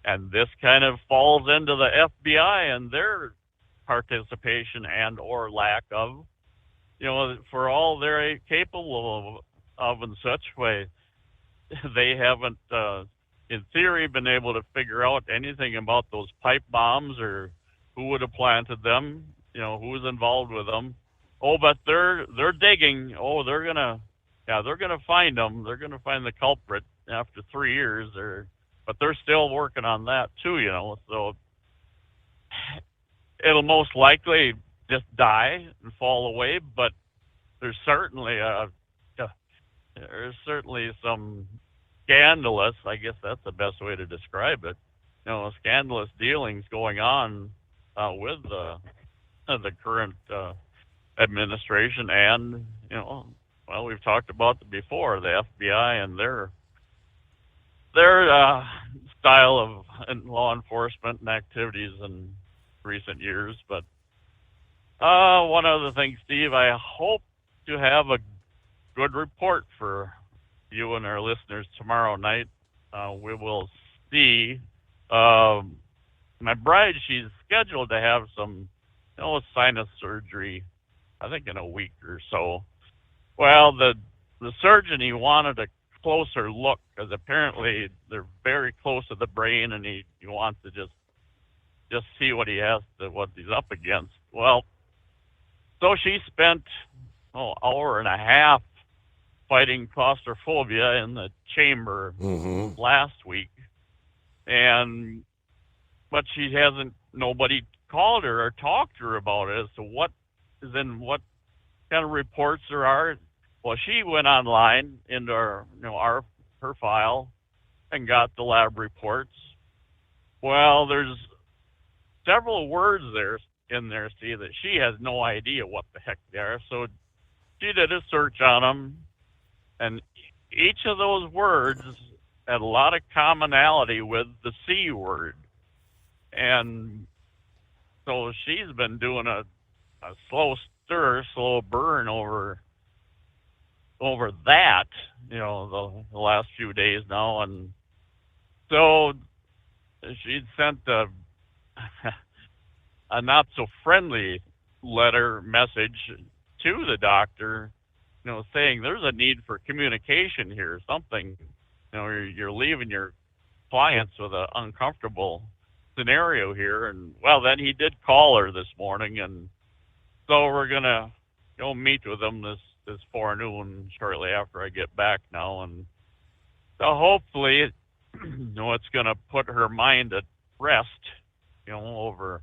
and this kind of falls into the FBI and their participation and or lack of, for all they're capable of in such way, they haven't, in theory, been able to figure out anything about those pipe bombs or who would have planted them, who was involved with them. Oh, but they're digging. Oh, they're gonna find them. They're gonna find the culprit after 3 years, but they're still working on that too, So it'll most likely just die and fall away. But there's certainly some scandalous, I guess that's the best way to describe it, scandalous dealings going on with the current administration, and well, we've talked about it before, the FBI and their style of law enforcement and activities in recent years. But one other thing, Steve, I hope to have a good report for you and our listeners tomorrow night. We will see. My bride, she's scheduled to have some sinus surgery, I think in a week or so. Well, the surgeon, he wanted a closer look because apparently they're very close to the brain, and he wants to just see what he's up against. Well, so she spent hour and a half fighting claustrophobia in the chamber last week, but nobody called her or talked to her about it as to what kind of reports there are. Well, she went online into her file and got the lab reports. Well, there's several words in there, Steve, that she has no idea what the heck they are. So she did a search on them, and each of those words had a lot of commonality with the C word. And so she's been doing a slow burn over that, the last few days now. And so she'd sent a not so friendly message to the doctor, saying there's a need for communication here, something, you're leaving your clients with an uncomfortable scenario here. And well, then he did call her this morning, and so we're gonna go meet with him this forenoon shortly after I get back now. And so hopefully it's gonna put her mind at rest, over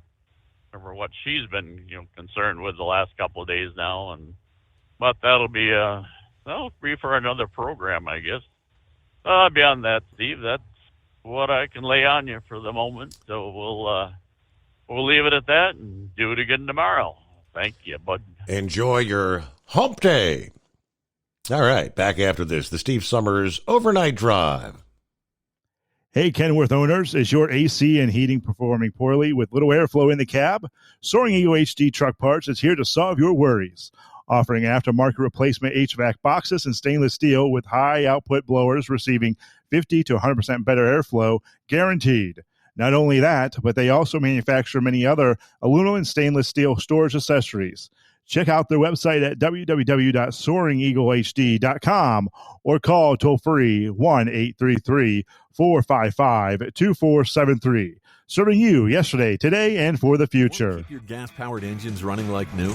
what she's been concerned with the last couple of days now. But that'll be for another program, I guess. Beyond that, Steve, that's what I can lay on you for the moment. So we'll leave it at that and do it again tomorrow. Thank you, bud. Enjoy your hump day. All right, back after this, the Steve Summers Overnight Drive. Hey, Kenworth owners, is your AC and heating performing poorly with little airflow in the cab? Soaring Eagle HD Truck Parts is here to solve your worries. Offering aftermarket replacement HVAC boxes and stainless steel with high output blowers receiving 50 to 100% better airflow, guaranteed. Not only that, but they also manufacture many other aluminum and stainless steel storage accessories. Check out their website at www.soaringeaglehd.com or call toll-free 1-833-455-2473. Serving you yesterday, today, and for the future. Keep your gas-powered engines running like new?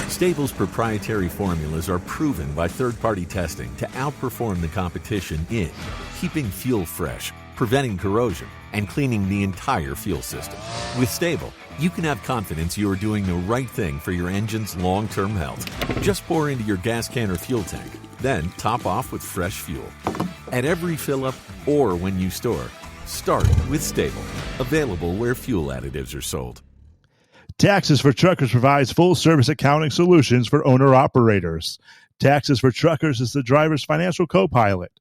Stable's proprietary formulas are proven by third-party testing to outperform the competition in keeping fuel fresh, preventing corrosion, and cleaning the entire fuel system. With Stable, you can have confidence you are doing the right thing for your engine's long-term health. Just pour into your gas can or fuel tank, then top off with fresh fuel. At every fill-up or when you store, start with Stable. Available where fuel additives are sold. Taxes for Truckers provides full-service accounting solutions for owner-operators. Taxes for Truckers is the driver's financial co-pilot.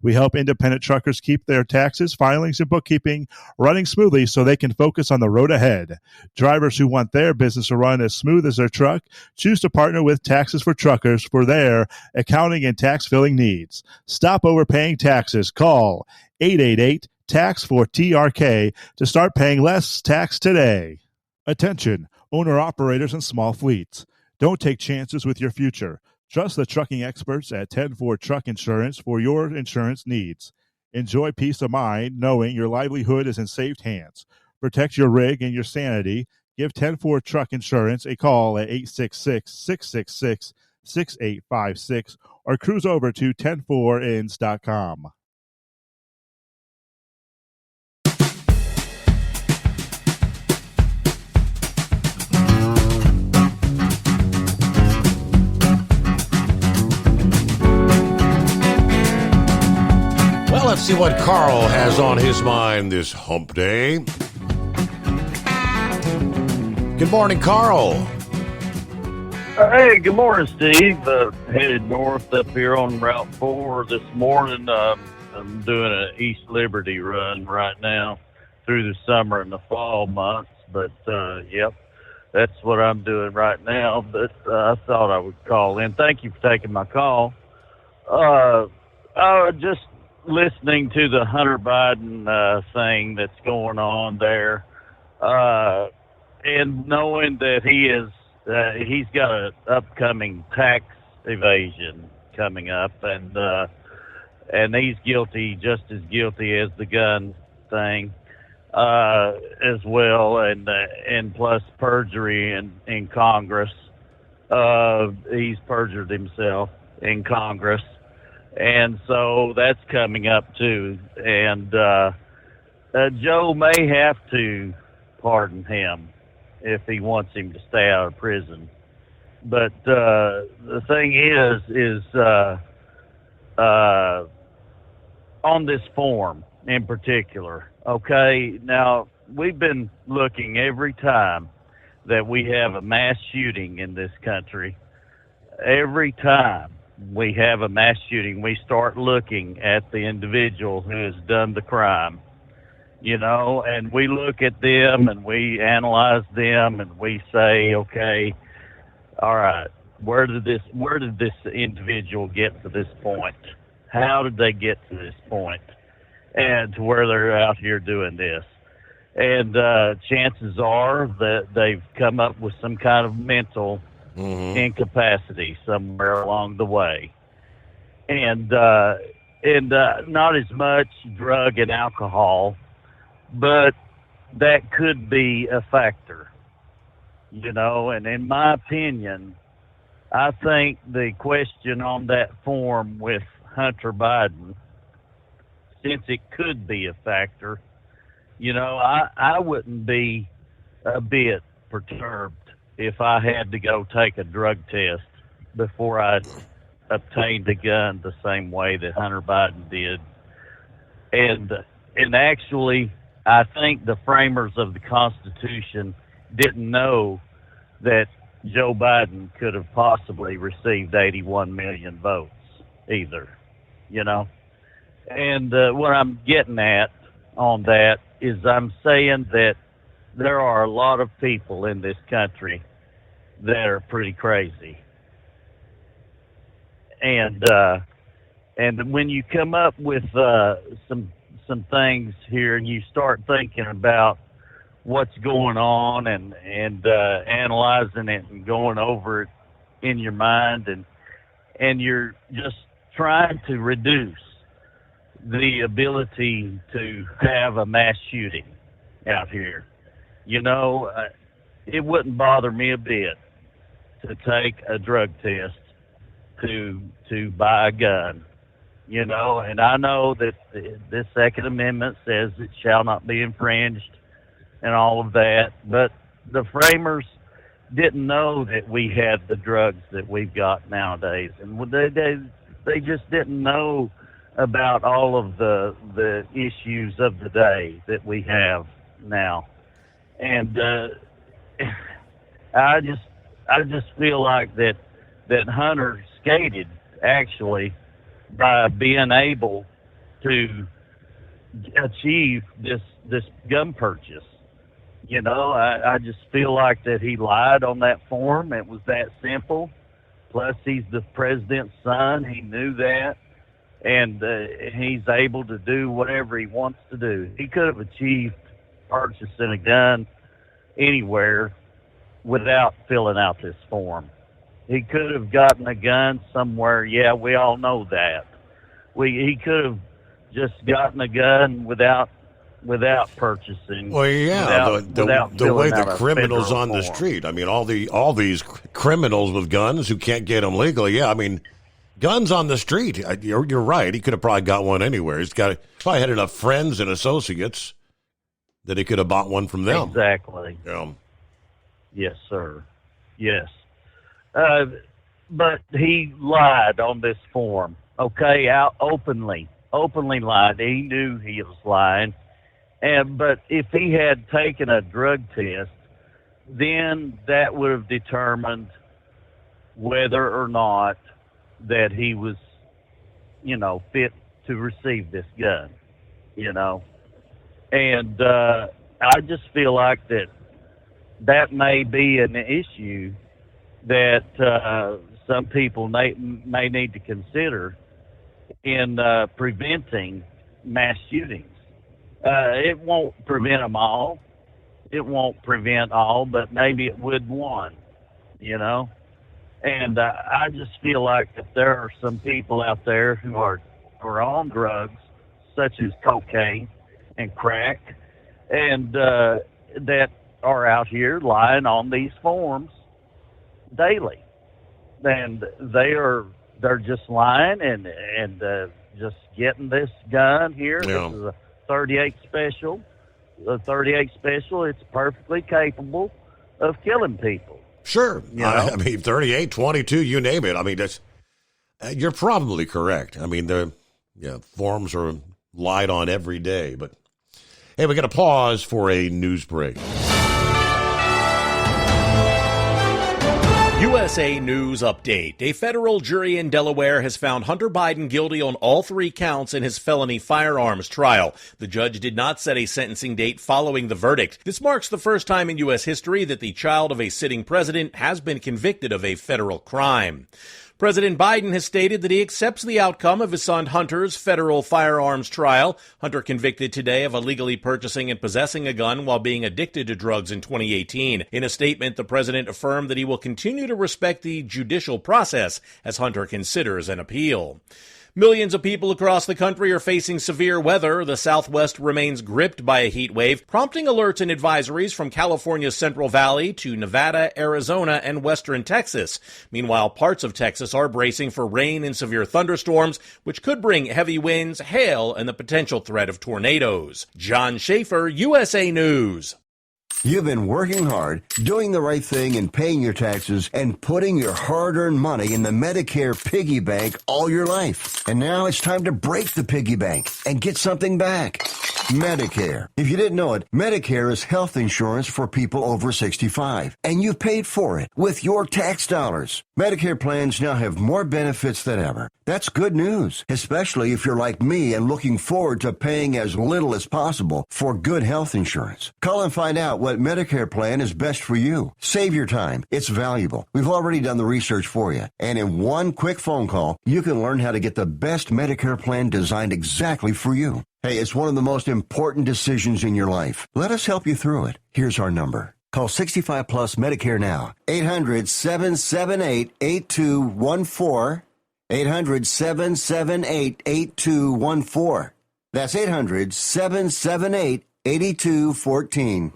We help independent truckers keep their taxes, filings, and bookkeeping running smoothly so they can focus on the road ahead. Drivers who want their business to run as smooth as their truck choose to partner with Taxes for Truckers for their accounting and tax filing needs. Stop overpaying taxes. Call 888-TAX-4TRK to start paying less tax today. Attention, owner-operators and small fleets. Don't take chances with your future. Trust the trucking experts at 10-4 Truck Insurance for your insurance needs. Enjoy peace of mind knowing your livelihood is in safe hands. Protect your rig and your sanity. Give 10-4 Truck Insurance a call at 866-666-6856 or cruise over to 104ins.com. Well, let's see what Carl has on his mind this hump day. Good morning, Carl. Hey, good morning, Steve. Headed north up here on Route 4 this morning. I'm doing an East Liberty run right now through the summer and the fall months. But, yep, that's what I'm doing right now. But I thought I would call in. Thank you for taking my call. Just listening to the Hunter Biden thing that's going on there, and knowing that he's got an upcoming tax evasion coming up, and he's guilty, just as guilty as the gun thing as well, and plus perjury in Congress. He's perjured himself in Congress. And so that's coming up too. And Joe may have to pardon him if he wants him to stay out of prison. But the thing is on this form in particular, okay, now we've been looking every time that we have a mass shooting in this country, every time we have a mass shooting, we start looking at the individual who has done the crime, and we look at them and we analyze them and we say, okay, all right, where did this individual get to this point? How did they get to this point and to where they're out here doing this? And chances are that they've come up with some kind of mental incapacity somewhere along the way, and not as much drug and alcohol, but that could be a factor, and in my opinion, I think the question on that form with Hunter Biden, since it could be a factor, I wouldn't be a bit perturbed if I had to go take a drug test before I obtained a gun the same way that Hunter Biden did. And actually, I think the framers of the Constitution didn't know that Joe Biden could have possibly received 81 million votes either, you know. And what I'm getting at on that is I'm saying that there are a lot of people in this country that are pretty crazy. And when you come up with some things here and you start thinking about what's going on and analyzing it and going over it in your mind, and you're just trying to reduce the ability to have a mass shooting out here. You know, it wouldn't bother me a bit to take a drug test to buy a gun, you know, and I know that this Second Amendment says it shall not be infringed and all of that, but the framers didn't know that we had the drugs that we've got nowadays, and they just didn't know about all of the issues of the day that we have now. And I just feel like that Hunter skated actually by being able to achieve this gun purchase. You know, I just feel like that he lied on that form. It was that simple. Plus, he's the president's son. He knew that. And he's able to do whatever he wants to do. He could have achieved purchasing a gun anywhere without filling out this form. He could have gotten a gun somewhere. Yeah, we all know that. He could have just gotten a gun without purchasing. Well, yeah, without the way the out a criminals federal on the form. street. I mean, all these criminals with guns who can't get them legally. Yeah, I mean, guns on the street. You're right. He could have probably got one anywhere. He's probably had enough friends and associates that he could have bought one from them. Exactly. Yeah. Yes, sir. Yes. But he lied on this form. Okay, out openly lied. He knew he was lying. But if he had taken a drug test, then that would have determined whether or not that he was, you know, fit to receive this gun, you know. And I just feel like that may be an issue that some people may need to consider in preventing mass shootings. It won't prevent them all. It won't prevent all, but maybe it would one, you know. And I just feel like that there are some people out there who are on drugs, such as cocaine and crack, and that are out here lying on these forms daily. And they're just lying and just getting this gun here. Yeah. This is a 38 special. The 38 special, it's perfectly capable of killing people. Sure. You know? I mean, 38, 22, you name it. I mean, you're probably correct. I mean, the forms are lied on every day. But, hey, we got to pause for a news break. USA News Update. A federal jury in Delaware has found Hunter Biden guilty on all 3 counts in his felony firearms trial. The judge did not set a sentencing date following the verdict. This marks the first time in U.S. history that the child of a sitting president has been convicted of a federal crime. President Biden has stated that he accepts the outcome of his son Hunter's federal firearms trial. Hunter convicted today of illegally purchasing and possessing a gun while being addicted to drugs in 2018. In a statement, the president affirmed that he will continue to respect the judicial process as Hunter considers an appeal. Millions of people across the country are facing severe weather. The Southwest remains gripped by a heat wave, prompting alerts and advisories from California's Central Valley to Nevada, Arizona, and western Texas. Meanwhile, parts of Texas are bracing for rain and severe thunderstorms, which could bring heavy winds, hail, and the potential threat of tornadoes. John Schaefer, USA News. You've been working hard, doing the right thing and paying your taxes and putting your hard-earned money in the Medicare piggy bank all your life. And now it's time to break the piggy bank and get something back. Medicare. If you didn't know it, Medicare is health insurance for people over 65. And you've paid for it with your tax dollars. Medicare plans now have more benefits than ever. That's good news, especially if you're like me and looking forward to paying as little as possible for good health insurance. Call and find out what Medicare plan is best for you. Save your time. It's valuable. We've already done the research for you. And in one quick phone call, you can learn how to get the best Medicare plan designed exactly for you. Hey, it's one of the most important decisions in your life. Let us help you through it. Here's our number. Call 65 Plus Medicare now. 800-778-8214. 800-778-8214. That's 800-778-8214.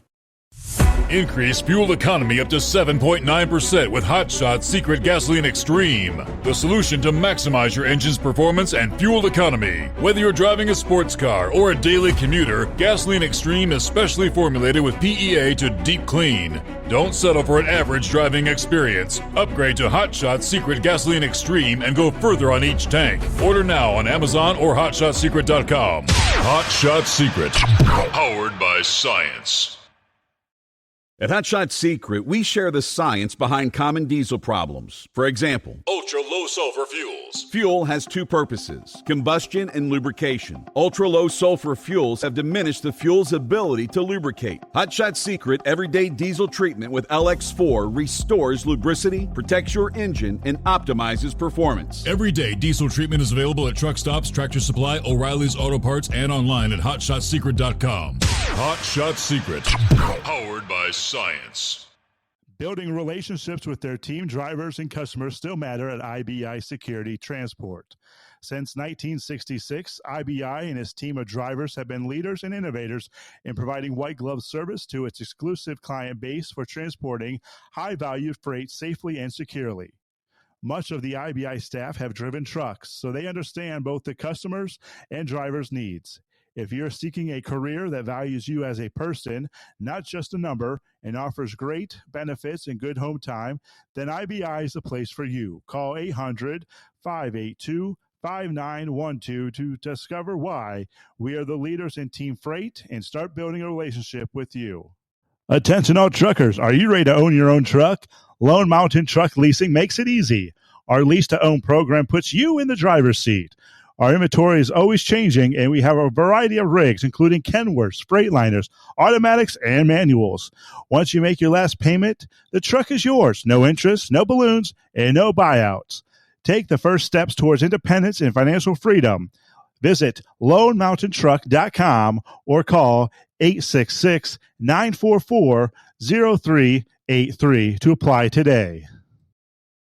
Increase fuel economy up to 7.9% with Hot Shot Secret Gasoline Extreme, the solution to maximize your engine's performance and fuel economy. Whether you're driving a sports car or a daily commuter, Gasoline Extreme is specially formulated with PEA to deep clean. Don't settle for an average driving experience. Upgrade to Hot Shot Secret Gasoline Extreme and go further on each tank. Order now on Amazon or HotShotSecret.com. Hot Shot Secret, powered by science. At Hot Shot Secret, we share the science behind common diesel problems. For example, ultra-low sulfur fuels. Fuel has two purposes, combustion and lubrication. Ultra-low sulfur fuels have diminished the fuel's ability to lubricate. Hot Shot Secret Everyday Diesel Treatment with LX4 restores lubricity, protects your engine, and optimizes performance. Everyday diesel treatment is available at truck stops, Tractor Supply, O'Reilly's Auto Parts, and online at HotShotSecret.com. Hot Shot Secret, powered by science. Building relationships with their team drivers and customers still matter at IBI Security Transport. Since 1966, IBI and its team of drivers have been leaders and innovators in providing white glove service to its exclusive client base for transporting high-value freight safely and securely. Much of the IBI staff have driven trucks, so they understand both the customers' and drivers' needs. If you're seeking a career that values you as a person, not just a number, and offers great benefits and good home time, then IBI is the place for you. Call 800-582-5912 to discover why we are the leaders in team freight and start building a relationship with you. Attention all truckers, are you ready to own your own truck? Lone Mountain Truck Leasing makes it easy. Our lease-to-own program puts you in the driver's seat. Our inventory is always changing, and we have a variety of rigs, including Kenworths, Freightliners, automatics, and manuals. Once you make your last payment, the truck is yours. No interest, no balloons, and no buyouts. Take the first steps towards independence and financial freedom. Visit LoneMountainTruck.com or call 866-944-0383 to apply today.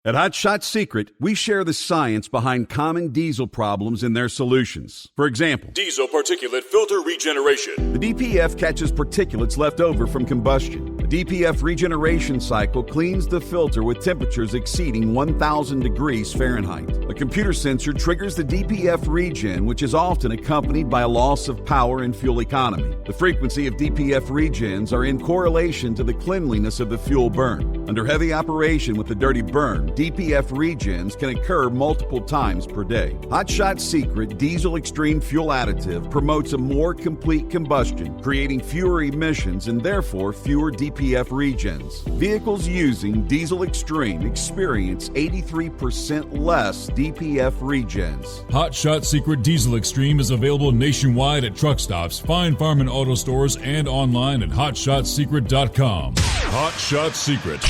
At Hot Shot Secret, we share the science behind common diesel problems and their solutions. For example, diesel particulate filter regeneration. The DPF catches particulates left over from combustion. The DPF regeneration cycle cleans the filter with temperatures exceeding 1,000 degrees Fahrenheit. A computer sensor triggers the DPF regen, which is often accompanied by a loss of power and fuel economy. The frequency of DPF regens are in correlation to the cleanliness of the fuel burn. Under heavy operation with the dirty burn, DPF regens can occur multiple times per day. Hot Shot Secret Diesel Extreme Fuel Additive promotes a more complete combustion, creating fewer emissions and therefore fewer DPF regens. Vehicles using Diesel Extreme experience 83% less DPF regens. Hot Shot Secret Diesel Extreme is available nationwide at truck stops, Fine Farm and Auto Stores, and online at HotShotSecret.com. Hot Shot Secret,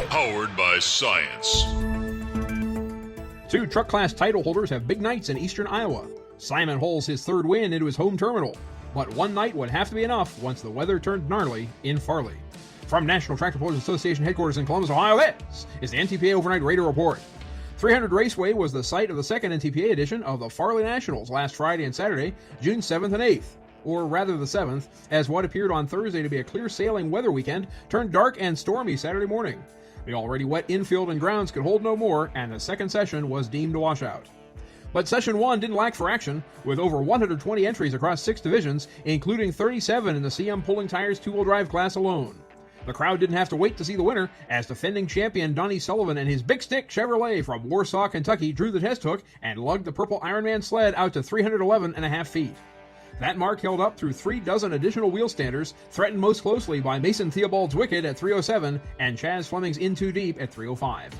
powered by science. 2 truck class title holders have big nights in eastern Iowa. Simon holds his third win into his home terminal, but one night would have to be enough once the weather turned gnarly in Farley. From National Tractor Pullers Association headquarters in Columbus, Ohio, this is the NTPA Overnight Radio Report. 300 Raceway was the site of the second NTPA edition of the Farley Nationals last Friday and Saturday, June 7th and 8th. Or rather the 7th, as what appeared on Thursday to be a clear sailing weather weekend turned dark and stormy Saturday morning. The already wet infield and grounds could hold no more, and the second session was deemed a washout. But Session 1 didn't lack for action, with over 120 entries across 6 divisions, including 37 in the CM Pulling Tires two-wheel drive class alone. The crowd didn't have to wait to see the winner, as defending champion Donnie Sullivan and his Big Stick Chevrolet from Warsaw, Kentucky drew the test hook and lugged the purple Ironman sled out to 311.5 feet. That mark held up through 3 dozen additional wheel standers, threatened most closely by Mason Theobald's Wicked at 307 and Chaz Fleming's In Too Deep at 305.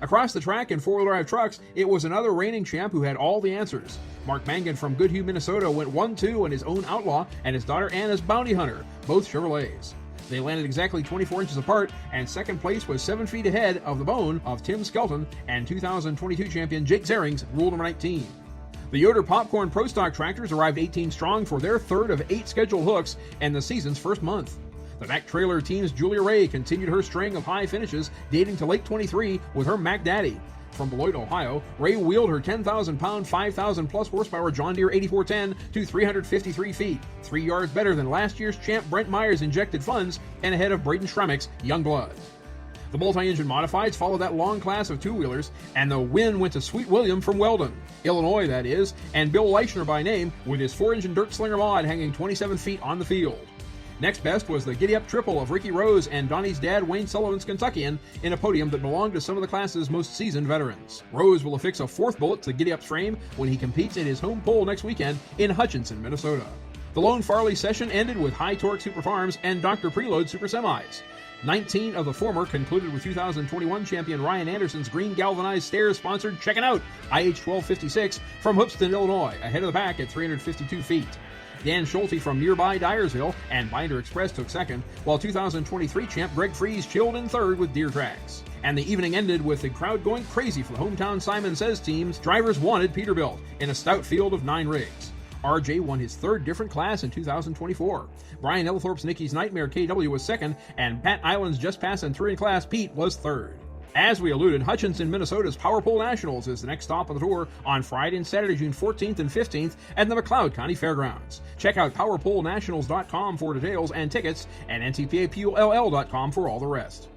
Across the track in four-wheel drive trucks, it was another reigning champ who had all the answers. Mark Mangan from Goodhue, Minnesota went 1-2 in his own Outlaw and his daughter Anna's Bounty Hunter, both Chevrolets. They landed exactly 24 inches apart, and second place was 7 feet ahead of the bone of Tim Skelton and 2022 champion Jake Zering's Rule Number 19. The Yoder Popcorn Pro Stock tractors arrived 18 strong for their third of 8 scheduled hooks and the season's first month. The Mack Trailer team's Julia Ray continued her string of high finishes dating to late 23 with her Mack Daddy. From Beloit, Ohio, Ray wheeled her 10,000-pound, 5,000-plus horsepower John Deere 8410 to 353 feet, 3 yards better than last year's champ Brent Myers' injected funds and ahead of Braden Schrammick's Young Blood. The multi-engine modifieds followed that long class of two-wheelers, and the win went to Sweet William from Weldon, Illinois that is, and Bill Leichner by name, with his 4-engine Dirt Slinger mod hanging 27 feet on the field. Next best was the Giddy Up Triple of Ricky Rose and Donnie's dad Wayne Sullivan's Kentuckian in a podium that belonged to some of the class's most seasoned veterans. Rose will affix a 4th bullet to Giddy Up's frame when he competes in his home pole next weekend in Hutchinson, Minnesota. The Lone Farley session ended with High Torque Super Farms and Dr. Preload Super Semis. 19 of the former concluded with 2021 champion Ryan Anderson's green galvanized stairs-sponsored Checkin' Out IH-1256 from Hoopeston, Illinois, ahead of the pack at 352 feet. Dan Schulte from nearby Dyersville and Binder Express took second, while 2023 champ Greg Fries chilled in third with Deer Tracks. And the evening ended with the crowd going crazy for the hometown Simon Says team's Drivers Wanted Peterbilt in a stout field of 9 rigs. RJ won his 3rd different class in 2024. Brian Ellithorpe's Nicky's Nightmare KW was second, and Pat Island's Just Passin' Through in class Pete was third. As we alluded, Hutchinson, Minnesota's Power Pole Nationals is the next stop of the tour on Friday and Saturday, June 14th and 15th at the McLeod County Fairgrounds. Check out PowerPoleNationals.com for details and tickets, and NTPAPULL.com for all the rest.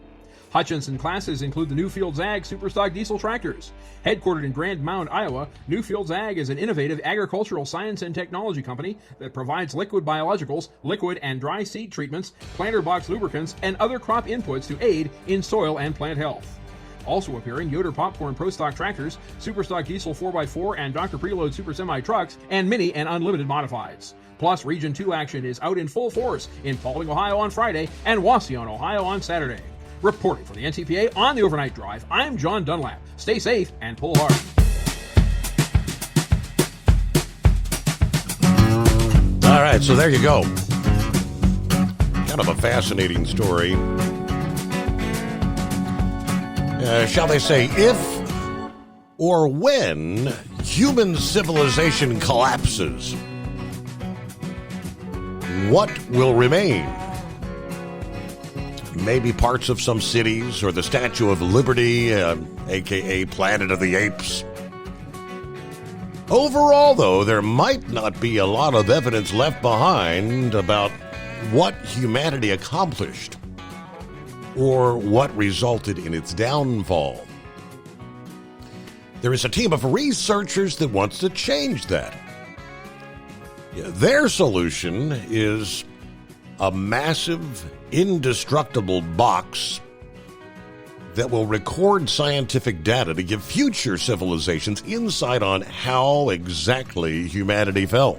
Hutchinson classes include the Newfield Zag Superstock diesel tractors. Headquartered in Grand Mound, Iowa, Newfield Zag is an innovative agricultural science and technology company that provides liquid biologicals, liquid and dry seed treatments, planter box lubricants, and other crop inputs to aid in soil and plant health. Also appearing, Yoder Popcorn Pro Stock tractors, Superstock Diesel 4x4 and Dr. Preload Super Semi trucks, and Mini and Unlimited modifieds. Plus, Region 2 action is out in full force in Paulding, Ohio on Friday and Wauseon, Ohio on Saturday. Reporting for the NTPA on the Overnight Drive, I'm John Dunlap. Stay safe and pull hard. All right, so there you go. Kind of a fascinating story. Shall they say, if or when human civilization collapses, what will remain? Maybe parts of some cities or the Statue of Liberty, a.k.a. Planet of the Apes. Overall, though, there might not be a lot of evidence left behind about what humanity accomplished or what resulted in its downfall. There is a team of researchers that wants to change that. Their solution is a massive, indestructible box that will record scientific data to give future civilizations insight on how exactly humanity fell.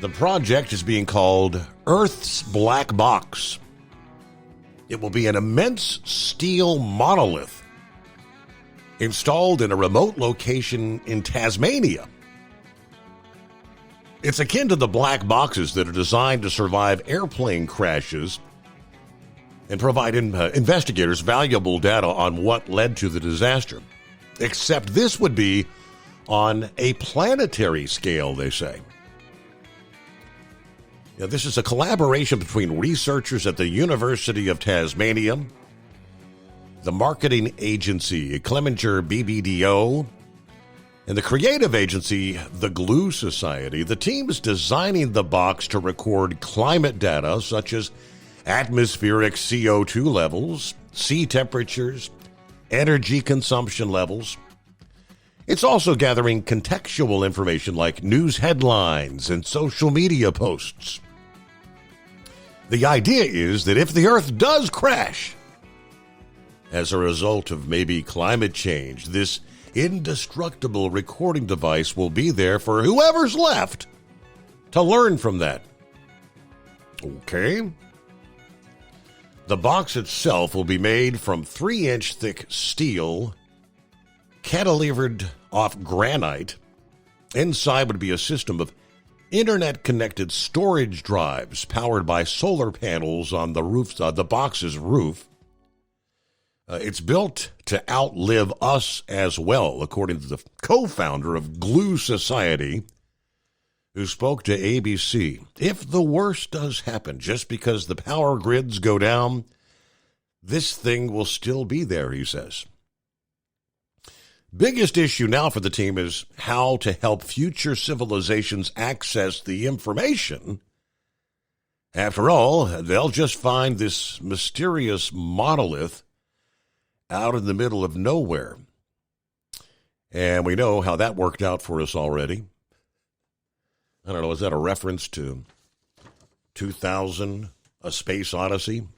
The project is being called Earth's Black Box. It will be an immense steel monolith installed in a remote location in Tasmania. It's akin to the black boxes that are designed to survive airplane crashes and provide investigators valuable data on what led to the disaster. Except this would be on a planetary scale, they say. Now, this is a collaboration between researchers at the University of Tasmania, the marketing agency Clemenger BBDO, and the creative agency, the Glue Society. The team is designing the box to record climate data such as atmospheric CO2 levels, sea temperatures, energy consumption levels. It's also gathering contextual information like news headlines and social media posts. The idea is that if the Earth does crash as a result of maybe climate change, this indestructible recording device will be there for whoever's left to learn from that. Okay. The box itself will be made from 3-inch thick steel, cantilevered off granite. Inside would be a system of internet-connected storage drives powered by solar panels on the roof, the box's roof. It's built to outlive us as well, according to the co-founder of Glue Society, who spoke to ABC. If the worst does happen, just because the power grids go down, this thing will still be there, he says. Biggest issue now for the team is how to help future civilizations access the information. After all, they'll just find this mysterious monolith out in the middle of nowhere. And we know how that worked out for us already. I don't know, is that a reference to 2000, A Space Odyssey?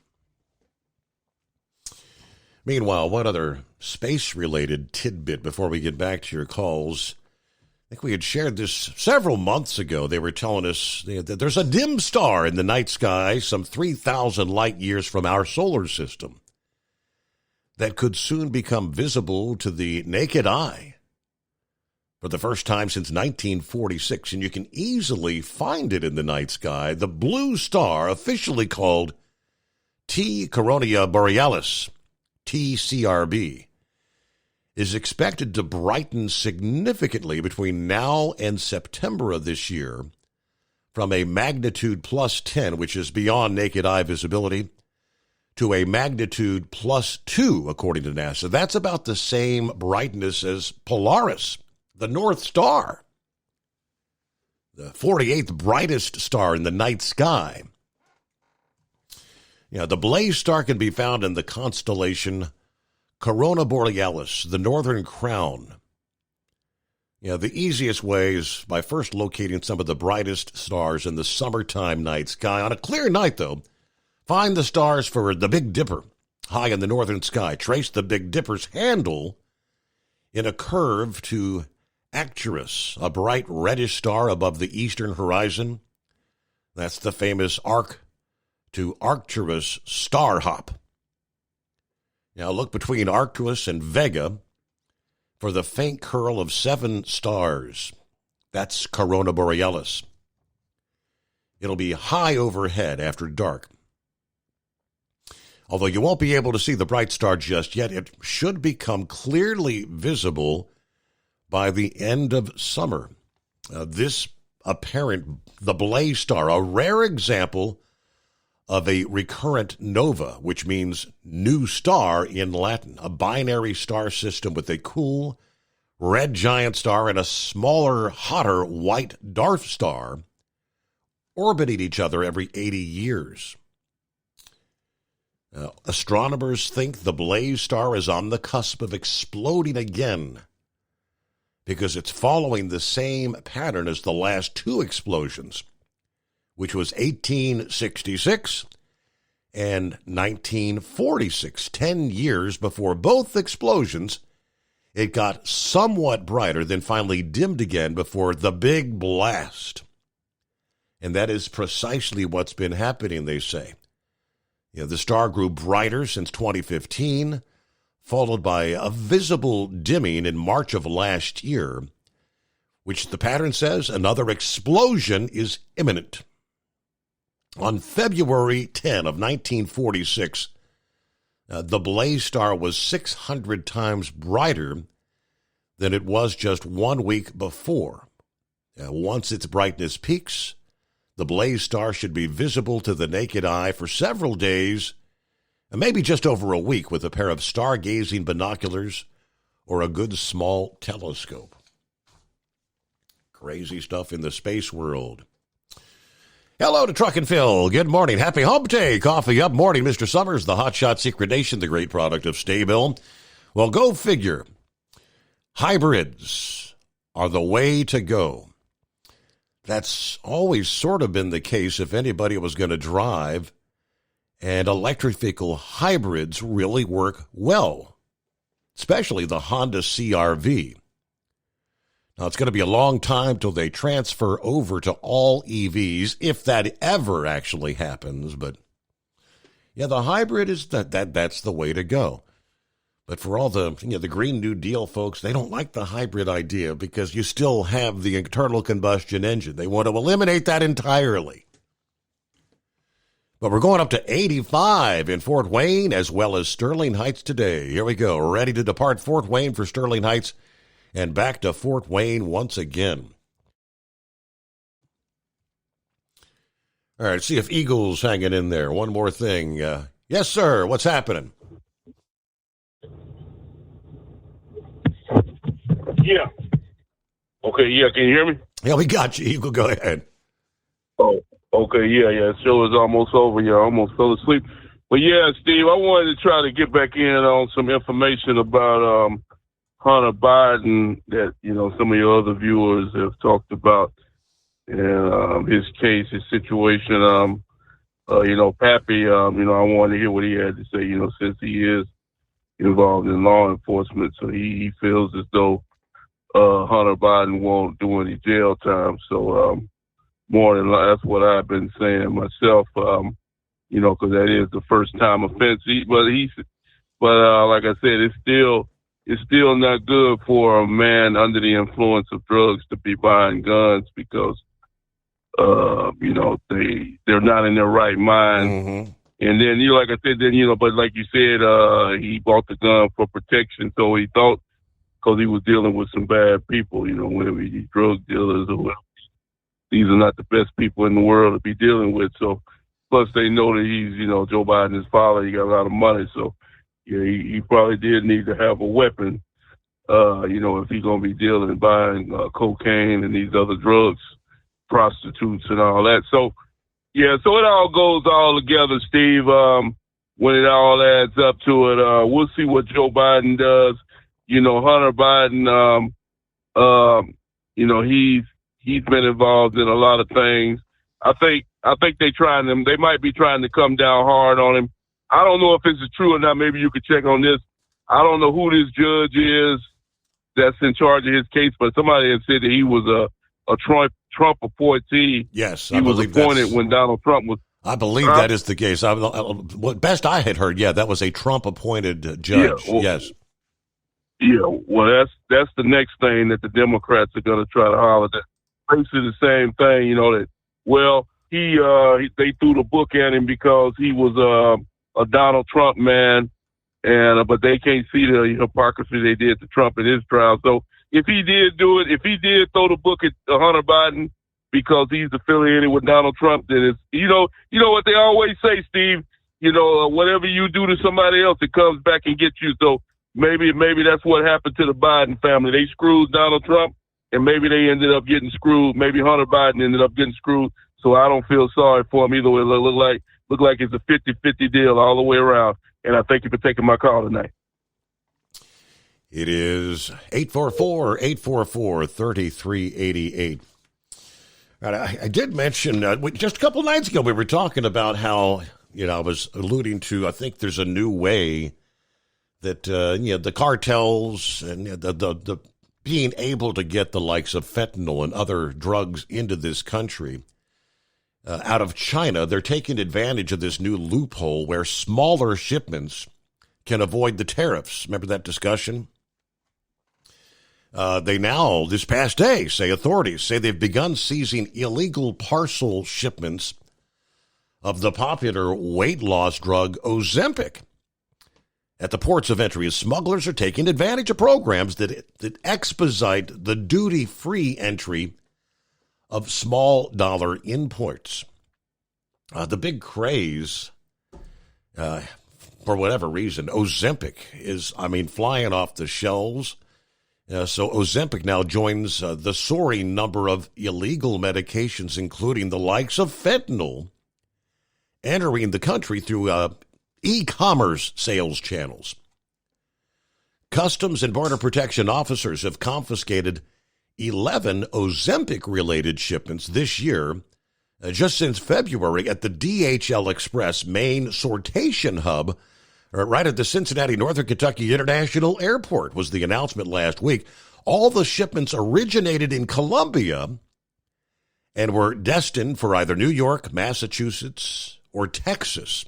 Meanwhile, what other space-related tidbit before we get back to your calls? I think we had shared this several months ago. They were telling us that there's a dim star in the night sky some 3,000 light years from our solar system that could soon become visible to the naked eye for the first time since 1946, and you can easily find it in the night sky. The blue star, officially called T Coronae Borealis, TCRB, is expected to brighten significantly between now and September of this year from a magnitude plus 10, which is beyond naked eye visibility, to a magnitude plus 2, according to NASA. That's about the same brightness as Polaris, the North Star, the 48th brightest star in the night sky. The blaze star can be found in the constellation Corona Borealis, the Northern Crown. The easiest way is by first locating some of the brightest stars in the summertime night sky. On a clear night, though, find the stars for the Big Dipper high in the northern sky. Trace the Big Dipper's handle in a curve to Arcturus, a bright reddish star above the eastern horizon. That's the famous arc to Arcturus star hop. Now look between Arcturus and Vega for the faint curl of 7 stars. That's Corona Borealis. It'll be high overhead after dark. Although you won't be able to see the bright star just yet, it should become clearly visible by the end of summer. The blaze star, a rare example of a recurrent nova, which means new star in Latin, a binary star system with a cool red giant star and a smaller, hotter white dwarf star orbiting each other every 80 years. Astronomers think the blaze star is on the cusp of exploding again because it's following the same pattern as the last 2 explosions, which was 1866 and 1946. 10 years before both explosions, it got somewhat brighter, then finally dimmed again before the big blast. And that is precisely what's been happening, they say. The star grew brighter since 2015, followed by a visible dimming in March of last year, which the pattern says another explosion is imminent. On February 10 of 1946, the blaze star was 600 times brighter than it was just 1 week before. Once its brightness peaks, the blaze star should be visible to the naked eye for several days, and maybe just over a week with a pair of stargazing binoculars or a good small telescope. Crazy stuff in the space world. Hello to Truck and Phil. Good morning. Happy Hump Day. Coffee up morning. Mr. Summers, the Hotshot Secret Nation, the great product of Staybill. Well, go figure. Hybrids are the way to go. That's always sort of been the case if anybody was going to drive And electric vehicle hybrids really work well, especially the Honda CR-V. Now, it's going to be a long time till they transfer over to all EVs, if that ever actually happens. But, yeah, the hybrid is that's the way to go. But for all the Green New Deal folks, they don't like the hybrid idea because you still have the internal combustion engine. They want to eliminate that entirely. But we're going up to 85 in Fort Wayne as well as Sterling Heights today. Here we go. We're ready to depart Fort Wayne for Sterling Heights and back to Fort Wayne once again. All right, see if Eagle's hanging in there. One more thing. Yes, sir. What's happening? Yeah. Okay, yeah, can you hear me? Yeah, we got you. Eagle, go ahead. Oh, okay, yeah. Show is almost over. Yeah, I almost fell asleep. But yeah, Steve, I wanted to try to get back in on some information about Hunter Biden that, some of your other viewers have talked about. And his case, his situation, Pappy, I wanted to hear what he had to say, since he is involved in law enforcement. So he feels as though Hunter Biden won't do any jail time. So more than that's what I've been saying myself, because that is the first time offense. But like I said, it's still not good for a man under the influence of drugs to be buying guns because they're not in their right mind. Mm-hmm. And then, like I said, but like you said, he bought the gun for protection. So he thought, because he was dealing with some bad people, whenever these drug dealers or whatever, these are not the best people in the world to be dealing with. So, plus they know that he's, Joe Biden's father. He got a lot of money. So, yeah, he probably did need to have a weapon, if he's going to be buying cocaine and these other drugs, prostitutes and all that. So, yeah, so it all goes all together, Steve. When it all adds up to it, we'll see what Joe Biden does. Hunter Biden, he's been involved in a lot of things. I think they might be trying to come down hard on him. I don't know if this is true or not. Maybe you could check on this. I don't know who this judge is that's in charge of his case, but somebody had said that he was a Trump appointee. Yes, he was appointed when Donald Trump was. I believe that is the case. Best I had heard, that was a Trump-appointed judge. Yeah, yes. Yeah, well, that's the next thing that the Democrats are going to try to holler at. Basically the same thing, they threw the book at him because he was a Donald Trump man, and but they can't see the hypocrisy they did to Trump in his trial. So if he did do it, if he did throw the book at Hunter Biden because he's affiliated with Donald Trump, then it's you know what they always say, Steve. Whatever you do to somebody else, it comes back and gets you. So maybe that's what happened to the Biden family. They screwed Donald Trump, and maybe they ended up getting screwed. Maybe Hunter Biden ended up getting screwed. So I don't feel sorry for him either way. Look like it's a 50-50 deal all the way around. And I thank you for taking my call tonight. It is 844-844-3388. I did mention just a couple nights ago we were talking about how I was alluding to. I think there's a new way that the cartels and the being able to get the likes of fentanyl and other drugs into this country out of China. They're taking advantage of this new loophole where smaller shipments can avoid the tariffs. Remember that discussion? They now, this past day, authorities say they've begun seizing illegal parcel shipments of the popular weight loss drug Ozempic at the ports of entry, as smugglers are taking advantage of programs that expedite the duty-free entry of small dollar imports. The big craze, for whatever reason, Ozempic is, flying off the shelves. So Ozempic now joins the soaring number of illegal medications, including the likes of fentanyl, entering the country through e-commerce sales channels. Customs and Border Protection officers have confiscated 11 Ozempic-related shipments this year just since February at the DHL Express main sortation hub right at the Cincinnati Northern Kentucky International Airport was the announcement last week. All the shipments originated in Columbia and were destined for either New York, Massachusetts, or Texas.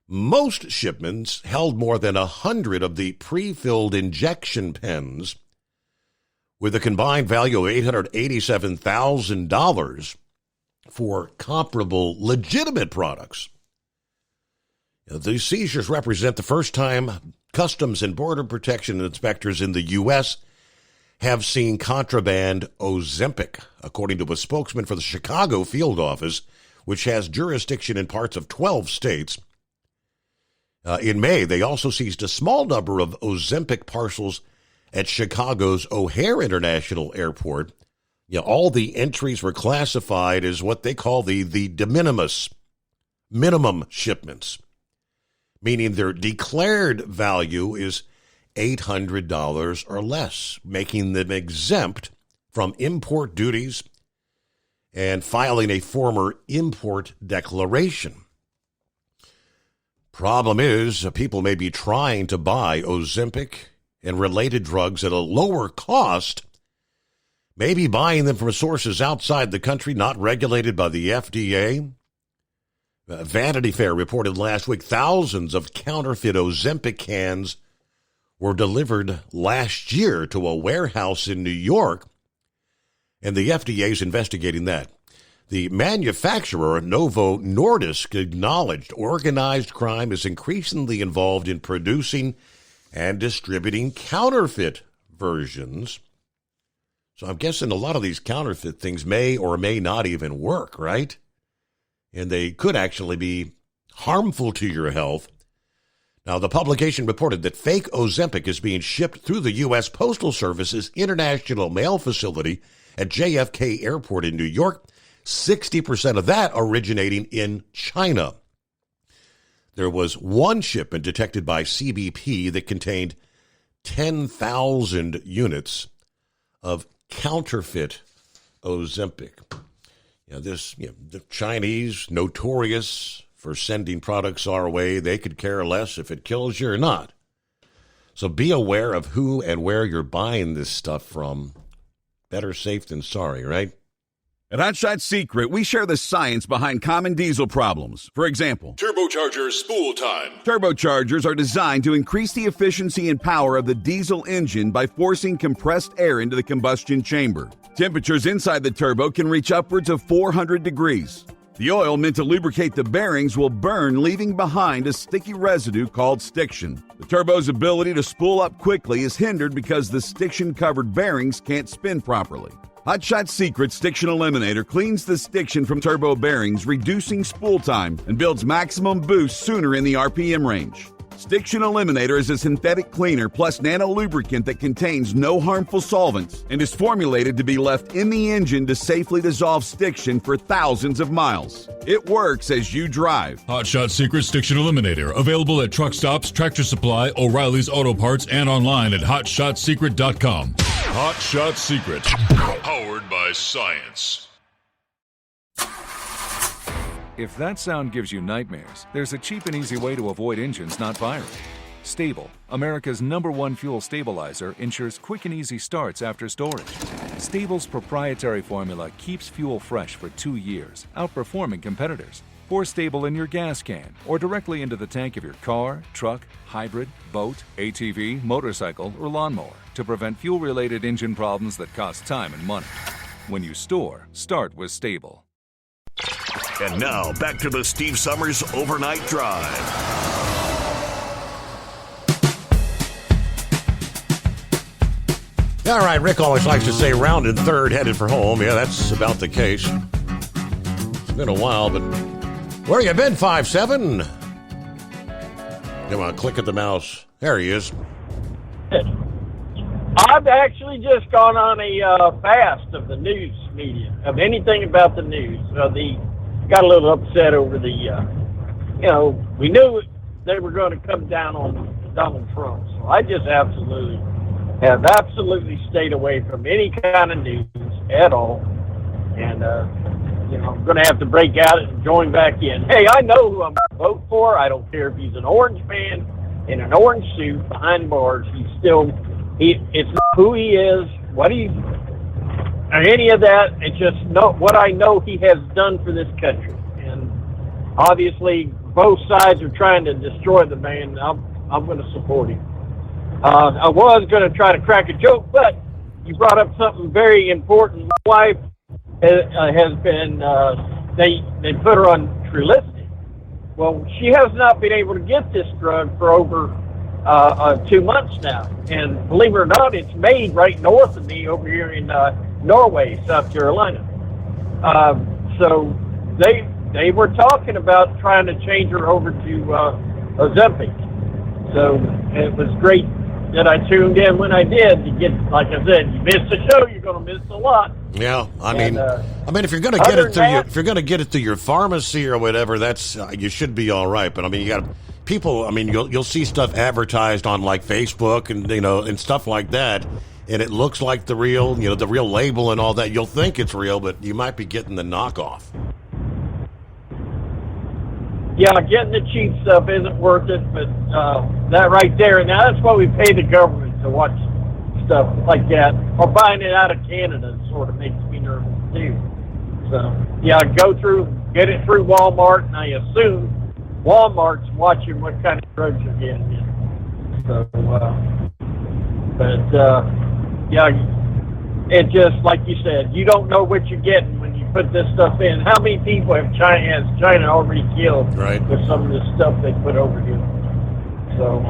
Most shipments held more than 100 of the pre-filled injection pens with a combined value of $887,000 for comparable legitimate products. These seizures represent the first time Customs and Border Protection inspectors in the U.S. have seen contraband Ozempic, according to a spokesman for the Chicago field office, which has jurisdiction in parts of 12 states. In May, they also seized a small number of Ozempic parcels at Chicago's O'Hare International Airport. All the entries were classified as what they call the de minimis, minimum shipments, meaning their declared value is $800 or less, making them exempt from import duties and filing a former import declaration. Problem is, people may be trying to buy Ozempic and related drugs at a lower cost, maybe buying them from sources outside the country not regulated by the FDA. Vanity Fair reported last week thousands of counterfeit Ozempic cans were delivered last year to a warehouse in New York, and the FDA is investigating that. The manufacturer, Novo Nordisk, acknowledged organized crime is increasingly involved in producing and distributing counterfeit versions. So I'm guessing a lot of these counterfeit things may or may not even work, right? And they could actually be harmful to your health. Now, the publication reported that fake Ozempic is being shipped through the U.S. Postal Service's International Mail Facility at JFK Airport in New York, 60% of that originating in China. There was one shipment detected by CBP that contained 10,000 units of counterfeit Ozempic. The Chinese, notorious for sending products our way, they could care less if it kills you or not. So be aware of who and where you're buying this stuff from. Better safe than sorry, right? At Hot Shot Secret, we share the science behind common diesel problems. For example, Turbochargers spool time. Turbochargers are designed to increase the efficiency and power of the diesel engine by forcing compressed air into the combustion chamber. Temperatures inside the turbo can reach upwards of 400 degrees. The oil meant to lubricate the bearings will burn, leaving behind a sticky residue called stiction. The turbo's ability to spool up quickly is hindered because the stiction-covered bearings can't spin properly. Hot Shot Secret Stiction Eliminator cleans the stiction from turbo bearings, reducing spool time, and builds maximum boost sooner in the RPM range. Stiction Eliminator is a synthetic cleaner plus nano-lubricant that contains no harmful solvents and is formulated to be left in the engine to safely dissolve stiction for thousands of miles. It works as you drive. Hot Shot Secret Stiction Eliminator, available at truck stops, Tractor Supply, O'Reilly's Auto Parts, and online at hotshotsecret.com. Hot Shot Secret, powered by science. If that sound gives you nightmares, there's a cheap and easy way to avoid engines not firing. Stable, America's #1 fuel stabilizer, ensures quick and easy starts after storage. Stable's proprietary formula keeps fuel fresh for 2 years, outperforming competitors. Pour Stable in your gas can or directly into the tank of your car, truck, hybrid, boat, ATV, motorcycle, or lawnmower to prevent fuel-related engine problems that cost time and money. When you store, start with Stable. And now, back to the Steve Summers Overnight Drive. All right, Rick always likes to say rounded third, headed for home. Yeah, that's about the case. It's been a while, but where you been, 5'7"? Come on, click at the mouse. There he is. I've actually just gone on a fast of the news media, of anything about the news. Got a little upset over the, we knew they were going to come down on Donald Trump. So I just have absolutely stayed away from any kind of news at all. And I'm going to have to break out and join back in. Hey, I know who I'm going to vote for. I don't care if he's an orange man in an orange suit behind bars. It's not who he is, what he, or any of that. It's just what I know he has done for this country. And obviously, both sides are trying to destroy the man. I'm going to support him. I was going to try to crack a joke, but you brought up something very important. My wife has been, they put her on Trulicity. Well, she has not been able to get this drug for over 2 months now. And believe it or not, it's made right north of me over here in Norway, South Carolina. So they were talking about trying to change her over to Ozempic. So it was great that I tuned in when I did to get, like I said, you missed the show, you're going to miss a lot. Yeah, I mean, if you're going to get it through your pharmacy or whatever, that's you should be all right. But I mean, you got people. I mean, you'll see stuff advertised on like Facebook and and stuff like that, and it looks like the real, the real label and all that. You'll think it's real, but you might be getting the knockoff. Yeah, getting the cheap stuff isn't worth it, but that right there, and that's why we pay the government to watch stuff like that, or buying it out of Canada sort of makes me nervous too. So, yeah, get it through Walmart, and I assume Walmart's watching what kind of drugs you're getting in. So, yeah, it just, like you said, you don't know what you're getting when you put this stuff in. How many people has China already killed with some of the stuff they put over here? So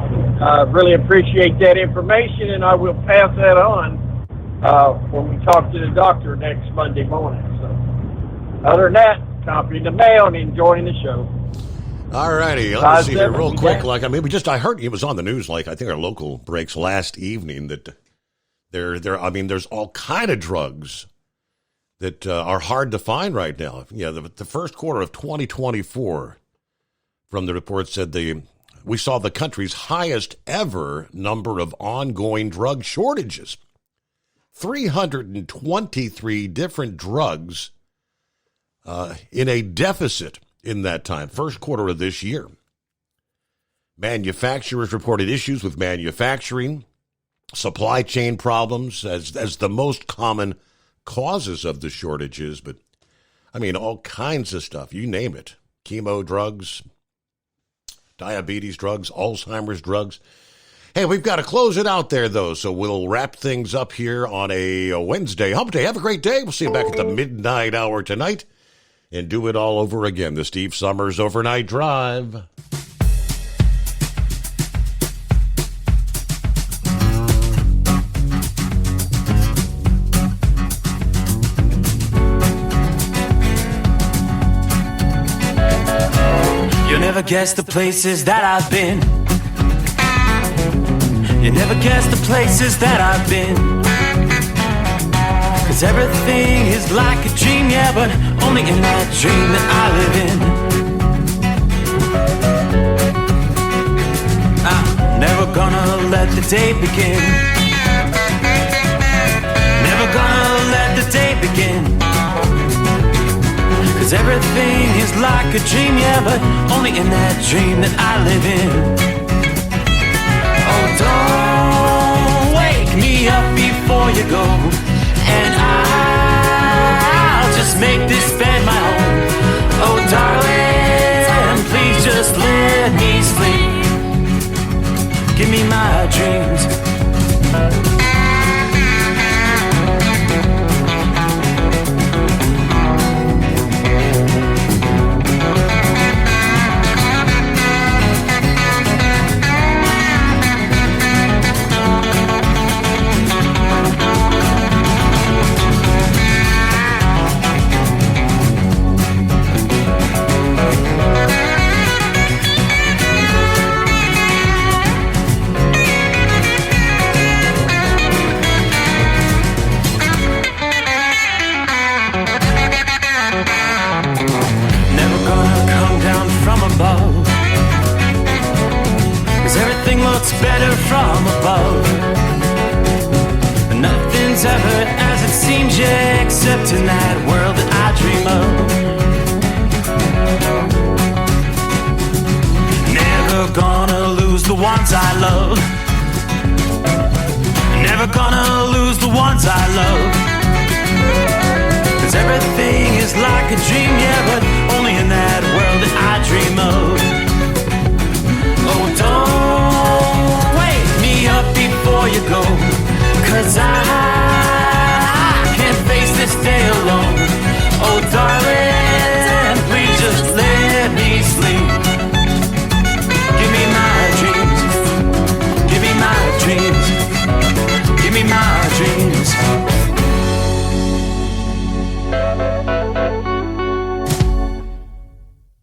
I really appreciate that information, and I will pass that on when we talk to the doctor next Monday morning. So other than that, copy the mail and enjoying the show. All righty, let me see here real quick. I heard it was on the news, I think our local breaks last evening, that there's all kind of drugs that are hard to find right now. Yeah, the first quarter of 2024, from the report, said we saw the country's highest ever number of ongoing drug shortages. 323 different drugs in a deficit in that time, first quarter of this year. Manufacturers reported issues with manufacturing, supply chain problems as the most common causes of the shortages, but I mean, all kinds of stuff, you name it. Chemo drugs, diabetes drugs, Alzheimer's drugs. Hey, we've got to close it out there, though, so we'll wrap things up here on a Wednesday hump day. Have a great day. We'll see you back at the midnight hour tonight and do it all over again. The Steve Summers Overnight Drive. You'll never guess the places that I've been. You never guess the places that I've been. 'Cause everything is like a dream, yeah, but only in that dream that I live in. I'm never gonna let the day begin. Never gonna let the day begin. 'Cause everything is like a dream, yeah, but only in that dream that I live in. Oh, don't wake me up before you go, and I'll just make this bed my own. Oh, darling, please just let me sleep. Give me my dreams. Better from above. Nothing's ever as it seems, yeah, except in that world that I dream of. the ones I love. Never gonna lose the ones I love. 'Cause everything is like a dream, yeah, but